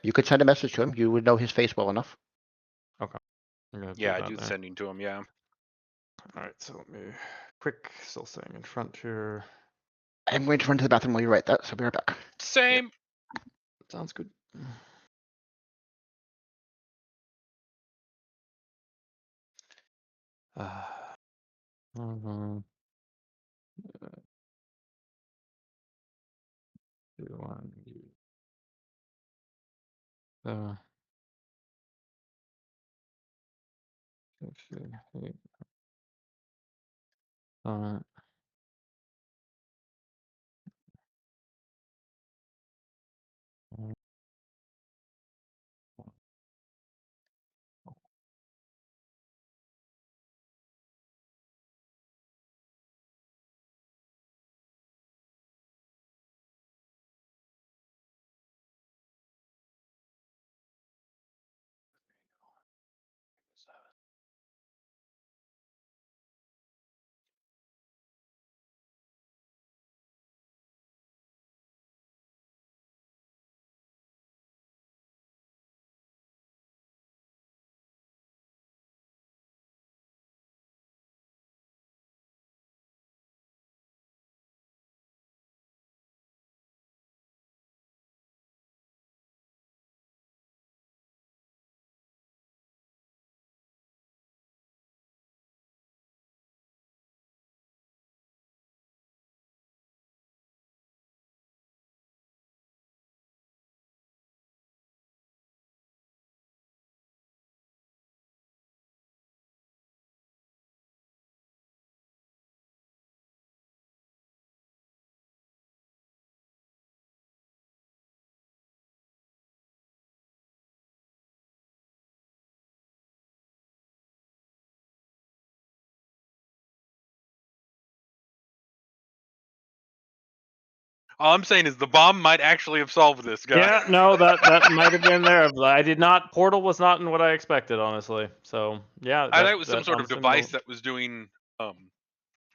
Speaker 1: You could send a message to him. You would know his face well enough.
Speaker 2: Okay.
Speaker 4: Yeah, I do the sending to him, yeah.
Speaker 2: Alright, so let me... Quick, still staying in front here.
Speaker 1: I'm going to run to the bathroom while you write that, so be right back.
Speaker 4: Same.
Speaker 2: Sounds good.
Speaker 4: All I'm saying is the bomb might actually have solved this, guy.
Speaker 2: Yeah, no, that might have been there. I did not. Portal was not in what I expected, honestly. So yeah,
Speaker 4: I thought it was some sort of device that was doing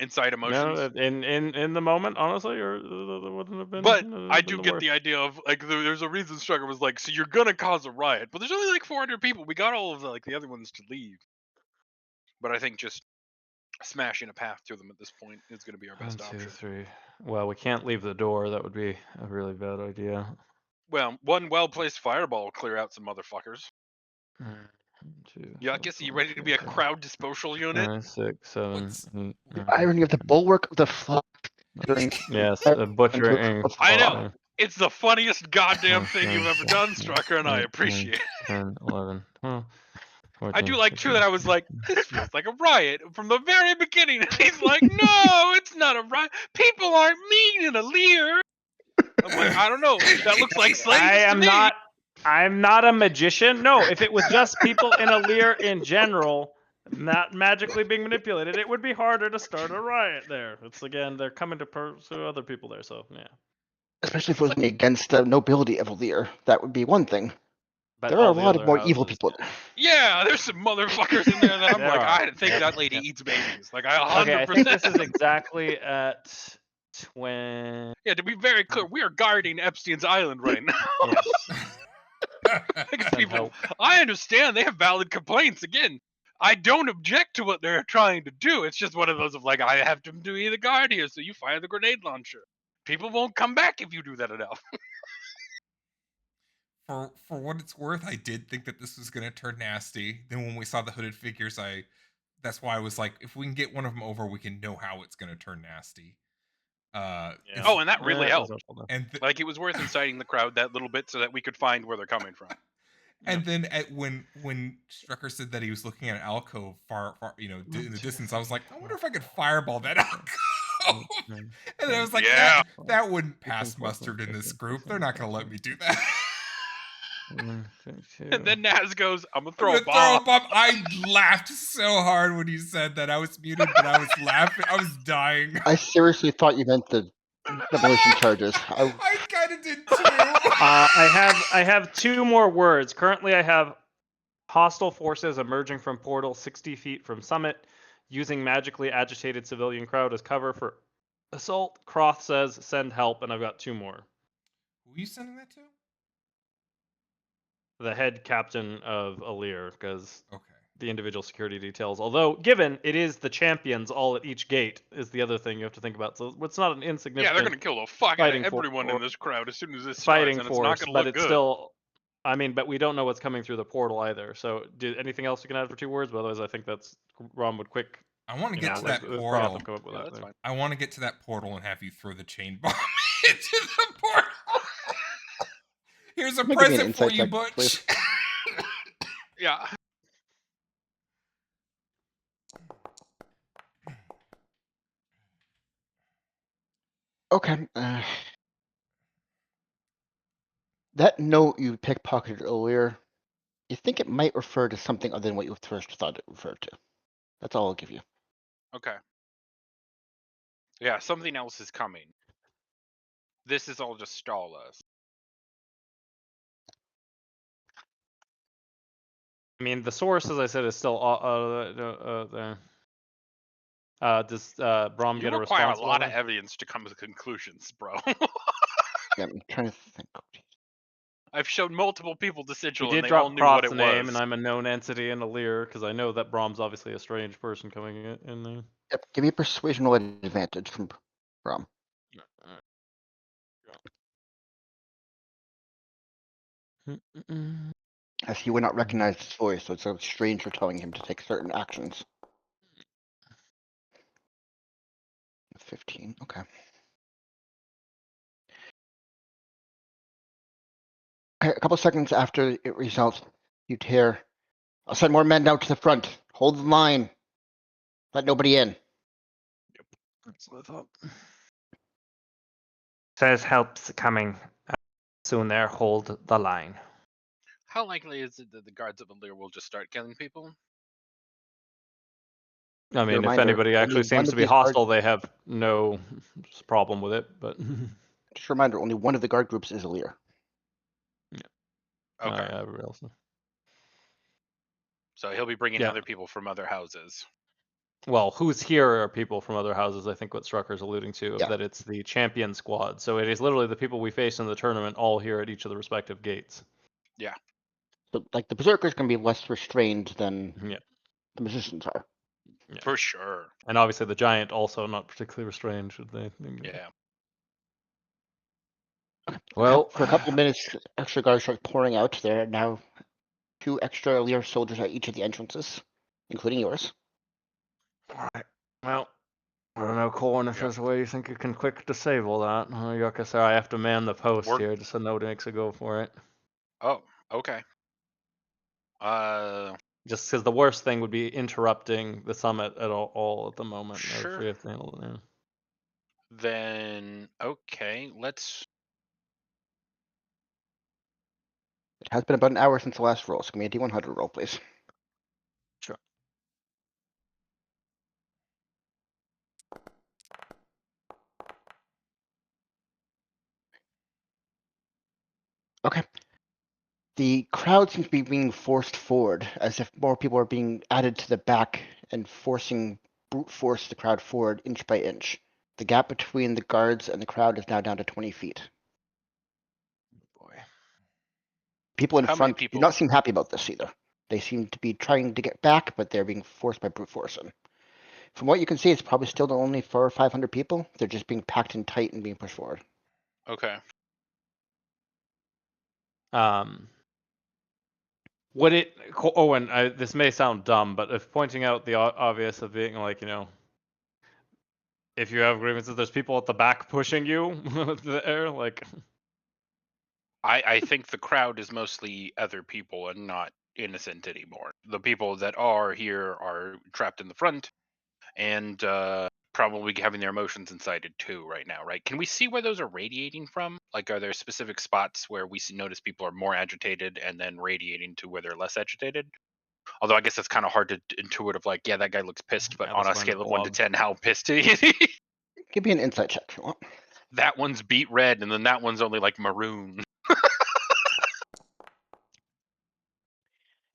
Speaker 4: Incite emotions.
Speaker 2: No, in the moment, honestly, or that wouldn't have been.
Speaker 4: But I
Speaker 2: been
Speaker 4: do
Speaker 2: the
Speaker 4: get
Speaker 2: worst.
Speaker 4: the idea of like there's a reason Strucker was like, so you're gonna cause a riot, but there's only like 400 people. We got all of the other ones to leave. But I think just smashing a path through them at this point is going to be our
Speaker 2: 1,
Speaker 4: best
Speaker 2: 2,
Speaker 4: option.
Speaker 2: 3. Well, we can't leave the door. That would be a really bad idea.
Speaker 4: Well, one well-placed fireball will clear out some motherfuckers.
Speaker 2: 1, 2,
Speaker 4: Yuckus, are you ready to be a crowd disposal unit?
Speaker 2: 5, 6, 7,
Speaker 3: What's-
Speaker 2: 8,
Speaker 1: The
Speaker 2: 9,
Speaker 1: irony of the bulwark of the flock during
Speaker 2: Yes,
Speaker 1: into
Speaker 2: butchering.
Speaker 1: a
Speaker 4: I
Speaker 1: fog.
Speaker 4: know. It's the funniest goddamn thing
Speaker 2: 9,
Speaker 4: you've ever done, Strucker, and I
Speaker 2: 8, 9,
Speaker 4: appreciate it.
Speaker 2: 10, 11, 12, 14,
Speaker 4: I do like, too, that
Speaker 2: 15.
Speaker 4: I was like, this feels like a riot from the very beginning. And he's like, no, it's not a riot. People aren't mean in a leer. I'm like, I don't know. That looks like slaves
Speaker 2: I
Speaker 4: to
Speaker 2: am
Speaker 4: me.
Speaker 2: not. I'm not a magician. No, if it was just people in a leer in general, not magically being manipulated, it would be harder to start a riot there. It's again, they're coming to pursue other people there, so yeah.
Speaker 1: Especially if it was against the nobility of Lear, that would be one thing.
Speaker 2: But
Speaker 1: There are
Speaker 2: all
Speaker 1: a
Speaker 2: the
Speaker 1: lot of
Speaker 2: other
Speaker 1: more evil
Speaker 2: houses,
Speaker 1: people.
Speaker 4: Yeah, there's some motherfuckers in there that I'm
Speaker 2: There
Speaker 4: like,
Speaker 2: are.
Speaker 4: I think
Speaker 2: Yeah,
Speaker 4: that lady
Speaker 2: yeah.
Speaker 4: eats babies. Like, I
Speaker 2: Okay,
Speaker 4: 100%.
Speaker 2: I think this is exactly at 20.
Speaker 4: Yeah, to be very clear, we are guarding Epstein's Island right now.
Speaker 2: Yes.
Speaker 4: Because
Speaker 2: Send
Speaker 4: people,
Speaker 2: help.
Speaker 4: I understand they have valid complaints. Again, I don't object to what they're trying to do. It's just one of those of like, I have to do the guard here, so you fire the grenade launcher. People won't come back if you do that enough.
Speaker 3: For what it's worth, I did think that this was gonna turn nasty. Then when we saw the hooded figures, that's why I was like, if we can get one of them over, we can know how it's gonna turn nasty.
Speaker 2: Yeah.
Speaker 4: Oh, and that really
Speaker 2: Yeah,
Speaker 4: helped.
Speaker 2: that's helpful, though.
Speaker 3: And
Speaker 4: Like, it was worth inciting the crowd that little bit so that we could find where they're coming from.
Speaker 3: and then when Strucker said that he was looking at an alcove far, in the distance, I was like, I wonder if I could fireball that alcove. And then I was like,
Speaker 4: Yeah.
Speaker 3: that wouldn't pass mustard in this group. They're not gonna let me do that.
Speaker 4: And then Naz goes, I'm going to
Speaker 3: I'm
Speaker 4: throw
Speaker 3: gonna
Speaker 4: a bomb.
Speaker 3: I laughed so hard when you said that. I was muted, but I was laughing. I was dying.
Speaker 1: I seriously thought you meant the demolition charges.
Speaker 3: I kind of did too.
Speaker 2: I have 2 more words. Currently, I have hostile forces emerging from portal 60 feet from summit, using magically agitated civilian crowd as cover for assault. Croth says send help, and I've got 2 more.
Speaker 3: Who are you sending that to?
Speaker 2: The head captain of Alir, because
Speaker 3: Okay.
Speaker 2: the individual security details. Although, given it is the champions all at each gate, is the other thing you have to think about. So it's not an insignificant.
Speaker 4: Yeah, they're going to kill the fuck out of
Speaker 2: fighting
Speaker 4: everyone
Speaker 2: for-
Speaker 4: in this crowd as soon as this
Speaker 2: fighting
Speaker 4: starts, and it's
Speaker 2: force,
Speaker 4: not going to
Speaker 2: but
Speaker 4: look
Speaker 2: it's
Speaker 4: good.
Speaker 2: still. I mean, but we don't know what's coming through the portal either. So, anything else you can add for 2 words? But otherwise, I think that's Rom would quick.
Speaker 3: I want to get to
Speaker 2: like,
Speaker 3: that
Speaker 2: Croth
Speaker 3: portal.
Speaker 2: will come up with
Speaker 4: Yeah,
Speaker 2: that
Speaker 4: that's
Speaker 2: thing.
Speaker 4: fine.
Speaker 3: I want to get to that portal and have you throw the chain bomb into the portal. Here's a
Speaker 1: Give me an
Speaker 3: present for
Speaker 1: insight
Speaker 3: you,
Speaker 1: check,
Speaker 3: Butch.
Speaker 1: please.
Speaker 4: Yeah.
Speaker 1: Okay. That note you pickpocketed earlier, you think it might refer to something other than what you first thought it referred to. That's all I'll give you.
Speaker 4: Okay. Yeah, something else is coming. This is all just stall us.
Speaker 2: I mean, the source, as I said, is still there. Does Brom
Speaker 4: You
Speaker 2: get a
Speaker 4: require
Speaker 2: response?
Speaker 4: a lot of evidence to come to conclusions, bro.
Speaker 1: Yeah, I'm trying to think.
Speaker 4: I've shown multiple people the
Speaker 2: He
Speaker 4: sigil,
Speaker 2: did
Speaker 4: and they all
Speaker 2: drop
Speaker 4: knew what
Speaker 2: Croft's
Speaker 4: it
Speaker 2: name,
Speaker 4: was.
Speaker 2: and I'm a known entity in Alir because I know that Brom's obviously a strange person coming in there.
Speaker 1: Yep, give me a persuasional advantage from Brom. As he would not recognize his voice, so it's a stranger telling him to take certain actions. 15, okay. Okay, a couple seconds after it results, you'd hear, I'll send more men out to the front. Hold the line. Let nobody in.
Speaker 2: That's what I thought. Says help's coming soon. There, hold the line.
Speaker 4: How likely is it that the guards of Alir will just start killing people?
Speaker 2: I mean, if
Speaker 1: Reminder,
Speaker 2: anybody
Speaker 1: only
Speaker 2: actually
Speaker 1: one
Speaker 2: seems
Speaker 1: of
Speaker 2: to be
Speaker 1: these guard-
Speaker 2: hostile, they have no problem with it. But
Speaker 1: Just a reminder, only one of the guard groups is a leader.
Speaker 4: Okay.
Speaker 2: everybody else.
Speaker 4: So he'll be bringing
Speaker 2: Yeah.
Speaker 4: other people from other houses.
Speaker 2: well, who's here are people from other houses. I think what Strucker's alluding to,
Speaker 1: Yeah.
Speaker 2: that it's the champion squad. So it is literally the people we face in the tournament, all here at each of the respective gates.
Speaker 1: So, like, the Berserkers can be less restrained than
Speaker 2: Yeah.
Speaker 1: the Magicians are.
Speaker 2: Yeah.
Speaker 4: For sure.
Speaker 2: And obviously the giant also not particularly restrained, should they?
Speaker 4: Yeah.
Speaker 2: Well,
Speaker 1: For a couple of minutes, extra guards start pouring out. There are now 2 extra Lear soldiers at each of the entrances, including yours.
Speaker 2: Alright. Well, I don't know, Colin, if
Speaker 4: Yeah.
Speaker 2: there's a way you think you can quick disable that. Like I said, I have to man the post
Speaker 4: We're-
Speaker 2: here, just so nobody makes a go for it.
Speaker 4: Oh, okay.
Speaker 2: Just because the worst thing would be interrupting the summit at all at the moment. If
Speaker 4: Sure.
Speaker 2: we have to handle it now.
Speaker 4: Then okay, let's.
Speaker 1: It has been about an hour since the last roll, so give me a D100 roll, please.
Speaker 2: Sure.
Speaker 1: Okay. The crowd seems to be being forced forward, as if more people are being added to the back and brute force the crowd forward inch by inch. The gap between the guards and the crowd is now down to 20 feet.
Speaker 2: Boy.
Speaker 1: People in
Speaker 4: How many
Speaker 1: front do
Speaker 4: people?
Speaker 1: not seem happy about this either. They seem to be trying to get back, but they're being forced by brute force. And from what you can see, it's probably still only 400 or 500 people. They're just being packed in tight and being pushed forward.
Speaker 4: Okay.
Speaker 2: Would it, Owen, this may sound dumb, but if pointing out the obvious of being like, if you have grievances, there's people at the back pushing you there, like.
Speaker 4: I think the crowd is mostly other people and not innocent anymore. The people that are here are trapped in the front and probably having their emotions incited too right now, right? Can we see where those are radiating from? Like, are there specific spots where we notice people are more agitated and then radiating to where they're less agitated? Although I guess that's kind of hard to intuitive, like, yeah, that guy looks pissed, but
Speaker 2: Yeah,
Speaker 4: on
Speaker 2: this
Speaker 4: a
Speaker 2: one's
Speaker 4: scale of 1 to
Speaker 2: blob.
Speaker 4: 10, how pissed is he?
Speaker 1: Give me an insight check if you want.
Speaker 4: That one's beat red, and then that one's only like maroon.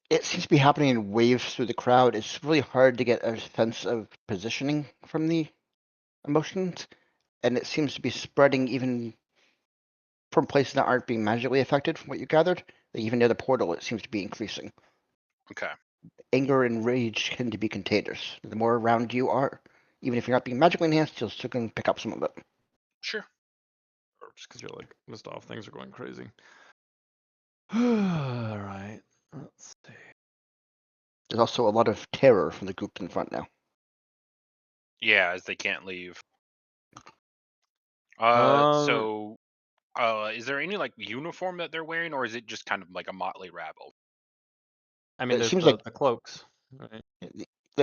Speaker 1: It seems to be happening in waves through the crowd. It's really hard to get a sense of positioning from the emotions, and it seems to be spreading even from places that aren't being magically affected, from what you gathered. Like even near the portal, it seems to be increasing.
Speaker 4: Okay.
Speaker 1: Anger and rage tend to be contagious. The more around you are, even if you're not being magically enhanced, you'll still can pick up some of it.
Speaker 4: Sure.
Speaker 2: Or just because you're like missed off, things are going crazy. Alright, let's see.
Speaker 1: There's also a lot of terror from the group in front now.
Speaker 4: Yeah, as they can't leave. Is there any like uniform that they're wearing, or is it just kind of like a motley rabble?
Speaker 2: I mean,
Speaker 1: It
Speaker 2: there's
Speaker 1: seems
Speaker 2: the
Speaker 1: like
Speaker 2: cloaks, right?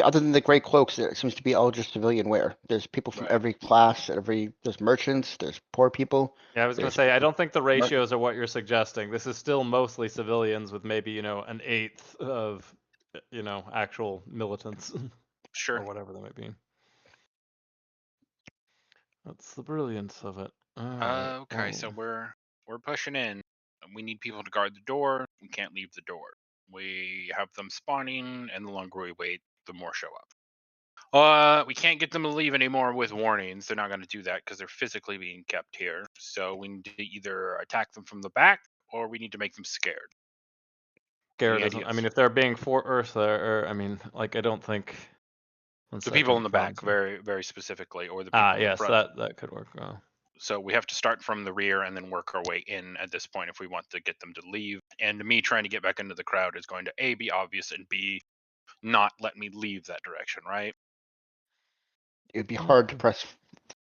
Speaker 1: other than the gray cloaks, it seems to be all just civilian wear. There's people from
Speaker 4: Right.
Speaker 1: every class, there's merchants, there's poor people.
Speaker 2: Yeah, I was gonna
Speaker 1: There's
Speaker 2: say, I
Speaker 1: people
Speaker 2: don't think the ratios are what you're suggesting. This is still mostly civilians with maybe, an eighth of, actual militants or
Speaker 4: Sure.
Speaker 2: whatever they might be. That's the brilliance of it. Alright.
Speaker 4: Okay, so we're pushing in. We need people to guard the door. We can't leave the door. We have them spawning, and the longer we wait, the more show up. We can't get them to leave anymore with warnings. They're not going to do that because they're physically being kept here. So we need to either attack them from the back, or we need to make them scared.
Speaker 2: Scared
Speaker 4: Any
Speaker 2: isn't. I
Speaker 4: ideas?
Speaker 2: mean, if they're being forced there, or I mean, like, I don't think.
Speaker 4: The people in the back, very, very specifically, or the people in the
Speaker 2: Yes,
Speaker 4: front.
Speaker 2: that could work well.
Speaker 4: So we have to start from the rear and then work our way in at this point if we want to get them to leave. And me trying to get back into the crowd is going to A, be obvious, and B, not let me leave that direction, right?
Speaker 1: It'd be hard to press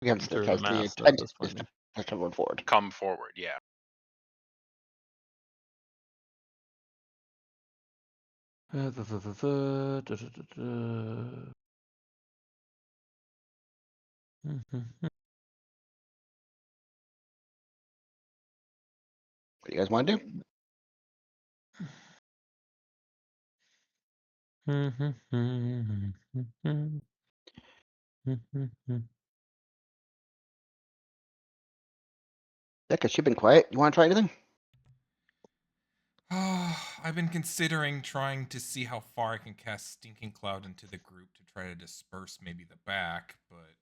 Speaker 1: against this
Speaker 2: Through the
Speaker 1: as the
Speaker 2: mass at
Speaker 1: intent
Speaker 2: this
Speaker 1: is
Speaker 2: point.
Speaker 1: to push everyone forward.
Speaker 4: Come forward, yeah.
Speaker 1: What do you guys want to do? Yeah, because you've been quiet. You want to try anything?
Speaker 3: I've been considering trying to see how far I can cast Stinking Cloud into the group to try to disperse maybe the back, but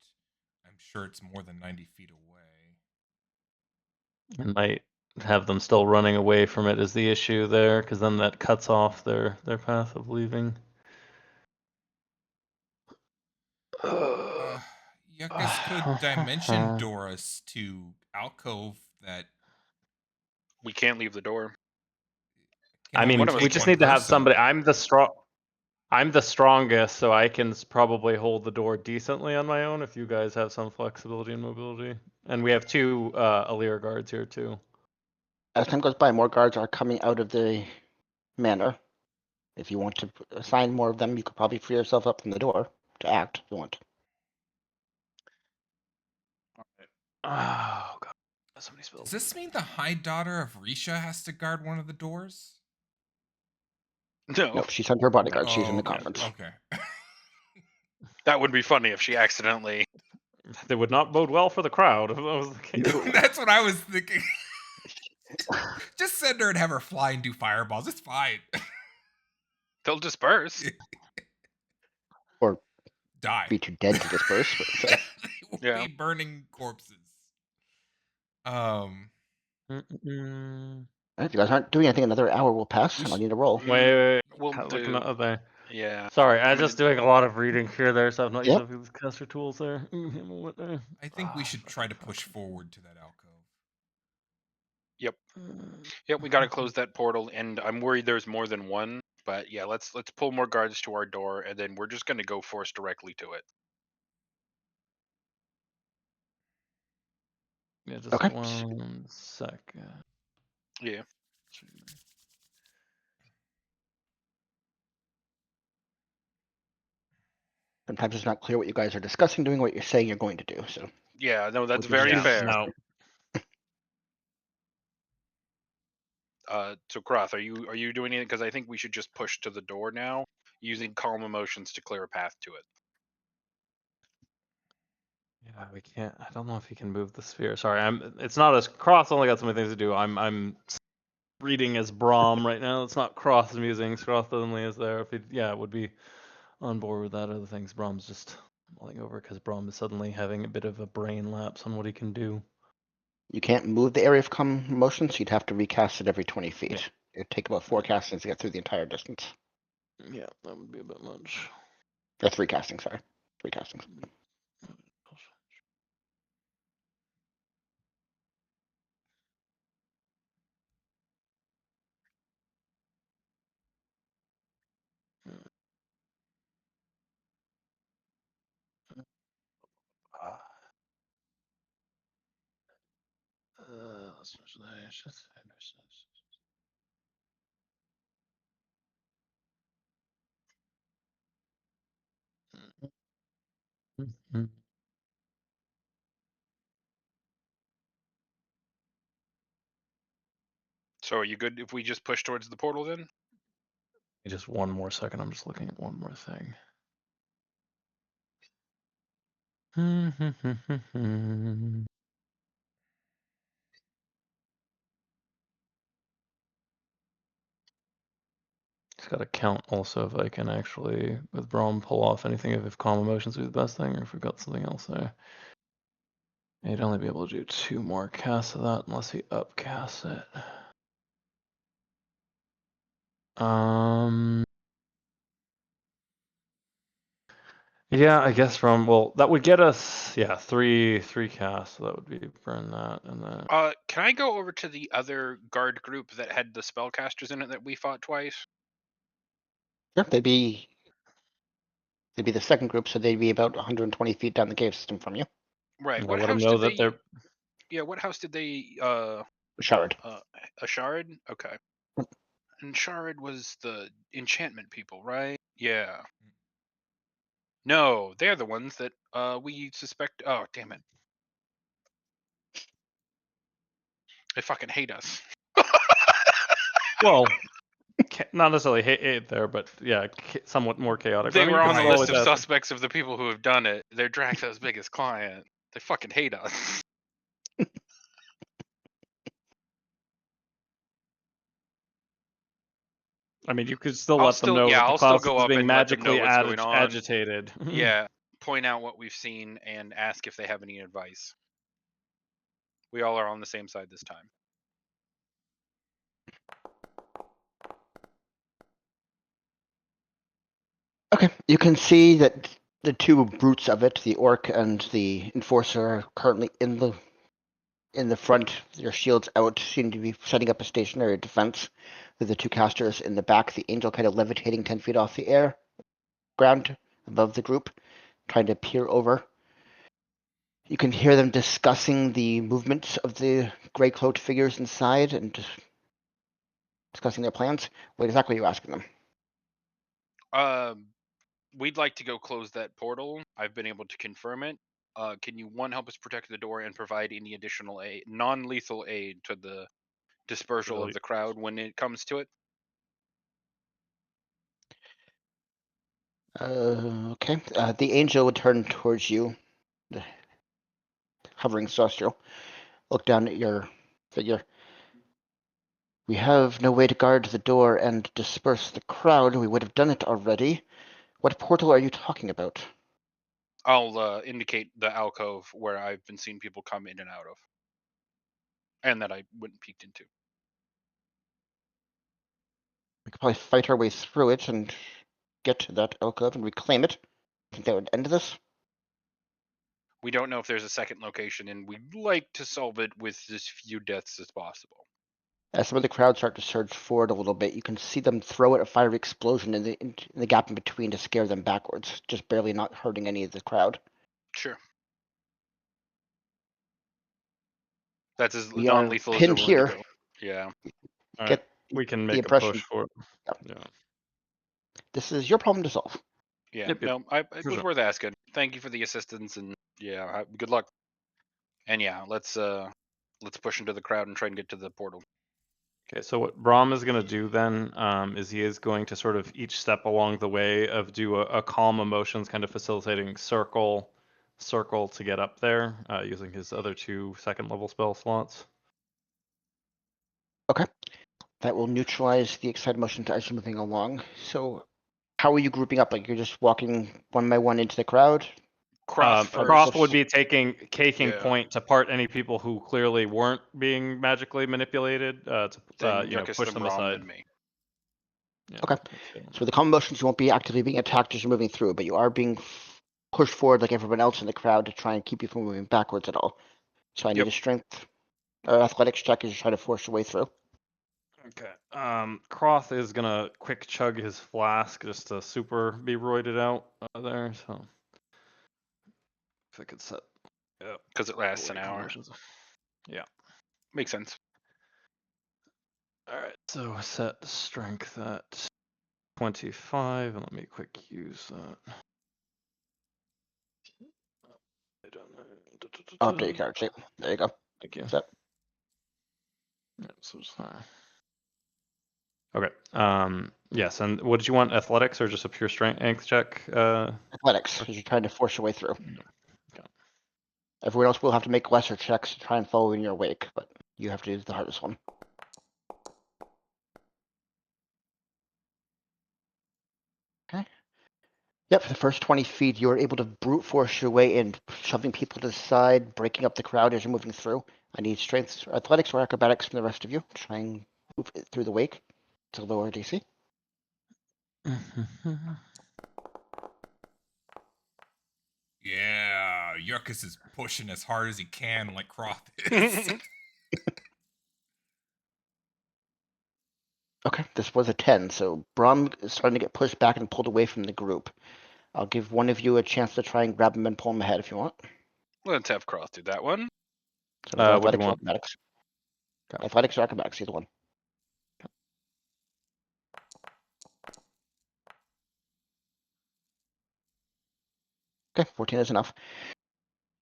Speaker 3: I'm sure it's more than 90 feet away.
Speaker 2: It might have them still running away from it is the issue there, because then that cuts off their path of leaving.
Speaker 3: Yuckus could dimension door us to alcove that.
Speaker 4: We can't leave the door.
Speaker 3: Can
Speaker 2: I mean,
Speaker 3: only
Speaker 4: One of us
Speaker 2: we
Speaker 3: take
Speaker 2: just
Speaker 3: one
Speaker 2: need to have
Speaker 3: person.
Speaker 2: somebody. I'm the strongest, so I can probably hold the door decently on my own if you guys have some flexibility and mobility. And we have 2 Alir guards here too.
Speaker 1: As time goes by, more guards are coming out of the manor. If you want to assign more of them, you could probably free yourself up from the door to act if you want.
Speaker 2: Oh god, somebody spilled.
Speaker 3: Does this mean the High Daughter of Risha has to guard one of the doors?
Speaker 4: No,
Speaker 1: No, she sent her bodyguard. She's in the
Speaker 3: okay.
Speaker 1: conference.
Speaker 3: Okay.
Speaker 4: that would be funny if she accidentally.
Speaker 2: They would not bode well for the crowd if that was the case.
Speaker 1: No.
Speaker 3: That's what I was thinking. Just send her and have her fly and do fireballs. It's fine.
Speaker 4: They'll disperse.
Speaker 1: Or
Speaker 3: Die.
Speaker 1: be too dead to disperse. But, so.
Speaker 3: They will
Speaker 4: Yeah.
Speaker 3: be burning corpses.
Speaker 2: Mm-mm.
Speaker 1: If you guys aren't doing anything, another hour will pass, and I'll need a roll.
Speaker 2: Wait.
Speaker 4: We'll
Speaker 2: Looking
Speaker 4: do.
Speaker 2: at there.
Speaker 4: Yeah.
Speaker 2: Sorry,
Speaker 4: I
Speaker 2: I'm
Speaker 4: mean,
Speaker 2: just doing a lot of reading here there, so I've not
Speaker 1: Yep.
Speaker 2: used the caster tools there.
Speaker 3: I think we should try to push forward to that alcove.
Speaker 4: Yep. Yep. We got to close that portal, and I'm worried there's more than one. But yeah, let's pull more guards to our door, and then we're just gonna go force directly to it.
Speaker 2: Yeah, just
Speaker 1: Okay.
Speaker 2: 1 second.
Speaker 4: Yeah.
Speaker 1: Sometimes it's not clear what you guys are discussing doing, what you're saying you're going to do. So
Speaker 4: Yeah. No, that's
Speaker 1: Would be
Speaker 4: very
Speaker 1: yeah.
Speaker 4: fair.
Speaker 2: No.
Speaker 4: So Kroth, are you doing it? Because I think we should just push to the door now, using calm emotions to clear a path to it.
Speaker 2: Yeah, we can't. I don't know if he can move the sphere. Sorry, It's not as Cross only got so many things to do. I'm reading as Brahm right now. It's not Cross musings. Cross only is there. If he, yeah, would be on board with that. Other things, Brahm's just mulling over because Brahm is suddenly having a bit of a brain lapse on what he can do.
Speaker 1: You can't move the area of calm motion, so you'd have to recast it every 20 feet.
Speaker 2: Yeah.
Speaker 1: It'd take about 4 castings to get through the entire distance.
Speaker 2: Yeah, that would be a bit much.
Speaker 1: Or 3 castings, sorry. 3 castings.
Speaker 4: So are you good if we just push towards the portal then?
Speaker 2: Just 1 more second. I'm just looking at one more thing. It's got to count also if I can actually, with Brahm, pull off anything if calm emotions would be the best thing, or if we've got something else there. He'd only be able to do 2 more casts of that unless he upcasts it. Yeah, I guess well, that would get us, yeah, three casts, so that would be burn that, and then
Speaker 4: Can I go over to the other guard group that had the spellcasters in it that we fought twice?
Speaker 1: Yeah, they'd be the second group, so they'd be about 120 feet down the cave system from you.
Speaker 4: Right.
Speaker 2: I'll
Speaker 4: What
Speaker 2: let them
Speaker 4: house
Speaker 2: know
Speaker 4: did
Speaker 2: that
Speaker 4: they?
Speaker 2: they're.
Speaker 4: Yeah. What house did they?
Speaker 1: Shard.
Speaker 4: A shard. Okay. And shard was the enchantment people, right? Yeah. No, they're the ones that we suspect. Oh, damn it! They fucking hate us.
Speaker 2: Well, not necessarily hate there, but yeah, somewhat more chaotic.
Speaker 4: They
Speaker 2: I mean,
Speaker 4: were
Speaker 2: you
Speaker 4: on
Speaker 2: can
Speaker 4: the
Speaker 3: Right.
Speaker 2: slow
Speaker 4: list
Speaker 2: it
Speaker 4: of
Speaker 2: down.
Speaker 4: suspects of the people who have done it. They're Draxo's biggest client. They fucking hate us.
Speaker 2: I mean, you could still
Speaker 4: I'll
Speaker 2: let them know that the
Speaker 4: I'll still
Speaker 2: cloud
Speaker 4: go
Speaker 2: is
Speaker 4: up
Speaker 2: being
Speaker 4: and let them know
Speaker 2: magically
Speaker 4: what's going on.
Speaker 2: agitated.
Speaker 4: Yeah, point out what we've seen and ask if they have any advice. We all are on the same side this time.
Speaker 1: Okay, you can see that the two brutes of it, the orc and the enforcer, are currently in the front. Their shields out, seem to be setting up a stationary defense. With the two casters in the back, the angel kind of levitating 10 feet off the ground above the group, trying to peer over. You can hear them discussing the movements of the gray cloaked figures inside and discussing their plans. What exactly are you asking them?
Speaker 4: We'd like to go close that portal. I've been able to confirm it. Can you help us protect the door and provide any additional aid, non-lethal aid to the dispersal of the crowd when it comes to it?
Speaker 1: Okay. The angel would turn towards you, the hovering celestial. Look down at your figure. We have no way to guard the door and disperse the crowd. We would have done it already. What portal are you talking about?
Speaker 4: I'll indicate the alcove where I've been seeing people come in and out of, and that I went and peeked into.
Speaker 1: We could probably fight our way through it and get to that alcove and reclaim it. Think that would end this?
Speaker 4: We don't know if there's a second location, and we'd like to solve it with as few deaths as possible.
Speaker 1: As some of the crowd start to surge forward a little bit, you can see them throw it a fiery explosion in the gap in between to scare them backwards, just barely not hurting any of the crowd.
Speaker 4: Sure. That's as
Speaker 1: We are
Speaker 4: non-lethal as they're
Speaker 1: pinned
Speaker 4: willing to
Speaker 1: here.
Speaker 4: go. Yeah.
Speaker 2: All right,
Speaker 1: Get
Speaker 2: we can
Speaker 1: the
Speaker 2: make a
Speaker 1: impression.
Speaker 2: push for it.
Speaker 1: Yep.
Speaker 2: Yeah.
Speaker 1: This is your problem to solve.
Speaker 4: Yeah.
Speaker 2: Yep,
Speaker 4: No, it was
Speaker 2: sure.
Speaker 4: worth asking. Thank you for the assistance, and yeah, good luck. And yeah, let's push into the crowd and try and get to the portal.
Speaker 2: Okay, so what Brahm is going to do then is he is going to sort of each step along the way of do a calm emotions, kind of facilitating circle to get up there using his other 2 second level spell slots.
Speaker 1: Okay. That will neutralize the excited motion as you're moving along. So how are you grouping up? Like you're just walking one by one into the crowd?
Speaker 4: Croft first.
Speaker 2: Croft would be taking
Speaker 4: Yeah.
Speaker 2: point to part any people who clearly weren't being magically manipulated to
Speaker 4: Then
Speaker 2: push
Speaker 4: then
Speaker 2: them
Speaker 4: Brahm,
Speaker 2: aside.
Speaker 4: then me.
Speaker 2: Yeah,
Speaker 1: Okay. So with the calm motions, you won't be actively being attacked as you're moving through, but you are being pushed forward like everyone else in the crowd to try and keep you from moving backwards at all. So I need
Speaker 4: Yep.
Speaker 1: a strength or athletics check as you try to force your way through.
Speaker 2: Okay. Croth is gonna quick chug his flask just to super be roided out there. So if I could set, yeah,
Speaker 4: Because it lasts an
Speaker 2: avoid
Speaker 4: hour.
Speaker 2: conversions. Yeah.
Speaker 4: Makes sense.
Speaker 2: All right. So set strength at 25, and let me quick use that. I don't know.
Speaker 1: Update card shape. There you go.
Speaker 2: Thank you.
Speaker 1: Set.
Speaker 2: Yeah, so it's fine. Okay. Yes. And what did you want? Athletics or just a pure strength check?
Speaker 1: Athletics, because you're trying to force your way through.
Speaker 2: Okay.
Speaker 1: Everyone else will have to make lesser checks to try and follow in your wake, but you have to use the hardest one. Okay. Yep, for the first 20 feet, you are able to brute force your way in, shoving people to the side, breaking up the crowd as you're moving through. I need strength, athletics, or acrobatics from the rest of you to try and move it through the wake to lower DC.
Speaker 3: Yeah, Yurkus is pushing as hard as he can, like Croft is.
Speaker 1: Okay, this was a 10, so Brom is starting to get pushed back and pulled away from the group. I'll give one of you a chance to try and grab him and pull him ahead if you want.
Speaker 4: Let's have Croft do that one.
Speaker 1: So
Speaker 2: What do you
Speaker 1: athletics or
Speaker 2: want?
Speaker 1: acrobatics.
Speaker 2: Okay.
Speaker 1: Athletics or acrobatics, either one. Okay, 14 is enough.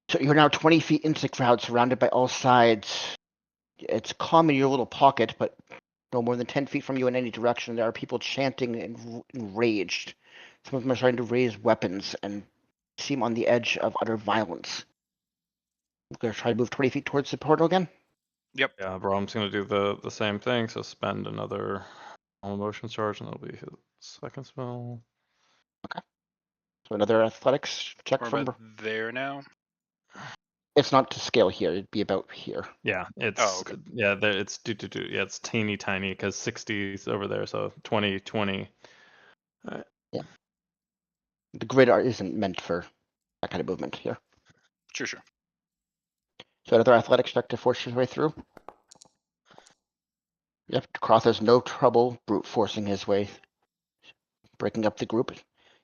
Speaker 1: So you're now 20 feet into the crowd, surrounded by all sides. It's calm in your little pocket, but no more than 10 feet from you in any direction, there are people chanting and enraged. Some of them are trying to raise weapons and seem on the edge of utter violence. We're going to try to move 20 feet towards the portal again.
Speaker 4: Yep.
Speaker 2: Yeah, Brahm's gonna do the same thing. So spend another All motion charge, and that'll be his second spell.
Speaker 1: So another athletics check
Speaker 4: We're
Speaker 1: from.
Speaker 4: about there now.
Speaker 1: It's not to scale here. It'd be about here.
Speaker 2: Yeah, it's
Speaker 4: okay.
Speaker 2: yeah, there it's yeah, it's teeny tiny because 60 is over there, so 20, 20.
Speaker 1: The grid art isn't meant for that kind of movement here.
Speaker 4: Sure.
Speaker 1: So another athletics check to force his way through. Yep, Croth has no trouble brute forcing his way, breaking up the group.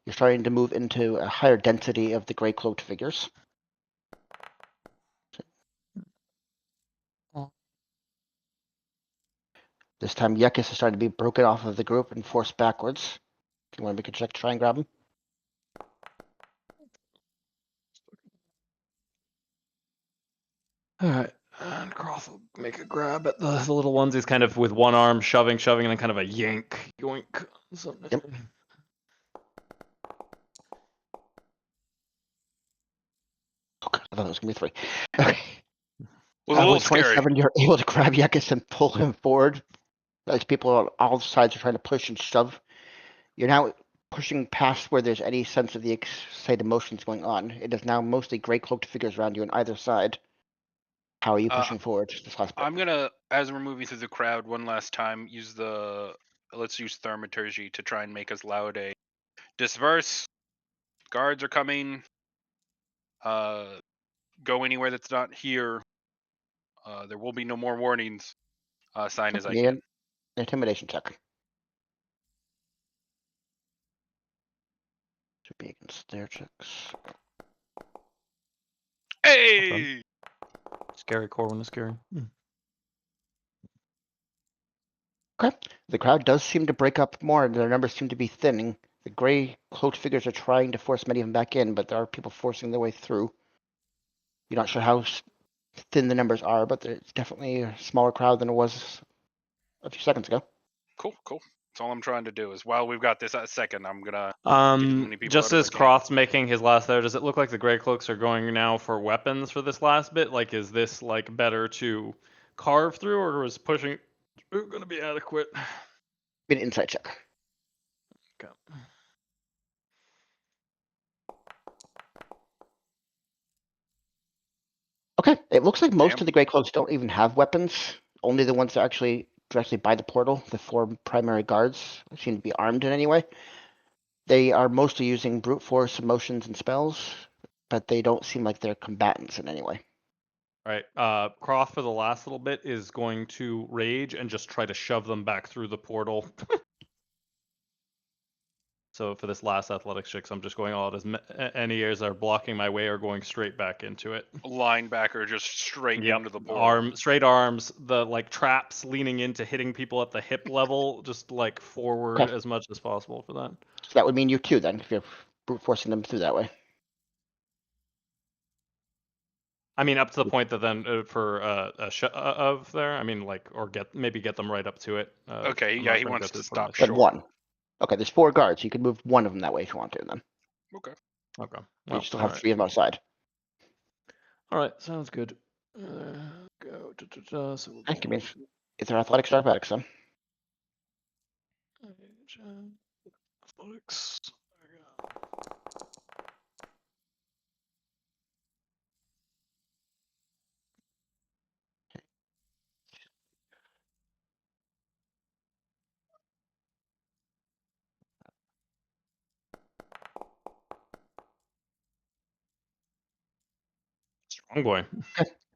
Speaker 1: You're starting to move into a higher density of the gray cloaked figures. This time, Yekis is starting to be broken off of the group and forced backwards. Do you want to make a check to try and grab him?
Speaker 2: Alright, and Croth will make a grab at the little ones. He's kind of with one arm shoving, and then kind of a yank, yoink.
Speaker 1: Yep. Okay, I thought it was going to be 3. Okay.
Speaker 4: Was a little
Speaker 1: With 27,
Speaker 4: scary.
Speaker 1: you're able to grab Yekis and pull him forward. As people on all sides are trying to push and shove. You're now pushing past where there's any sense of the excited emotions going on. It is now mostly gray cloaked figures around you on either side. How are you pushing forward this last bit?
Speaker 4: I'm gonna, as we're moving through the crowd, one last time let's use thaumaturgy to try and make us loud a disperse. Guards are coming. Go anywhere that's not here. There will be no more warnings. Sign as I can.
Speaker 1: An intimidation check. Should be against their checks.
Speaker 4: Hey!
Speaker 2: Scary Corwin is scary.
Speaker 1: Okay. The crowd does seem to break up more, and their numbers seem to be thinning. The gray cloaked figures are trying to force many of them back in, but there are people forcing their way through. You're not sure how thin the numbers are, but it's definitely a smaller crowd than it was a few seconds ago.
Speaker 4: Cool. That's all I'm trying to do is while we've got this second, I'm gonna get as many people
Speaker 2: Just
Speaker 4: out
Speaker 2: as
Speaker 4: I can.
Speaker 2: Croft's making his last there, does it look like the Grey Cloaks are going now for weapons for this last bit? Like, is this like better to carve through, or is pushing through going to be adequate?
Speaker 1: Be an insight check.
Speaker 2: Okay.
Speaker 1: Okay, it looks like most
Speaker 4: Damn.
Speaker 1: of the Grey Cloaks don't even have weapons. Only the ones that are actually directly by the portal, the 4 primary guards, seem to be armed in any way. They are mostly using brute force, emotions, and spells, but they don't seem like they're combatants in any way.
Speaker 2: Right. Croft for the last little bit is going to rage and just try to shove them back through the portal. So for this last athletics check, I'm just going all out as any areas that are blocking my way are going straight back into it.
Speaker 4: Linebacker just straight into the portal.
Speaker 2: Straight arms, the like traps leaning into hitting people at the hip level, just like forward
Speaker 1: Okay.
Speaker 2: as much as possible for that.
Speaker 1: So that would mean you too, then, if you're brute forcing them through that way.
Speaker 2: I mean, up to the point that then for of there, I mean, like, or get them right up to it.
Speaker 4: Okay,
Speaker 2: I'm
Speaker 4: yeah,
Speaker 2: not
Speaker 4: he
Speaker 2: gonna
Speaker 4: wants
Speaker 2: go through
Speaker 4: to
Speaker 2: the portal
Speaker 4: stop
Speaker 1: But
Speaker 4: short.
Speaker 1: one. Okay, there's 4 guards. You could move one of them that way if you want to, then.
Speaker 4: Okay.
Speaker 2: Okay.
Speaker 1: You still have 3 of them outside.
Speaker 2: All right, sounds good. Go. So we'll
Speaker 1: Okay, give me. Is there athletics or acrobatics, then?
Speaker 2: Athletics. Strong boy.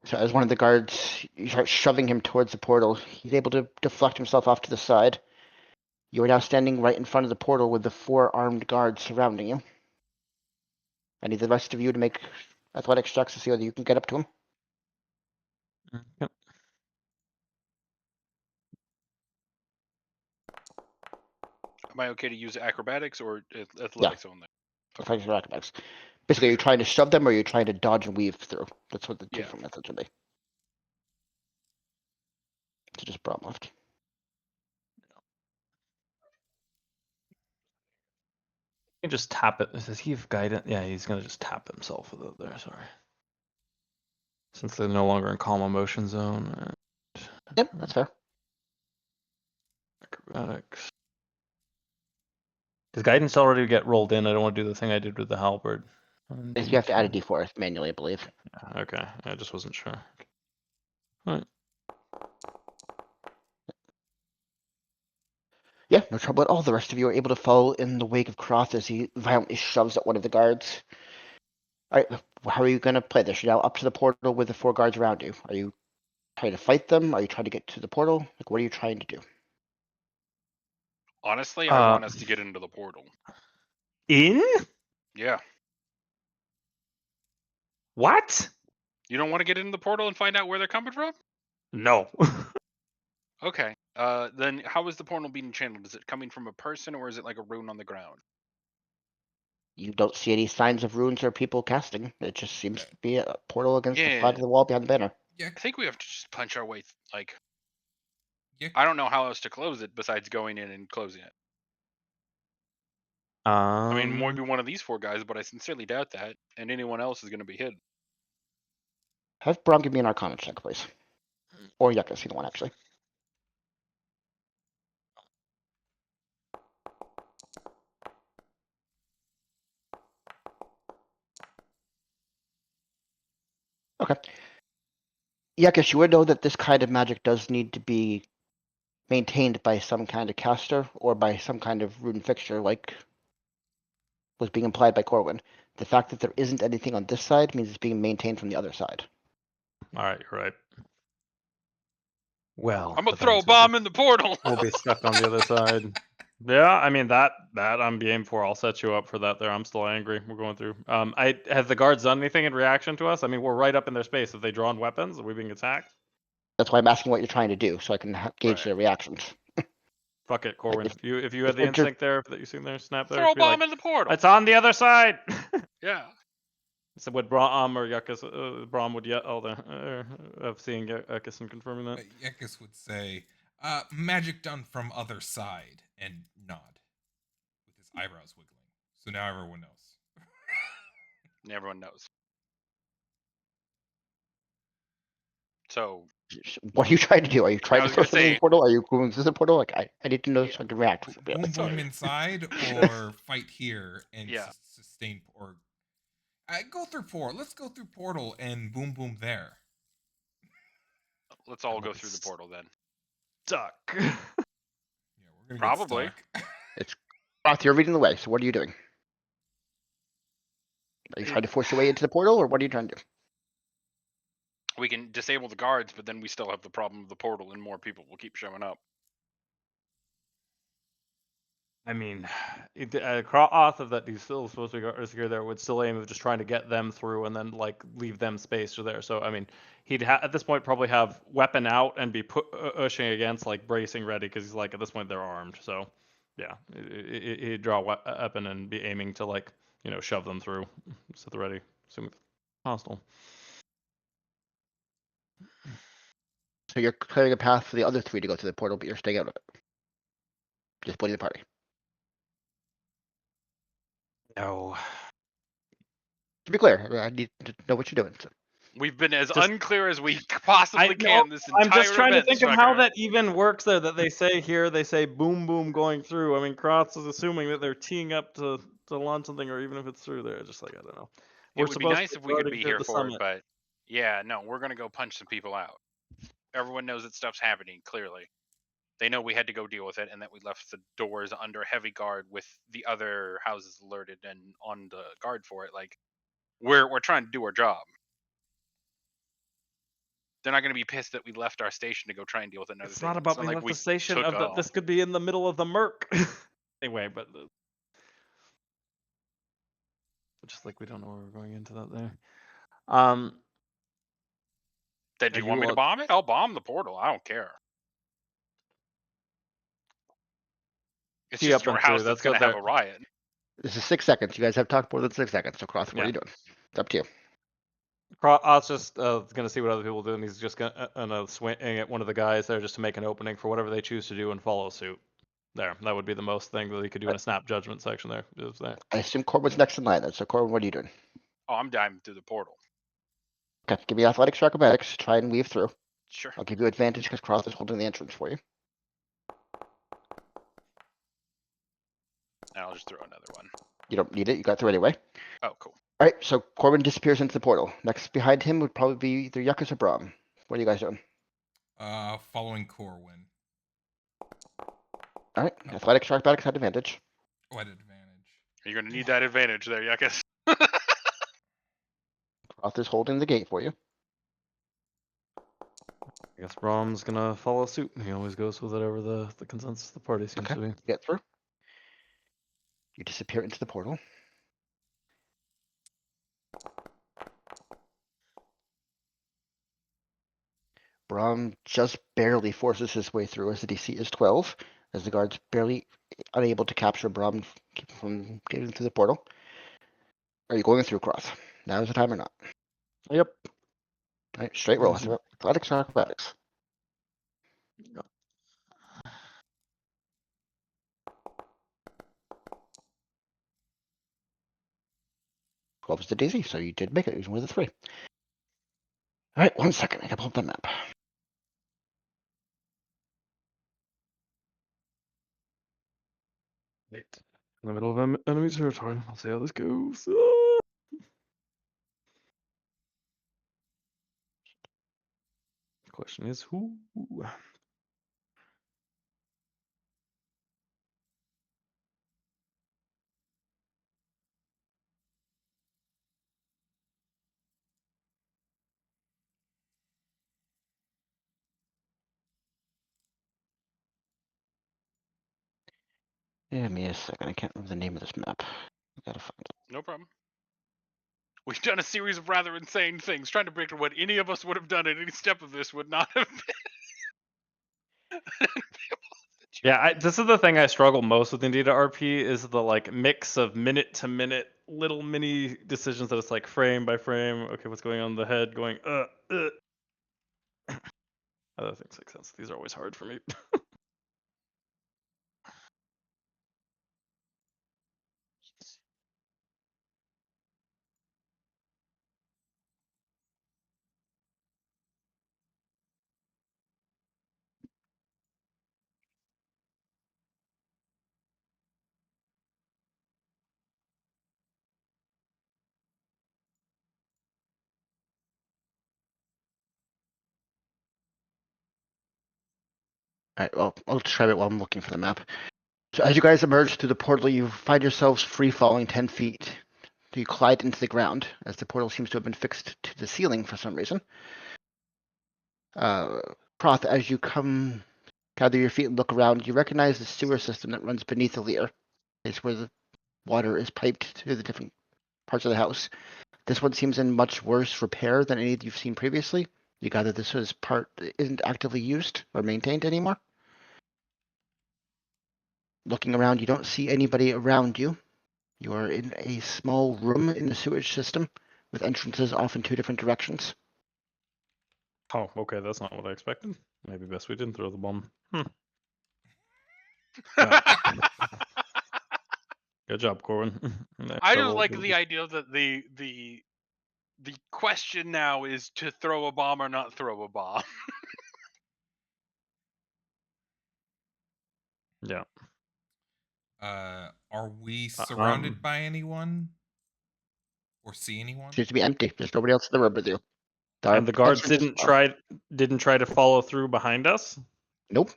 Speaker 1: So as one of the guards, you start shoving him towards the portal. He's able to deflect himself off to the side. You are now standing right in front of the portal with the 4 armed guards surrounding you. I need the rest of you to make athletics checks to see whether you can get up to him.
Speaker 2: Yep.
Speaker 4: Am I okay to use acrobatics or athletics only?
Speaker 1: Athletics or acrobatics. Basically, you're trying to shove them or you're trying to dodge and weave through. That's what the 2 different methods would be. So just bottom left.
Speaker 2: You can just tap it. Does he have guidance? Yeah, he's gonna just tap himself with it there. Sorry. Since they're no longer in calm emotion zone.
Speaker 1: Yep, that's fair.
Speaker 2: acrobatics. Does guidance already get rolled in? I don't want to do the thing I did with the halberd.
Speaker 1: You have to add a d4 manually, I believe.
Speaker 2: Okay, I just wasn't sure. Right.
Speaker 1: Yeah, no trouble at all. The rest of you are able to follow in the wake of Croth as he violently shoves at one of the guards. All right, how are you going to play this? You're now up to the portal with the 4 guards around you. Are you trying to fight them? Are you trying to get to the portal? Like, what are you trying to do?
Speaker 4: Honestly, I want us to get into the portal.
Speaker 2: In?
Speaker 4: Yeah.
Speaker 2: What?
Speaker 4: You don't want to get into the portal and find out where they're coming from?
Speaker 2: No.
Speaker 4: Okay. Then how is the portal being channeled? Is it coming from a person or is it like a rune on the ground?
Speaker 1: You don't see any signs of runes or people casting. It just seems to be a portal against the side
Speaker 4: Yeah.
Speaker 1: of the wall behind the banner.
Speaker 3: Yeah,
Speaker 4: I think we have to just punch our way. Like,
Speaker 3: yeah.
Speaker 4: I don't know how else to close it besides going in and closing it. I mean, maybe one of these 4 guys, but I sincerely doubt that. And anyone else is going to be hidden.
Speaker 1: Have Braum give me an Arcana check, please. Or Yucca, either one, actually. Okay. Yucca, you would know that this kind of magic does need to be maintained by some kind of caster or by some kind of rune fixture, like was being implied by Corwin. The fact that there isn't anything on this side means it's being maintained from the other side.
Speaker 2: All right, you're right. Well,
Speaker 4: I'm going
Speaker 2: the
Speaker 4: to throw a
Speaker 2: fence will
Speaker 4: bomb in the portal.
Speaker 2: We'll be stuck on the other side. Yeah, I mean that I'm game for. I'll set you up for that. There, I'm still angry. We're going through. Have the guards done anything in reaction to us? I mean, we're right up in their space. Have they drawn weapons? Are we being attacked?
Speaker 1: That's why I'm asking what you're trying to do, so I can gauge
Speaker 4: Right.
Speaker 1: their reactions.
Speaker 2: Fuck it, Corwin.
Speaker 1: if-
Speaker 2: If you had the
Speaker 1: if you're-
Speaker 2: instinct there that you seen there, snap there.
Speaker 4: Throw a
Speaker 2: be like,
Speaker 4: bomb in the portal.
Speaker 2: it's on the other side.
Speaker 4: Yeah.
Speaker 2: So would Braum or Yuckus, Braum would yell of seeing Yuckus and confirming that.
Speaker 3: Yekis would say, magic done from other side, and nod with his eyebrows wiggling. So now everyone knows.
Speaker 4: And everyone knows. So,
Speaker 1: What are you trying to do? Are you trying
Speaker 4: I
Speaker 1: to
Speaker 4: was
Speaker 1: throw
Speaker 4: gonna
Speaker 1: something in
Speaker 4: say-
Speaker 1: the portal? Are you going through the portal? Like, I need to know
Speaker 4: Yeah.
Speaker 1: so I can react.
Speaker 3: Boom
Speaker 4: Sorry.
Speaker 3: boom inside, or fight here and
Speaker 4: Yeah.
Speaker 3: sustain, or go through portal. Let's go through portal and boom boom there.
Speaker 4: let's all go through the portal then.
Speaker 2: Stuck.
Speaker 3: Yeah, we're gonna
Speaker 4: Probably.
Speaker 3: get stuck.
Speaker 1: Roth, you're reading the way, so what are you doing? Are you trying to force your way into the portal, or what are you trying to do?
Speaker 4: We can disable the guards, but then we still have the problem of the portal and more people will keep showing up.
Speaker 2: I mean, off of that, he's still supposed to go secure there. Would still aim of just trying to get them through and then like leave them space to there. So I mean, he'd at this point probably have weapon out and be pushing against, like bracing ready, because he's like at this point they're armed. So yeah, he'd draw a weapon and be aiming to like shove them through. Set the ready, assuming hostile.
Speaker 1: So you're clearing a path for the other 3 to go through the portal, but you're staying out of it. Just splitting the party.
Speaker 2: No.
Speaker 1: To be clear, I need to know what you're doing. So.
Speaker 4: We've been as
Speaker 2: Just-
Speaker 4: unclear as we possibly can this entire
Speaker 2: I'm just trying to
Speaker 4: event,
Speaker 2: think of how
Speaker 4: Striker.
Speaker 2: that even works there. That they say here, they say boom boom going through. I mean, Kratz is assuming that they're teeing up to launch something, or even if it's through there. Just like I don't know.
Speaker 4: It would be nice if we could be here
Speaker 2: the
Speaker 4: for it,
Speaker 2: summit.
Speaker 4: but yeah, no, we're gonna go punch some people out. Everyone knows that stuff's happening, clearly. They know we had to go deal with it and that we left the doors under heavy guard with the other houses alerted and on the guard for it. Like, we're trying to do our job. They're not gonna be pissed that we left our station to go try and deal with another
Speaker 2: It's
Speaker 4: thing.
Speaker 2: not about
Speaker 4: not
Speaker 2: we
Speaker 4: like
Speaker 2: left
Speaker 4: we
Speaker 2: the station
Speaker 4: took
Speaker 2: of the.
Speaker 4: off.
Speaker 2: This could be in the middle of the murk. Anyway, but just like we don't know where we're going into that there.
Speaker 4: Then do
Speaker 2: Are
Speaker 4: you want me
Speaker 2: you
Speaker 4: to bomb it? I'll bomb the portal. I don't care. It's
Speaker 2: Tee
Speaker 4: just
Speaker 2: up
Speaker 4: your
Speaker 2: and through,
Speaker 4: house that's
Speaker 2: that's
Speaker 4: gonna
Speaker 2: what
Speaker 4: have
Speaker 2: they're-
Speaker 4: a riot.
Speaker 1: This is 6 seconds. You guys have talked more than 6 seconds. So, Croth, what are you doing? It's up to you.
Speaker 2: I was just gonna see what other people do, and he's just gonna swing at one of the guys there just to make an opening for whatever they choose to do and follow suit. There, that would be the most thing that he could do in a snap judgment section there. Is there.
Speaker 1: I assume Corbin's next in line then. So, Corbin, what are you doing?
Speaker 4: Oh, I'm diving through the portal.
Speaker 1: Okay, give me athletics or acrobatics. Try and weave through.
Speaker 4: Sure.
Speaker 1: I'll give you advantage because Croth is holding the entrance for you.
Speaker 4: I'll just throw another one.
Speaker 1: You don't need it. You got through anyway.
Speaker 4: Oh, cool.
Speaker 1: All right, so Corbin disappears into the portal. Next behind him would probably be either Yuckus or Braum. What are you guys doing?
Speaker 3: Following Corwin.
Speaker 1: All right, athletics or acrobatics had advantage.
Speaker 3: Oh, at advantage.
Speaker 4: You're gonna need that advantage there, Yuckus.
Speaker 1: Roth is holding the gate for you.
Speaker 2: I guess Brahm's gonna follow suit. He always goes with whatever the consensus of the party seems to be.
Speaker 1: You get through. You disappear into the portal. Braum just barely forces his way through as the DC is 12, as the guards barely unable to capture Braum from getting through the portal. Are you going through, Croth? Now is the time or not?
Speaker 2: Yep.
Speaker 1: All right, straight roll. Athletics or acrobatics? Twelve is the DC, so you did make it even with a 3. All right, 1 second. I gotta pull up the map.
Speaker 2: In the middle of enemy territory. I'll see how this goes. Question is who?
Speaker 1: Give me a second. I can't remember the name of this map. I gotta find it.
Speaker 4: No problem. We've done a series of rather insane things, trying to predict what any of us would have done at any step of this would not have been.
Speaker 2: Yeah, this is the thing I struggle most with in Data RP is the like mix of minute to minute little mini decisions that it's like frame by frame. Okay, what's going on in the head? Going Other things make sense. These are always hard for me.
Speaker 1: All right, well, I'll describe it while I'm looking for the map. So as you guys emerge through the portal, you find yourselves free falling 10 feet. You collide into the ground, as the portal seems to have been fixed to the ceiling for some reason. Proth, as you gather your feet and look around, you recognize the sewer system that runs beneath the lair. It's where the water is piped to the different parts of the house. This one seems in much worse repair than any you've seen previously. You gather this part isn't actively used or maintained anymore. Looking around, you don't see anybody around you. You are in a small room in the sewage system with entrances off in 2 different directions.
Speaker 2: Oh, okay, that's not what I expected. Maybe best we didn't throw the bomb. Good job, Corwin.
Speaker 4: I just like the idea that the question now is to throw a bomb or not throw a bomb.
Speaker 2: Yeah.
Speaker 3: Are we surrounded by anyone? Or see anyone?
Speaker 1: Seems to be empty. There's nobody else in the room with you.
Speaker 2: And the guards didn't try to follow through behind us?
Speaker 1: Nope.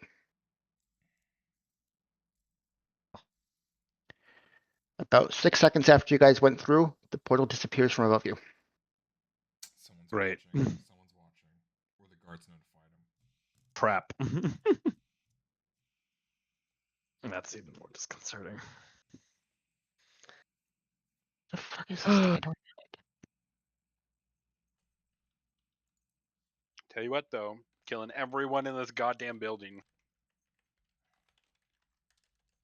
Speaker 1: About 6 seconds after you guys went through, the portal disappears from above you.
Speaker 3: Someone's
Speaker 2: Right.
Speaker 3: watching. Someone's watching. Or the guards notified him.
Speaker 2: Trap. That's even more disconcerting.
Speaker 1: The fuck is this thing? I don't...
Speaker 4: Tell you what, though, killing everyone in this goddamn building.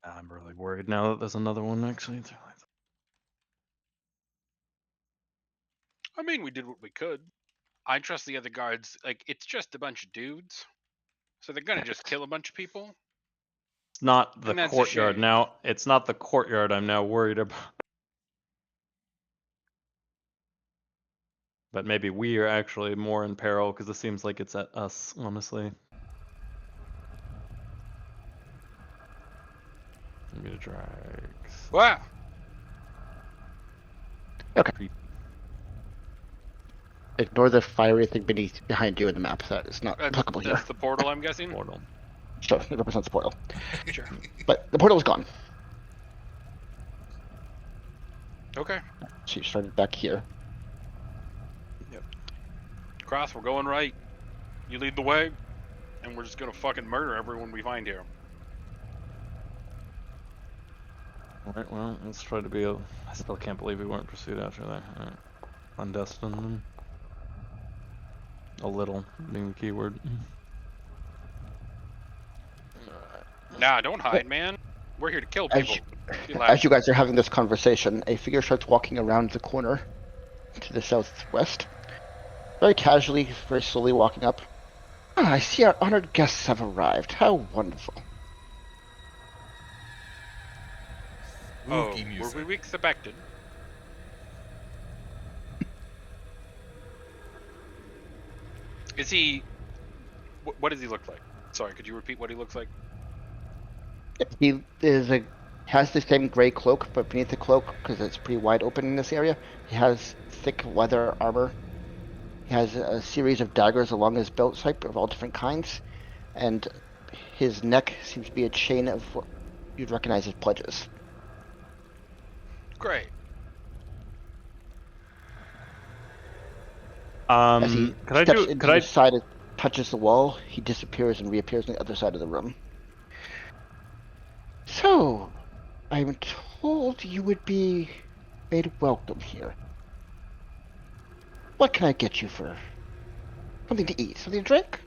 Speaker 2: I'm really worried now that there's another one actually.
Speaker 4: I mean, we did what we could. I trust the other guards. Like, it's just a bunch of dudes, so they're gonna just kill a bunch of people.
Speaker 2: It's not the
Speaker 4: And that's a
Speaker 2: courtyard
Speaker 4: shame.
Speaker 2: now. It's not the courtyard I'm now worried about. But maybe we are actually more in peril because it seems like it's at us, honestly. Bermuda drags.
Speaker 4: Wow.
Speaker 1: Ignore the fiery thing behind you in the map. That is not
Speaker 4: That's,
Speaker 1: applicable here.
Speaker 4: that's the portal, I'm guessing.
Speaker 2: Portal.
Speaker 1: Sure, it represents the portal.
Speaker 4: Sure.
Speaker 1: But the portal is gone.
Speaker 4: Okay.
Speaker 1: So you started back here.
Speaker 4: Cross, we're going right. You lead the way, and we're just gonna fucking murder everyone we find here.
Speaker 2: Alright, well, let's try to be a... I still can't believe we weren't pursued after that. Alright. Undestined them. A little, being the key word.
Speaker 4: Nah, don't hide, man. We're here to kill people.
Speaker 1: As you guys are having this conversation, a figure starts walking around the corner to the southwest. Very casually, very slowly walking up. Ah, I see our honored guests have arrived. How wonderful.
Speaker 4: Oh,
Speaker 3: Spooky music.
Speaker 4: were we expected? Is he... What does he look like? Sorry, could you repeat what he looks like?
Speaker 1: He has the same gray cloak, but beneath the cloak, because it's pretty wide open in this area, he has thick leather armor. He has a series of daggers along his belt stripe of all different kinds, and his neck seems to be a chain of what you'd recognize as pledges.
Speaker 4: Great.
Speaker 1: As he
Speaker 2: Could I
Speaker 1: steps
Speaker 2: do?
Speaker 1: into
Speaker 2: Could I?
Speaker 1: the side and touches the wall, he disappears and reappears on the other side of the room. So, I'm told you would be made welcome here. What can I get you for something to eat, something to drink?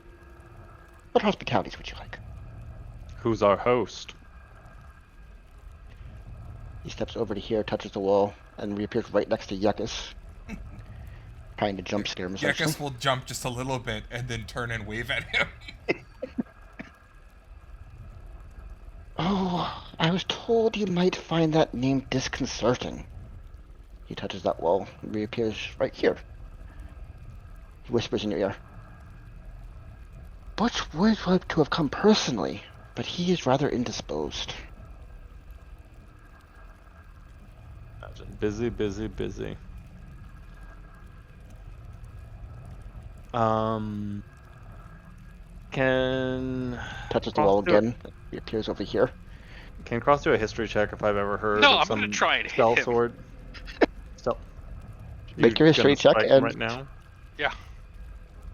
Speaker 1: What hospitalities would you like?
Speaker 2: Who's our host?
Speaker 1: He steps over to here, touches the wall, and reappears right next to Yuckus. Trying to jump scare him.
Speaker 3: Yuckus will jump just a little bit and then turn and wave at him.
Speaker 1: Oh, I was told you might find that name disconcerting. He touches that wall and reappears right here. He whispers in your ear. Butch would like to have come personally, but he is rather indisposed.
Speaker 2: Imagine. Busy, busy, busy. Can
Speaker 1: Touches the
Speaker 2: Cross
Speaker 1: wall
Speaker 2: do it.
Speaker 1: again. Reappears over here.
Speaker 2: Can Cross do a history check if I've ever heard
Speaker 4: No,
Speaker 2: of
Speaker 4: I'm
Speaker 2: some
Speaker 4: gonna try and hit
Speaker 2: spell
Speaker 4: him.
Speaker 2: sword? Stealth.
Speaker 1: Make your history check
Speaker 2: strike
Speaker 1: and-
Speaker 2: right now.
Speaker 4: Yeah.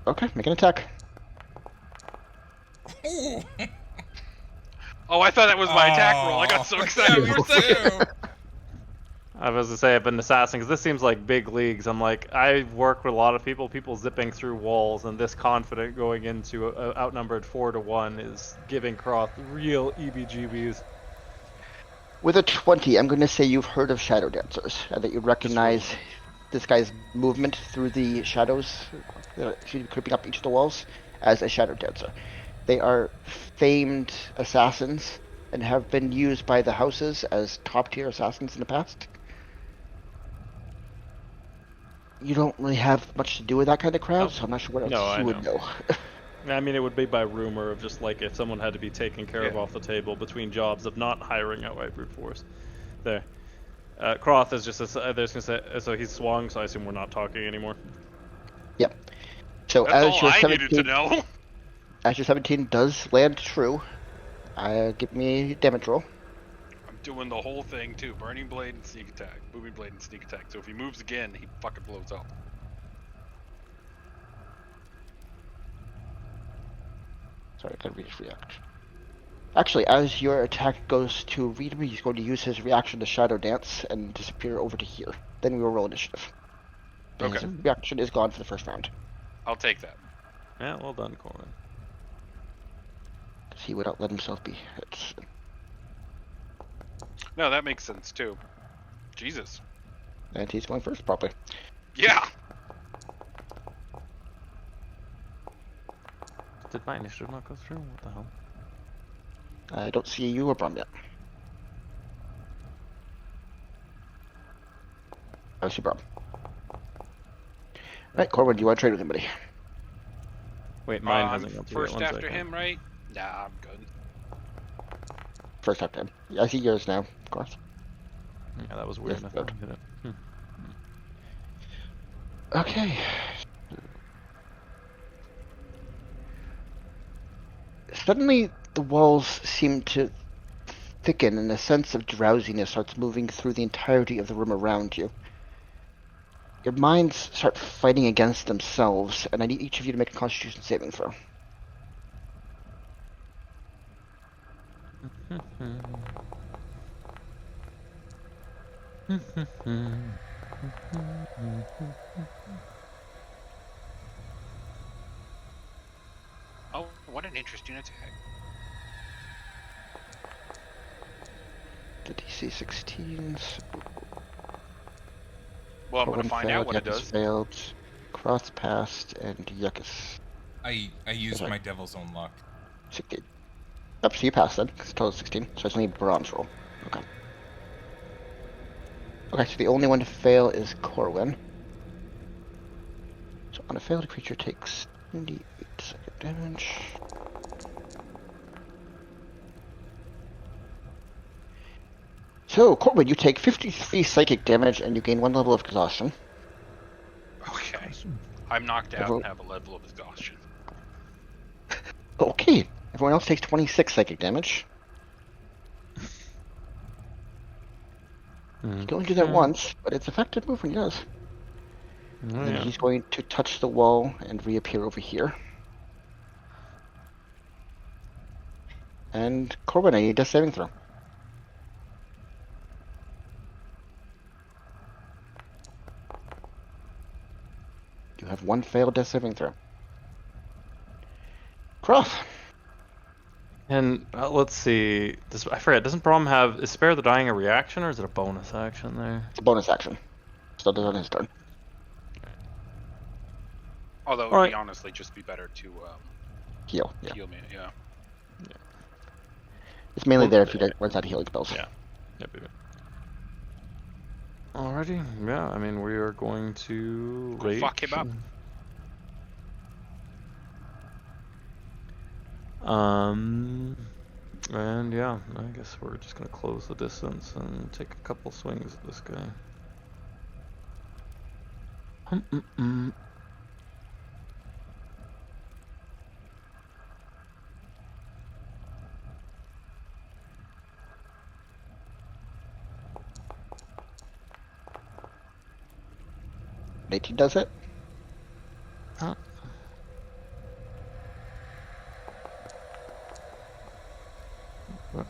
Speaker 1: Okay, make an attack.
Speaker 3: Ooh.
Speaker 4: Oh, I thought that was my attack roll. I got so
Speaker 3: Oh,
Speaker 4: excited
Speaker 3: yeah,
Speaker 4: for a
Speaker 3: me
Speaker 4: second.
Speaker 3: too.
Speaker 2: I was to say I've been assassin because this seems like big leagues. I'm like I work with a lot of people zipping through walls, and this confident going into outnumbered 4-1 is giving Cross real EBGBs.
Speaker 1: With a 20, I'm going to say you've heard of shadow dancers, and that you recognize this guy's movement through the shadows that seem to be creeping up each of the walls as a shadow dancer. They are famed assassins and have been used by the houses as top-tier assassins in the past. You don't really have much to do with that kind of crowd, so I'm not sure what else
Speaker 2: No, I
Speaker 1: you would know.
Speaker 2: I mean, it would be by rumor of just like if someone had to be taken care of
Speaker 4: Yeah.
Speaker 2: off the table between jobs of not hiring outright brute force. There. Croth is just there's gonna say so he's swung, so I assume we're not talking anymore.
Speaker 1: Yep. So
Speaker 4: That's
Speaker 1: as
Speaker 4: all
Speaker 1: your
Speaker 4: I
Speaker 1: 17,
Speaker 4: needed to know.
Speaker 1: as your 17 does land true, give me a damage roll.
Speaker 4: I'm doing the whole thing too. Burning blade and sneak attack. Booming blade and sneak attack. So if he moves again, he fucking blows up.
Speaker 1: Sorry, I gotta read his reaction. Actually, as your attack goes to read him, he's going to use his reaction to shadow dance and disappear over to here. Then we will roll initiative. And
Speaker 4: Okay.
Speaker 1: his reaction is gone for the first round.
Speaker 4: I'll take that.
Speaker 2: Yeah, well done, Corbin.
Speaker 1: Because he would not let himself be hit.
Speaker 4: No, that makes sense too. Jesus.
Speaker 1: And he's going first, probably.
Speaker 4: Yeah.
Speaker 2: Did my initiative not go through? What the hell?
Speaker 1: I don't see you or Brum yet. I see Brum. Alright, Corwin, do you want to trade with anybody?
Speaker 2: Wait, mine
Speaker 4: I'm
Speaker 2: hasn't gone through.
Speaker 4: first
Speaker 2: One
Speaker 4: after
Speaker 2: second.
Speaker 4: him, right? Nah, I'm good.
Speaker 1: First time. I see yours now, of course.
Speaker 2: Yeah, that was weird.
Speaker 1: Yes,
Speaker 2: I thought I did it.
Speaker 1: Okay. Suddenly, the walls seem to thicken, and a sense of drowsiness starts moving through the entirety of the room around you. Your minds start fighting against themselves, and I need each of you to make a Constitution saving throw.
Speaker 4: Oh, what an interesting attack.
Speaker 1: The DC 16s.
Speaker 4: Well, I'm going
Speaker 1: Corwin
Speaker 4: to find out
Speaker 1: failed,
Speaker 4: what it
Speaker 1: Yuckus
Speaker 4: does.
Speaker 1: failed, Cross passed, and Yuckus
Speaker 3: I used
Speaker 1: Sorry.
Speaker 3: my devil's own luck.
Speaker 1: 16. Yep, so you passed then, because total 16. So it's only bronze roll. Okay. Okay, so the only one to fail is Corwin. So on a failed, creature takes 28 psychic damage. So, Corwin, you take 53 psychic damage and you gain 1 level of exhaustion.
Speaker 4: Okay. I'm knocked out
Speaker 1: Everyone-
Speaker 4: and have a level of exhaustion.
Speaker 1: Okay, everyone else takes 26 psychic damage. You can only do that once, but it's effective move when he does.
Speaker 2: Oh,
Speaker 1: And then
Speaker 2: yeah.
Speaker 1: he's going to touch the wall and reappear over here. And Corbin, I need a death saving throw. You have 1 failed death saving throw. Cross.
Speaker 2: And let's see. I forget. Doesn't Brom have? Is Spare the Dying a reaction or is it a bonus action there?
Speaker 1: It's a bonus action. Still does on his turn.
Speaker 4: Although it would
Speaker 2: Alright.
Speaker 4: be honestly just be better to
Speaker 1: Heal. Yeah.
Speaker 4: heal me. Yeah.
Speaker 1: It's mainly
Speaker 2: Well,
Speaker 1: there if you runs out of healing spells.
Speaker 2: Yeah. Yep. Alrighty. Yeah. I mean, we are going to
Speaker 4: Go
Speaker 2: rage.
Speaker 4: fuck him up.
Speaker 2: And yeah, I guess we're just gonna close the distance and take a couple swings at this guy.
Speaker 1: An 18 does it.
Speaker 2: Huh. Uh,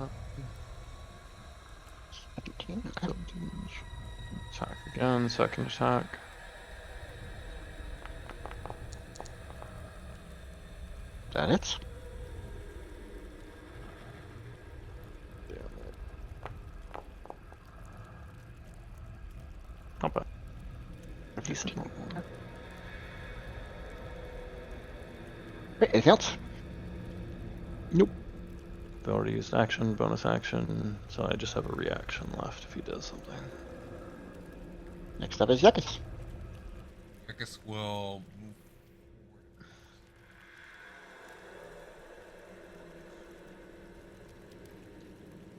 Speaker 1: 17. Okay.
Speaker 2: Attack again, second attack.
Speaker 1: That hits.
Speaker 2: Not bad.
Speaker 1: 15.
Speaker 2: Decent.
Speaker 1: Great. Anything else?
Speaker 2: Nope. I've already used action, bonus action, so I just have a reaction left if he does something.
Speaker 1: Next up is Yuckus.
Speaker 3: I guess we'll move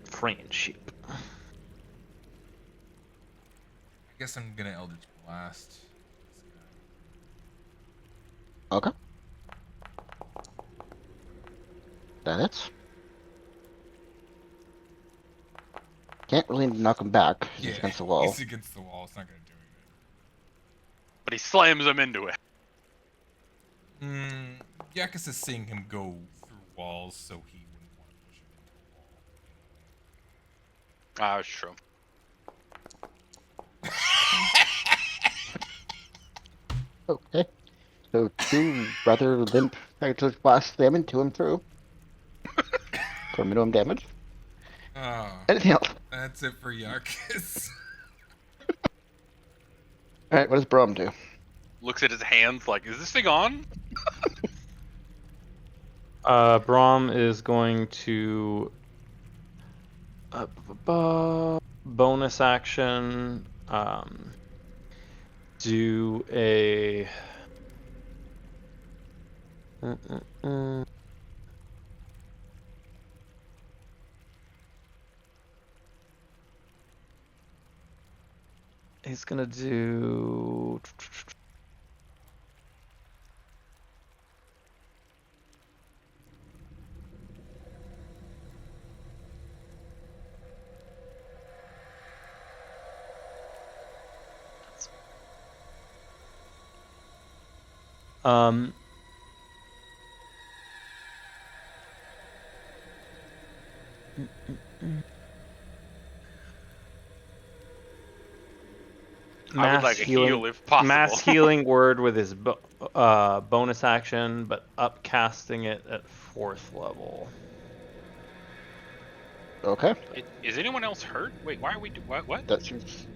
Speaker 2: Friendship.
Speaker 3: I guess I'm gonna Eldritch Blast this guy.
Speaker 1: Okay. That hits. Can't really knock him back. He's against the wall.
Speaker 3: He's against the wall. It's not gonna do
Speaker 4: But he slams him into it.
Speaker 3: anything. Yakus is seeing him go through walls, so he wouldn't want to push him into a wall.
Speaker 4: Ah, it's true.
Speaker 1: Okay. So 2 rather limp Eldritch Blast slam into him through. For minimum damage. Anything else?
Speaker 3: That's it for Yakus.
Speaker 1: Alright, what does Brom do?
Speaker 4: Looks at his hands like, is this thing on?
Speaker 2: Brom is going to bonus action, do a He's gonna do. Um.
Speaker 4: I would like a heal if possible.
Speaker 2: Mass healing word with his bonus action, but upcasting it at 4th level.
Speaker 1: Okay.
Speaker 4: Is anyone else hurt? Wait, why are we what?
Speaker 1: That seems.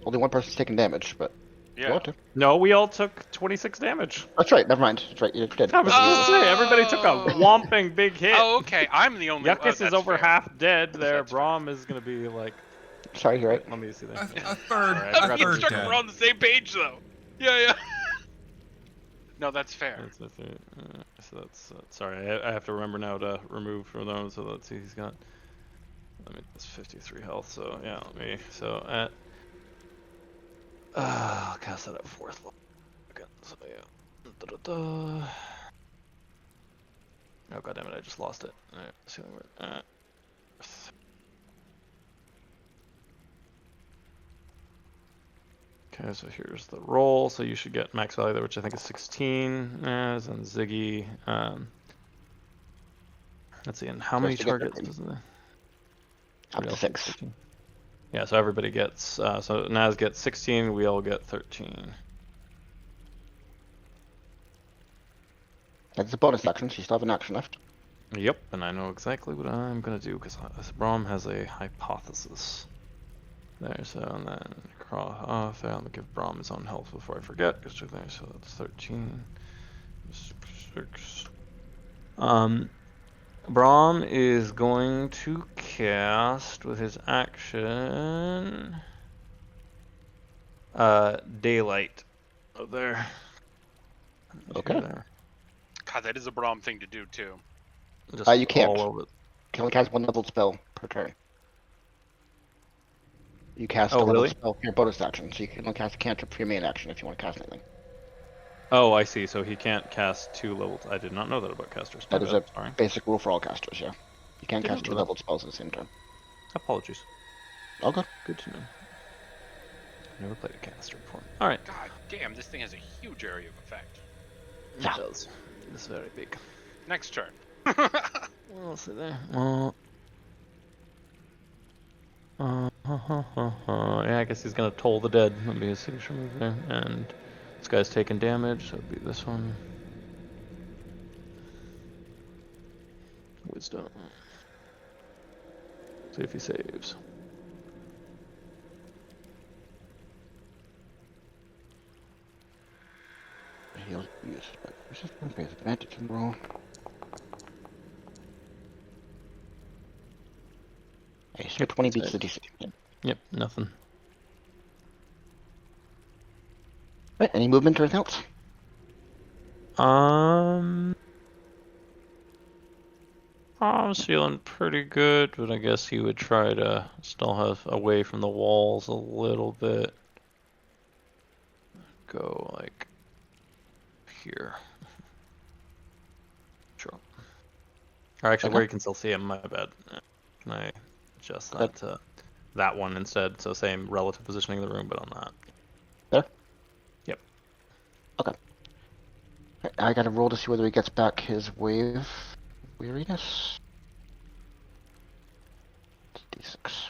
Speaker 1: Only one person's taking damage, but.
Speaker 4: Yeah.
Speaker 1: You want to.
Speaker 2: No, we all took 26 damage.
Speaker 1: That's right. Never mind. That's right. You did.
Speaker 2: I was gonna say everybody took a
Speaker 4: Oh.
Speaker 2: whomping big hit.
Speaker 4: Oh, okay. I'm the only.
Speaker 2: Yuckus is
Speaker 4: that's
Speaker 2: over
Speaker 4: fair.
Speaker 2: half dead there.
Speaker 4: That's fair.
Speaker 2: Braum is gonna be like.
Speaker 1: Sorry, you're right.
Speaker 2: Let me see that.
Speaker 3: A third.
Speaker 2: Sorry, I
Speaker 3: A
Speaker 2: forgot
Speaker 3: third
Speaker 2: to-
Speaker 4: Struck
Speaker 3: dead.
Speaker 4: we're on the same page though. Yeah. No, that's fair.
Speaker 2: So that's sorry. I have to remember now to remove from those. So let's see. He's got. I mean, that's 53 health. So yeah, let me. So at. I'll cast that at 4th level. Okay. So yeah. Da-da-da. Oh god damn it! I just lost it. Alright, see what we're. Okay, so here's the roll. So you should get max value there, which I think is 16. As and Ziggy. Let's see, and how many
Speaker 1: Supposed to get
Speaker 2: targets
Speaker 1: 13.
Speaker 2: does it?
Speaker 1: Up to 6.
Speaker 2: Yeah, so everybody gets. So Naz gets 16. We all get 13.
Speaker 1: That's a bonus action, so you still have an action left.
Speaker 2: Yep, and I know exactly what I'm gonna do because Braum has a hypothesis. There, so and then cross off there. Let me give Braum his own health before I forget. Just there, so that's 13. 6. Braum is going to cast with his action. Daylight. Up there.
Speaker 1: Okay.
Speaker 2: There.
Speaker 4: God, that is a Braum thing to do too.
Speaker 2: Just
Speaker 1: You can't.
Speaker 2: all over.
Speaker 1: You can only cast 1 level spell per turn. You cast
Speaker 2: Oh,
Speaker 1: a level
Speaker 2: really?
Speaker 1: spell for your bonus action, so you can only cast a cantrip for your main action if you want to cast anything.
Speaker 2: Oh, I see. So he can't cast 2 levels. I did not know that about casters. My
Speaker 1: That is
Speaker 2: bad.
Speaker 1: a
Speaker 2: Sorry.
Speaker 1: basic rule for all casters, yeah. You can't
Speaker 2: Didn't
Speaker 1: cast 2
Speaker 2: know that.
Speaker 1: level spells at the same time.
Speaker 2: Apologies.
Speaker 1: Okay.
Speaker 2: Good to know. Never played a caster before. All right.
Speaker 4: God damn, this thing has a huge area of effect.
Speaker 1: Yeah.
Speaker 2: It does. It's very big.
Speaker 4: Next turn.
Speaker 2: We'll see there. Yeah, I guess he's gonna toll the dead. That'll be his signature move there. And this guy's taking damage, so it'll be this one. Wisdom. See if he saves.
Speaker 1: He'll use but resistance base advantage and roll. Okay, so 20 beats the DC.
Speaker 2: Yep, nothing.
Speaker 1: Right, any movement or anything else?
Speaker 2: I was feeling pretty good, but I guess he would try to still have away from the walls a little bit. Go like here. Sure. Or actually,
Speaker 1: Okay.
Speaker 2: where you can still see him. My bad. Can I adjust that to that one instead? So same relative positioning of the room, but on that.
Speaker 1: There?
Speaker 2: Yep.
Speaker 1: Okay. Right, I gotta roll to see whether he gets back his wave weariness. It's D6.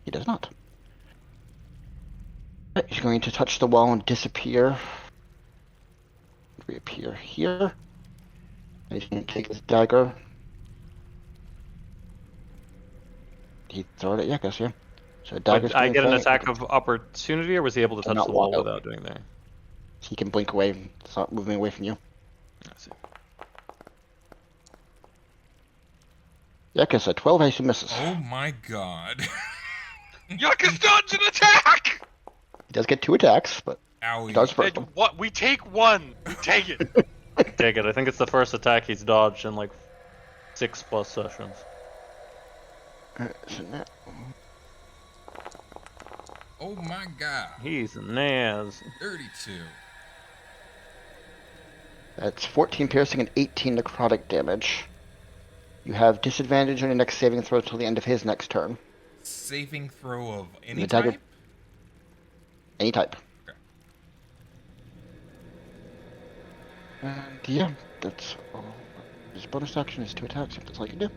Speaker 1: He does not. Right, he's going to touch the wall and disappear. Reappear here. And he's going to take his dagger. He throw it at Yakus, yeah. So dagger's
Speaker 2: I
Speaker 1: coming
Speaker 2: get an
Speaker 1: forward.
Speaker 2: attack of opportunity, or was he able to touch
Speaker 1: Not
Speaker 2: the wall
Speaker 1: walk out.
Speaker 2: without doing that?
Speaker 1: He can blink away and start moving away from you.
Speaker 2: I see.
Speaker 1: Yakus, a 12 AC misses.
Speaker 3: Oh my god.
Speaker 4: Yuckus dodge an attack!
Speaker 1: He does get 2 attacks, but
Speaker 3: Owie.
Speaker 1: he does first one.
Speaker 4: What? We take one. We take it.
Speaker 2: Take it. I think it's the first attack he's dodged in like 6+ sessions.
Speaker 1: So now,
Speaker 3: Oh my god.
Speaker 2: He's a Naz.
Speaker 3: 32.
Speaker 1: That's 14 piercing and 18 necrotic damage. You have disadvantage on your next saving throw till the end of his next turn.
Speaker 3: Saving throw of any
Speaker 1: The dagger-
Speaker 3: type?
Speaker 1: Any type.
Speaker 3: Okay.
Speaker 1: And yeah, that's all. His bonus action is 2 attacks, if that's all you can do.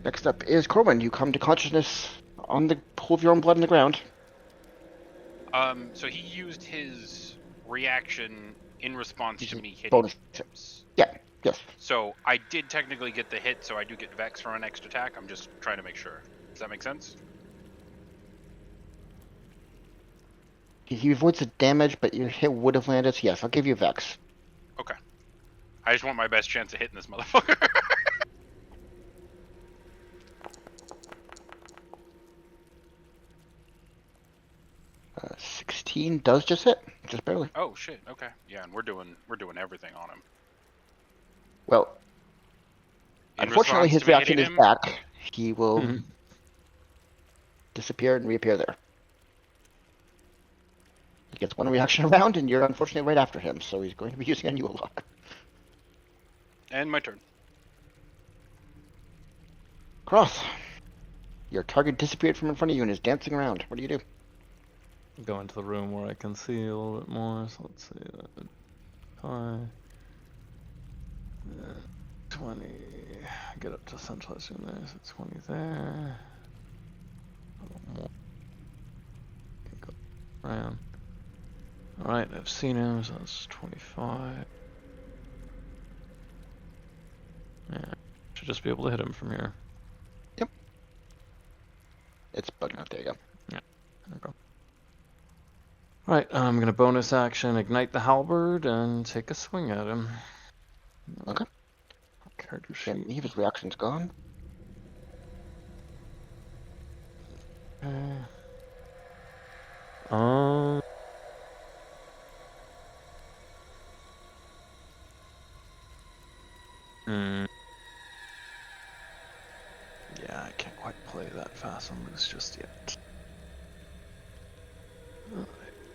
Speaker 1: Next up is Corwin. You come to consciousness on the pool of your own blood in the ground.
Speaker 4: So he used his reaction in response
Speaker 1: Use
Speaker 4: to
Speaker 1: his
Speaker 4: me hitting
Speaker 1: bonus.
Speaker 4: him.
Speaker 1: Yeah, yes.
Speaker 4: So I did technically get the hit, so I do get Vex for an extra attack. I'm just trying to make sure. Does that make sense?
Speaker 1: He avoids the damage, but your hit would have landed, so yes, I'll give you Vex.
Speaker 4: Okay. I just want my best chance of hitting this motherfucker.
Speaker 1: 16 does just hit, just barely.
Speaker 4: Oh shit. Okay. Yeah, and we're doing everything on him.
Speaker 1: Well,
Speaker 4: In
Speaker 1: unfortunately,
Speaker 4: response
Speaker 1: his
Speaker 4: to me
Speaker 1: reaction
Speaker 4: hitting
Speaker 1: is
Speaker 4: him?
Speaker 1: back. He will disappear and reappear there. He gets one reaction around, and you're unfortunately right after him, so he's going to be using on you a lot.
Speaker 4: And my turn.
Speaker 1: Cross. Your target disappeared from in front of you and is dancing around. What do you do?
Speaker 2: Go into the room where I can see a little bit more. So let's see. 5, 20. Get up to centralized room there. So 20 there. A little more. Okay, go around. Alright, I've seen him, so that's 25. Yeah, should just be able to hit him from here.
Speaker 1: It's bugging out. There you go.
Speaker 2: There we go. Alright, I'm gonna bonus action, ignite the halberd, and take a swing at him.
Speaker 1: Okay.
Speaker 2: Character
Speaker 1: Can't
Speaker 2: sheet.
Speaker 1: leave. His reaction's gone.
Speaker 2: Okay. Um. Yeah, I can't quite play that fast on loose just yet. Alright,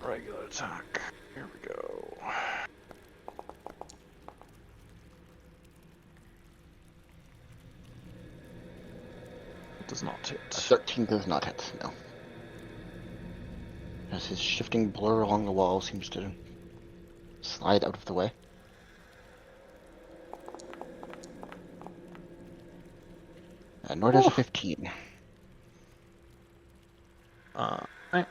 Speaker 2: regular attack. Here we go. It does not hit.
Speaker 1: 13 does not hit, no. As his shifting blur along the wall seems to slide out of the way. Nor does a 15.
Speaker 2: Right.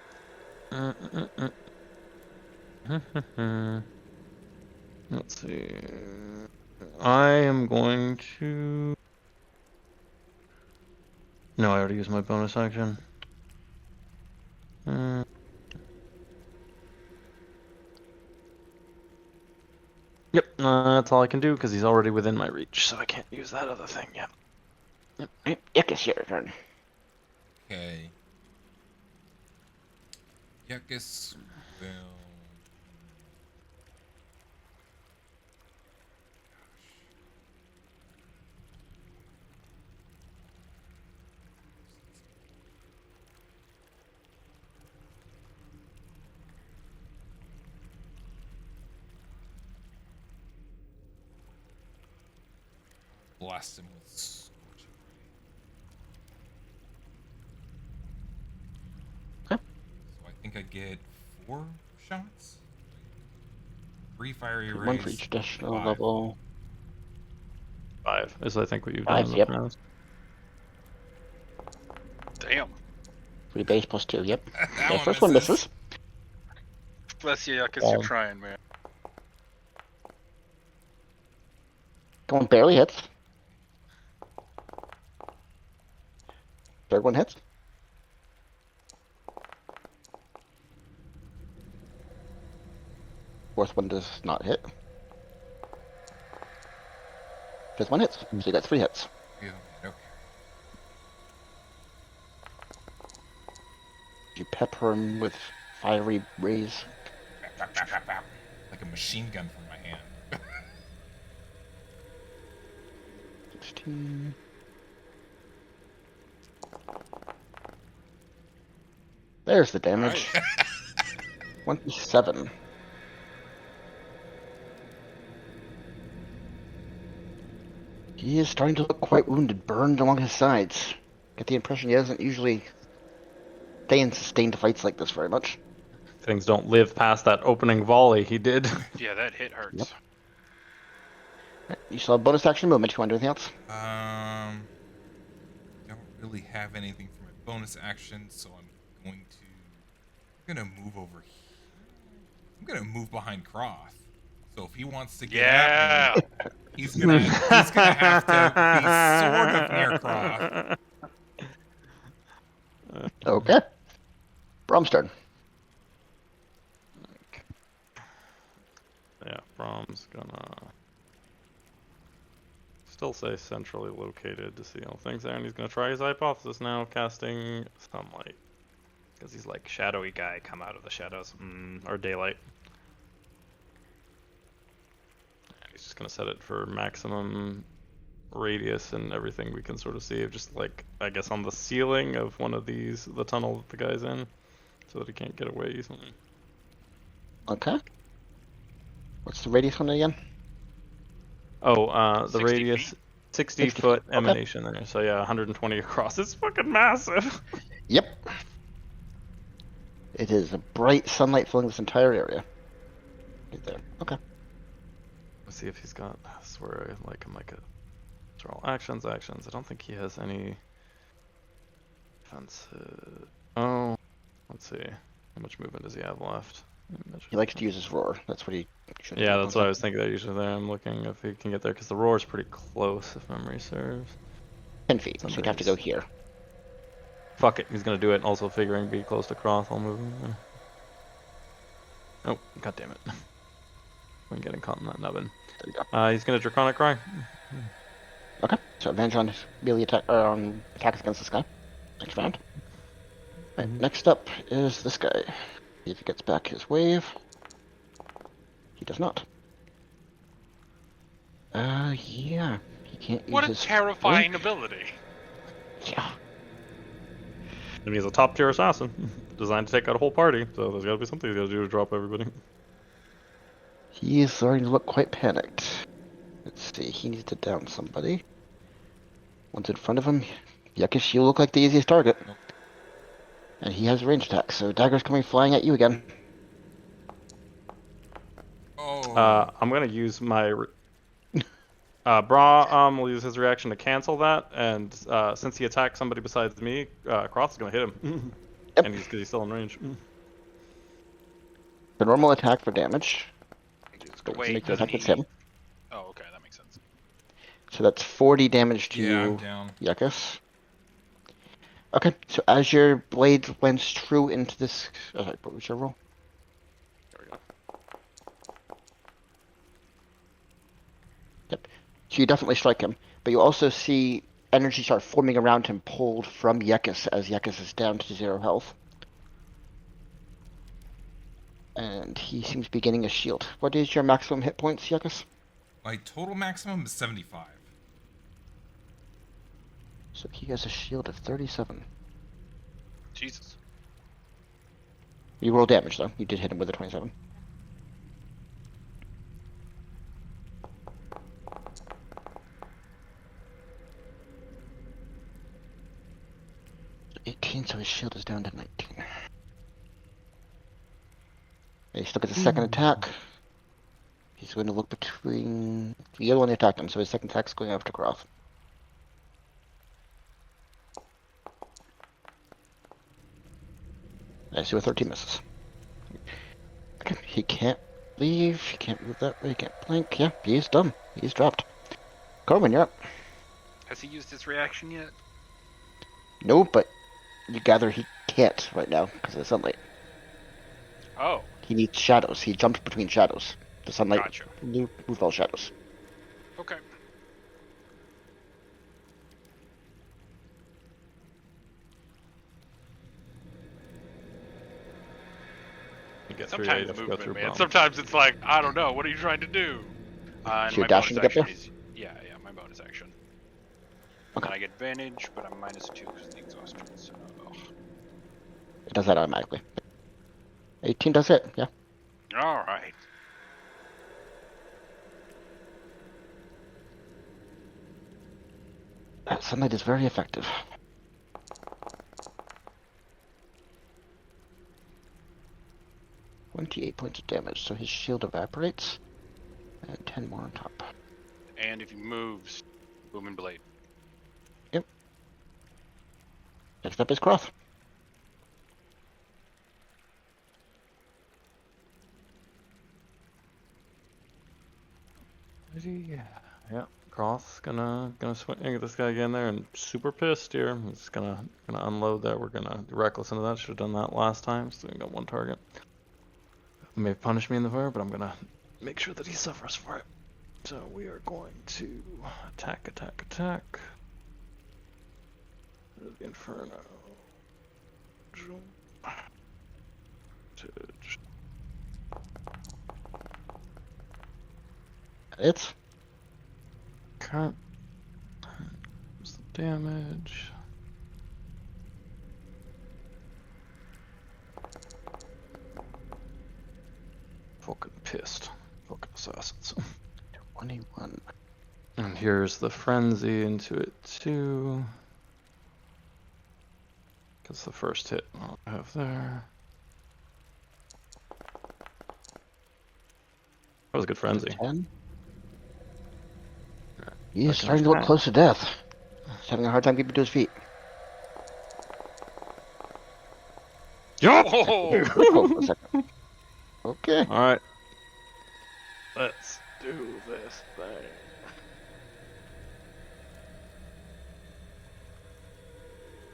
Speaker 2: Let's see. I am going to. No, I already used my bonus action. Yep, that's all I can do because he's already within my reach, so I can't use that other thing yet.
Speaker 1: Yuckus, your turn.
Speaker 3: Okay. Yuckus will. Blast him with scorching ray.
Speaker 1: Okay.
Speaker 3: So I think I get 4 shots. 3 fiery rays.
Speaker 1: One for each additional
Speaker 3: 5.
Speaker 1: level.
Speaker 2: 5 is, I think, what you've
Speaker 1: 5,
Speaker 2: done in
Speaker 1: yep.
Speaker 2: the past.
Speaker 4: Damn.
Speaker 1: 3 base plus 2, yep.
Speaker 3: That
Speaker 1: Okay, first one misses.
Speaker 4: Bless you, Yuckus.
Speaker 2: Oh.
Speaker 4: You're trying, man.
Speaker 1: One barely hits. Third one hits. Fourth one does not hit. Fifth one hits. So you got 3 hits.
Speaker 3: Yeah, okay.
Speaker 1: You pepper him with fiery rays.
Speaker 3: Bap, bap, bap, bap. Like a machine gun from my hand.
Speaker 1: 16. There's the damage.
Speaker 4: Nice.
Speaker 1: 27. He is starting to look quite wounded, burned along his sides. Get the impression he doesn't usually stay in sustained fights like this very much.
Speaker 2: Things don't live past that opening volley he did.
Speaker 4: Yeah, that hit hurts.
Speaker 1: Yep. You still have bonus action movement. You want to do anything else?
Speaker 3: Don't really have anything for my bonus action, so I'm gonna move over here. I'm gonna move behind Croth. So if he wants to get at me, he's gonna have to be sort of near Croth.
Speaker 1: Okay. Brom's turn.
Speaker 2: Yeah, Brom's gonna still say centrally located to see all things there, and he's gonna try his hypothesis now, casting sunlight. Because he's like, shadowy guy, come out of the shadows. Or daylight. And he's just gonna set it for maximum radius and everything we can sort of see, just like, I guess on the ceiling of one of these, the tunnel that the guy's in, so that he can't get away easily.
Speaker 1: Okay. What's the radius one again?
Speaker 2: Oh, the
Speaker 4: 60
Speaker 2: radius,
Speaker 4: feet?
Speaker 2: 60
Speaker 1: 60
Speaker 2: foot
Speaker 1: feet, okay.
Speaker 2: emanation there. So yeah, 120 across. It's fucking massive.
Speaker 1: Yep. It is a bright sunlight filling this entire area. Right there. Okay.
Speaker 2: Let's see if he's got. I swear, I like him like a. These are all actions. I don't think he has any. Defensive. Oh, let's see. How much movement does he have left?
Speaker 1: He likes to use his roar. That's what he should
Speaker 2: Yeah,
Speaker 1: do.
Speaker 2: that's what I was thinking. That usually there. I'm looking if he can get there because the roar is pretty close, if memory serves.
Speaker 1: 10 feet, so you'd have to go here.
Speaker 2: Fuck it, he's gonna do it. Also figuring be close to Croth, I'll move him there. Oh, god damn it. I'm getting caught in that nubbin.
Speaker 1: There you go.
Speaker 2: He's gonna Draconic Cry.
Speaker 1: Okay, so advantage on his melee attack, or on attacks against this guy. Next round. Right, next up is this guy. See if he gets back his wave. He does not. Yeah. He can't use
Speaker 4: What a
Speaker 1: his
Speaker 4: terrifying ability.
Speaker 1: Yeah.
Speaker 2: And he's a top tier assassin, designed to take out a whole party, so there's gotta be something he's gotta do to drop everybody.
Speaker 1: He is starting to look quite panicked. Let's see, he needs to down somebody. One's in front of him. Yuckish, you look like the easiest target. And he has range attack, so dagger's coming flying at you again.
Speaker 3: Oh.
Speaker 2: I'm gonna use my. Bra will use his reaction to cancel that, and since he attacked somebody besides me, Croth's gonna hit him.
Speaker 1: Yep.
Speaker 2: And he's still in range.
Speaker 1: The normal attack for damage.
Speaker 4: Wait,
Speaker 1: Make the
Speaker 4: doesn't
Speaker 1: attack hits
Speaker 4: he-
Speaker 1: him.
Speaker 4: Oh, okay, that makes sense.
Speaker 1: So that's 40 damage to
Speaker 3: Yeah, I'm
Speaker 1: you,
Speaker 3: down.
Speaker 1: Yuckus. Okay, so as your blade went true into this... Oh, sorry, what was your roll?
Speaker 2: There we go.
Speaker 1: Yep. So you definitely strike him, but you also see energy start forming around him, pulled from Yuckus as Yuckus is down to 0 health. And he seems to be gaining a shield. What is your maximum hit points, Yuckus?
Speaker 3: My total maximum is 75.
Speaker 1: So he has a shield of 37.
Speaker 4: Jesus.
Speaker 1: You roll damage, though. You did hit him with a 27. So his shield is down to 19. He still gets a second attack. He's going to look between... The other one attacked him, so his second attack's going after Croth. I see a 13 misses. Okay, he can't leave, he can't move that way, he can't blink. Yeah, he's done. He's dropped. Corwin, you're up.
Speaker 4: Has he used his reaction yet?
Speaker 1: No, but you gather he can't right now because of the sunlight.
Speaker 4: Oh,
Speaker 1: He needs shadows. He jumped between shadows. The sunlight
Speaker 4: gotcha.
Speaker 1: moved all shadows.
Speaker 4: Okay.
Speaker 2: You get through,
Speaker 4: Sometimes
Speaker 2: you have to go
Speaker 4: movement,
Speaker 2: through
Speaker 4: man.
Speaker 2: bombs.
Speaker 4: Sometimes it's like, I don't know. What are you trying to do? And
Speaker 1: So you're
Speaker 4: my
Speaker 1: dashing
Speaker 4: bonus
Speaker 1: to get
Speaker 4: action is yeah, my bonus action.
Speaker 1: Okay.
Speaker 4: And I get advantage, but I'm -2 because of the exhaustion. So
Speaker 1: It does that automatically. 18 does it, yeah.
Speaker 4: All right.
Speaker 1: That sunlight is very effective. 28 points of damage, so his shield evaporates. And 10 more on top.
Speaker 4: And if he moves, booming blade.
Speaker 1: Yep. Next up is Croth.
Speaker 2: Yeah. Croth's gonna swing at this guy again there, and super pissed here. He's gonna unload that. We're gonna reckless into that. Should have done that last time. So we got one target. May punish me in the fire, but I'm gonna make sure that he suffers for it. So we are going to attack. The Inferno.
Speaker 1: It's
Speaker 2: Okay. What's the damage? Fucking pissed. Fucking assassins.
Speaker 1: 21.
Speaker 2: And here's the frenzy into it too. Because the first hit I'll have there. That was a good frenzy.
Speaker 1: 10.
Speaker 2: Right.
Speaker 1: He's
Speaker 2: Second
Speaker 1: starting to look
Speaker 2: attack.
Speaker 1: close to death. He's having a hard time keeping to his feet.
Speaker 2: Yup!
Speaker 4: Oh,
Speaker 1: Hold a second. Okay.
Speaker 2: Alright. Let's do this thing.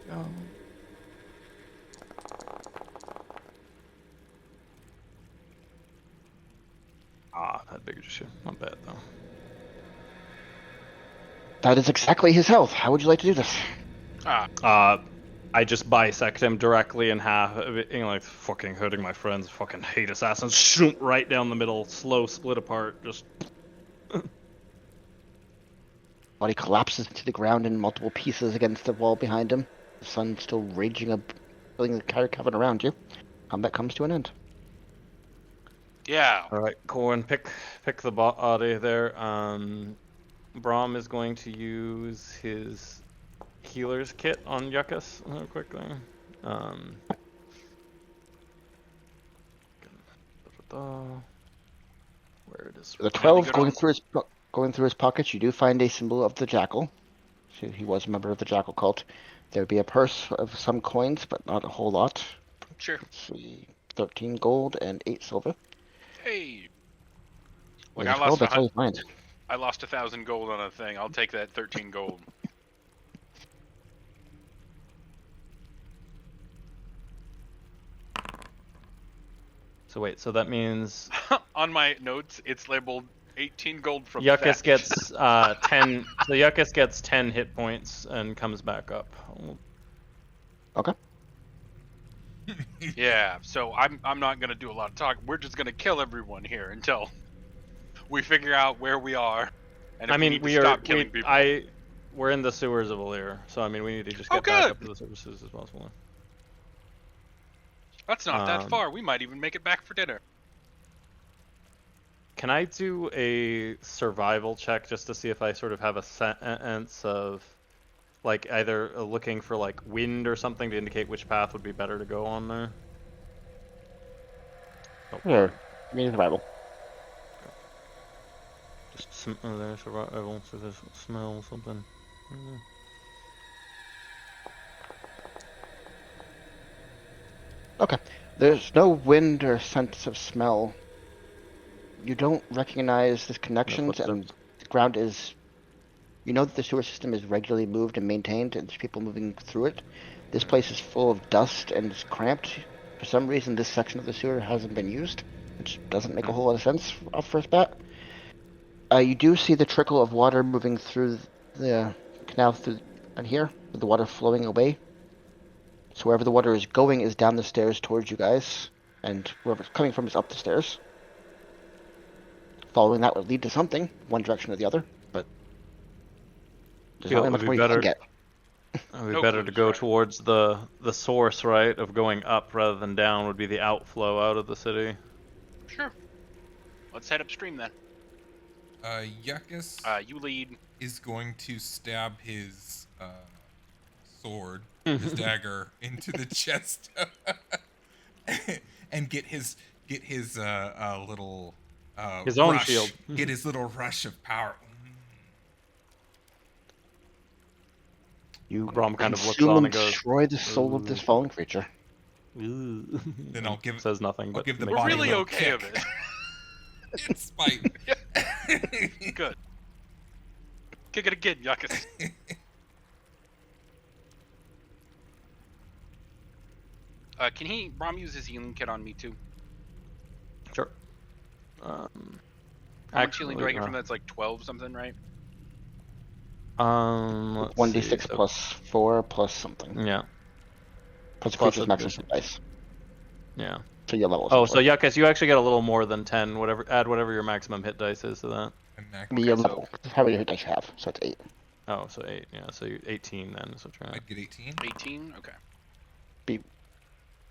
Speaker 2: Go. That bigger shit. Not bad though.
Speaker 1: That is exactly his health. How would you like to do this?
Speaker 2: I just bisect him directly in half, like fucking hurting my friends, fucking hate assassins, shoot right down the middle, slow split apart, just.
Speaker 1: Body collapses to the ground in multiple pieces against the wall behind him. The sun still raging up, filling the entire cavern around you. Combat comes to an end.
Speaker 4: yeah.
Speaker 2: All right, Corn, pick the body there. Braum is going to use his healer's kit on Yuckus real quickly. Where it is.
Speaker 1: The 12
Speaker 4: good
Speaker 1: going
Speaker 4: on-
Speaker 1: through his pockets. You do find a symbol of the jackal. So he was a member of the jackal cult. There would be a purse of some coins, but not a whole lot.
Speaker 4: Sure.
Speaker 1: Let's see, 13 gold and 8 silver.
Speaker 4: Hey.
Speaker 1: With
Speaker 4: Like
Speaker 1: a 12, that's all you find.
Speaker 4: I lost 1,000 gold on a thing. I'll take that 13 gold.
Speaker 2: So wait, so that means
Speaker 4: On my notes, it's labeled 18 gold from
Speaker 2: Yuckus
Speaker 4: theft.
Speaker 2: gets 10. So Yuckus gets 10 hit points and comes back up.
Speaker 1: Okay.
Speaker 4: Yeah, so I'm not gonna do a lot of talk. We're just gonna kill everyone here until we figure out where we are. And if
Speaker 2: I mean,
Speaker 4: we need
Speaker 2: we
Speaker 4: to
Speaker 2: are.
Speaker 4: stop killing people.
Speaker 2: We're in the sewers of Valir, so I mean, we need to just
Speaker 4: Oh,
Speaker 2: get back
Speaker 4: good.
Speaker 2: up to the services as possible.
Speaker 4: That's not that far. We might even make it back for dinner.
Speaker 2: Can I do a survival check just to see if I sort of have a sense of, like, either looking for like wind or something to indicate which path would be better to go on there? Oh,
Speaker 1: Sure. Give me survival.
Speaker 2: just there survival, so there's smell something.
Speaker 1: Okay. There's no wind or sense of smell. You don't recognize the connections, and the ground is. You know that the sewer system is regularly moved and maintained, and there's people moving through it. This place is full of dust and it's cramped. For some reason, this section of the sewer hasn't been used, which doesn't make a whole lot of sense off first bat. You do see the trickle of water moving through the canal through and here, with the water flowing away. So wherever the water is going is down the stairs towards you guys, and wherever it's coming from is up the stairs. Following that would lead to something, one direction or the other, but there's
Speaker 2: Feel
Speaker 1: not
Speaker 2: it
Speaker 1: much
Speaker 2: would
Speaker 1: more
Speaker 2: be
Speaker 1: you can
Speaker 2: better.
Speaker 1: get.
Speaker 2: It'd be
Speaker 4: No
Speaker 2: better to
Speaker 4: clues,
Speaker 2: go
Speaker 4: right.
Speaker 2: towards the source, right, of going up rather than down would be the outflow out of the city.
Speaker 4: Sure. Let's head upstream then.
Speaker 3: Yuckus
Speaker 4: You lead.
Speaker 3: is going to stab his sword, his dagger, into the chest, and get his little
Speaker 2: His own
Speaker 3: rush.
Speaker 2: shield.
Speaker 3: Get his little rush of power.
Speaker 1: You
Speaker 2: Brom kind of looks
Speaker 1: consume
Speaker 2: on
Speaker 1: and
Speaker 2: and goes,
Speaker 1: destroy the soul of this
Speaker 2: "Ooh."
Speaker 1: fallen creature.
Speaker 2: Ooh.
Speaker 3: Then I'll give
Speaker 2: says nothing,
Speaker 3: I'll
Speaker 2: but
Speaker 3: give the
Speaker 2: makes
Speaker 4: We're
Speaker 3: body
Speaker 2: a
Speaker 3: a
Speaker 4: really
Speaker 3: little
Speaker 4: okay of
Speaker 3: kick.
Speaker 4: it.
Speaker 3: In spite.
Speaker 4: Good. Kick it again, Yuckus. Can Brom use his healing kit on me too?
Speaker 2: Sure.
Speaker 4: How much healing do I get from that? It's like 12 something, right?
Speaker 2: Let's
Speaker 1: 1d6
Speaker 2: see, so-
Speaker 1: plus 4 plus something.
Speaker 2: Yeah,
Speaker 1: Plus the
Speaker 2: Plus
Speaker 1: creature's
Speaker 2: a
Speaker 1: maximum
Speaker 2: division.
Speaker 1: hit dice.
Speaker 2: yeah.
Speaker 1: So your level.
Speaker 2: Oh, so Yuckus, you actually get a little more than 10. Add whatever your maximum hit dice is to that.
Speaker 1: Be your
Speaker 4: Okay, so-
Speaker 1: level. How many hit dice you have? So it's 8.
Speaker 2: Oh, so 8. Yeah, so you 18 then is what you're at.
Speaker 3: I'd get 18.
Speaker 4: 18? Okay.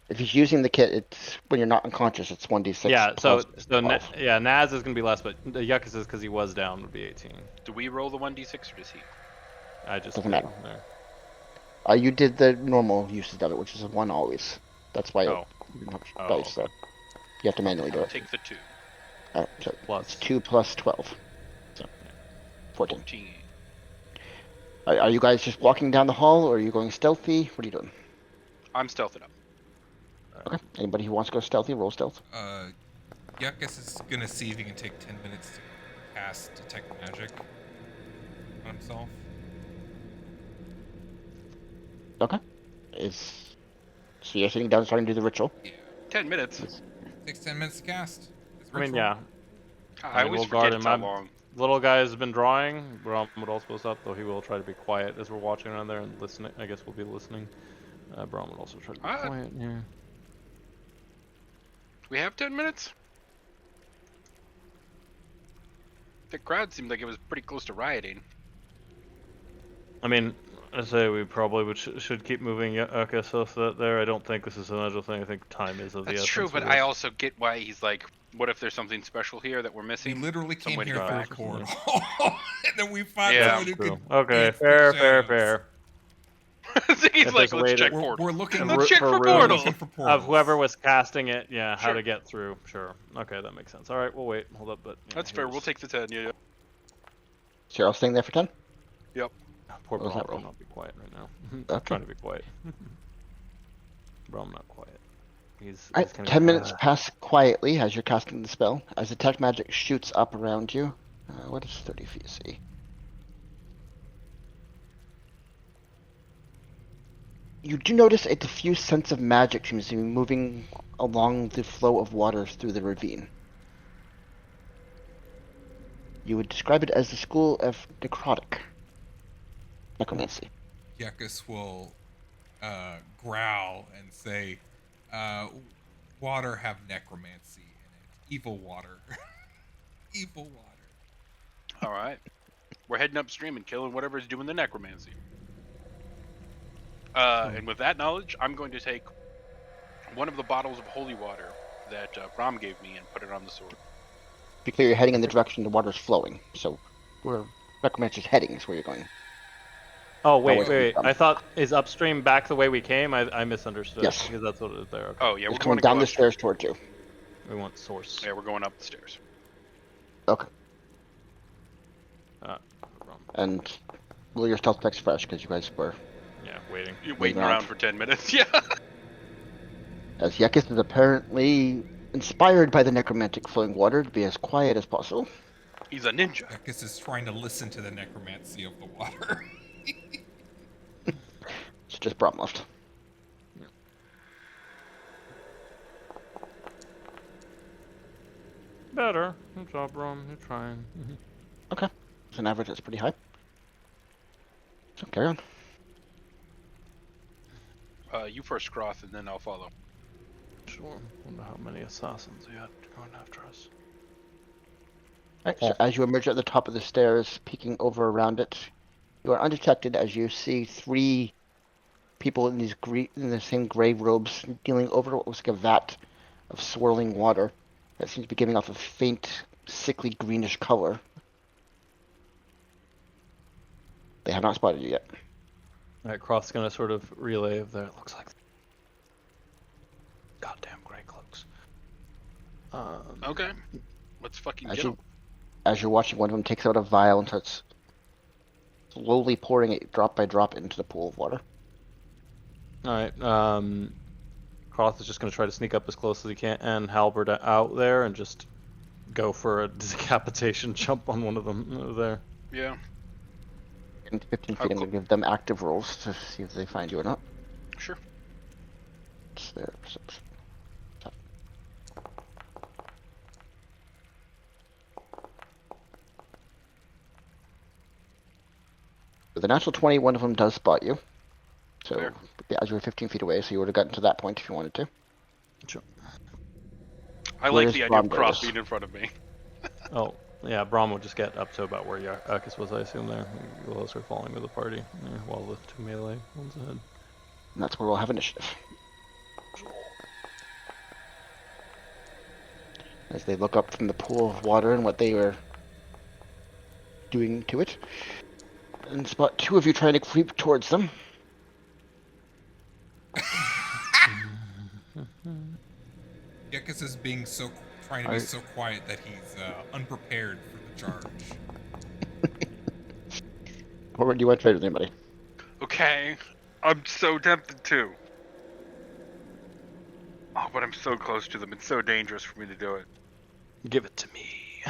Speaker 1: If he's using the kit, it's when you're not unconscious. It's 1d6.
Speaker 2: Yeah, so
Speaker 1: plus
Speaker 2: so
Speaker 1: 12.
Speaker 2: yeah, Naz is gonna be less, but the Yuckus is because he was down would be 18.
Speaker 4: Do we roll the 1d6 or does he?
Speaker 2: I just
Speaker 1: Doesn't
Speaker 2: did
Speaker 1: matter.
Speaker 2: there.
Speaker 1: You did the normal usage of it, which is a 1 always. That's why
Speaker 2: Oh.
Speaker 1: you don't have
Speaker 2: Oh,
Speaker 1: dice, so you have to manually do
Speaker 4: I'll
Speaker 1: it.
Speaker 4: take the 2.
Speaker 1: Alright, so
Speaker 2: Plus.
Speaker 1: it's 2 plus 12. So 14.
Speaker 4: 14.
Speaker 1: Are you guys just walking down the hall, or are you going stealthy? What are you doing?
Speaker 4: I'm stealthing up.
Speaker 1: Okay. Anybody who wants to go stealthy, roll stealth.
Speaker 3: Yuckus is gonna see if he can take 10 minutes to cast detect magic on himself.
Speaker 1: Okay. So you're sitting down starting to do the ritual.
Speaker 3: Yeah.
Speaker 4: 10 minutes.
Speaker 3: Takes 10 minutes to cast. It's
Speaker 2: I mean,
Speaker 3: ritual.
Speaker 2: yeah.
Speaker 4: I always
Speaker 2: we'll guard
Speaker 4: forget
Speaker 2: him.
Speaker 4: it's how
Speaker 2: I'm-
Speaker 4: long.
Speaker 2: Little guy has been drawing. Brom would also post up, though he will try to be quiet as we're watching around there and listening. I guess we'll be listening. Brom would also try to be quiet. Yeah.
Speaker 4: We have 10 minutes? The crowd seemed like it was pretty close to rioting.
Speaker 2: I mean, I say we probably should keep moving Yuckus so that there. I don't think this is an agile thing. I think time is of the
Speaker 4: That's
Speaker 2: essence.
Speaker 4: true,
Speaker 2: for
Speaker 4: but
Speaker 2: this.
Speaker 4: I also get why he's like, what if there's something special here that we're
Speaker 3: We
Speaker 4: missing?
Speaker 3: literally
Speaker 4: Some
Speaker 3: came
Speaker 4: way to
Speaker 3: here
Speaker 4: go
Speaker 3: through a
Speaker 4: back.
Speaker 3: corridor, and then we fought
Speaker 4: Yeah.
Speaker 3: someone who
Speaker 2: True.
Speaker 3: could
Speaker 2: Okay,
Speaker 3: dance the
Speaker 2: fair.
Speaker 3: shadows.
Speaker 4: So he's
Speaker 2: If
Speaker 4: like,
Speaker 2: there's a
Speaker 4: let's
Speaker 2: way
Speaker 4: check
Speaker 2: to-
Speaker 3: We're
Speaker 4: portals.
Speaker 3: looking.
Speaker 4: Let's check for
Speaker 2: room
Speaker 4: portals.
Speaker 3: Looking for portals.
Speaker 2: Of whoever was casting it, yeah, how
Speaker 4: Sure.
Speaker 2: to get through. Sure. Okay, that makes sense. All right, we'll wait. Hold up, but yeah,
Speaker 4: That's fair. We'll take the 10. Yeah.
Speaker 1: So you're all staying there for 10?
Speaker 2: Poor
Speaker 1: What was
Speaker 2: Brom
Speaker 1: that roll?
Speaker 2: will not be quiet right now.
Speaker 1: Okay.
Speaker 2: Trying to be quiet. Brom not quiet. He's
Speaker 1: Alright,
Speaker 2: gonna
Speaker 1: 10
Speaker 2: be,
Speaker 1: minutes pass quietly as you're casting the spell. As detect magic shoots up around you. What is 30 feet see? You do notice a diffuse sense of magic seems to be moving along the flow of waters through the ravine. You would describe it as the school of necromancy.
Speaker 3: Yuckus will growl and say, "Water have necromancy in it. Evil water. Evil water."
Speaker 4: All right. We're heading upstream and killing whatever's doing the necromancy. And with that knowledge, I'm going to take one of the bottles of holy water that Brom gave me and put it on the sword.
Speaker 1: Be clear, you're heading in the direction the water's flowing. So where necromancer's heading is where you're going.
Speaker 2: Oh wait,
Speaker 1: was
Speaker 2: wait.
Speaker 1: from.
Speaker 2: I thought is upstream back the way we came. I misunderstood.
Speaker 1: Yes.
Speaker 2: Because that's what it is there. Okay.
Speaker 4: Oh, yeah,
Speaker 1: It's
Speaker 4: we're
Speaker 1: coming
Speaker 4: going to go
Speaker 1: down the
Speaker 4: upstream.
Speaker 1: stairs towards you.
Speaker 2: We want source.
Speaker 4: Yeah, we're going up the stairs.
Speaker 1: Okay.
Speaker 2: Brom.
Speaker 1: And roll your stealth checks fresh because you guys were.
Speaker 2: Yeah, waiting.
Speaker 4: You're waiting
Speaker 1: around.
Speaker 4: around for 10 minutes. Yeah.
Speaker 1: As Yuckus is apparently inspired by the necromantic flowing water to be as quiet as possible.
Speaker 4: He's a ninja.
Speaker 3: Yuckus is trying to listen to the necromancy of the water.
Speaker 1: It's just Brom left.
Speaker 2: Better. Good job, Brom. You're trying.
Speaker 1: Okay. As an average, that's pretty high. So carry on.
Speaker 4: You first, Croth, and then I'll follow.
Speaker 2: Sure. Wonder how many assassins we had going after us.
Speaker 1: Right, so as you emerge at the top of the stairs, peeking over around it, you are undetected as you see 3 people in in the same gray robes kneeling over what looks like a vat of swirling water that seems to be giving off a faint, sickly greenish color. They have not spotted you yet.
Speaker 2: Alright, Croft's gonna sort of relay of there. It looks like goddamn gray cloaks.
Speaker 4: Okay. Let's fucking
Speaker 1: As
Speaker 4: get
Speaker 1: you,
Speaker 4: them.
Speaker 1: as you're watching, one of them takes out a vial and starts slowly pouring it drop by drop into the pool of water.
Speaker 2: Alright, Croft is just gonna try to sneak up as close as he can and halberd out there and just go for a decapitation jump on one of them there.
Speaker 4: Yeah.
Speaker 1: Into 15
Speaker 4: How
Speaker 1: feet, I'm going to give them active rolls to see if they find you or not.
Speaker 4: Sure.
Speaker 1: It's their perception. With a natural 20, one of them does spot you. So,
Speaker 4: Fair.
Speaker 1: as you were 15 feet away, so you would have gotten to that point if you wanted to.
Speaker 2: Sure.
Speaker 4: I
Speaker 1: Where
Speaker 4: like
Speaker 1: is
Speaker 4: the idea of
Speaker 1: Rom
Speaker 4: Cross
Speaker 1: Davis?
Speaker 4: being in front of me.
Speaker 2: Oh, yeah, Brahm will just get up to about where Yakis was, I assume, there. We'll also falling with the party, while the two melee ones ahead.
Speaker 1: And that's where we'll have initiative. As they look up from the pool of water and what they were doing to it. And spot two of you trying to creep towards them.
Speaker 3: Gekis is trying to be so quiet that he's unprepared for the charge.
Speaker 1: Or do you want to trade with anybody?
Speaker 4: Okay. I'm so tempted to. Oh, but I'm so close to them. It's so dangerous for me to do it.
Speaker 2: Give it to me.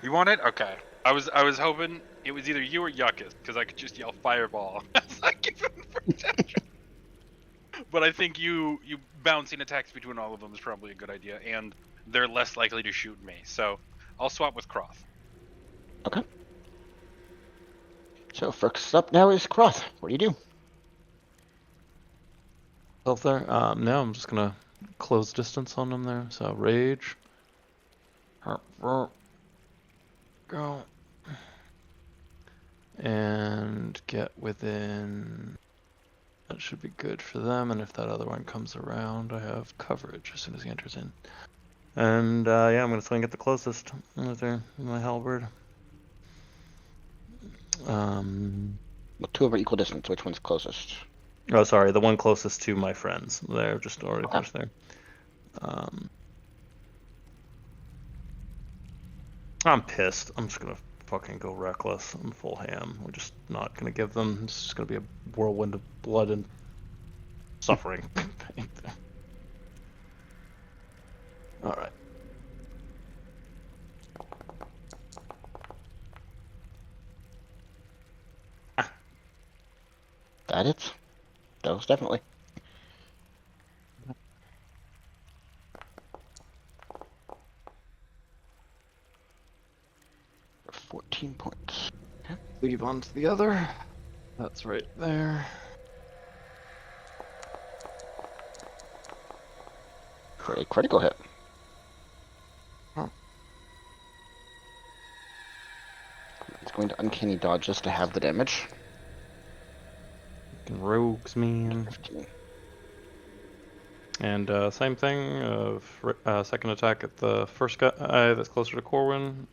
Speaker 4: You want it? Okay. I was hoping it was either you or Yuckus, because I could just yell fireball as I give him protection. But I think you bouncing attacks between all of them is probably a good idea, and they're less likely to shoot me. So I'll swap with Croth.
Speaker 1: Okay. So first up now is Croth. What do you do?
Speaker 2: Self there. Now I'm just gonna close distance on them there. So rage. Go. And get within. That should be good for them. And if that other one comes around, I have coverage as soon as he enters in. And yeah, I'm gonna swing at the closest with my halberd.
Speaker 1: Well, two of are equal distance. Which one's closest?
Speaker 2: Oh, sorry, the one closest to my friends. They're just already pushed there. I'm pissed. I'm just gonna fucking go reckless. I'm full ham. We're just not gonna give them. It's just gonna be a whirlwind of blood and suffering. All right.
Speaker 1: That it? That was definitely. For 14 points. Okay.
Speaker 2: Leave on to the other. That's right there.
Speaker 1: For a critical hit.
Speaker 2: Huh.
Speaker 1: It's going to uncanny dodge just to have the damage.
Speaker 2: Fucking rogues, man.
Speaker 1: 15.
Speaker 2: And same thing of second attack at the first guy that's closer to Corwin.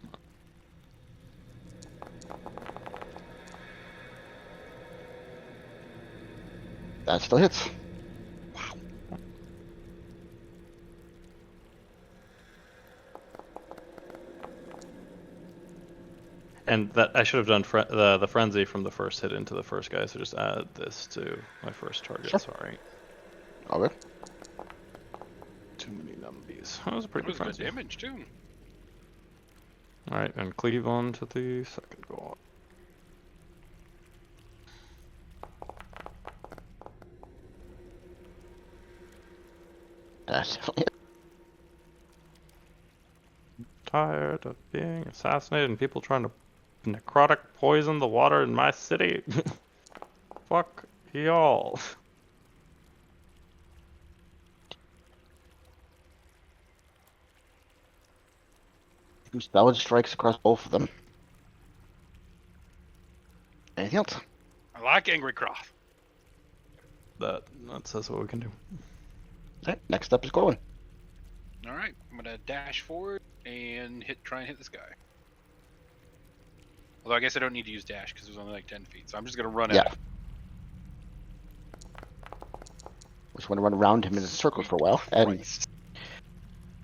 Speaker 1: That still hits.
Speaker 2: And that I should have done the frenzy from the first hit into the first guy, so just add this to my first target.
Speaker 1: Sure.
Speaker 2: Sorry.
Speaker 1: All right.
Speaker 2: Too many numbies. That was a pretty
Speaker 4: That was
Speaker 2: good
Speaker 4: good
Speaker 2: frenzy.
Speaker 4: damage too.
Speaker 2: Alright, and cleave on to the second go.
Speaker 1: That's definitely it.
Speaker 2: Tired of being assassinated and people trying to necrotic poison the water in my city. Fuck y'all.
Speaker 1: Two solid strikes across both of them. Anything else?
Speaker 4: I like Angry Croth.
Speaker 2: that says what we can do.
Speaker 1: Okay, next up is Corwin.
Speaker 4: All right, I'm gonna dash forward and try and hit this guy. Although I guess I don't need to use dash because it was only like 10 feet, so I'm just gonna run
Speaker 1: Yeah.
Speaker 4: at him.
Speaker 1: Just want to run around him in a circle for a while. And
Speaker 4: Christ.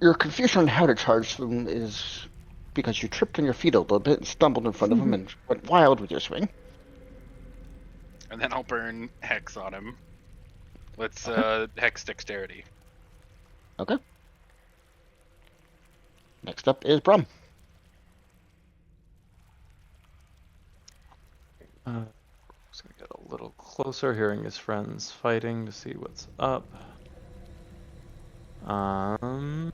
Speaker 1: your confusion on how to charge them is because you tripped on your feet a little bit and stumbled in front of him and went wild with your swing.
Speaker 4: And then I'll burn Hex on him. Let's Hex Dexterity.
Speaker 1: Okay. Next up is Brum.
Speaker 2: Just gonna get a little closer, hearing his friends fighting to see what's up. And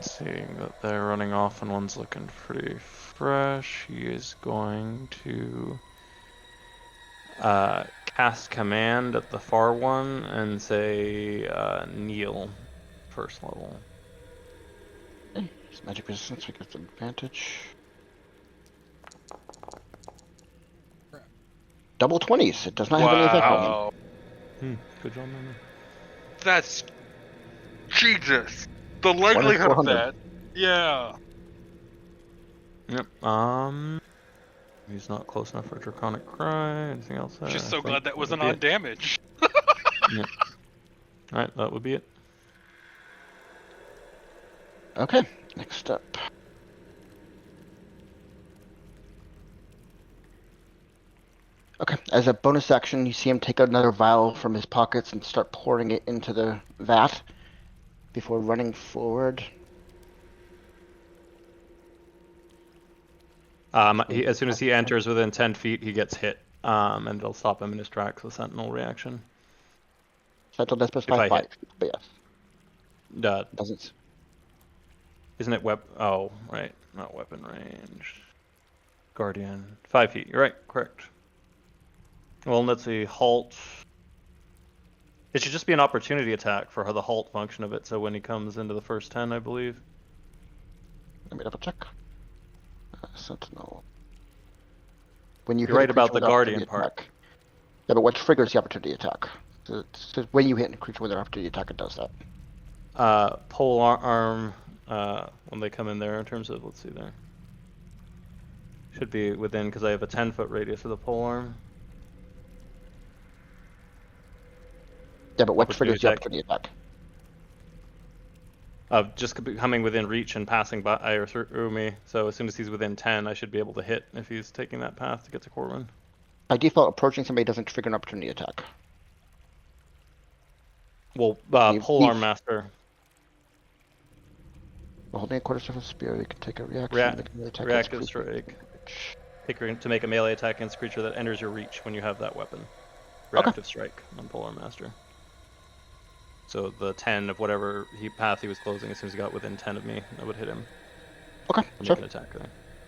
Speaker 2: seeing that they're running off and one's looking pretty fresh, he is going to cast command at the far one and say kneel, first level.
Speaker 1: Okay. His magic resistance, we get the advantage. Double 20s. It does not have any effect on him.
Speaker 2: Good job, man.
Speaker 4: That's Jesus. The likelihood of
Speaker 1: 400.
Speaker 4: that. Yeah.
Speaker 2: Yep. He's not close enough for Draconic Cry. Anything else?
Speaker 4: Just
Speaker 2: I
Speaker 4: so
Speaker 2: think
Speaker 4: glad that wasn't
Speaker 2: would be
Speaker 4: on
Speaker 2: it.
Speaker 4: damage.
Speaker 2: Yep. Alright, that would be it.
Speaker 1: Okay, next up. Okay, as a bonus action, you see him take another vial from his pockets and start pouring it into the vat before running forward.
Speaker 2: As soon as he enters within 10 feet, he gets hit, and it'll stop him in his tracks with Sentinel reaction.
Speaker 1: Sentinel does
Speaker 2: If I
Speaker 1: specify
Speaker 2: hit.
Speaker 1: 5, but yes, doesn't.
Speaker 2: Isn't it Oh, right. Not weapon range. Guardian. 5 feet. You're right. Correct. Well, let's see. Halt. It should just be an opportunity attack for the halt function of it, so when he comes into the first 10, I believe.
Speaker 1: Let me double check. Sentinel. When you
Speaker 2: You're right about the Guardian
Speaker 1: attack.
Speaker 2: part.
Speaker 1: Yeah, but what triggers the opportunity attack? So it says when you hit a creature with an opportunity attack, it does that.
Speaker 2: Pole arm, when they come in there, in terms of, let's see there. Should be within, because I have a 10-foot radius of the pole arm.
Speaker 1: Yeah, but what
Speaker 2: Opportunity
Speaker 1: triggers the
Speaker 2: attack.
Speaker 1: opportunity attack?
Speaker 2: Just coming within reach and passing by or through me. So as soon as he's within 10, I should be able to hit if he's taking that path to get to Corwin.
Speaker 1: By default, approaching somebody doesn't trigger an opportunity attack.
Speaker 2: Well,
Speaker 1: You-
Speaker 2: Polearm
Speaker 1: you-
Speaker 2: Master.
Speaker 1: While holding a quarter staff of spear, you can take a reaction.
Speaker 2: Rea-
Speaker 1: make a melee attack
Speaker 2: reactive
Speaker 1: against creature.
Speaker 2: strike. To make a melee attack against a creature that enters your reach when you have that weapon. Reactive strike on Polearm Master. So the 10 of whatever path he was closing, as soon as he got within 10 of me, I would hit him.
Speaker 1: Okay,
Speaker 2: Make
Speaker 1: sure.
Speaker 2: an attack there.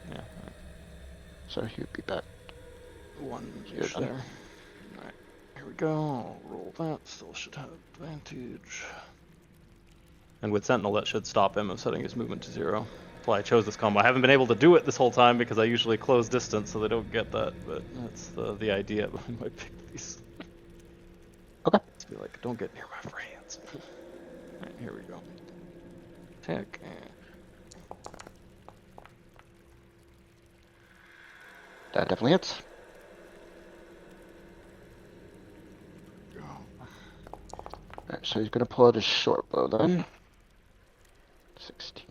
Speaker 2: Yeah. Right.
Speaker 1: So he would be back.
Speaker 2: 1-ish there. Alright, here we go. I'll roll that. Still should have advantage. And with Sentinel, that should stop him of setting his movement to 0. That's why I chose this combo. I haven't been able to do it this whole time because I usually close distance so they don't get that, but that's the idea behind my pick these.
Speaker 1: Okay.
Speaker 2: Let's be like, don't get near my friends. Alright, here we go. Attack.
Speaker 1: That definitely hits. Alright, so he's going to pull out his short bow then. 16.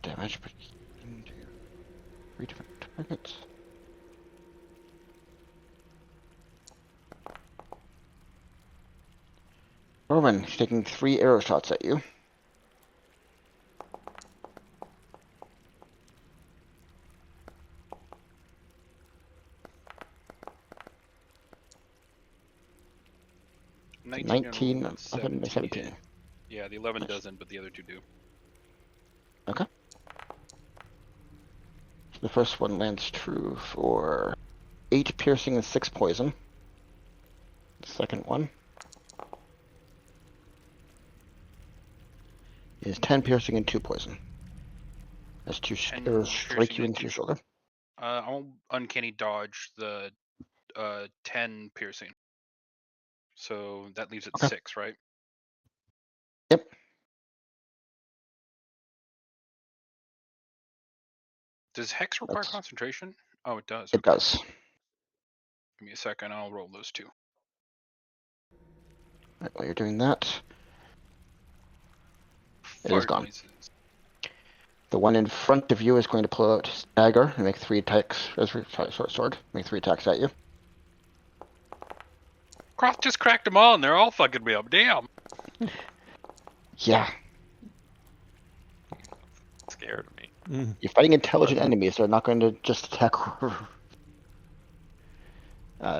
Speaker 1: Damage, but into 3 different targets. Roman, he's taking 3 arrow shots at you.
Speaker 4: Nineteen,
Speaker 1: 19,
Speaker 4: and
Speaker 1: 11, and 17.
Speaker 4: Yeah, the 11
Speaker 1: Nice.
Speaker 4: doesn't, but the other 2 do.
Speaker 1: Okay. So the first one lands true for 8 piercing and 6 poison. The second one is 10 piercing and 2 poison. As 2
Speaker 4: 10
Speaker 1: arrows strike
Speaker 4: piercing
Speaker 1: you
Speaker 4: and
Speaker 1: into
Speaker 4: 2
Speaker 1: your shoulder.
Speaker 4: I'll uncanny dodge the 10 piercing. So that leaves it
Speaker 1: Okay.
Speaker 4: 6, right?
Speaker 1: Yep.
Speaker 4: Does Hex require
Speaker 1: That's-
Speaker 4: concentration? Oh, it does.
Speaker 1: It
Speaker 4: Okay.
Speaker 1: does.
Speaker 4: Give me a second. I'll roll those 2.
Speaker 1: Right, while you're doing that, it is
Speaker 4: Fart
Speaker 1: gone.
Speaker 4: noises.
Speaker 1: The one in front of you is going to pull out his dagger and make 3 attacks. Short sword. Make 3 attacks at you.
Speaker 4: Croft just cracked them all, and they're all fucking me up. Damn.
Speaker 1: Yeah.
Speaker 2: Scared of me.
Speaker 1: You're fighting intelligent enemies. They're not going to just attack.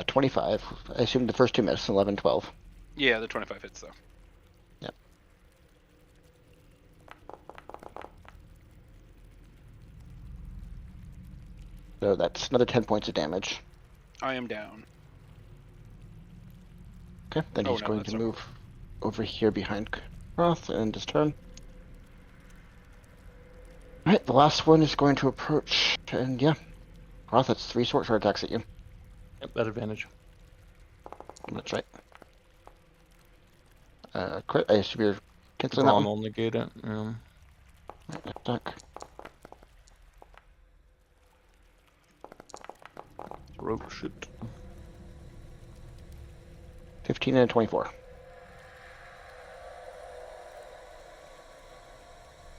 Speaker 1: 25. I assume the first 2 miss. 11, 12.
Speaker 4: Yeah, the 25 hits though.
Speaker 1: Yep. So that's another 10 points of damage.
Speaker 4: I am down.
Speaker 1: Okay, then
Speaker 4: Oh,
Speaker 1: he's
Speaker 4: no,
Speaker 1: going
Speaker 4: that's
Speaker 1: to
Speaker 4: not
Speaker 1: move over here behind Roth and end his turn. Alright, the last one is going to approach, and yeah. Roth, that's 3 short sword attacks at you.
Speaker 2: Yep, at advantage.
Speaker 1: That's right. Crit, I assume you're canceling that
Speaker 2: Brawn
Speaker 1: one?
Speaker 2: will negate it. Yeah.
Speaker 1: Right, attack.
Speaker 2: Throat shit.
Speaker 1: 15 and 24.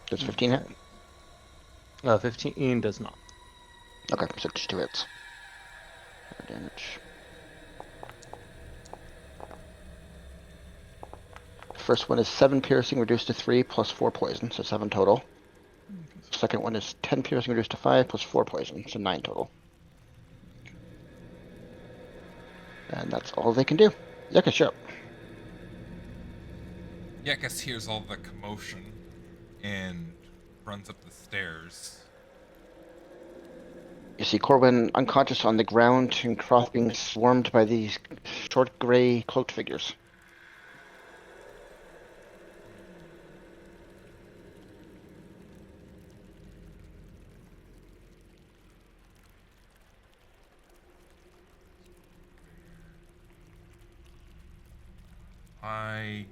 Speaker 1: Does 15 hit?
Speaker 2: 15 does not.
Speaker 1: Okay, so just 2 hits. Damage. First one is 7 piercing reduced to 3 plus 4 poison, so 7 total. Second one is 10 piercing reduced to 5 plus 4 poison, so 9 total. And that's all they can do. Yucca, sure.
Speaker 3: Yakus hears all the commotion and runs up the stairs.
Speaker 1: You see Corwin unconscious on the ground and Croth being swarmed by these short gray cloaked figures.
Speaker 3: I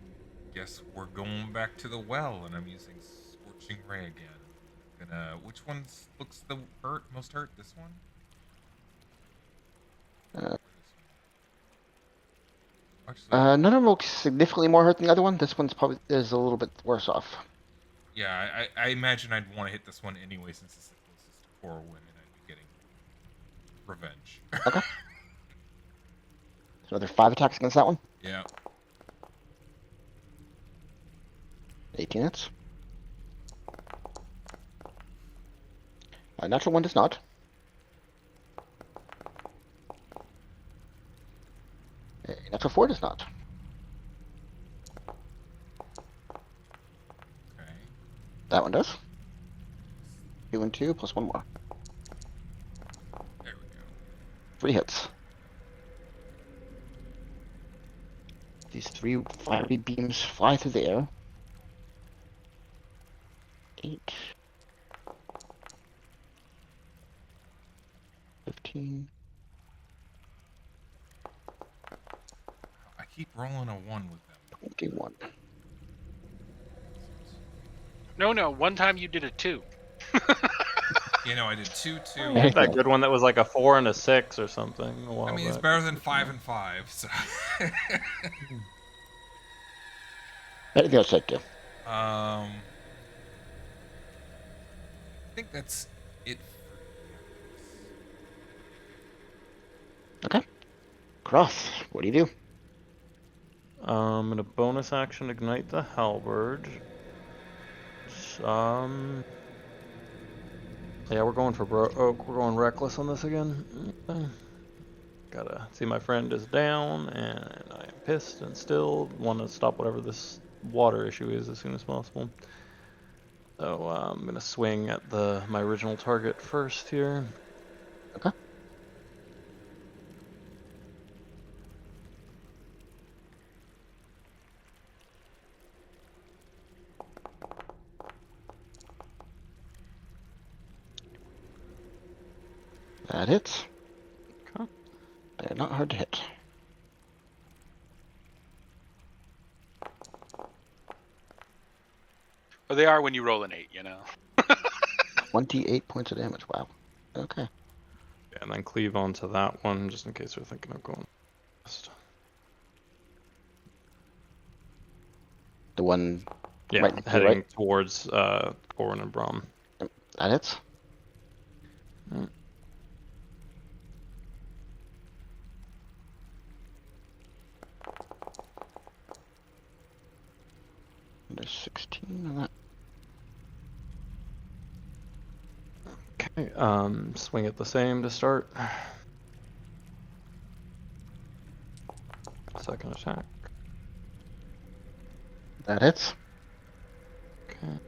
Speaker 3: guess we're going back to the well, and I'm using Scorching Ray again. Which one looks the most hurt? This one? Actually,
Speaker 1: None of them look significantly more hurt than the other one. This one's probably is a little bit worse off.
Speaker 3: yeah, I imagine I'd want to hit this one anyway, since it's the closest to Corwin, and I'd be getting revenge.
Speaker 1: Okay. So another 5 attacks against that one.
Speaker 3: Yeah.
Speaker 1: 18 hits. A natural 1 does not. A natural 4 does not.
Speaker 3: Okay.
Speaker 1: That one does. 2 and 2 plus 1 more.
Speaker 3: There we go.
Speaker 1: 3 hits. These 3 fiery beams fly through the air. 8. 15.
Speaker 3: I keep rolling a 1 with them.
Speaker 1: 21.
Speaker 4: No. One time you did it too.
Speaker 3: You know, I did 2, 2.
Speaker 2: You had that good one that was like a 4 and a 6 or something. A while
Speaker 3: I mean, it's
Speaker 2: back.
Speaker 3: better than 5 and 5, so.
Speaker 1: Anything else I'd do?
Speaker 3: I think that's it.
Speaker 1: Okay. Cross, what do you do?
Speaker 2: I'm gonna bonus action ignite the halberd. Yeah, we're going for we're going reckless on this again. Gotta see my friend is down, and I am pissed and still want to stop whatever this water issue is as soon as possible. So I'm gonna swing at my original target first here.
Speaker 1: Okay. That hits.
Speaker 2: Okay.
Speaker 1: They're not hard to hit.
Speaker 4: But they are when you roll an 8, you know.
Speaker 1: 28 points of damage. Wow. Okay.
Speaker 2: Yeah, and then cleave onto that one, just in case we're thinking of going west.
Speaker 1: The one
Speaker 2: Yeah,
Speaker 1: right to your
Speaker 2: heading
Speaker 1: right.
Speaker 2: towards Corwin and Brom.
Speaker 1: That hits.
Speaker 2: Mm.
Speaker 1: There's 16 on that.
Speaker 2: Okay, swing it the same to start. Second attack.
Speaker 1: That hits.
Speaker 2: Okay.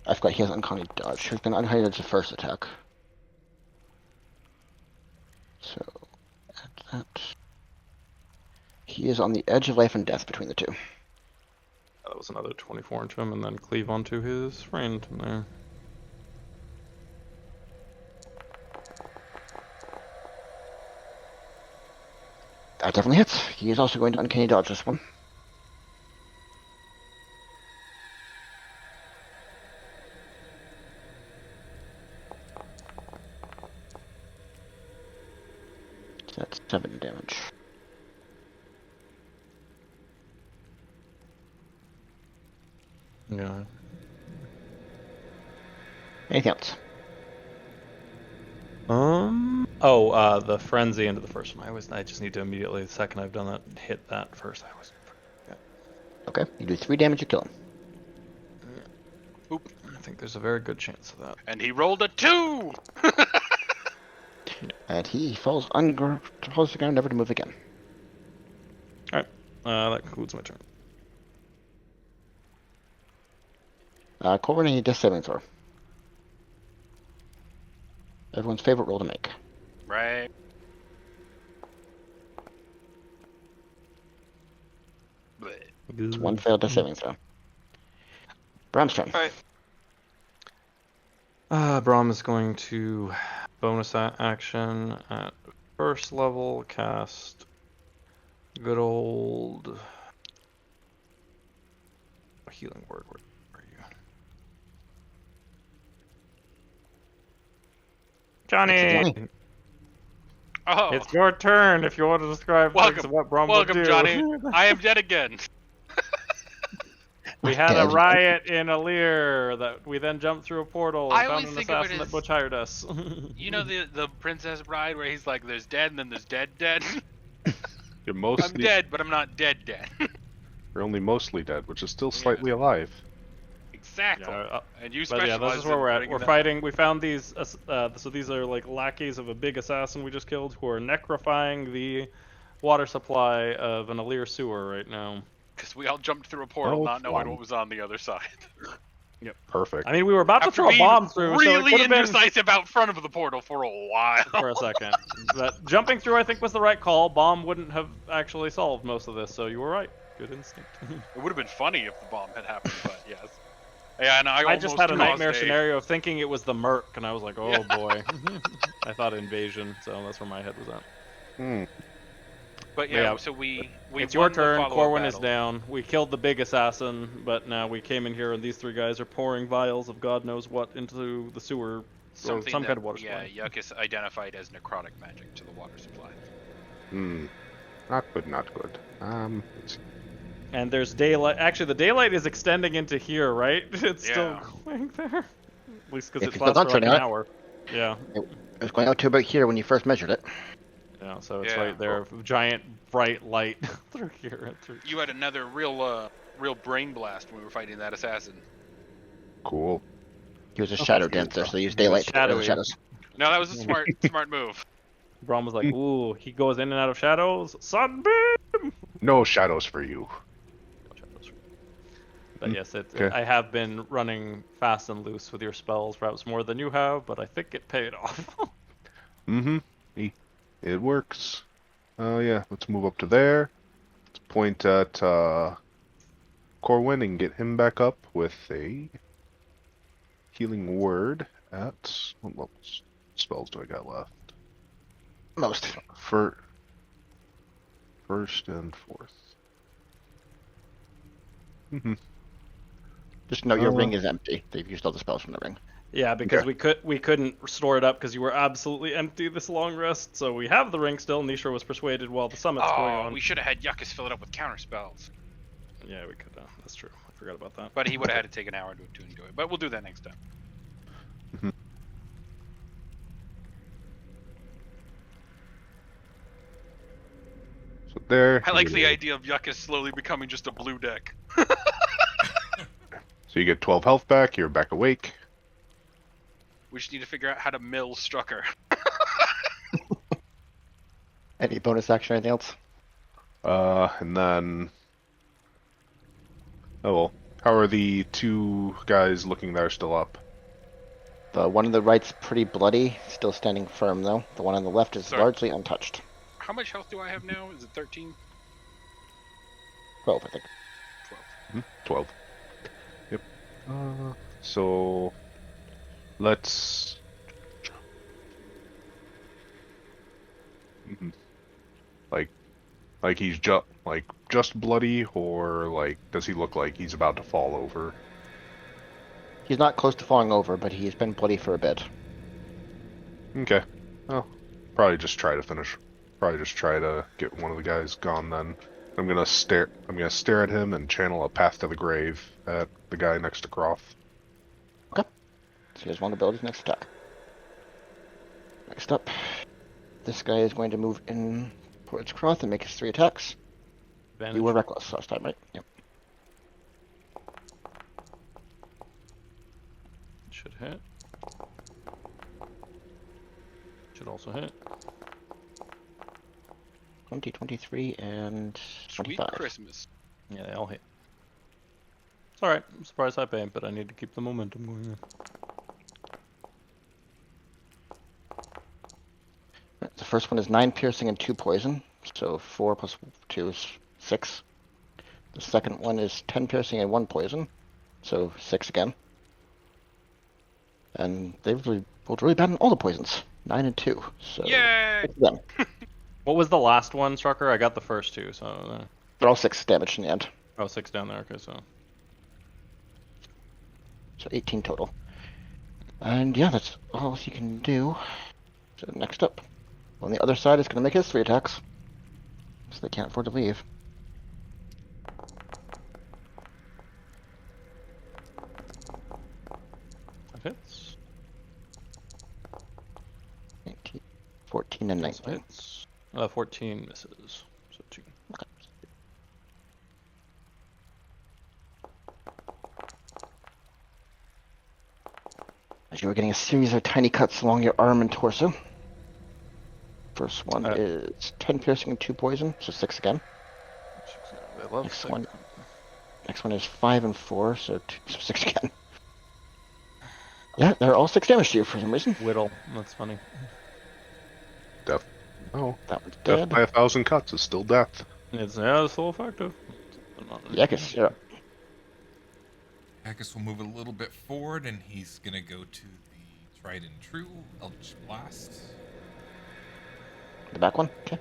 Speaker 1: I forgot he has uncanny dodge. He's gonna uncanny dodge the first attack. So, add that. He is on the edge of life and death between the two.
Speaker 2: That was another 24 into him, and then cleave onto his friend in there.
Speaker 1: That definitely hits. He is also going to uncanny dodge this one. So that's 7 damage.
Speaker 2: Yeah.
Speaker 1: Anything else?
Speaker 2: The frenzy into the first one. I just need to immediately, the second I've done that, hit that first.
Speaker 1: Okay, you do 3 damage, you kill him.
Speaker 2: Oop. I think there's a very good chance of that.
Speaker 4: And he rolled a 2!
Speaker 1: And he falls to the ground, never to move again.
Speaker 2: That concludes my turn.
Speaker 1: Corwin, he does saving throw. Everyone's favorite roll to make.
Speaker 4: Right. Bleh.
Speaker 1: It's 1 failed to saving throw. Bram's turn.
Speaker 2: Alright. Braum is going to bonus action at first level, cast good old healing word. Where are you? Johnny!
Speaker 4: Oh,
Speaker 2: It's your turn if you want to describe things of what Braum will
Speaker 4: welcome,
Speaker 2: do.
Speaker 4: Johnny. I am dead again.
Speaker 2: We had a riot in Alir that we then jumped through a portal and
Speaker 4: I
Speaker 2: found
Speaker 4: always
Speaker 2: an
Speaker 4: think of it
Speaker 2: assassin that
Speaker 4: as-
Speaker 2: Butch hired us.
Speaker 4: You know the Princess Bride where he's like, there's dead and then there's dead.
Speaker 5: You're
Speaker 4: I'm
Speaker 5: mostly
Speaker 4: dead, but I'm not dead.
Speaker 5: You're only mostly dead, which is still slightly alive.
Speaker 4: Exactly.
Speaker 2: Yeah,
Speaker 4: And you
Speaker 2: But yeah,
Speaker 4: specialize
Speaker 2: this is where
Speaker 4: in
Speaker 2: we're at.
Speaker 4: bringing
Speaker 2: We're
Speaker 4: that-
Speaker 2: fighting. We found these. So these are like lackeys of a big assassin we just killed, who are necrofying the water supply of an Alir sewer right now.
Speaker 4: Because we all jumped through a portal,
Speaker 5: Oh,
Speaker 4: not knowing
Speaker 5: fun.
Speaker 4: what was on the other side.
Speaker 5: Perfect.
Speaker 2: I mean, we were about to
Speaker 4: After
Speaker 2: throw a
Speaker 4: being
Speaker 2: bomb through, so it
Speaker 4: really
Speaker 2: could have been
Speaker 4: indecisive out front of the portal for a while.
Speaker 2: for a second. But jumping through, I think, was the right call. Bomb wouldn't have actually solved most of this, so you were right. Good instinct.
Speaker 4: It would have been funny if the bomb had happened, but yes. Yeah, and I
Speaker 2: I just
Speaker 4: almost
Speaker 2: had a
Speaker 4: caused
Speaker 2: nightmare scenario of thinking it was the Merc, and I was like, oh boy. I thought invasion, so that's where my head was at.
Speaker 5: Hmm.
Speaker 4: But
Speaker 2: Yeah.
Speaker 4: yeah, so we
Speaker 2: It's your
Speaker 4: won the
Speaker 2: turn.
Speaker 4: follow-up
Speaker 2: Corwin is
Speaker 4: battle.
Speaker 2: down. We killed the big assassin, but now we came in here, and these 3 guys are pouring vials of God knows what into the sewer, or
Speaker 4: Something
Speaker 2: some
Speaker 4: that,
Speaker 2: kind of water
Speaker 4: yeah,
Speaker 2: supply.
Speaker 4: Yuckus identified as necrotic magic to the water supply.
Speaker 5: Hmm. Not good, not good. Let's see.
Speaker 2: And there's daylight. Actually, the daylight is extending into here, right? It's still
Speaker 4: Yeah.
Speaker 2: going there. At least because
Speaker 1: If
Speaker 2: it
Speaker 1: it's
Speaker 2: lasts
Speaker 1: not
Speaker 2: for like an
Speaker 1: turning out.
Speaker 2: hour. Yeah.
Speaker 1: It was going out to about here when you first measured it.
Speaker 2: Yeah. So it's
Speaker 4: Yeah.
Speaker 2: right there. Giant bright light through here.
Speaker 4: You had another real brain blast when we were fighting that assassin.
Speaker 5: Cool.
Speaker 1: He was a shadow dancer, so they used daylight to get rid of the
Speaker 2: shadowy.
Speaker 1: shadows.
Speaker 4: No, that was a smart move.
Speaker 2: Braum was like, ooh, he goes in and out of shadows. Sunbeam!
Speaker 5: No shadows for you.
Speaker 2: But yes,
Speaker 5: Okay.
Speaker 2: I have been running fast and loose with your spells, perhaps more than you have, but I think it paid off.
Speaker 5: Mm-hmm. It works. Yeah, let's move up to there. Let's point at Corwin and get him back up with a Healing Word at what levels spells do I got left?
Speaker 1: Most.
Speaker 5: For first and fourth.
Speaker 1: Just know your
Speaker 5: Uh,
Speaker 1: ring is empty. They've used all the spells from the ring.
Speaker 2: Yeah, because
Speaker 5: Okay.
Speaker 2: we couldn't restore it up because you were absolutely empty this long rest. So we have the ring still. Nishra was persuaded while the summit's going
Speaker 4: Oh,
Speaker 2: on.
Speaker 4: we should have had Yuckus fill it up with counter spells.
Speaker 2: Yeah, we could. That's true. I forgot about that.
Speaker 4: But he would have had to take an hour to enjoy it. But we'll do that next time.
Speaker 5: So there.
Speaker 4: I like
Speaker 5: you
Speaker 4: the
Speaker 5: get-
Speaker 4: idea of Yuckus slowly becoming just a blue deck.
Speaker 5: So you get 12 health back. You're back awake.
Speaker 4: We just need to figure out how to mill Strucker.
Speaker 1: Any bonus action or anything else?
Speaker 5: And then. Oh well. How are the two guys looking there still up?
Speaker 1: The one on the right's pretty bloody, still standing firm though. The one on the left is
Speaker 4: Sorry.
Speaker 1: largely untouched.
Speaker 4: How much health do I have now? Is it 13?
Speaker 1: 12, I think.
Speaker 4: 12.
Speaker 5: 12. Yep. So let's. Like he's just bloody, or like does he look like he's about to fall over?
Speaker 1: He's not close to falling over, but he's been bloody for a bit.
Speaker 5: Okay. Well, probably just try to finish. Probably just try to get one of the guys gone. Then I'm gonna stare. I'm gonna stare at him and channel a path to the grave at the guy next to Croft.
Speaker 1: So he has vulnerabilities next attack. Next up, this guy is going to move in towards Croft and make his 3 attacks.
Speaker 2: Advantage.
Speaker 1: You were reckless last time, right? Yep.
Speaker 2: Should hit. Should also hit.
Speaker 1: 20, 23, and
Speaker 4: Sweet
Speaker 1: 25.
Speaker 4: Christmas.
Speaker 2: Yeah, they all hit. It's alright. I'm surprised I paid, but I need to keep the momentum going here.
Speaker 1: The first one is 9 piercing and 2 poison, so 4 plus 2 is 6. The second one is 10 piercing and 1 poison, so 6 again. And they've rolled really bad on all the poisons, 9 and 2. So
Speaker 4: Yay!
Speaker 1: 6 of them.
Speaker 2: What was the last one, Strucker? I got the first 2, so...
Speaker 1: They're all 6 damage in the end,
Speaker 2: Oh, 6 down there, okay, so...
Speaker 1: so 18 total. And yeah, that's all you can do. So next up, on the other side is going to make his 3 attacks, so they can't afford to leave.
Speaker 2: That hits.
Speaker 1: 19, 14 and
Speaker 2: Also
Speaker 1: 19.
Speaker 2: hits. 14 misses. So 2.
Speaker 1: As you are getting a series of tiny cuts along your arm and torso. First one is 10 piercing and 2 poison, so 6 again.
Speaker 2: They love
Speaker 1: Next
Speaker 2: six.
Speaker 1: Next one is 5 and 4, so 6 again. Yeah, they're all 6 damage to you for some reason.
Speaker 2: Whittle. That's funny.
Speaker 5: Oh,
Speaker 1: That one's
Speaker 5: death
Speaker 1: dead.
Speaker 5: by 1,000 cuts is still death.
Speaker 2: It's still effective.
Speaker 1: Yakis, you're up.
Speaker 3: Haggis will move a little bit forward, and he's gonna go to the tried and true Eldritch Blast.
Speaker 1: The back one? Okay.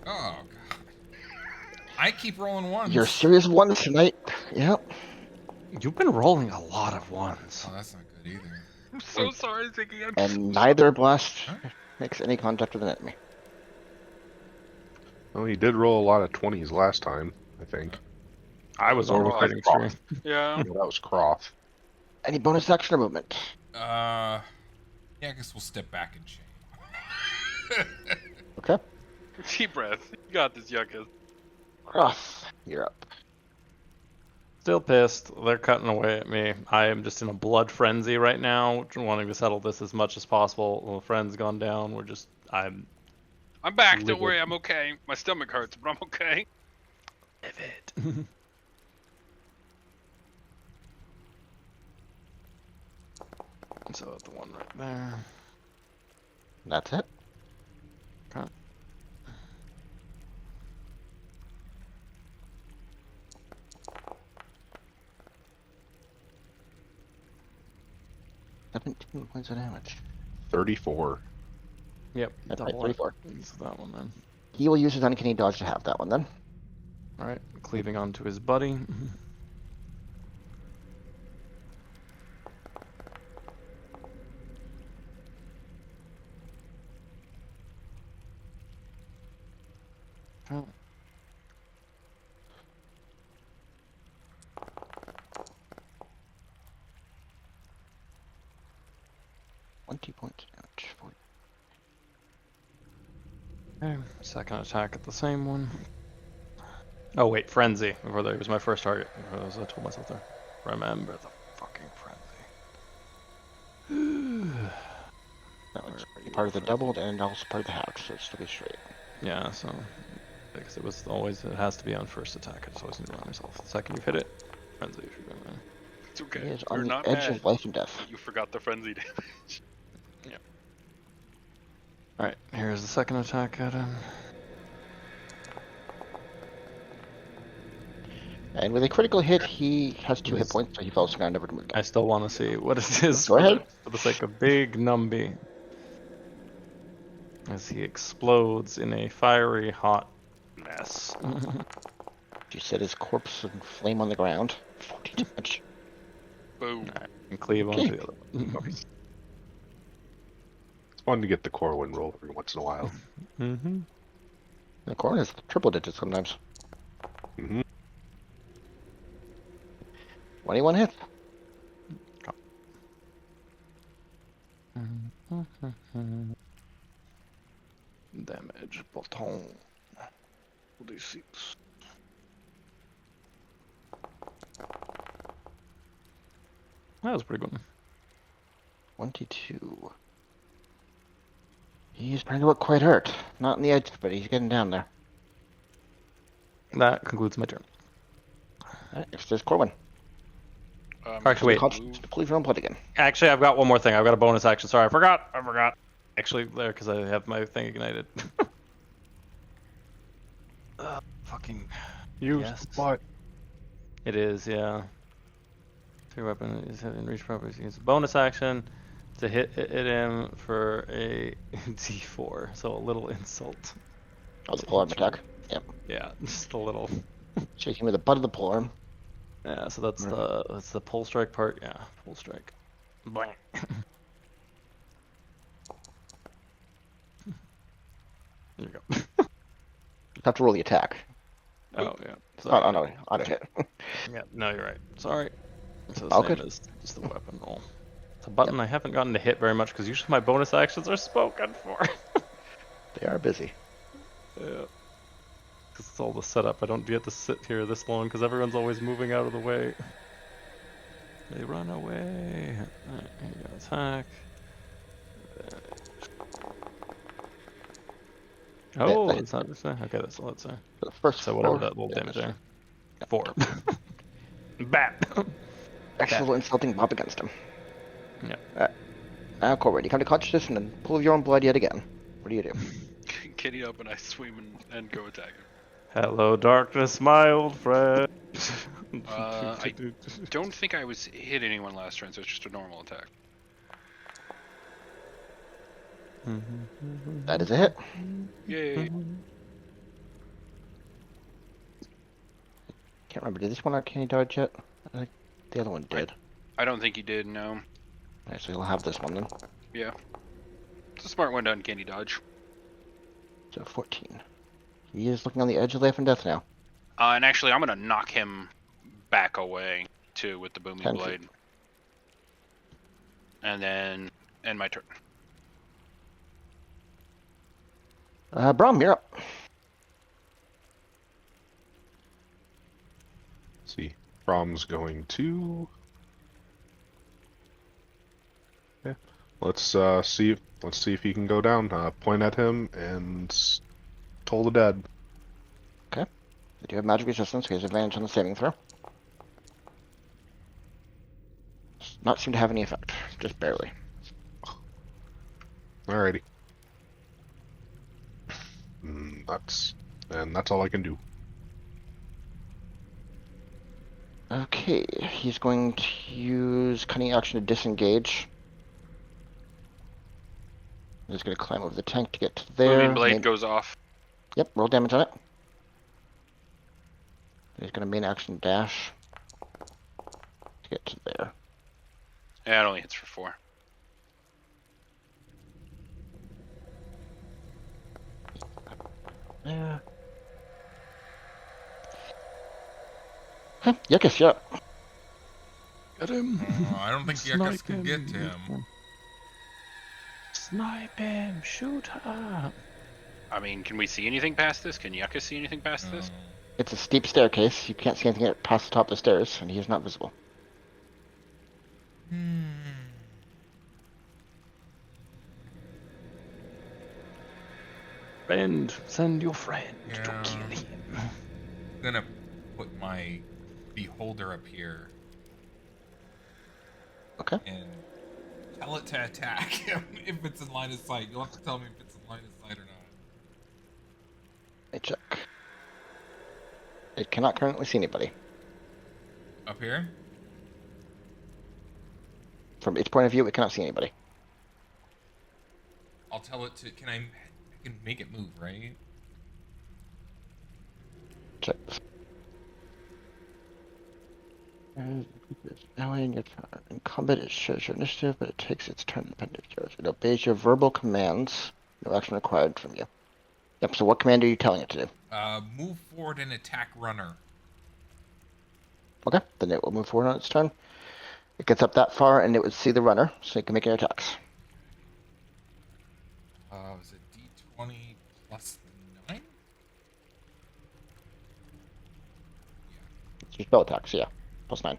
Speaker 3: Oh god! I keep rolling ones.
Speaker 1: You're serious ones tonight. Yep.
Speaker 2: You've been rolling a lot of ones.
Speaker 3: Oh, that's not good either.
Speaker 4: I'm so sorry, Ziggy. I'm
Speaker 1: And neither blast makes any contact with an enemy.
Speaker 5: Well, he did roll a lot of 20s last time, I think.
Speaker 2: I was
Speaker 5: Oh,
Speaker 2: over
Speaker 5: I
Speaker 2: fighting
Speaker 5: thought-
Speaker 2: stream.
Speaker 4: Yeah.
Speaker 5: Well, that was Croft.
Speaker 1: Any bonus action or movement?
Speaker 3: Yeah, I guess we'll step back in shame.
Speaker 1: Okay.
Speaker 4: Deep breath. You got this, Yuckus.
Speaker 1: Cross, you're up.
Speaker 2: Still pissed. They're cutting away at me. I am just in a blood frenzy right now, wanting to settle this as much as possible. Well, friend's gone down. I'm
Speaker 4: I'm back. Don't
Speaker 2: Livid.
Speaker 4: worry. I'm okay. My stomach hurts, but I'm okay.
Speaker 2: livid. So the one right there.
Speaker 1: That's it.
Speaker 2: Okay.
Speaker 1: 17 points of damage.
Speaker 5: 34.
Speaker 2: Yep.
Speaker 1: That's right,
Speaker 2: Double it.
Speaker 1: 34.
Speaker 2: Use that one then.
Speaker 1: He will use his uncanny dodge to have that one then.
Speaker 2: All right. Cleaving onto his buddy. Oh.
Speaker 1: 20 points of damage. 40.
Speaker 2: Okay. Second attack at the same one. Oh wait, frenzy. Before that, it was my first target. I told myself there. Remember the fucking frenzy.
Speaker 1: No, it's part of the doubled and also part of the halved, so it's still be straight.
Speaker 2: Yeah, so because it has to be on first attack. I just always need to remind myself. The second you've hit it, frenzy. If you're going
Speaker 4: It's
Speaker 1: He
Speaker 4: okay.
Speaker 1: is
Speaker 4: We're
Speaker 1: on the
Speaker 4: not
Speaker 1: edge
Speaker 4: mad.
Speaker 1: of life and death.
Speaker 4: You forgot the frenzy damage.
Speaker 2: All right, here's the second attack at him.
Speaker 1: And with a critical hit, he has 2 hit points, so he falls to the ground, never to move again.
Speaker 2: I still want to see what it is
Speaker 1: Go ahead.
Speaker 2: for the sake of big Numby. As he explodes in a fiery hot mess.
Speaker 1: You set his corpse in flame on the ground. 40 damage.
Speaker 4: Boom.
Speaker 2: And cleave onto the other one.
Speaker 5: It's fun to get the Corwin roll every once in a while.
Speaker 2: Mm-hmm.
Speaker 1: The corn is triple digits sometimes.
Speaker 5: Mm-hmm.
Speaker 1: 21 hits.
Speaker 2: Damage button. 46. That was pretty good.
Speaker 1: 22. He's starting to look quite hurt. Not in the edge, but he's getting down there.
Speaker 2: That concludes my turn.
Speaker 1: Alright, next is Corwin.
Speaker 2: Actually, wait.
Speaker 1: Conscience to please your own blood again.
Speaker 2: Actually, I've got one more thing. I've got a bonus action. Sorry, I forgot. Actually, there, because I have my thing ignited. Fucking.
Speaker 5: Use
Speaker 2: Yes.
Speaker 5: what?
Speaker 2: It is, yeah. Your weapon is in reach properties. Use a bonus action to hit him for a D4. So a little insult.
Speaker 1: Oh, the polearm attack. Yep.
Speaker 2: Yeah, just a little.
Speaker 1: Shaking with the butt of the polearm.
Speaker 2: Yeah, so that's the pull strike part. Yeah, pull strike. Blank. There you go.
Speaker 1: You have to roll the attack.
Speaker 2: Oh yeah.
Speaker 1: Oh, no, auto hit.
Speaker 2: Yeah, no, you're right. Sorry. So
Speaker 1: All
Speaker 2: the same
Speaker 1: good.
Speaker 2: as just the weapon roll. It's a button I haven't gotten to hit very much because usually my bonus actions are spoken for.
Speaker 1: They are busy.
Speaker 2: Yeah. Because it's all the setup. I don't get to sit here this long because everyone's always moving out of the way. They run away. Alright, here you go. Attack. Oh, it's not this Okay, that's let's say.
Speaker 1: The first
Speaker 2: So whatever
Speaker 1: 4
Speaker 2: that little damage there. 4.
Speaker 1: Yep.
Speaker 2: Bat.
Speaker 1: Actual insulting Bob against him.
Speaker 2: Yeah.
Speaker 1: Now, Corwin, you come to consciousness and then pull your own blood yet again. What do you do?
Speaker 4: Kitty up and I swim and go attack him.
Speaker 2: Hello, darkness, my old friend.
Speaker 4: I don't think I hit anyone last turn, so it's just a normal attack.
Speaker 1: That is a hit.
Speaker 4: Yay.
Speaker 1: Can't remember. Did this one arcane dodge yet? I think the other one did.
Speaker 4: I don't think he did, no.
Speaker 1: Alright, so you'll have this one then.
Speaker 4: Yeah. It's a smart one to uncanny dodge.
Speaker 1: So 14. He is looking on the edge of life and death now.
Speaker 4: And actually, I'm going to knock him back away, too, with the booming
Speaker 1: 10 feet.
Speaker 4: blade. And then end my turn.
Speaker 1: Brom, you're up.
Speaker 5: Let's see. Brom's going to. Yeah. Let's see if he can go down. Point at him and toll the dead.
Speaker 1: Okay. You do have magic resistance, so he has advantage on the saving throw. Does not seem to have any effect, just barely.
Speaker 5: Alrighty. That's all I can do.
Speaker 1: Okay, he's going to use cunning action to disengage. I'm just gonna climb over the tank to get to there.
Speaker 4: Booming blade goes off.
Speaker 1: Yep, roll damage on it. He's gonna main action dash to get to there.
Speaker 4: Yeah, it only hits for 4.
Speaker 1: There. Huh, Yuckus, yeah.
Speaker 2: Get him.
Speaker 3: I don't think Yuckus can get to him.
Speaker 2: Snipe him. Shoot her.
Speaker 4: I mean, can we see anything past this? Can Yucca see anything past this?
Speaker 1: It's a steep staircase. You can't see anything past the top of the stairs, and he is not visible.
Speaker 2: Friend, send your friend to
Speaker 3: Yeah.
Speaker 2: kill him.
Speaker 3: I'm gonna put my beholder up here.
Speaker 1: Okay.
Speaker 3: And tell it to attack him if it's in line of sight. You'll have to tell me if it's in line of sight or not.
Speaker 1: Let me check. It cannot currently see anybody.
Speaker 3: Up here?
Speaker 1: From its point of view, it cannot see anybody.
Speaker 3: I'll tell it to. I can make it move, right?
Speaker 1: Check this. Now in your turn. In combat, it shows your initiative, but it takes its turn independent of yours. It obeys your verbal commands. No action required from you. Yep, so what command are you telling it to do?
Speaker 3: Move forward and attack runner.
Speaker 1: Okay, then it will move forward on its turn. It gets up that far, and it would see the runner, so it can make your attacks.
Speaker 3: Was it D20 plus 9?
Speaker 1: It's your spell attacks, yeah. Plus 9.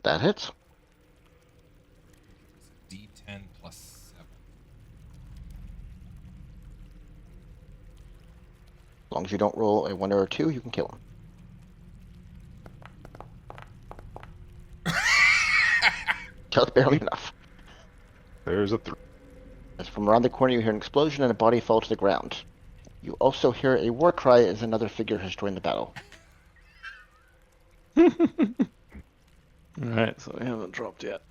Speaker 1: That hits.
Speaker 3: D10 plus 7.
Speaker 1: As long as you don't roll a 1 or a 2, you can kill him. Just barely enough.
Speaker 5: There's a 3.
Speaker 1: As from around the corner, you hear an explosion and a body fall to the ground. You also hear a war cry as another figure has joined the battle.
Speaker 2: Alright, so we haven't dropped yet.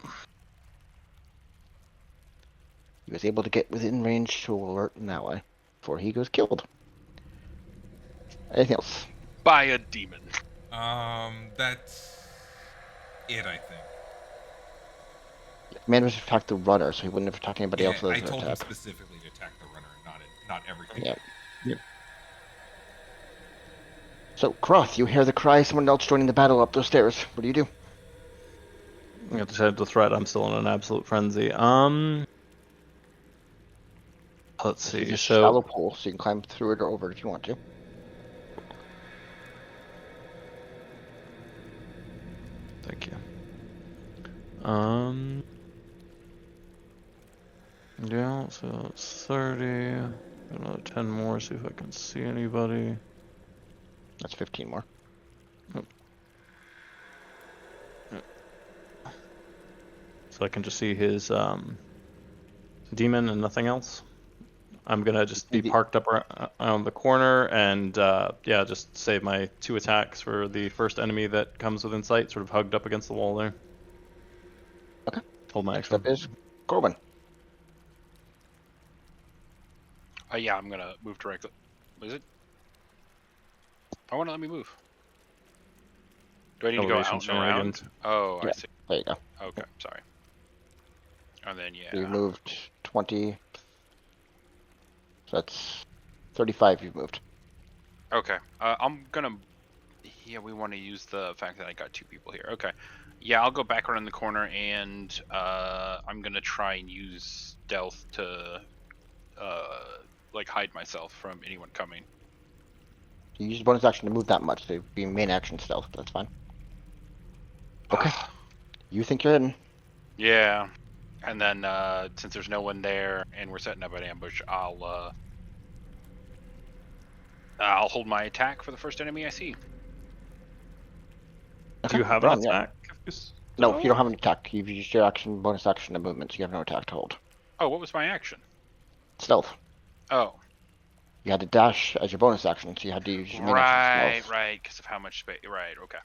Speaker 1: He was able to get within range to alert an ally before he was killed. Anything else?
Speaker 4: By a demon.
Speaker 3: That's it, I think.
Speaker 1: The commander was to attack the runner, so he wouldn't have attacked anybody else.
Speaker 3: I told him
Speaker 1: attack.
Speaker 3: specifically to attack the runner, not everything.
Speaker 1: Yeah. So, Croth, you hear the cry, someone else joining the battle up those stairs. What do you do?
Speaker 2: You have to check the threat. I'm still in an absolute frenzy. Let's see.
Speaker 1: It's a
Speaker 2: So
Speaker 1: shallow pool, so you can climb through it or over it if you want to.
Speaker 2: thank you. Yeah, so it's 30. Another 10 more, see if I can see anybody.
Speaker 1: That's 15 more.
Speaker 2: So I can just see his demon and nothing else. I'm gonna just be parked up around the corner and yeah, just save my 2 attacks for the first enemy that comes within sight, sort of hugged up against the wall there.
Speaker 1: Okay.
Speaker 2: Hold my
Speaker 1: Next
Speaker 2: action.
Speaker 1: up is Corbin.
Speaker 4: Yeah, I'm gonna move directly. Is it? I want to let me move. Do I need to go
Speaker 2: Elevation
Speaker 4: out and around?
Speaker 2: shenanigans.
Speaker 4: Oh, I
Speaker 1: Yeah.
Speaker 4: see.
Speaker 1: There you go.
Speaker 4: Okay, sorry. And then yeah.
Speaker 1: You moved 20. So that's 35 you've moved.
Speaker 4: Okay. I'm gonna. Yeah, we want to use the fact that I got 2 people here. Okay. Yeah, I'll go back around the corner and I'm gonna try and use stealth to like hide myself from anyone coming.
Speaker 1: You use bonus action to move that much, so it'd be main action stealth, but that's fine. Okay. You think you're hidden.
Speaker 4: Yeah. And then since there's no one there and we're setting up an ambush, I'll hold my attack for the first enemy I see.
Speaker 2: Do you have an
Speaker 1: Ron, yeah.
Speaker 2: attack?
Speaker 1: No, you don't have an attack. You've used your action, bonus action, and movement, so you have no attack to hold.
Speaker 4: Oh, what was my action?
Speaker 1: Stealth.
Speaker 4: Oh.
Speaker 1: You had to dash as your bonus action, so you had to use your main action stealth.
Speaker 4: Right, because of how much space. Right, okay.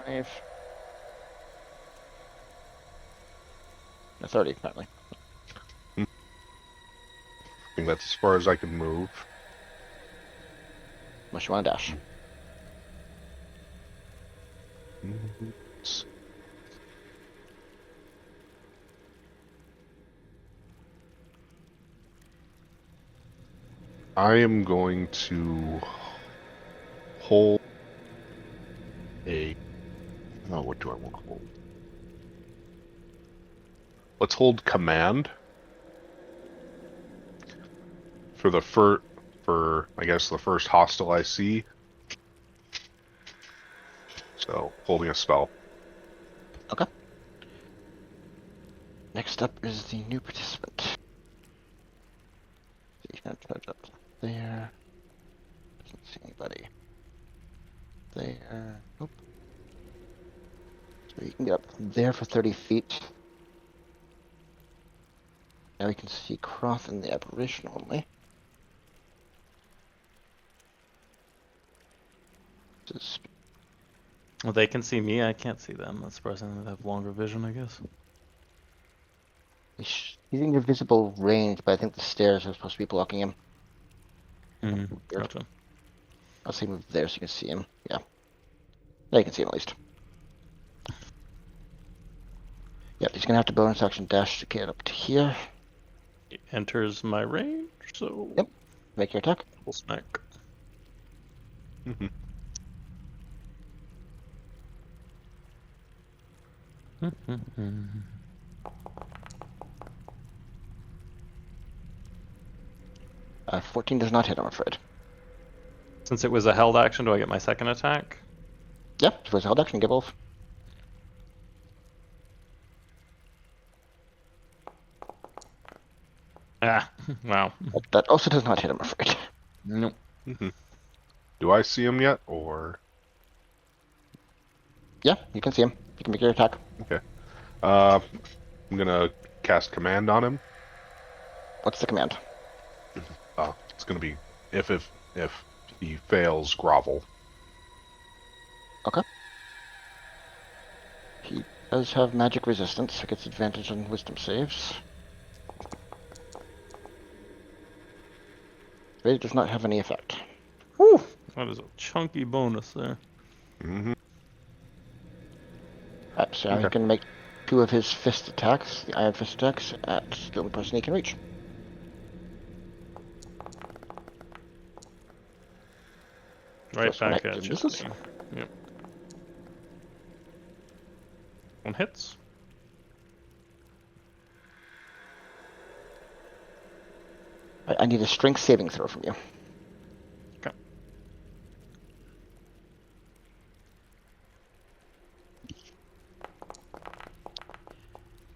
Speaker 1: 5. No, 30, apparently.
Speaker 5: I think that's as far as I can move.
Speaker 1: Unless you want to dash.
Speaker 5: I am going to hold a. Oh, what do I want to hold? Let's hold command for the for I guess the first hostile I see. So holding a spell.
Speaker 1: Okay. Next up is the new participant. You can charge up there. Doesn't see anybody. There. Nope. So you can get up there for 30 feet. Now we can see Croth and the apparition only. This is
Speaker 2: Well, they can see me. I can't see them. That's surprising. They have longer vision, I guess.
Speaker 1: he's in your visible range, but I think the stairs are supposed to be blocking him.
Speaker 2: Mm-hmm.
Speaker 1: Weird.
Speaker 2: Gotcha.
Speaker 1: I'll say move there so you can see him. Yeah. There you can see him at least. Yep, he's gonna have to bonus action dash to get up to here.
Speaker 2: He enters my range, so
Speaker 1: Yep. Make your attack.
Speaker 2: full smack.
Speaker 1: 14 does not hit, I'm afraid.
Speaker 2: Since it was a held action, do I get my second attack?
Speaker 1: Yep, if it was a held action, give both.
Speaker 2: Ah, wow.
Speaker 1: That also does not hit, I'm afraid.
Speaker 2: Nope.
Speaker 5: Do I see him yet, or?
Speaker 1: Yeah, you can see him. You can make your attack.
Speaker 5: Okay. I'm gonna cast command on him.
Speaker 1: What's the command?
Speaker 5: It's gonna be if he fails, grovel.
Speaker 1: Okay. He does have magic resistance, so gets advantage on wisdom saves. But it does not have any effect.
Speaker 2: Whew, that is a chunky bonus there.
Speaker 5: Mm-hmm.
Speaker 1: Alright, so now he
Speaker 5: Okay.
Speaker 1: can make 2 of his fist attacks, the iron fist attacks, at the only person he can reach.
Speaker 2: Right
Speaker 1: First one
Speaker 2: back
Speaker 1: actually
Speaker 2: at you.
Speaker 1: misses.
Speaker 2: buddy. Yep. One hits.
Speaker 1: I need a strength saving throw from you.
Speaker 2: Okay.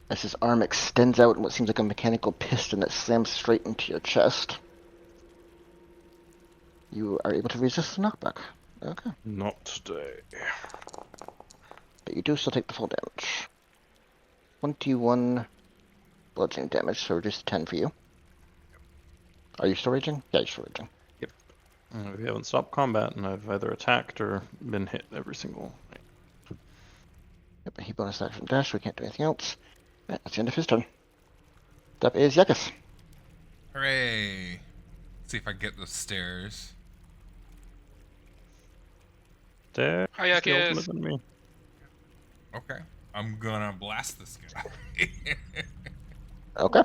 Speaker 1: As his arm extends out in what seems like a mechanical piston that slams straight into your chest. You are able to resist the knockback. Okay.
Speaker 2: Not today.
Speaker 1: But you do still take the full damage. 21 bludgeoning damage, so reduce to 10 for you. Are you still raging? Yeah, you're still raging.
Speaker 2: We haven't stopped combat, and I've either attacked or been hit every single.
Speaker 1: Yep, he bonus action dash, so we can't do anything else. Right, that's the end of his turn. That is Yakus.
Speaker 3: Hooray! Let's see if I get the stairs.
Speaker 2: There.
Speaker 4: Hi,
Speaker 2: is the
Speaker 4: Yakis.
Speaker 2: ultimate enemy.
Speaker 3: Okay. I'm gonna blast this guy.
Speaker 1: Okay.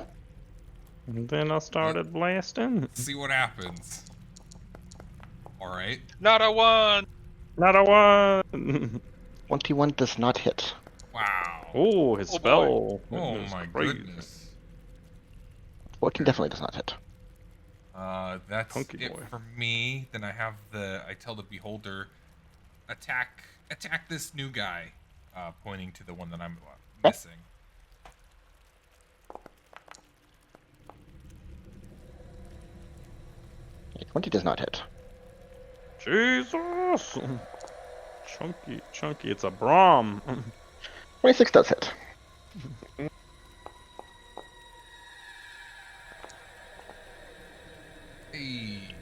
Speaker 2: And then I started blasting.
Speaker 3: See what happens. Alright.
Speaker 4: Not a one.
Speaker 2: Not a one.
Speaker 1: 21 does not hit.
Speaker 3: Wow.
Speaker 2: Oh, his
Speaker 4: Oh,
Speaker 2: spell.
Speaker 3: Oh
Speaker 2: is
Speaker 3: my
Speaker 2: crazy.
Speaker 3: goodness.
Speaker 1: 14 definitely does not hit.
Speaker 3: That's
Speaker 2: Punky
Speaker 3: it
Speaker 2: boy.
Speaker 3: for me. Then I tell the beholder, attack this new guy, pointing to the one that I'm missing.
Speaker 1: Okay, 20 does not hit.
Speaker 2: Jesus. Chunky. It's a Brahm.
Speaker 1: 26 does hit.
Speaker 3: Hey.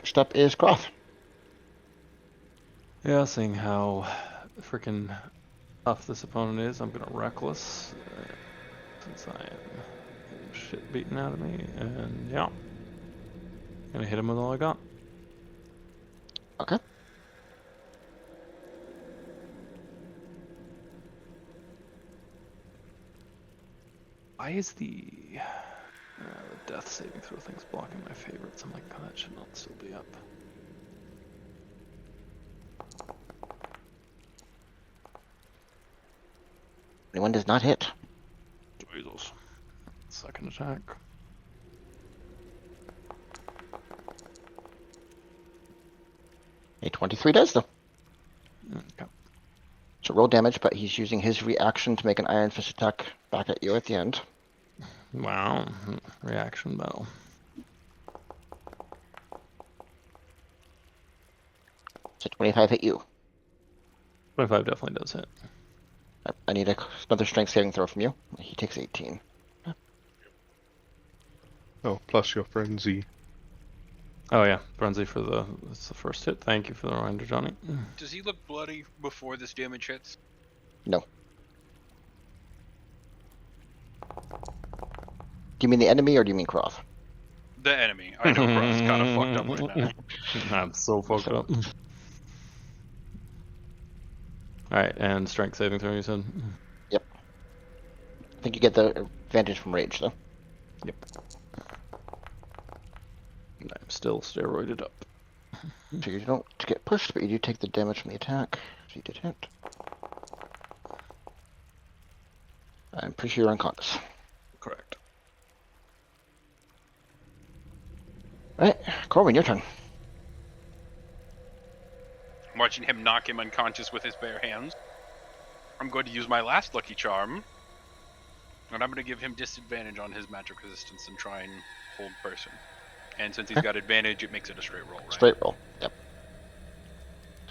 Speaker 1: Next up is Croth.
Speaker 2: Yeah, seeing how freaking tough this opponent is, I'm gonna reckless since I am getting shit beaten out of me, and yeah, gonna hit him with all I got.
Speaker 1: Okay.
Speaker 2: Why is the death saving throw things blocking my favorites? I'm like, oh, that should not still be up.
Speaker 1: 21 does not hit.
Speaker 2: Jesus. Second attack.
Speaker 1: A 23 does, though.
Speaker 2: Okay.
Speaker 1: So roll damage, but he's using his reaction to make an Iron Fist attack back at you at the end.
Speaker 2: Wow. Reaction battle.
Speaker 1: So 25 hit you.
Speaker 2: 25 definitely does hit.
Speaker 1: I need another strength saving throw from you. He takes 18.
Speaker 5: Oh, plus your frenzy.
Speaker 2: Oh yeah, frenzy for that's the first hit. Thank you for the reminder, Johnny.
Speaker 4: Does he look bloody before this damage hits?
Speaker 1: No. Do you mean the enemy or do you mean Croth?
Speaker 4: The enemy. I know Croft's kind of fucked up right now.
Speaker 2: I'm so fucked up. Alright, and strength saving throw, you said?
Speaker 1: Yep. I think you get the advantage from rage, though.
Speaker 2: Yep. I'm still steroided up.
Speaker 1: So you don't get pushed, but you do take the damage from the attack. So you did hit. I'm pretty sure you're unconscious.
Speaker 2: Correct.
Speaker 1: Alright, Corwin, your turn.
Speaker 4: I'm watching him knock him unconscious with his bare hands. I'm going to use my last lucky charm. And I'm going to give him disadvantage on his magic resistance and try and hold person. And since he's got advantage, it makes it a straight roll, right?
Speaker 1: Straight roll, yep.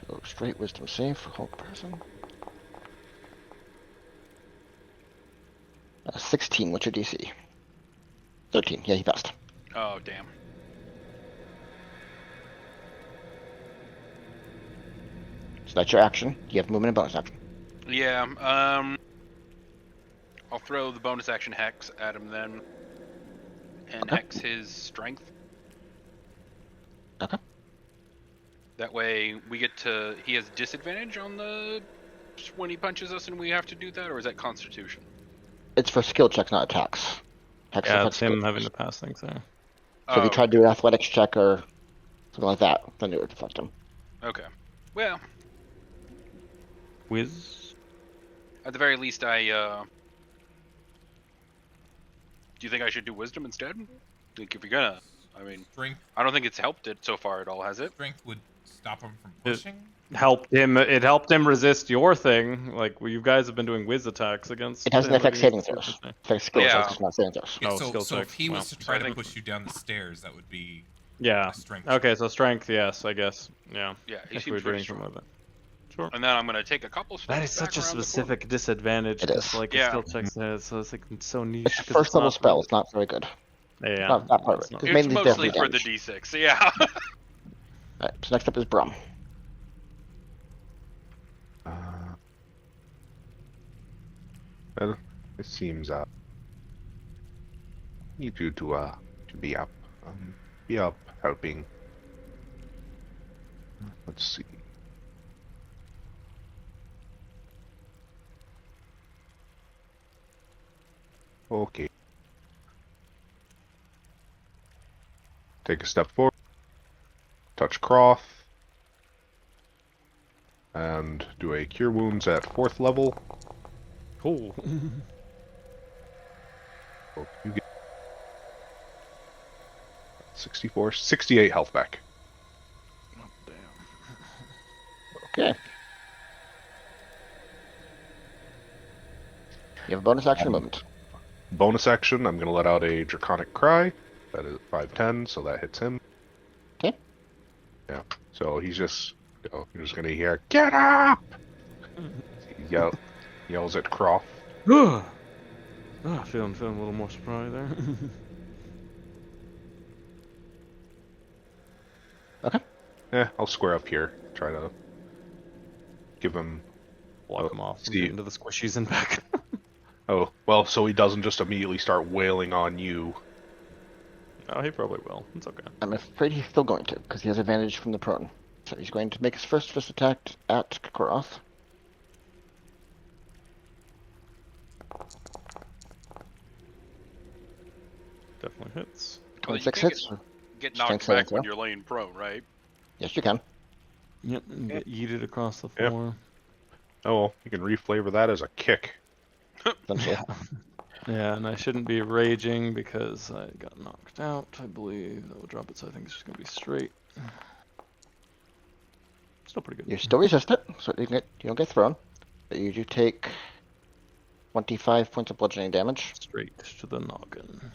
Speaker 1: So straight wisdom save for hold person. 16, what's your DC? 13, yeah, he passed.
Speaker 4: Oh, damn.
Speaker 1: So that's your action. You have movement and bonus action.
Speaker 4: Yeah, I'll throw the bonus action Hex at him then. And
Speaker 1: Okay.
Speaker 4: Hex his strength.
Speaker 1: Okay.
Speaker 4: That way we get to... He has disadvantage on the... when he punches us and we have to do that, or is that Constitution?
Speaker 1: It's for skill checks, not attacks. Hex
Speaker 2: Yeah,
Speaker 1: affects
Speaker 2: it's him
Speaker 1: skill
Speaker 2: having
Speaker 1: checks.
Speaker 2: to pass things there.
Speaker 1: So if you try to do an athletics check or something like that, then it would affect him.
Speaker 4: Okay. Well,
Speaker 2: Whiz.
Speaker 4: at the very least, I, Do you think I should do Wisdom instead? Like, if you're gonna... I mean,
Speaker 3: Strength,
Speaker 4: I don't think it's helped it so far at all, has it?
Speaker 3: strength would stop him from pushing.
Speaker 2: It helped him resist your thing. Like, well, you guys have been doing whiz attacks against
Speaker 1: It doesn't
Speaker 2: him
Speaker 1: affect saving
Speaker 2: against-
Speaker 1: throws. It affects skill
Speaker 4: Yeah.
Speaker 1: checks, it's not saving throws.
Speaker 3: Yeah,
Speaker 2: Oh,
Speaker 3: so
Speaker 2: skill
Speaker 3: if
Speaker 2: check.
Speaker 3: he was
Speaker 2: Wow.
Speaker 3: to try
Speaker 4: I
Speaker 3: to
Speaker 4: think-
Speaker 3: push you down the stairs, that would be
Speaker 2: Yeah.
Speaker 3: a strength.
Speaker 2: Okay, so strength, yes, I guess. Yeah.
Speaker 4: Yeah, he
Speaker 2: If we're
Speaker 4: seems pretty
Speaker 2: doing
Speaker 4: strong.
Speaker 2: some of it. Sure.
Speaker 4: And then I'm gonna take a couple steps
Speaker 2: That is
Speaker 4: back
Speaker 2: such a
Speaker 4: around the
Speaker 2: specific disadvantage.
Speaker 1: It
Speaker 2: 'cause,
Speaker 1: is.
Speaker 2: like
Speaker 4: Yeah.
Speaker 2: skill checks, so it's like it's so niche.
Speaker 1: It's a
Speaker 2: 'cause
Speaker 1: first level
Speaker 2: not
Speaker 1: spell,
Speaker 2: really-
Speaker 1: it's not very good.
Speaker 2: Yeah.
Speaker 1: Not that part of
Speaker 2: it's
Speaker 1: it.
Speaker 2: not-
Speaker 1: It's
Speaker 4: It's
Speaker 1: mainly
Speaker 4: mostly
Speaker 1: definitely
Speaker 4: for the
Speaker 1: damage.
Speaker 4: D6, yeah.
Speaker 1: Alright, so next up is Brum.
Speaker 5: Well, it seems need you to be up, helping. Let's see. Okay. Take a step forward. Touch Croft. And do a Cure Wounds at 4th level.
Speaker 2: Cool.
Speaker 5: Oh, you get 64, 68 health back.
Speaker 2: Oh, damn.
Speaker 1: Okay. You have a bonus action movement.
Speaker 5: Bonus action, I'm going to let out a Draconic Cry. That is 510, so that hits him.
Speaker 1: Okay.
Speaker 5: Yeah, so he's just, you're just going to hear, "Get up!" He yells at Croft.
Speaker 2: Feeling a little more surprised there.
Speaker 5: I'll square up here. Try to give him.
Speaker 2: Block him off from
Speaker 5: see.
Speaker 2: getting to the squishies and back.
Speaker 5: Oh, well, so he doesn't just immediately start wailing on you.
Speaker 2: Oh, he probably will. It's okay.
Speaker 1: I'm afraid he's still going to, because he has advantage from the prone. So he's going to make his first fist attack at Kokoroth.
Speaker 2: Definitely hits.
Speaker 4: Well, you
Speaker 1: 26
Speaker 4: can
Speaker 1: hits.
Speaker 4: get
Speaker 1: Strength
Speaker 4: knocked
Speaker 1: saving
Speaker 4: back
Speaker 1: throw.
Speaker 4: when you're laying prone, right?
Speaker 1: Yes, you can.
Speaker 2: Yep, and get yeeted across the
Speaker 5: Yep.
Speaker 2: floor.
Speaker 5: Oh, well, you can reflavor that as a kick.
Speaker 1: Essentially.
Speaker 2: Yeah, and I shouldn't be raging because I got knocked out, I believe. That will drop it, so I think it's just going to be straight. Still pretty good.
Speaker 1: You still resist it, so you don't get thrown. But you do take 25 points of bludgeoning damage.
Speaker 2: Straight to the noggin.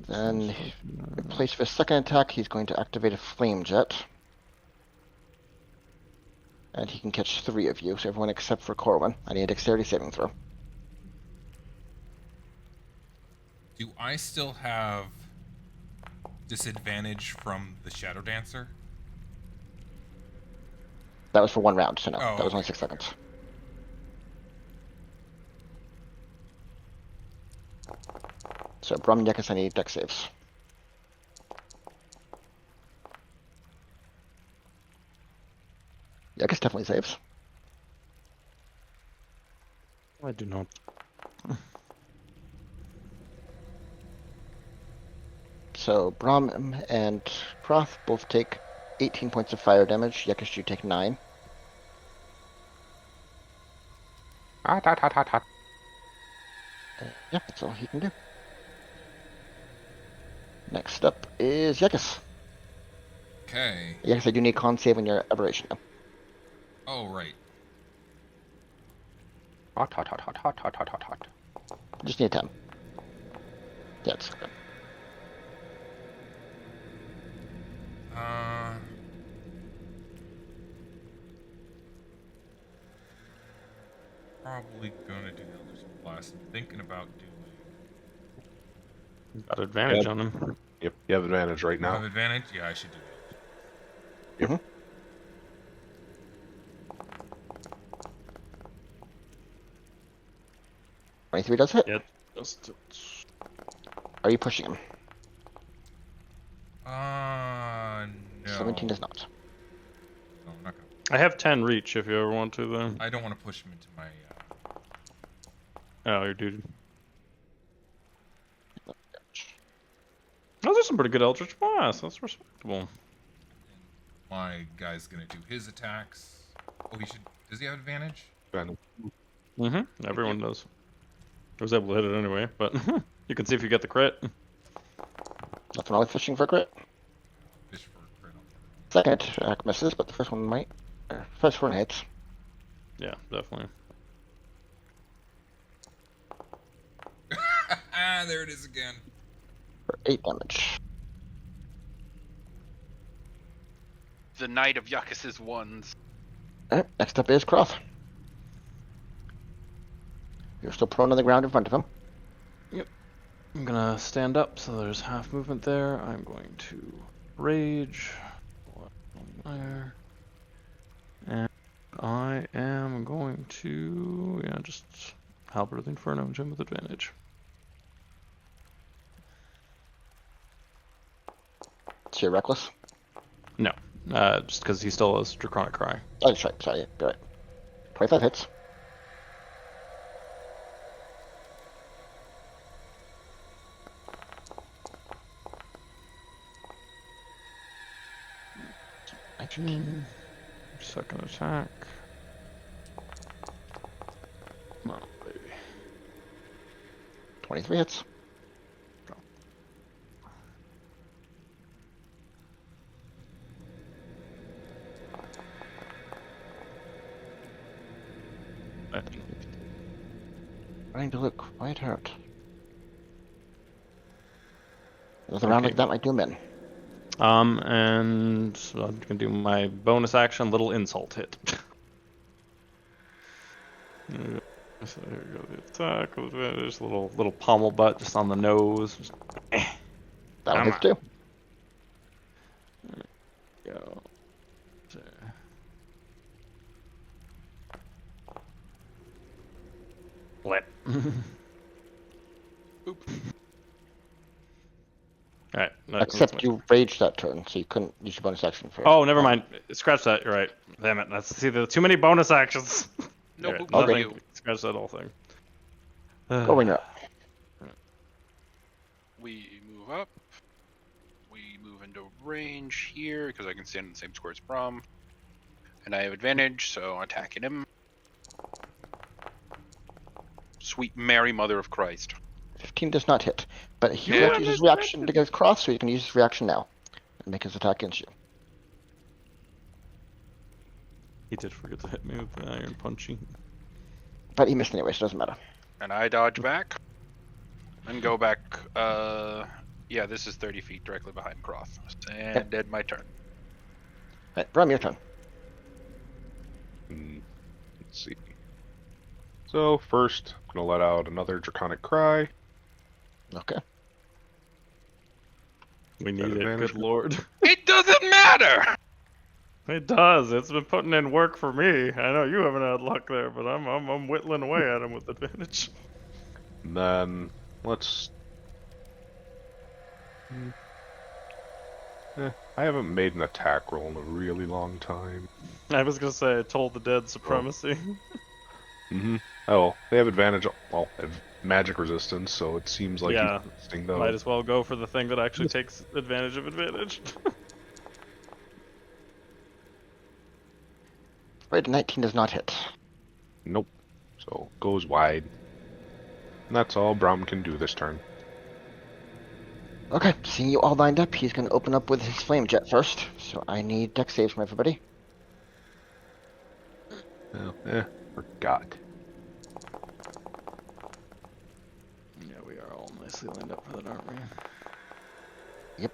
Speaker 1: Then, in place of his second attack, he's going to activate a flame jet. And he can catch 3 of you, so everyone except for Corwin. I need a dexterity saving throw.
Speaker 3: Do I still have disadvantage from the Shadow Dancer?
Speaker 1: That was for 1 round, so no.
Speaker 3: Oh,
Speaker 1: That was only
Speaker 3: okay.
Speaker 1: 6 seconds. So, Brum and Yekus, I need dex saves. Yekus definitely saves.
Speaker 2: I do not.
Speaker 1: So, Brum and Proth both take 18 points of fire damage. Yekus, you take 9.
Speaker 5: Hot, hot, hot, hot, hot.
Speaker 1: Yeah, that's all he can do. Next up is Yekus.
Speaker 3: Okay.
Speaker 1: Yekus, I do need con save on your aberration now.
Speaker 3: Oh, right.
Speaker 5: Hot, hot, hot, hot, hot, hot, hot, hot, hot.
Speaker 1: Just need 10. Yeah, it's good.
Speaker 3: Probably gonna do Eldritch Blast. I'm thinking about doing.
Speaker 2: Got advantage
Speaker 5: Yep.
Speaker 2: on him.
Speaker 5: Yep, you have advantage right
Speaker 3: I
Speaker 5: now.
Speaker 3: have advantage? Yeah, I should do it.
Speaker 5: Yep.
Speaker 1: Mhm. 23 does hit.
Speaker 2: Yep. Just
Speaker 1: Are you pushing him?
Speaker 3: No.
Speaker 1: 17 does not.
Speaker 3: No, I'm not gonna.
Speaker 2: I have 10 reach if you ever want to, though.
Speaker 3: I don't want to push him into my.
Speaker 2: Oh, your dude. Those are some pretty good Eldritch Blasts. That's respectable.
Speaker 3: My guy's gonna do his attacks. Oh, he should. Does he have advantage?
Speaker 5: Advantage.
Speaker 2: Mm-hmm. Everyone does. I was able to hit it anyway, but you can see if you get the crit.
Speaker 1: Nothing wrong with fishing for a crit.
Speaker 3: Fish for a crit.
Speaker 1: Second attack misses, but the first one might. First one hits.
Speaker 2: Yeah, definitely.
Speaker 3: Ah, there it is again.
Speaker 1: For 8 damage.
Speaker 4: The Knight of Yakus's ones.
Speaker 1: Alright, next up is Croth. You're still prone on the ground in front of him.
Speaker 2: I'm gonna stand up, so there's half movement there. I'm going to rage. There. And I am going to, yeah, just Halberd the Inferno Gem with advantage.
Speaker 1: So you're reckless?
Speaker 2: No, just because he still has Draconic Cry.
Speaker 1: Oh, that's right. Sorry, you're right. 25 hits.
Speaker 2: Second attack. Come on, baby.
Speaker 1: 23 hits. Starting to look quite hurt. Another round
Speaker 2: Okay.
Speaker 1: like that might do him in.
Speaker 2: And so I'm gonna do my bonus action, little insult hit. So here we go, the attack. There's a little pommel butt just on the nose.
Speaker 1: That'll
Speaker 2: Come
Speaker 1: hit too.
Speaker 2: go. What?
Speaker 4: Oop.
Speaker 2: Alright.
Speaker 1: Except you raged that turn, so you couldn't use your bonus action for.
Speaker 2: Oh, never mind. Scratch that. You're right. Damn it. That's see, there's too many bonus actions.
Speaker 4: No
Speaker 2: Alright,
Speaker 4: boop for
Speaker 2: nothing.
Speaker 4: you.
Speaker 2: Scratch that whole thing.
Speaker 1: Go when you're up.
Speaker 4: We move up. We move into range here because I can stand in the same square as Brom. And I have advantage, so attacking him. Sweet Mary Mother of Christ.
Speaker 1: 15 does not hit, but he
Speaker 4: Yeah.
Speaker 1: won't use his reaction to get across, so he can use his reaction now and make his attack against you.
Speaker 2: He did forget to hit me with the iron punching.
Speaker 1: But he missed anyway, so it doesn't matter.
Speaker 4: And I dodge back. And go back. Yeah, this is 30 feet directly behind Croth. And dead my turn.
Speaker 1: Right, Brom, your turn.
Speaker 5: Let's see. So first, I'm gonna let out another draconic cry.
Speaker 1: Okay.
Speaker 2: We need it,
Speaker 5: advantage?
Speaker 2: good lord.
Speaker 4: It doesn't matter!
Speaker 2: It does. It's been putting in work for me. I know you haven't had luck there, but I'm whittling away at him with advantage.
Speaker 5: And then let's. I haven't made an attack roll in a really long time.
Speaker 2: I was gonna say I told the dead supremacy.
Speaker 5: Oh, they have advantage. Well, they have magic resistance, so it seems like
Speaker 2: Yeah,
Speaker 5: he's resisting those.
Speaker 2: Might as well go for the thing that actually takes advantage of advantage.
Speaker 1: Right, 19 does not hit.
Speaker 5: Nope. So goes wide. And that's all Brom can do this turn.
Speaker 1: Okay, seeing you all lined up, he's going to open up with his flame jet first. So I need dex saves from everybody.
Speaker 5: Oh, forgot.
Speaker 2: Yeah, we are all nicely lined up for that, aren't we?
Speaker 1: Yep.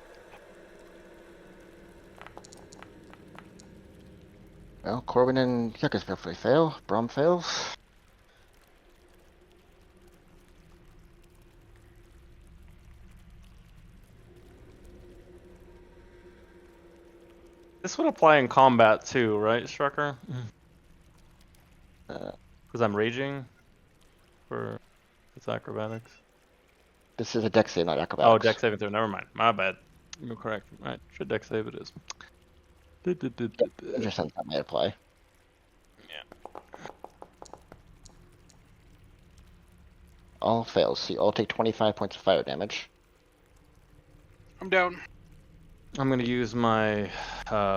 Speaker 1: Well, Corbin and Yucca's hopefully fail. Brom fails.
Speaker 2: This would apply in combat too, right, Strucker? Because I'm raging for its acrobatics.
Speaker 1: This is a dex save, not acrobatics.
Speaker 2: Oh, dex saving throw. Never mind. My bad. You're correct. Right, should dex save it is.
Speaker 1: In your sense, that might apply.
Speaker 2: Yeah.
Speaker 1: All fails, so you all take 25 points of fire damage.
Speaker 4: I'm down.
Speaker 2: I'm gonna use my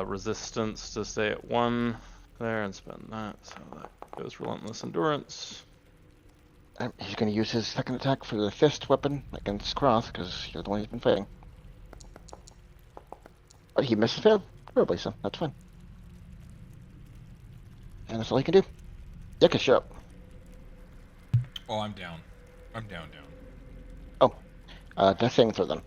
Speaker 2: resistance to stay at 1 there and spend that. So that goes relentless endurance.
Speaker 1: And he's going to use his second attack for the fist weapon against Croth, because you're the one he's been fighting. But he misses failed horribly, so that's fine. And that's all he can do. Yucca, you're up.
Speaker 3: Oh, I'm down. I'm down.
Speaker 1: Death saving throw then.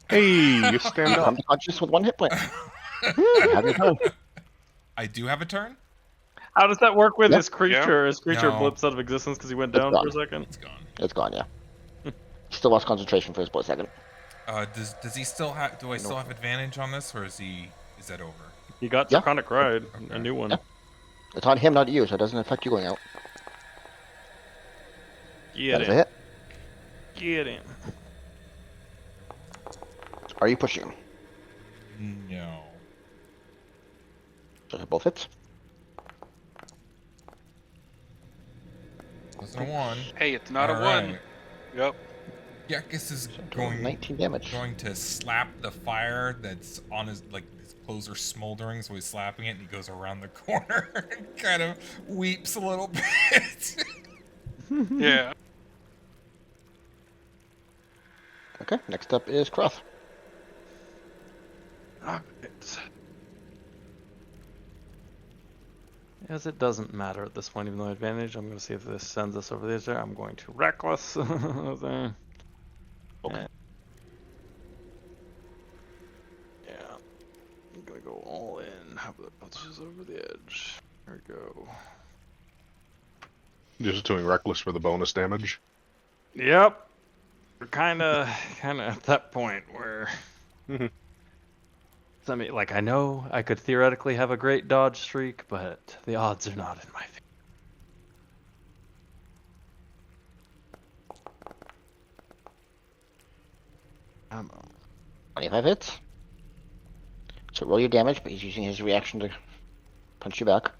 Speaker 5: Hey, you stand up.
Speaker 1: I'm conscious with 1 hit point. Have your turn.
Speaker 3: I do have a turn?
Speaker 2: How does that work with
Speaker 1: Yeah.
Speaker 2: his creature? His creature
Speaker 3: No.
Speaker 2: blips out of existence because he went
Speaker 1: It's
Speaker 2: down
Speaker 1: gone.
Speaker 2: for a second?
Speaker 3: It's gone.
Speaker 1: It's gone, yeah. He still lost concentration for a split second.
Speaker 3: Does he still have? Do I still have advantage on this, or is that over?
Speaker 2: He got
Speaker 1: Yeah.
Speaker 2: Draconic Ride, a
Speaker 3: Okay.
Speaker 2: new one.
Speaker 1: Yeah. It's on him, not you, so it doesn't affect you going out.
Speaker 2: Get
Speaker 1: That is a
Speaker 2: him.
Speaker 1: hit.
Speaker 2: Get him.
Speaker 1: Are you pushing him?
Speaker 3: No.
Speaker 1: So both hits.
Speaker 3: Wasn't a 1.
Speaker 4: Hey, it's not a
Speaker 3: All
Speaker 4: 1.
Speaker 3: right.
Speaker 4: Yep.
Speaker 3: Yakis is
Speaker 1: Total
Speaker 3: going
Speaker 1: 19 damage.
Speaker 3: to slap the fire that's on his his clothes are smoldering, so he's slapping it, and he goes around the corner and kind of weeps a little bit.
Speaker 4: Yeah.
Speaker 1: Okay, next up is Croth.
Speaker 2: As it doesn't matter at this point, even though advantage, I'm going to see if this sends us over the edge there. I'm going to Reckless. There.
Speaker 1: Okay.
Speaker 2: Yeah. I'm going to go all in. How about puts us over the edge? There we go.
Speaker 5: Just doing reckless for the bonus damage.
Speaker 2: Yep. We're kind of at that point where,
Speaker 5: Mhm.
Speaker 2: I mean, like I know I could theoretically have a great dodge streak, but the odds are not in my favor.
Speaker 1: Um, 25 hits. So roll your damage, but he's using his reaction to punch you back.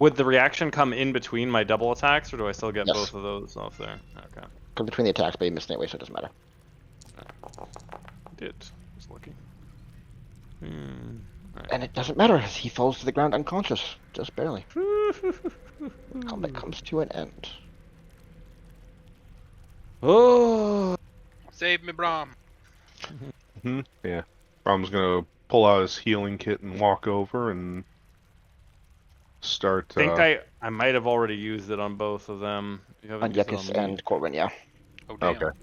Speaker 2: Would the reaction come in between my double attacks, or do I still get
Speaker 1: Yes.
Speaker 2: both of those off there? Okay.
Speaker 1: Come between the attacks, but he missed anyway, so it doesn't matter.
Speaker 2: Did. Was lucky.
Speaker 1: And it doesn't matter, as he falls to the ground unconscious. Just barely. Combat comes to an end.
Speaker 2: Oh.
Speaker 4: Save me, Brom.
Speaker 5: Yeah. Brom's gonna pull out his healing kit and walk over and start.
Speaker 2: I think I might have already used it on both of them. You haven't
Speaker 1: On
Speaker 2: used it
Speaker 1: Yekis
Speaker 2: on me.
Speaker 1: and Corwin, yeah.
Speaker 4: Oh, damn.
Speaker 5: Okay.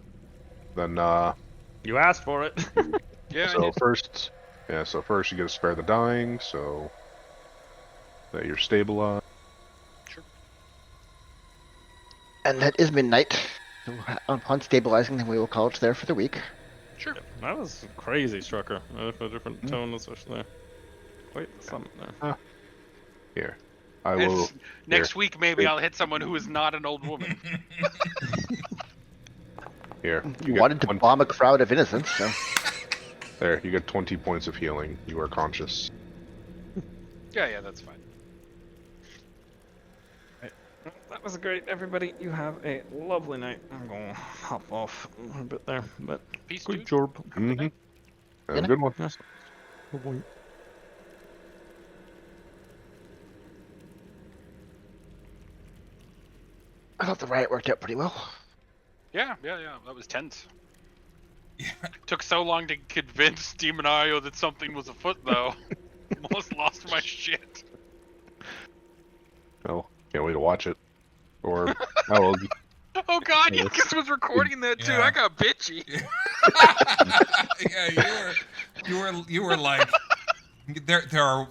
Speaker 5: Then
Speaker 2: You asked for it.
Speaker 4: Yeah, I
Speaker 5: so
Speaker 4: did.
Speaker 5: first you get to spare the dying, so that you're stabilized.
Speaker 1: And that is midnight. So upon stabilizing, then we will call it there for the week.
Speaker 4: Sure.
Speaker 2: That was crazy, Strucker. A different tone, especially. Quite something there.
Speaker 5: Here, I will.
Speaker 4: Next week, maybe I'll hit someone who is not an old woman.
Speaker 5: Here,
Speaker 1: You
Speaker 5: get
Speaker 1: wanted to bomb a crowd of innocents, so.
Speaker 5: There, you get 20 points of healing. You are conscious.
Speaker 4: Yeah, that's fine.
Speaker 2: That was great, everybody. You have a lovely night. I'm gonna hop off a little bit there, but
Speaker 4: Peace,
Speaker 2: good
Speaker 4: dude.
Speaker 2: job.
Speaker 5: Mm-hmm.
Speaker 1: Good
Speaker 5: Have a good one.
Speaker 2: Yes. Good boy.
Speaker 1: I thought the riot worked out pretty well.
Speaker 4: Yeah. That was tense.
Speaker 3: Yeah.
Speaker 4: Took so long to convince Demonario that something was afoot, though. Almost lost my shit.
Speaker 5: Oh, can't wait to watch it. Or, oh,
Speaker 4: Oh god,
Speaker 5: Yeah.
Speaker 4: Yikis was recording that too.
Speaker 3: Yeah.
Speaker 4: I got bitchy.
Speaker 3: Yeah, you were like, there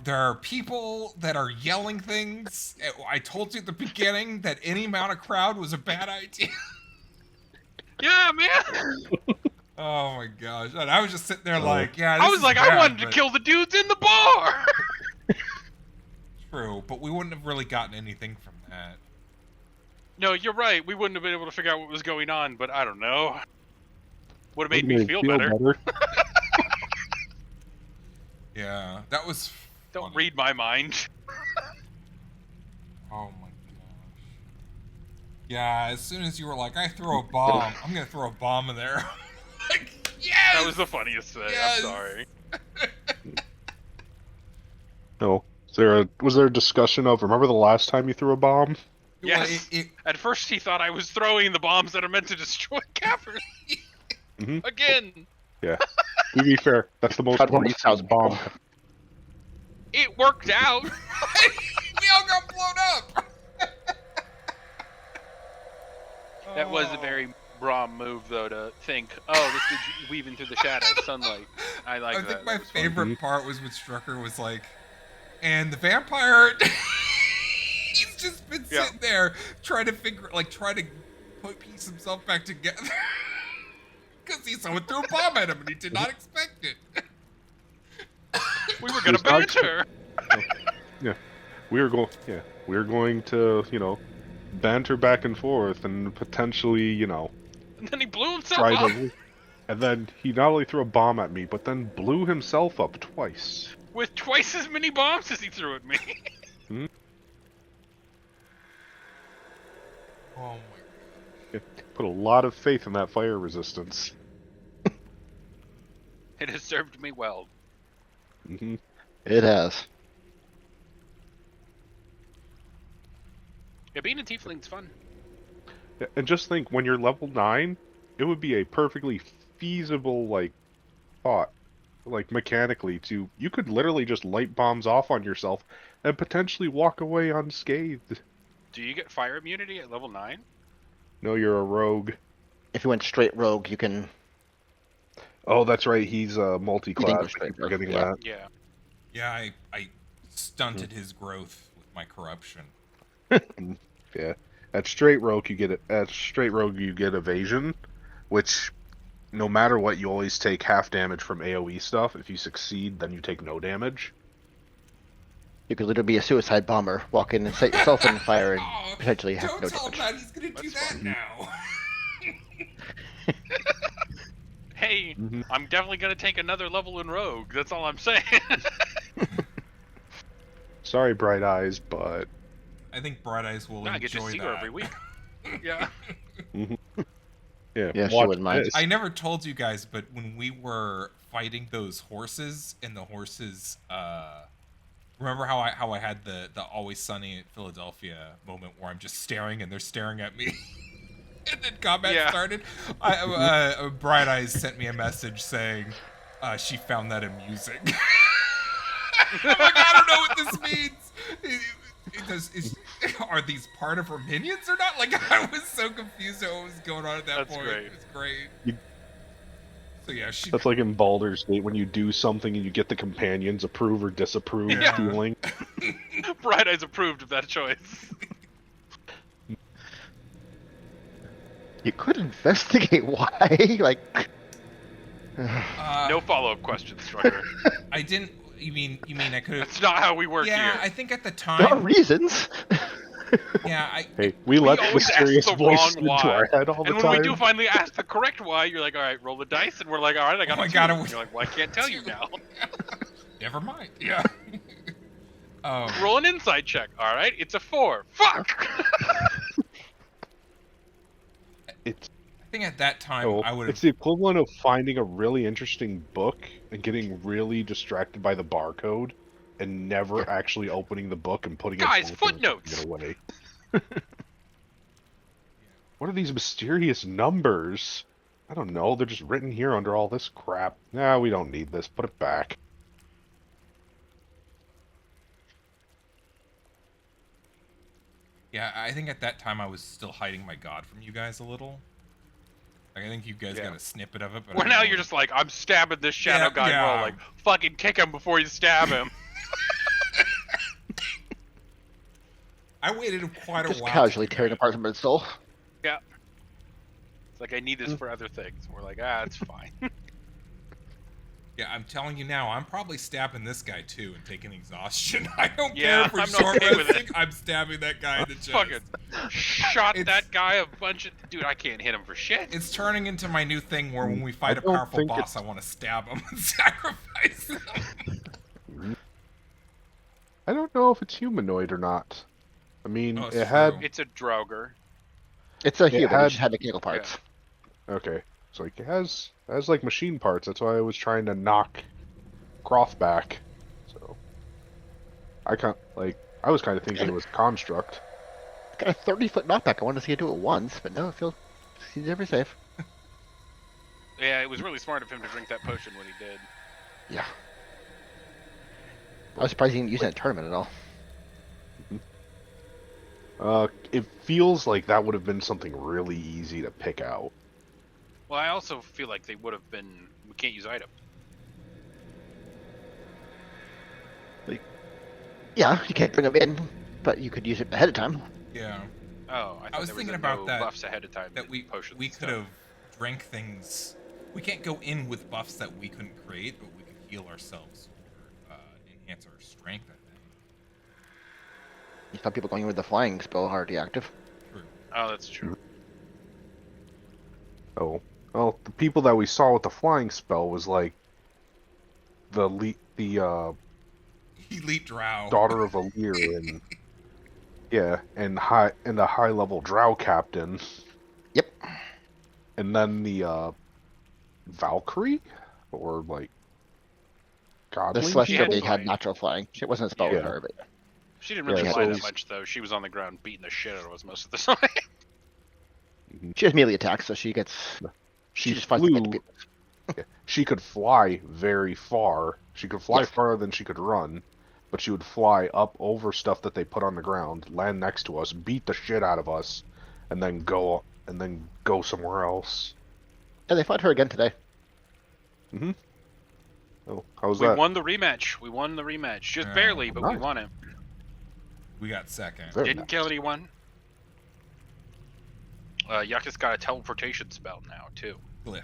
Speaker 3: are people that are yelling things. I told you at the beginning that any amount of crowd was a bad idea.
Speaker 4: Yeah, man.
Speaker 3: Oh my gosh! And I was just sitting there like, yeah. This
Speaker 4: I was
Speaker 3: is
Speaker 4: like,
Speaker 3: bad,
Speaker 4: I wanted to
Speaker 3: but-
Speaker 4: kill the dudes in the bar.
Speaker 3: True, but we wouldn't have really gotten anything from that.
Speaker 4: No, you're right. We wouldn't have been able to figure out what was going on, but I don't know. Would have made me feel better.
Speaker 3: Yeah, that was.
Speaker 4: Don't
Speaker 3: funny.
Speaker 4: read my mind.
Speaker 3: Oh my gosh. Yeah, as soon as you were like, I throw a bomb, I'm gonna throw a bomb in there. Like, yes!
Speaker 4: That was the funniest thing.
Speaker 3: Yes!
Speaker 4: I'm sorry.
Speaker 5: No. Was there a discussion of, remember the last time you threw a bomb?
Speaker 3: Well,
Speaker 4: Yes. At first, he thought I was throwing the bombs that are meant to destroy caverns.
Speaker 5: Mhm.
Speaker 4: Again.
Speaker 5: Yeah. To be fair, that's the most
Speaker 1: About 40,000
Speaker 5: bomb.
Speaker 1: people.
Speaker 4: It worked out.
Speaker 3: we all got blown up!
Speaker 4: That was a very Braum move, though, to think, oh, this dude's weaving through the shadow of sunlight. I like
Speaker 3: I
Speaker 4: that.
Speaker 3: think my
Speaker 4: That was fun.
Speaker 3: favorite part was when Strucker was like, and the vampire, he's just been
Speaker 4: Yeah.
Speaker 3: sitting there trying to piece himself back together. Because someone threw a bomb at him and he did not expect it.
Speaker 4: We were gonna
Speaker 5: There's dogs-
Speaker 4: banter.
Speaker 5: We are going to, banter back and forth and potentially,
Speaker 4: And then he blew himself
Speaker 5: try
Speaker 4: up
Speaker 5: to. And then he not only threw a bomb at me, but then blew himself up twice.
Speaker 4: with twice as many bombs as he threw at me.
Speaker 3: Oh my
Speaker 5: Put a lot of faith in that fire resistance.
Speaker 4: It has served me well.
Speaker 5: Hmm.
Speaker 1: It has.
Speaker 4: Yeah, being a tiefling's fun.
Speaker 5: And just think, when you're level 9, it would be a perfectly feasible, thought, mechanically, you could literally just light bombs off on yourself and potentially walk away unscathed.
Speaker 4: Do you get fire immunity at level 9?
Speaker 5: No, you're a rogue.
Speaker 1: If you went straight rogue, you can.
Speaker 5: Oh, that's right, he's multi-class.
Speaker 1: English
Speaker 5: I keep
Speaker 1: straight rogue,
Speaker 5: forgetting
Speaker 1: yeah.
Speaker 5: that.
Speaker 4: Yeah.
Speaker 3: Yeah, I stunted his growth with my corruption.
Speaker 5: Yeah. At straight rogue you get evasion, which no matter what you always take half damage from AoE stuff. If you succeed, then you take no damage.
Speaker 1: You could literally be a suicide bomber, walk in and set yourself on fire, and
Speaker 3: Oh,
Speaker 1: potentially have
Speaker 3: don't
Speaker 1: no
Speaker 3: tell him
Speaker 1: damage.
Speaker 3: that. He's gonna do
Speaker 4: That's
Speaker 3: that
Speaker 4: fine.
Speaker 3: now.
Speaker 4: Hey,
Speaker 5: Mhm.
Speaker 4: I'm definitely gonna take another level in Rogue. That's all I'm saying.
Speaker 5: Sorry, Bright Eyes, but
Speaker 3: I think Bright Eyes will
Speaker 4: I get to
Speaker 3: enjoy
Speaker 4: see
Speaker 3: that.
Speaker 4: her every week. Yeah.
Speaker 5: yeah,
Speaker 1: Yeah, she
Speaker 5: watch
Speaker 1: wouldn't mind.
Speaker 5: this.
Speaker 3: I never told you guys, but when we were fighting those horses, and the horses, remember how I had the Always Sunny in Philadelphia moment where I'm just staring and they're staring at me, and then combat
Speaker 4: Yeah.
Speaker 3: started. Bright Eyes sent me a message saying she found that amusing. I'm like, I don't know what this means. Are these part of her minions or not? Like, I was so confused at what was going on at that
Speaker 4: That's
Speaker 3: point.
Speaker 4: great.
Speaker 3: It was great.
Speaker 5: You-
Speaker 3: So yeah, she.
Speaker 5: That's like in Baldur's Gate when you do something and you get the companions approve or disapprove
Speaker 3: Yeah.
Speaker 5: feeling.
Speaker 4: Bright Eyes approved of that choice.
Speaker 1: You could investigate why, like.
Speaker 4: No follow-up questions, Striker.
Speaker 3: I didn't. You mean I could have?
Speaker 4: That's not how we work
Speaker 3: Yeah,
Speaker 4: here.
Speaker 3: I think at the
Speaker 1: There are
Speaker 3: time.
Speaker 1: reasons.
Speaker 3: Yeah,
Speaker 5: Hey, we let
Speaker 4: always ask
Speaker 5: mysterious
Speaker 4: the
Speaker 5: voices
Speaker 4: wrong
Speaker 5: into
Speaker 4: why.
Speaker 5: our head all the
Speaker 4: And when
Speaker 5: time.
Speaker 4: we do finally ask the correct why, you're like, all right, roll the dice, and we're like, all right, I got
Speaker 3: Oh my
Speaker 4: a 2.
Speaker 3: God,
Speaker 4: And you're like, well, I can't tell you now.
Speaker 3: Never mind. Yeah.
Speaker 4: Roll an insight check. All right, it's a 4. Fuck.
Speaker 5: It's
Speaker 3: I think at that time
Speaker 5: oh,
Speaker 3: I would
Speaker 5: it's
Speaker 3: have.
Speaker 5: the equivalent of finding a really interesting book and getting really distracted by the barcode and never actually opening the book and putting
Speaker 4: Guys,
Speaker 5: it back and
Speaker 4: footnotes.
Speaker 5: putting it away. What are these mysterious numbers? I don't know. They're just written here under all this crap. Nah, we don't need this. Put it back.
Speaker 3: Yeah, I think at that time I was still hiding my god from you guys a little. Like, I think you guys
Speaker 4: Yeah.
Speaker 3: got a snippet of it. But
Speaker 4: Well,
Speaker 3: I
Speaker 4: now
Speaker 3: don't
Speaker 4: you're
Speaker 3: know.
Speaker 4: just like, I'm stabbing this shadow
Speaker 3: Yeah,
Speaker 4: guy.
Speaker 3: yeah.
Speaker 4: Roll like, fucking kick him before you stab him.
Speaker 3: I waited quite a
Speaker 1: Just
Speaker 3: while. to
Speaker 1: casually
Speaker 3: do
Speaker 1: tearing
Speaker 3: that.
Speaker 1: apart somebody's soul.
Speaker 4: Yeah. It's like, I need this for other things. We're like, it's fine.
Speaker 3: Yeah, I'm telling you now, I'm probably stabbing this guy too and taking exhaustion. I don't
Speaker 4: Yeah,
Speaker 3: care if we're
Speaker 4: I'm
Speaker 3: short
Speaker 4: okay with
Speaker 3: resting.
Speaker 4: it.
Speaker 3: I'm stabbing that guy in the chest.
Speaker 4: Fucking shot
Speaker 3: It's-
Speaker 4: that guy a bunch of... Dude, I can't hit him for shit.
Speaker 3: It's turning into my new thing where when we fight a
Speaker 5: don't
Speaker 3: powerful
Speaker 5: think
Speaker 3: boss, I want to stab him and sacrifice him.
Speaker 5: I don't know if it's humanoid or not. I mean,
Speaker 3: Oh, it's
Speaker 5: it had...
Speaker 3: true.
Speaker 4: It's a Draugr.
Speaker 1: It's a
Speaker 5: It
Speaker 1: human.
Speaker 5: had-
Speaker 1: It just had mechanical parts.
Speaker 5: Okay. So like, it has like machine parts. That's why I was trying to knock Croft back. So I was kind of thinking it was construct.
Speaker 1: Got a 30-foot knockback. I wanted to see it do it once, but no, it feels he's never safe.
Speaker 4: Yeah, it was really smart of him to drink that potion when he did.
Speaker 1: Yeah. I was surprised he didn't use that in tournament at all.
Speaker 5: It feels like that would have been something really easy to pick out.
Speaker 4: Well, I also feel like they would have been... We can't use item.
Speaker 1: Yeah, you can't bring them in, but you could use it ahead of time.
Speaker 3: Yeah,
Speaker 4: Oh, I thought
Speaker 3: was
Speaker 4: there
Speaker 3: thinking
Speaker 4: was
Speaker 3: about
Speaker 4: no
Speaker 3: that-
Speaker 4: buffs ahead of time.
Speaker 3: that we
Speaker 4: potions
Speaker 3: we
Speaker 4: and
Speaker 3: could
Speaker 4: stuff.
Speaker 3: have drank things. We can't go in with buffs that we couldn't create, but we could heal ourselves or enhance our strength. I think.
Speaker 1: You saw people going in with the flying spell already active.
Speaker 3: True.
Speaker 4: Oh, that's true.
Speaker 5: Oh, well, the people that we saw with the flying spell was like the
Speaker 3: Elite Drow.
Speaker 5: daughter of a leer and yeah, and the high level Drow captain.
Speaker 1: Yep.
Speaker 5: And then the Valkyrie or like
Speaker 1: The
Speaker 5: godling
Speaker 1: Celestial
Speaker 4: had
Speaker 1: Being had
Speaker 4: flying.
Speaker 1: natural flying. It wasn't a spell with
Speaker 5: Yeah.
Speaker 1: her, but
Speaker 4: She didn't really
Speaker 5: Yeah,
Speaker 4: fly
Speaker 5: so-
Speaker 4: that much, though. She was on the ground beating the shit out of us most of the time.
Speaker 1: she has melee attacks, so she gets.
Speaker 5: She
Speaker 1: just flies
Speaker 5: flew.
Speaker 1: into people.
Speaker 5: She could fly very far. She could fly
Speaker 1: Yes.
Speaker 5: farther than she could run, but she would fly up over stuff that they put on the ground, land next to us, beat the shit out of us, and then go somewhere else.
Speaker 1: Yeah, they fought her again today.
Speaker 5: Oh, how's
Speaker 4: We
Speaker 5: that?
Speaker 4: won the rematch. We won the rematch. Just
Speaker 3: Yeah.
Speaker 4: barely, but we
Speaker 5: Nice.
Speaker 4: won it.
Speaker 3: We got second.
Speaker 5: Very
Speaker 4: Didn't
Speaker 5: nice.
Speaker 4: kill anyone. Yaku's got a teleportation spell now too,
Speaker 3: Glyph.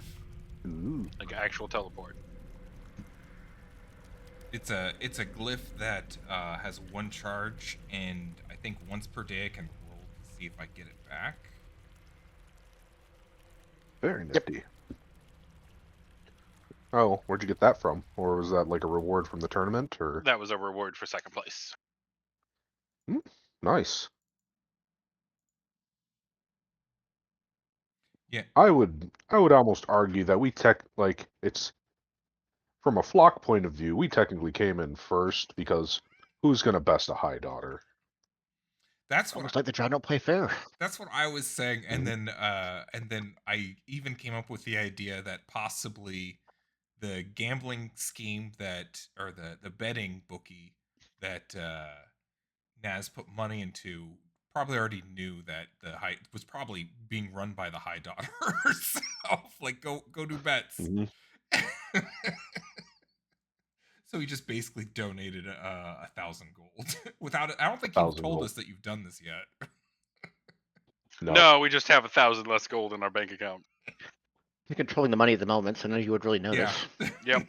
Speaker 5: Ooh.
Speaker 4: like actual teleport.
Speaker 3: It's a glyph that has one charge, and I think once per day I can roll to see if I get it back.
Speaker 5: Very
Speaker 1: Yep.
Speaker 5: nifty. Oh, where'd you get that from? Or was that like a reward from the tournament? Or
Speaker 4: That was a reward for second place.
Speaker 5: nice.
Speaker 3: Yeah.
Speaker 5: I would almost argue that we it's from a flock point of view, we technically came in first because who's gonna best a high daughter?
Speaker 3: That's what
Speaker 1: Almost like the Drow don't play fair.
Speaker 3: that's what I was saying, and
Speaker 5: Mhm.
Speaker 3: then I even came up with the idea that possibly the gambling scheme that, or the betting bookie that Naz put money into, probably already knew that the high was probably being run by the high daughter herself. Like, go do bets.
Speaker 5: Mhm.
Speaker 3: So he just basically donated 1,000 gold without it. I don't think you've
Speaker 5: 1,000
Speaker 3: told
Speaker 5: gold.
Speaker 3: us that you've done this yet.
Speaker 4: No, we just have 1,000 less gold in our bank account.
Speaker 1: You're controlling the money at the moment, so none of you would really notice.
Speaker 3: Yeah.
Speaker 4: Yep.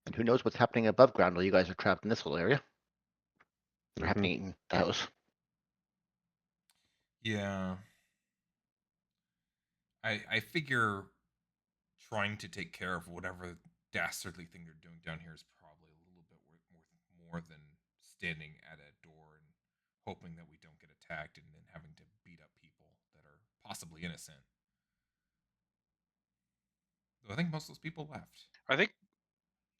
Speaker 1: And who knows what's happening above ground while you guys are trapped in this little area. Or
Speaker 5: Mhm.
Speaker 1: happening in the house.
Speaker 3: Yeah. I figure trying to take care of whatever dastardly thing they're doing down here is probably a little bit worth more than standing at a door and hoping that we don't get attacked and then having to beat up people that are possibly innocent. Though I think most of those people left.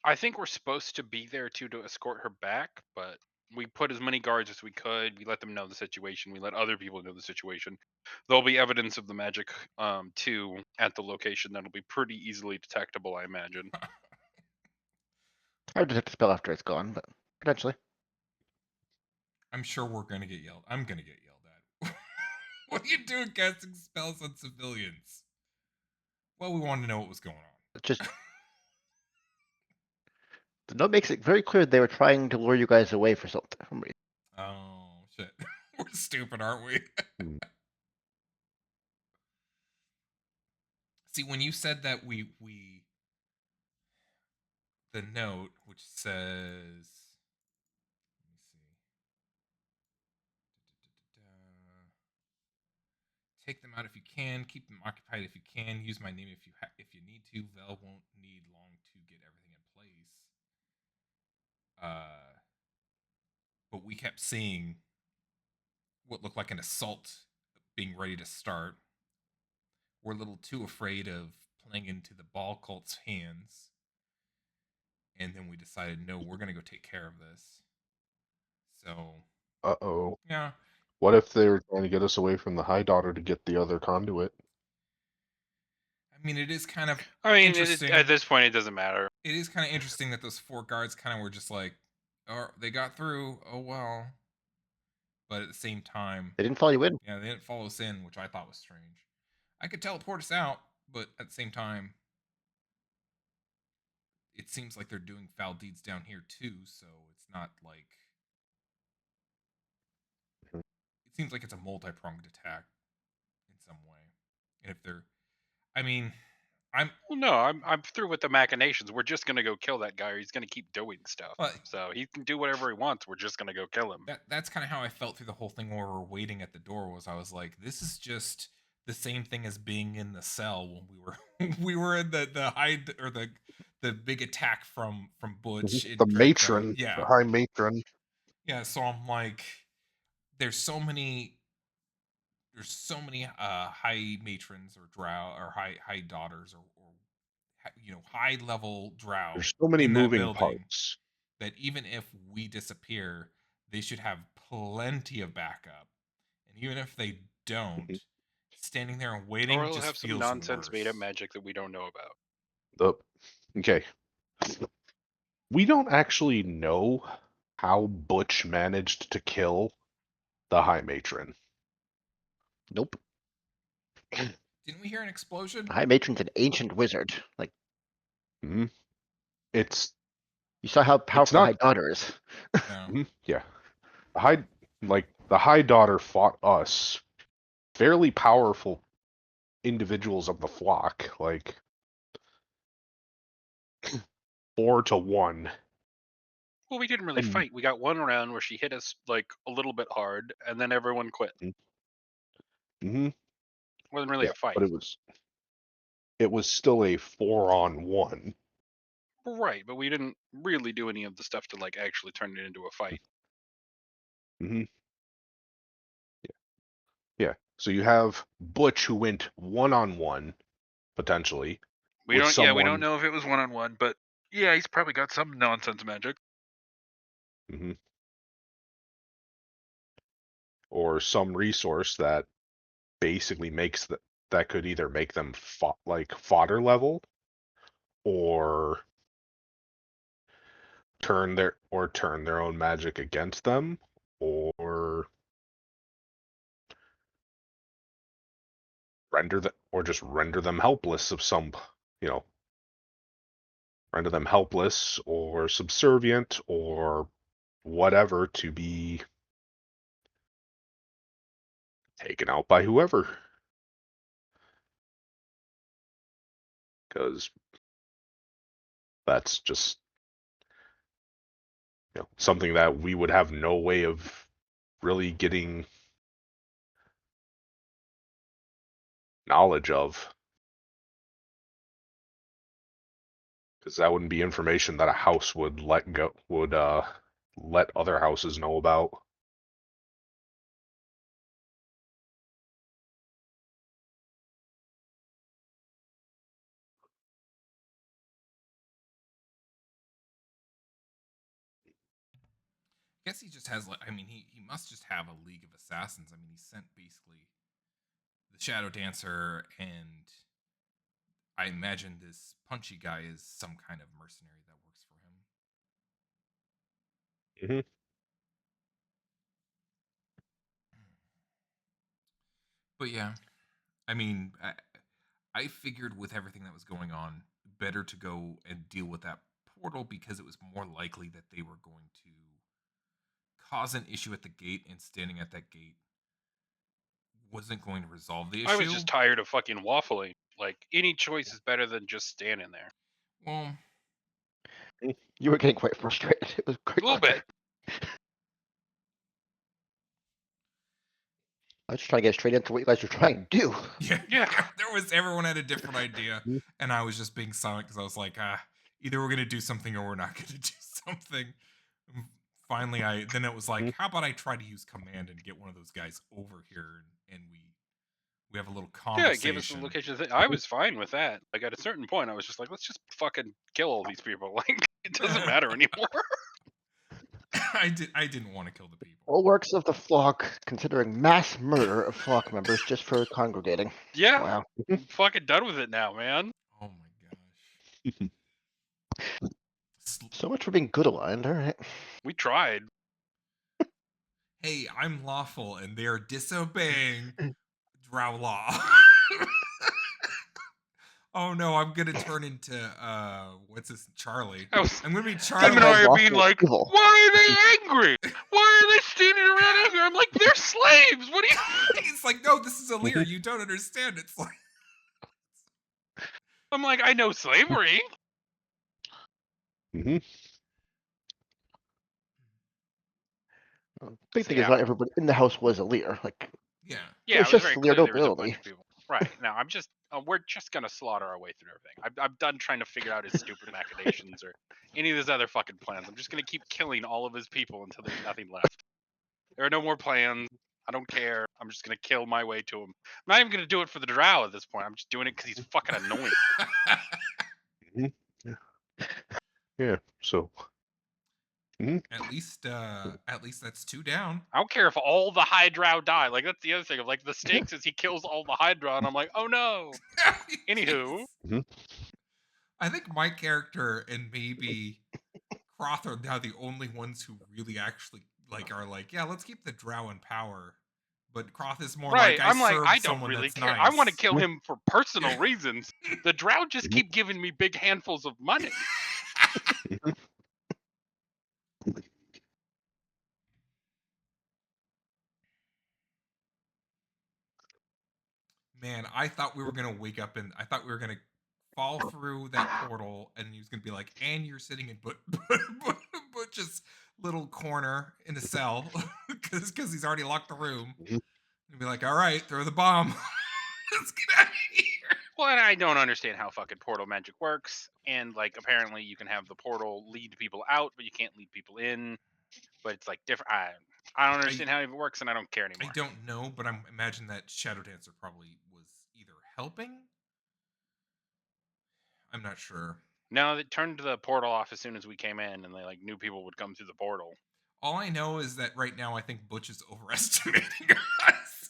Speaker 4: I think we're supposed to be there too to escort her back, but we put as many guards as we could. We let them know the situation. We let other people know the situation. There'll be evidence of the magic too at the location that'll be pretty easily detectable, I imagine.
Speaker 1: Hard to detect a spell after it's gone, but potentially.
Speaker 3: I'm sure we're gonna get yelled. I'm gonna get yelled at. What are you doing casting spells on civilians? Well, we wanted to know what was going on.
Speaker 1: It's just the note makes it very clear they were trying to lure you guys away for some reason.
Speaker 3: Oh shit. We're stupid, aren't we?
Speaker 5: Mm.
Speaker 3: See, when you said that we the note which says, let me see. Take them out if you can. Keep them occupied if you can. Use my name if you need to. Vel won't need long to get everything in place. But we kept seeing what looked like an assault being ready to start. We're a little too afraid of playing into the ball cult's hands. And then we decided, no, we're going to go take care of this. So,
Speaker 5: Uh-oh.
Speaker 3: yeah.
Speaker 5: What if they were trying to get us away from the high daughter to get the other conduit?
Speaker 3: I mean, it is kind of
Speaker 4: I mean,
Speaker 3: interesting.
Speaker 4: at this point, it doesn't matter.
Speaker 3: It is kind of interesting that those 4 guards kind of were just like, oh, they got through. Oh, well. But at the same time,
Speaker 1: They didn't follow you in.
Speaker 3: yeah, they didn't follow us in, which I thought was strange. I could teleport us out, but at the same time, it seems like they're doing foul deeds down here too, so it's not like, it seems like it's a multi-pronged attack in some way. And if they're, I mean,
Speaker 4: Well, no, I'm through with the machinations. We're just gonna go kill that guy, or he's gonna keep doing stuff.
Speaker 3: well,
Speaker 4: So he can do whatever he wants. We're just gonna go kill him.
Speaker 3: that's kind of how I felt through the whole thing while we were waiting at the door. Was I was like, this is just the same thing as being in the cell when we were we were in the hide, or the big attack from Butch in
Speaker 5: The
Speaker 3: Draco.
Speaker 5: matron,
Speaker 3: Yeah,
Speaker 5: the high matron.
Speaker 3: yeah. So I'm like, there's so many high matrons or drow or high daughters or high level drow
Speaker 5: There's so many
Speaker 3: in that
Speaker 5: moving
Speaker 3: building
Speaker 5: parts.
Speaker 3: that even if we disappear, they should have plenty of backup. And even if they don't,
Speaker 5: Mhm.
Speaker 3: standing there and
Speaker 4: Or
Speaker 3: waiting
Speaker 4: he'll
Speaker 3: just
Speaker 4: have some
Speaker 3: feels
Speaker 4: nonsense made up
Speaker 3: worse.
Speaker 4: magic that we don't know about.
Speaker 5: Okay. We don't actually know how Butch managed to kill the High Matron.
Speaker 1: Nope.
Speaker 3: Didn't we hear an explosion?
Speaker 1: The High Matron's an ancient wizard. Like,
Speaker 5: Hmm? it's
Speaker 1: You saw how powerful
Speaker 5: not-
Speaker 1: High Daughter is.
Speaker 3: No.
Speaker 5: yeah. The High Daughter fought us, fairly powerful individuals of the flock, like 4-1.
Speaker 4: Well, we didn't really
Speaker 5: And-
Speaker 4: fight. We got one round where she hit us like a little bit hard, and then everyone quit.
Speaker 5: Mm-hmm.
Speaker 4: Wasn't really a fight.
Speaker 5: But it was still a 4-on-1.
Speaker 4: Right, but we didn't really do any of the stuff to like actually turn it into a fight.
Speaker 5: Mm-hmm. Yeah. So you have Butch, who went 1-on-1 potentially.
Speaker 4: We
Speaker 5: with
Speaker 4: don't. Yeah, we don't
Speaker 5: someone-
Speaker 4: know if it was 1-on-1, but yeah, he's probably got some nonsense magic.
Speaker 5: Mhm. Or some resource that basically makes that could either make them fodder level, or turn their own magic against them, or just render them helpless of some, render them helpless or subservient or whatever, to be taken out by whoever. Because that's just something that we would have no way of really getting knowledge of, because that wouldn't be information that a house would let other houses know about.
Speaker 3: I guess he just has, like, I mean, he must just have a League of Assassins. I mean, he sent basically the Shadow Dancer, and I imagine this punchy guy is some kind of mercenary that works for him.
Speaker 5: Mhm.
Speaker 3: But yeah, I mean, I figured with everything that was going on, better to go and deal with that portal, because it was more likely that they were going to cause an issue at the gate, and standing at that gate wasn't going to resolve the issue.
Speaker 4: I was just tired of fucking waffling. Like, any choice is better than just standing there.
Speaker 3: Well,
Speaker 1: You were getting quite frustrated. It was quite
Speaker 4: A little bit.
Speaker 1: I was just trying to get straight into what you guys were trying to do.
Speaker 3: yeah, everyone had a different idea,
Speaker 5: Mhm.
Speaker 3: and I was just being silent because I was like, either we're gonna do something or we're not gonna do something. And finally, then it was like, how about I try to use command and get one of those guys over here, and we have a little conversation.
Speaker 4: Yeah, give us the location. I was fine with that. Like, at a certain point, I was just like, let's just fucking kill all these people. Like, it doesn't matter anymore.
Speaker 3: I didn't want to kill the people.
Speaker 1: All works of the flock, considering mass murder of flock members just for congregating.
Speaker 4: Yeah,
Speaker 1: Wow.
Speaker 4: I'm fucking done with it now, man.
Speaker 3: Oh my gosh.
Speaker 1: So much for being good aligned, alright.
Speaker 4: We tried.
Speaker 3: Hey, I'm lawful, and they're disobeying Drow law. Oh no, I'm gonna turn into what's this, Charlie?
Speaker 4: I was,
Speaker 3: I'm gonna be
Speaker 4: Tim
Speaker 3: Charlie.
Speaker 4: and I are
Speaker 1: Lawful
Speaker 4: being like,
Speaker 1: evil.
Speaker 4: why are they angry? Why are they standing around angry? I'm like, they're slaves. What do you?
Speaker 3: He's like, no, this is a leer. You don't understand. It's like,
Speaker 4: I'm like, I know slavery.
Speaker 5: Mm-hmm.
Speaker 1: Big
Speaker 4: So,
Speaker 1: thing
Speaker 4: yeah.
Speaker 1: is not everybody in the house was a leer. Like,
Speaker 3: yeah.
Speaker 4: Yeah,
Speaker 1: It's
Speaker 4: it was
Speaker 1: just
Speaker 4: very
Speaker 1: clear
Speaker 4: clear there was a bunch
Speaker 1: nobility.
Speaker 4: of people. Right now, I'm just we're just gonna slaughter our way through everything. I'm done trying to figure out his stupid machinations or any of his other fucking plans. I'm just gonna keep killing all of his people until there's nothing left. There are no more plans. I don't care. I'm just gonna kill my way to him. I'm not even gonna do it for the Drow at this point. I'm just doing it because he's fucking annoying.
Speaker 5: Yeah. So.
Speaker 3: At least that's 2 down.
Speaker 4: I don't care if all the High Drow die. Like, that's the other thing. Of like, the stakes is he kills all the High Drow, and I'm like, oh no. Anywho.
Speaker 3: I think my character and maybe Croth are now the only ones who really actually are like, yeah, let's keep the Drow in power. But Croth is more
Speaker 4: Right,
Speaker 3: like,
Speaker 4: I'm like, I don't
Speaker 3: someone
Speaker 4: really
Speaker 3: that's
Speaker 4: care.
Speaker 3: nice.
Speaker 4: I want to kill him for personal
Speaker 3: Yeah.
Speaker 4: reasons. The Drow just keep giving me big handfuls of money.
Speaker 3: Man, I thought we were gonna wake up and I thought we were gonna fall through that portal, and he was gonna be like, "And you're sitting in Butch's little corner in a cell because he's already locked the room." And be like, "All right, throw the bomb. Let's get out of here."
Speaker 4: Well, and I don't understand how fucking portal magic works. And like, apparently, you can have the portal lead people out, but you can't lead people in. But it's like different. I don't understand how it even works, and I don't care anymore.
Speaker 3: I don't know, but I'm imagine that Shadow Dancer probably was either helping. I'm not sure.
Speaker 4: No, they turned the portal off as soon as we came in, and they like knew people would come through the portal.
Speaker 3: All I know is that right now I think Butch is overestimating us.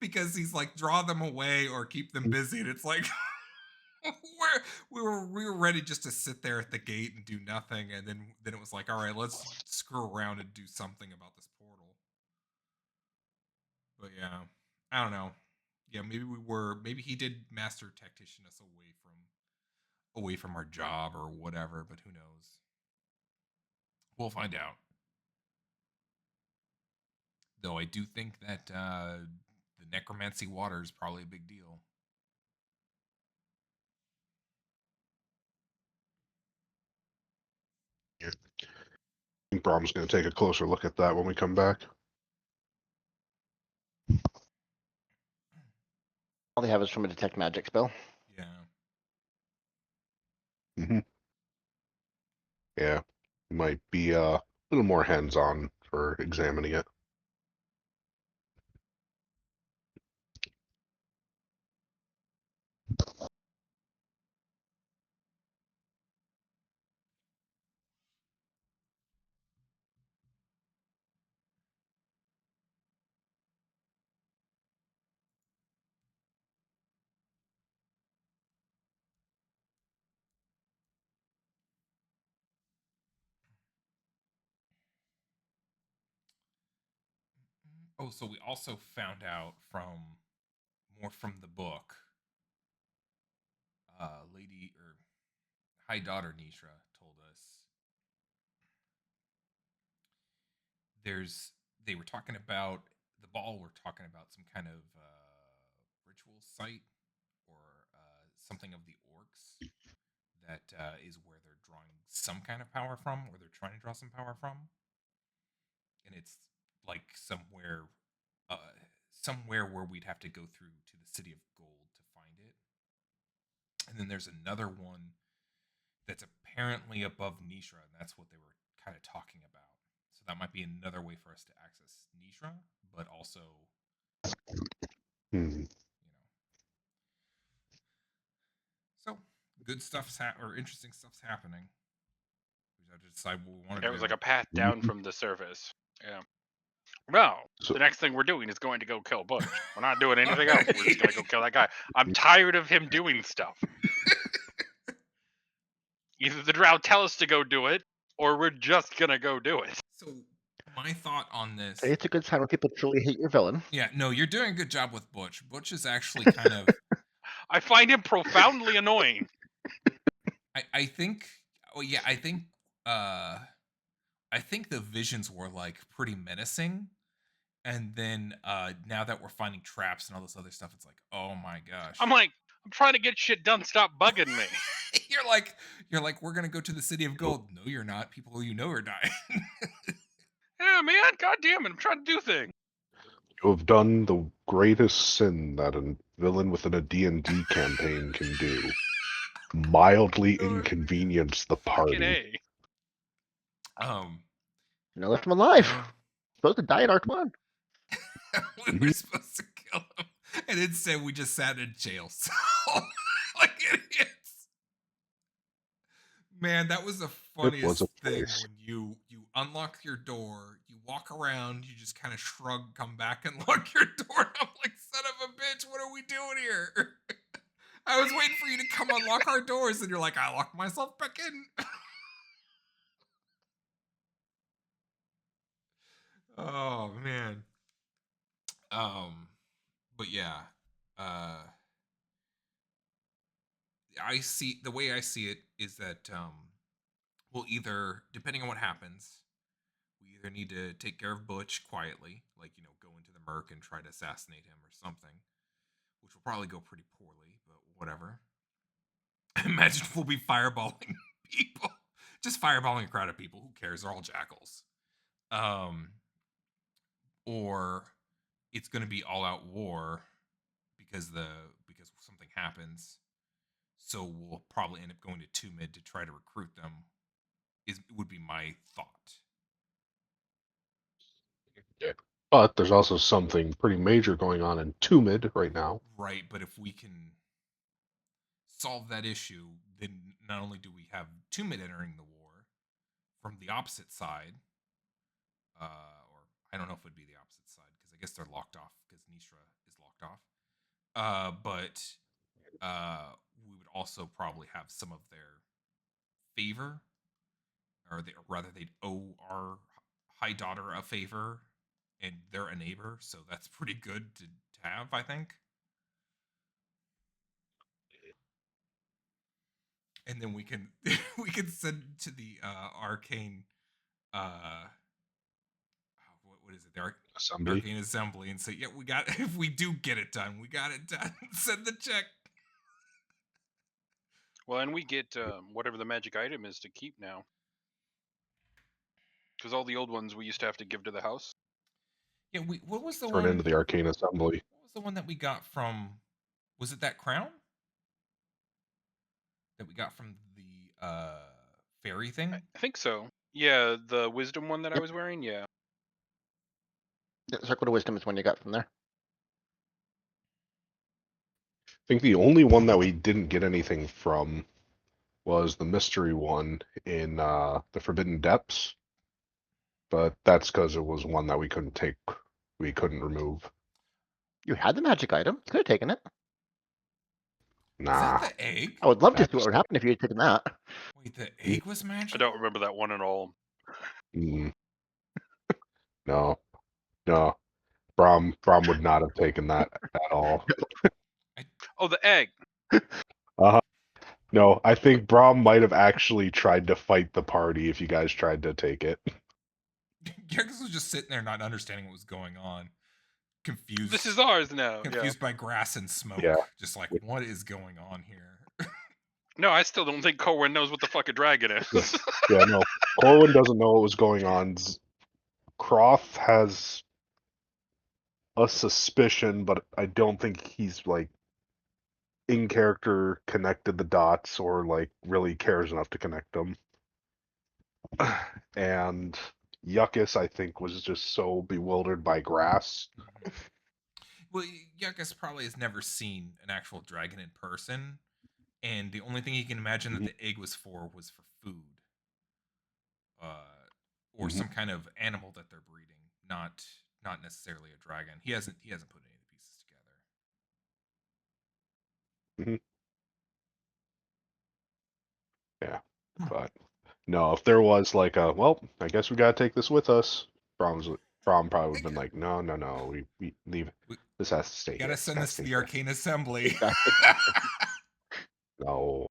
Speaker 3: Because he's like, draw them away or keep them busy, and it's like we were ready just to sit there at the gate and do nothing, and then it was like, all right, let's screw around and do something about this portal. But yeah, I don't know. Yeah, maybe he did master tactician us away from our job or whatever, but who knows? We'll find out. Though I do think that the necromancy water is probably a big deal.
Speaker 5: Yeah. I think Brom's going to take a closer look at that when we come back.
Speaker 1: All they have is from a detect magic spell.
Speaker 3: Yeah.
Speaker 5: Yeah, might be a little more hands-on for examining it.
Speaker 3: Oh, so we also found out from the book. Lady or High Daughter Nishra told us they were talking about the ball. Were talking about some kind of ritual site or something of the orcs that is where they're drawing some kind of power from, or they're trying to draw some power from, and it's like somewhere where we'd have to go through to the City of Gold to find it. And then there's another one that's apparently above Nishra, and that's what they were kind of talking about. So that might be another way for us to access Nishra, but also,
Speaker 5: Hmm.
Speaker 3: so good or interesting stuff's happening. We have to decide what we want to
Speaker 4: It
Speaker 3: do.
Speaker 4: was like a path down from the surface. Yeah. No,
Speaker 5: So-
Speaker 4: the next thing we're doing is going to go kill Butch. We're not doing anything else. We're just gonna go kill that guy. I'm tired of him doing stuff. Either the Drow tell us to go do it, or we're just gonna go do it.
Speaker 3: So my thought on this.
Speaker 1: It's a good sign when people truly hate your villain.
Speaker 3: Yeah, no, you're doing a good job with Butch. Butch is actually kind of.
Speaker 4: I find him profoundly annoying.
Speaker 3: I think. Oh yeah, I think. I think the visions were like pretty menacing, and then now that we're finding traps and all this other stuff, it's like, oh my gosh.
Speaker 4: I'm like, I'm trying to get shit done. Stop bugging me.
Speaker 3: you're like, we're gonna go to the City of Gold. No, you're not. People you know are dying.
Speaker 4: Yeah, man. God damn it. I'm trying to do things.
Speaker 5: You have done the greatest sin that a villain within a D&D campaign can do. Mildly inconvenience the
Speaker 4: Fucking
Speaker 5: party.
Speaker 4: A.
Speaker 1: You know, left him alive.
Speaker 3: Yeah.
Speaker 1: Supposed to die in Arc 1.
Speaker 3: We were supposed to kill him, and instead we just sat in jail. So, like idiots. Man, that was the funniest
Speaker 5: a
Speaker 3: thing
Speaker 5: place.
Speaker 3: when you unlock your door, you walk around, you just kind of shrug, come back and lock your door. And I'm like, son of a bitch, what are we doing here? I was waiting for you to come unlock our doors, and you're like, I locked myself back in. Oh man. But yeah. the way I see it is that we'll either, depending on what happens, we either need to take care of Butch quietly, like go into the Merc and try to assassinate him or something, which will probably go pretty poorly, but whatever. Imagine we'll be fireballing people, just fireballing a crowd of people. Who cares? They're all jackals. Or it's going to be all out war because something happens. So we'll probably end up going to 2 mid to try to recruit them. Would be my thought.
Speaker 5: Yeah. But there's also something pretty major going on in 2 mid right now.
Speaker 3: Right, but if we can solve that issue, then not only do we have 2 mid entering the war from the opposite side, or I don't know if it would be the opposite side because I guess they're locked off because Nishra is locked off. But we would also probably have some of their favor, or rather they'd owe our high daughter a favor, and they're a neighbor, so that's pretty good to have, I think. And then we can we can send to the arcane what is it, the
Speaker 5: Assembly.
Speaker 3: arcane assembly, and say, yeah, we got if we do get it done, we got it done. Send the check.
Speaker 4: Well, and we get whatever the magic item is to keep now, because all the old ones we used to have to give to the house.
Speaker 3: Yeah, what was the
Speaker 5: Turn
Speaker 3: one?
Speaker 5: into the arcane assembly.
Speaker 3: What was the one that we got from? Was it that crown that we got from the fairy thing?
Speaker 4: I think so. Yeah, the wisdom one that I
Speaker 1: Yep.
Speaker 4: was wearing. Yeah.
Speaker 1: Yeah, Circle of Wisdom is one you got from there.
Speaker 5: I think the only one that we didn't get anything from was the mystery one in the Forbidden Depths. But that's because it was one that we couldn't remove.
Speaker 1: You had the magic item. You could have taken it.
Speaker 3: Is
Speaker 5: Nah.
Speaker 3: that the egg?
Speaker 1: I would love to see
Speaker 5: That's-
Speaker 1: what would happen if you had taken that.
Speaker 3: Wait, the egg was
Speaker 4: I
Speaker 3: magical?
Speaker 4: don't remember that one at all.
Speaker 5: No. No. Brom would not have taken that at all.
Speaker 4: Oh, the egg.
Speaker 5: No, I think Brom might have actually tried to fight the party if you guys tried to take it.
Speaker 3: Garrus was just sitting there not understanding what was going on. Confused.
Speaker 4: This is ours now. Yeah.
Speaker 3: Confused by grass and smoke.
Speaker 5: Yeah.
Speaker 3: Just like, what is going on here?
Speaker 4: No, I still don't think Corwin knows what the fuck a dragon is.
Speaker 5: Yeah, no. Corwin doesn't know what was going on. Croft has a suspicion, but I don't think he's like in character connected the dots or like really cares enough to connect them. And Yuckus, I think, was just so bewildered by grass.
Speaker 3: Well, Yuckus probably has never seen an actual dragon in person, and the only thing he can imagine that the egg was for food, or some kind of animal that they're breeding, not necessarily a dragon. He hasn't put any of the pieces together.
Speaker 5: Yeah, but no, if there was like a, well, I guess we gotta take this with us. Brom probably would have been like, no, we leave. This has to stay.
Speaker 3: Gotta
Speaker 5: here.
Speaker 3: send
Speaker 5: Gotta
Speaker 3: this to
Speaker 5: stay
Speaker 3: the
Speaker 5: here."
Speaker 3: arcane assembly.
Speaker 5: No.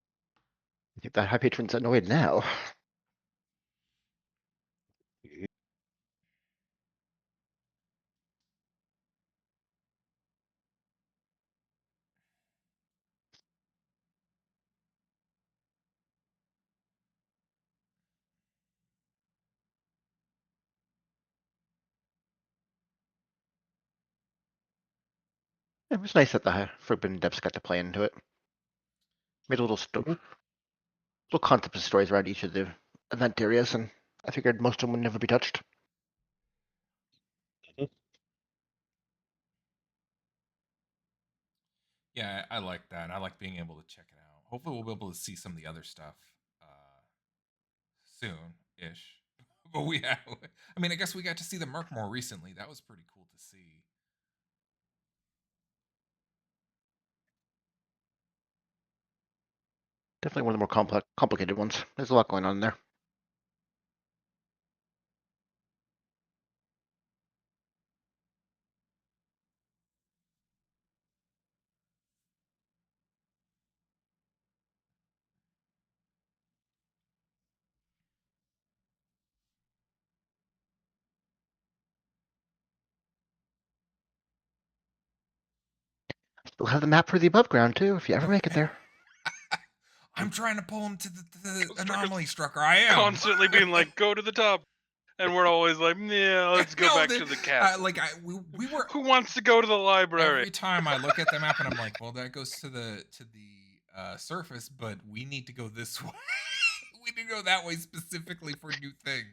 Speaker 1: I think that high patron's annoyed now. It was nice that the Forbidden Depths got to play into it. Made a little little concept of stories around each of the event areas, and I figured most of them would never be touched.
Speaker 3: Yeah, I like that. I like being able to check it out. Hopefully, we'll be able to see some of the other stuff soon-ish. But I mean, I guess we got to see the Merc more recently. That was pretty cool to see.
Speaker 1: Definitely one of the more complicated ones. There's a lot going on there. We'll have the map for the above ground too, if you ever make it there.
Speaker 3: I'm trying to pull him to the
Speaker 4: Strucker's
Speaker 3: anomaly strucker. I am
Speaker 4: Constantly being like, go to the top. And we're always like, yeah, let's go
Speaker 3: No,
Speaker 4: back to the castle.
Speaker 3: We were
Speaker 4: Who wants to go to the library?
Speaker 3: every time I look at the map and I'm like, well, that goes to the surface, but we need to go this way. We need to go that way specifically for new thing.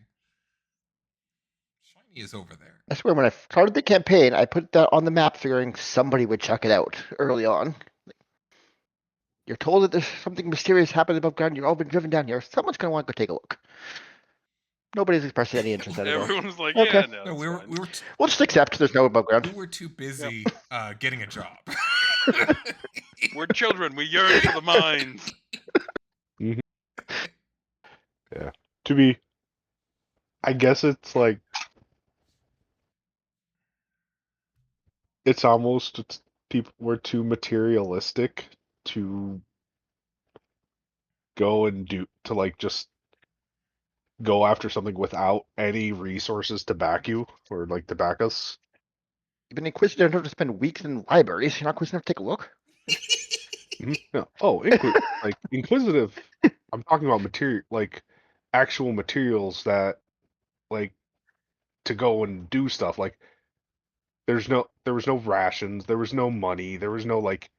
Speaker 3: Shiny is over there.
Speaker 1: I swear, when I started the campaign, I put that on the map figuring somebody would check it out early on. You're told that there's something mysterious happening above ground. You've all been driven down here. Someone's going to want to go take a look. Nobody's expressed any interest anymore.
Speaker 4: Everyone's like,
Speaker 1: Okay.
Speaker 4: yeah, no,
Speaker 3: No, we
Speaker 4: that's
Speaker 3: were
Speaker 4: fine.
Speaker 1: We'll just accept there's no above ground.
Speaker 3: we were too busy getting a job.
Speaker 4: We're children. We yearn for the mines.
Speaker 5: Yeah. To be, I guess it's like, it's almost, people were too materialistic to go and to like just go after something without any resources to back you or like to back us.
Speaker 1: You've been inquisitive enough to spend weeks in libraries. You're not inquisitive enough to take a look.
Speaker 5: No. Oh, like inquisitive. I'm talking about material, like actual materials that, like, to go and do stuff. Like, there was no rations, there was no money, there was no like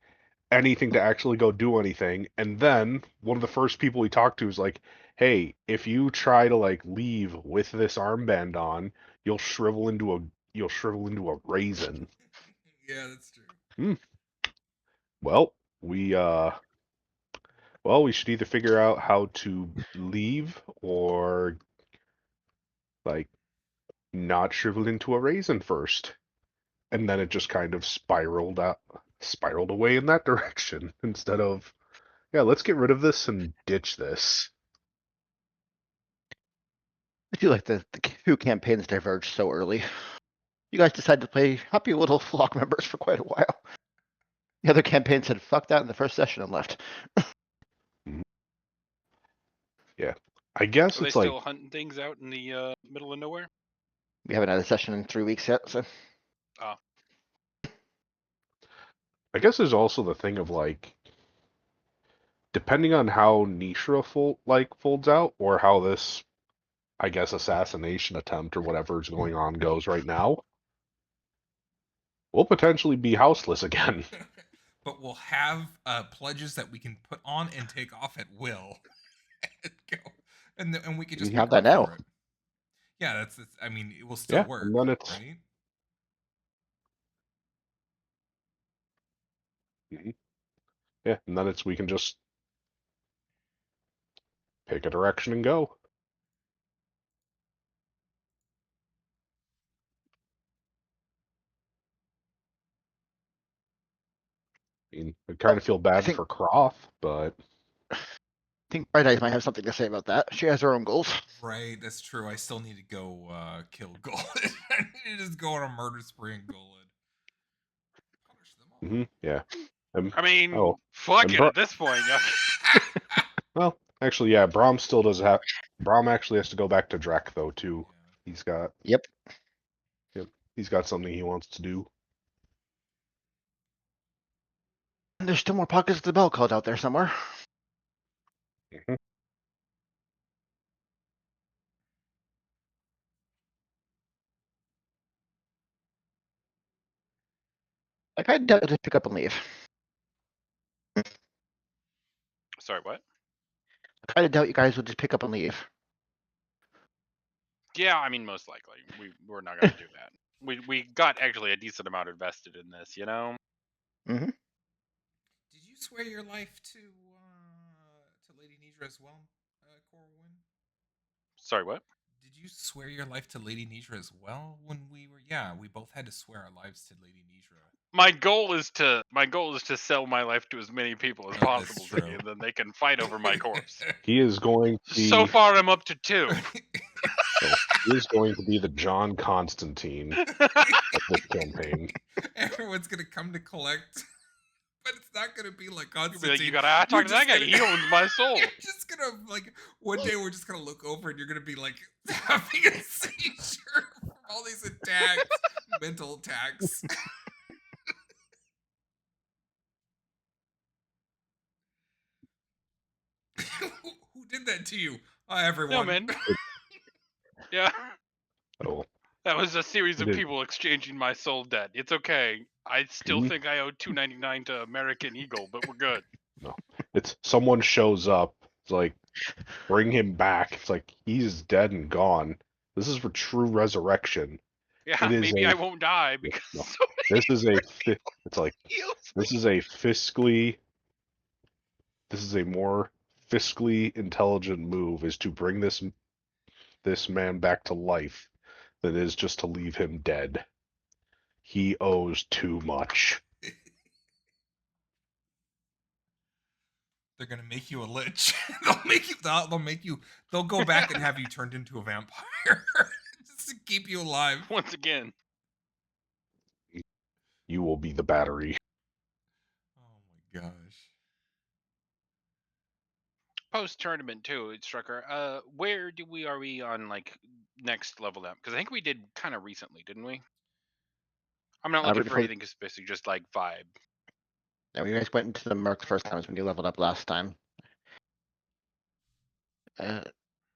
Speaker 5: anything to actually go do anything. And then one of the first people we talked to was like, "Hey, if you try to like leave with this armband on, you'll shrivel into a raisin."
Speaker 3: Yeah, that's true.
Speaker 5: Well, we should either figure out how to leave or like not shrivel into a raisin first. And then it just kind of spiraled away in that direction instead of, yeah, let's get rid of this and ditch this.
Speaker 1: I feel like the two campaigns diverged so early. You guys decided to play happy little flock members for quite a while. The other campaign said, fuck that in the first session and left.
Speaker 5: Yeah. I guess
Speaker 4: Are they
Speaker 5: it's like,
Speaker 4: still hunting things out in the middle of nowhere?
Speaker 1: We haven't had a session in 3 weeks yet, so
Speaker 5: I guess there's also the thing of like, depending on how Nishra folds out, or how this, I guess, assassination attempt or whatever is going on goes right now, we'll potentially be houseless again.
Speaker 3: But we'll have pledges that we can put on and take off at will. And go. And we can just
Speaker 1: You have
Speaker 3: make
Speaker 1: that
Speaker 3: room
Speaker 1: now.
Speaker 3: for it. Yeah, that's I mean, it will still
Speaker 5: Yeah,
Speaker 3: work,
Speaker 5: and then it's
Speaker 3: right?
Speaker 5: yeah, and then we can just pick a direction and go. I mean, I kind of feel bad
Speaker 1: think-
Speaker 5: for Croth, but
Speaker 1: I think Bright Eyes might have something to say about that. She has her own goals.
Speaker 3: Right, that's true. I still need to go kill Golden. I need to just go on a murder spree and Golden. Punish them all.
Speaker 5: yeah.
Speaker 4: I mean,
Speaker 5: oh,
Speaker 4: fuck
Speaker 5: and
Speaker 4: it at this point.
Speaker 5: well, actually, yeah, Brahm still does have. Brahm actually has to go back to Drek though too. He's got.
Speaker 1: Yep.
Speaker 5: He's got something he wants to do.
Speaker 1: There's still more pockets of the bell called out there somewhere. Like, I doubt you'll just pick up and leave.
Speaker 4: Sorry, what?
Speaker 1: I kind of doubt you guys will just pick up and leave.
Speaker 4: Yeah, I mean, most likely we're not gonna do that. We got actually a decent amount invested in this, you know.
Speaker 1: Mm-hmm.
Speaker 3: Did you swear your life to Lady Nidra as well, Corwin?
Speaker 4: Sorry, what?
Speaker 3: Did you swear your life to Lady Nidra as well when we were? Yeah, we both had to swear our lives to Lady Nidra.
Speaker 4: My goal is to sell my life to as many people as possible, Ziggy, and then they can fight over my corpse.
Speaker 5: He is going to be.
Speaker 4: So far, I'm up to 2.
Speaker 5: He is going to be the John Constantine of this campaign.
Speaker 3: Everyone's gonna come to collect, but it's not gonna be like
Speaker 4: You'll be
Speaker 3: Constantine.
Speaker 4: like, you gotta talk to that guy. He owns my soul.
Speaker 3: You're just gonna like one day we're just gonna look over and you're gonna be like having a seizure from all these attacks, mental attacks. Who did that to you? Everyone.
Speaker 4: No, man. Yeah.
Speaker 5: Oh,
Speaker 4: That was a series
Speaker 5: He
Speaker 4: of
Speaker 5: did.
Speaker 4: people exchanging my soul debt. It's okay. I still
Speaker 5: See?
Speaker 4: think I owe $2.99 to American Eagle, but we're good.
Speaker 5: No. It's someone shows up. It's like, bring him back. It's like, he's dead and gone. This is for true resurrection.
Speaker 4: Yeah,
Speaker 5: It is
Speaker 4: maybe
Speaker 5: a-
Speaker 4: I won't die because
Speaker 5: no.
Speaker 4: so
Speaker 5: This is it's like,
Speaker 4: heals
Speaker 5: this is a this is a more fiscally intelligent move, is to bring this man back to life than it is just to leave him dead. He owes too much.
Speaker 3: They're gonna make you a lich. They'll go back and have you turned into a vampire just to keep you alive.
Speaker 4: once again.
Speaker 5: You will be the battery.
Speaker 3: Oh my gosh.
Speaker 4: Post tournament too, Strucker. Where are we on like next level up? Because I think we did kind of recently, didn't we? I'm not looking for
Speaker 1: before-
Speaker 4: anything specific, just like vibe.
Speaker 1: Yeah, we guys went into the Merc the first time when you leveled up last time.
Speaker 4: It's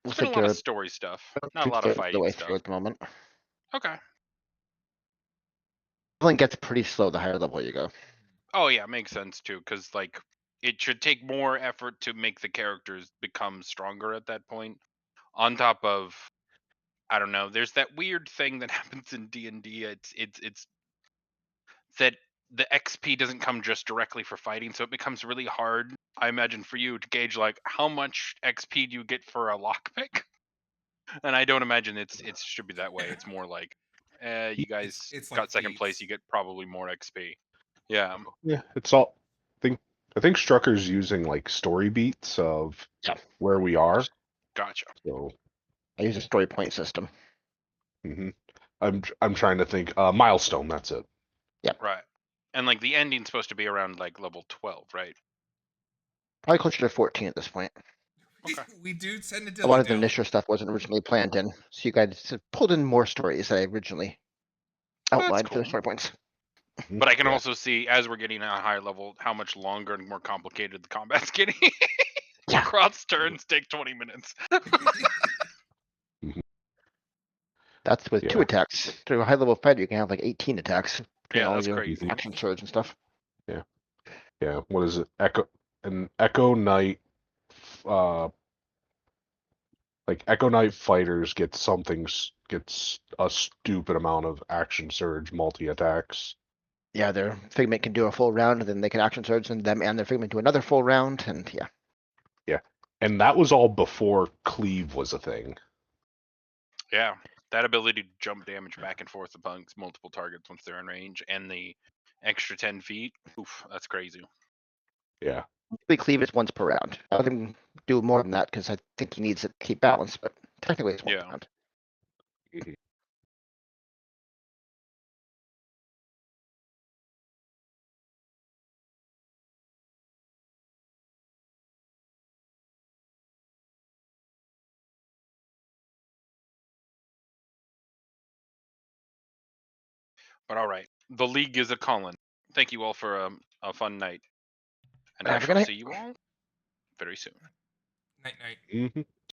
Speaker 1: Looks
Speaker 4: been a
Speaker 1: like
Speaker 4: lot
Speaker 1: you're
Speaker 4: of story stuff, not a lot of
Speaker 1: the
Speaker 4: fighting
Speaker 1: way
Speaker 4: stuff.
Speaker 1: through at the moment.
Speaker 4: Okay.
Speaker 1: Leveling gets pretty slow the higher level you go.
Speaker 4: Oh yeah, makes sense too, because like it should take more effort to make the characters become stronger at that point. On top of, I don't know, there's that weird thing that happens in D&D. It's that the XP doesn't come just directly for fighting, so it becomes really hard, I imagine, for you to gauge like how much XP do you get for a lockpick. And I don't imagine it should be that way. It's more like, you guys
Speaker 3: it's
Speaker 4: got
Speaker 3: like
Speaker 4: second place,
Speaker 3: feats.
Speaker 4: you get probably more XP. Yeah.
Speaker 5: Yeah, it's all. I think Strucker's using like story beats of
Speaker 1: Yeah.
Speaker 5: where we are.
Speaker 4: Gotcha.
Speaker 5: So,
Speaker 1: I use a story point system.
Speaker 5: I'm trying to think. Milestone. That's it.
Speaker 4: Right. And like the ending's supposed to be around like level 12, right?
Speaker 1: Probably closer to 14 at this point.
Speaker 4: Okay.
Speaker 3: We do send a
Speaker 1: A lot of the
Speaker 3: dilly-dally.
Speaker 1: initial stuff wasn't originally planned in, so you guys have pulled in more stories than I originally outlined for
Speaker 4: cool.
Speaker 1: the story points.
Speaker 4: But I can
Speaker 5: Yeah.
Speaker 4: also see as we're getting at a higher level how much longer and more complicated the combat's getting.
Speaker 1: Yeah.
Speaker 4: Cross turns take 20 minutes.
Speaker 1: That's with 2
Speaker 5: Yeah.
Speaker 1: attacks. Through a high level fighter, you can have like 18 attacks between
Speaker 4: Yeah,
Speaker 1: all
Speaker 4: that's
Speaker 1: your
Speaker 4: crazy.
Speaker 1: action surge and stuff.
Speaker 5: Yeah. What is it? Echo Knight. Like Echo Knight fighters gets a stupid amount of action surge multi attacks.
Speaker 1: Yeah, their figment can do a full round, and then they can action surge, and them and their figment do another full round, and yeah.
Speaker 5: And that was all before cleave was a thing.
Speaker 4: Yeah. That ability to jump damage back and forth amongst multiple targets once they're in range, and the extra 10 feet. Oof, that's crazy.
Speaker 5: Yeah.
Speaker 1: Usually cleave is once per round. I let him do more than that because I think he needs it to keep balance, but technically it's once per
Speaker 4: Yeah.
Speaker 1: round.
Speaker 4: But all right. The league is a calling. Thank you all for a fun night. And I
Speaker 1: Have a good
Speaker 4: shall
Speaker 1: night.
Speaker 4: see you all very soon.
Speaker 3: Night night.
Speaker 5: Mm-hmm.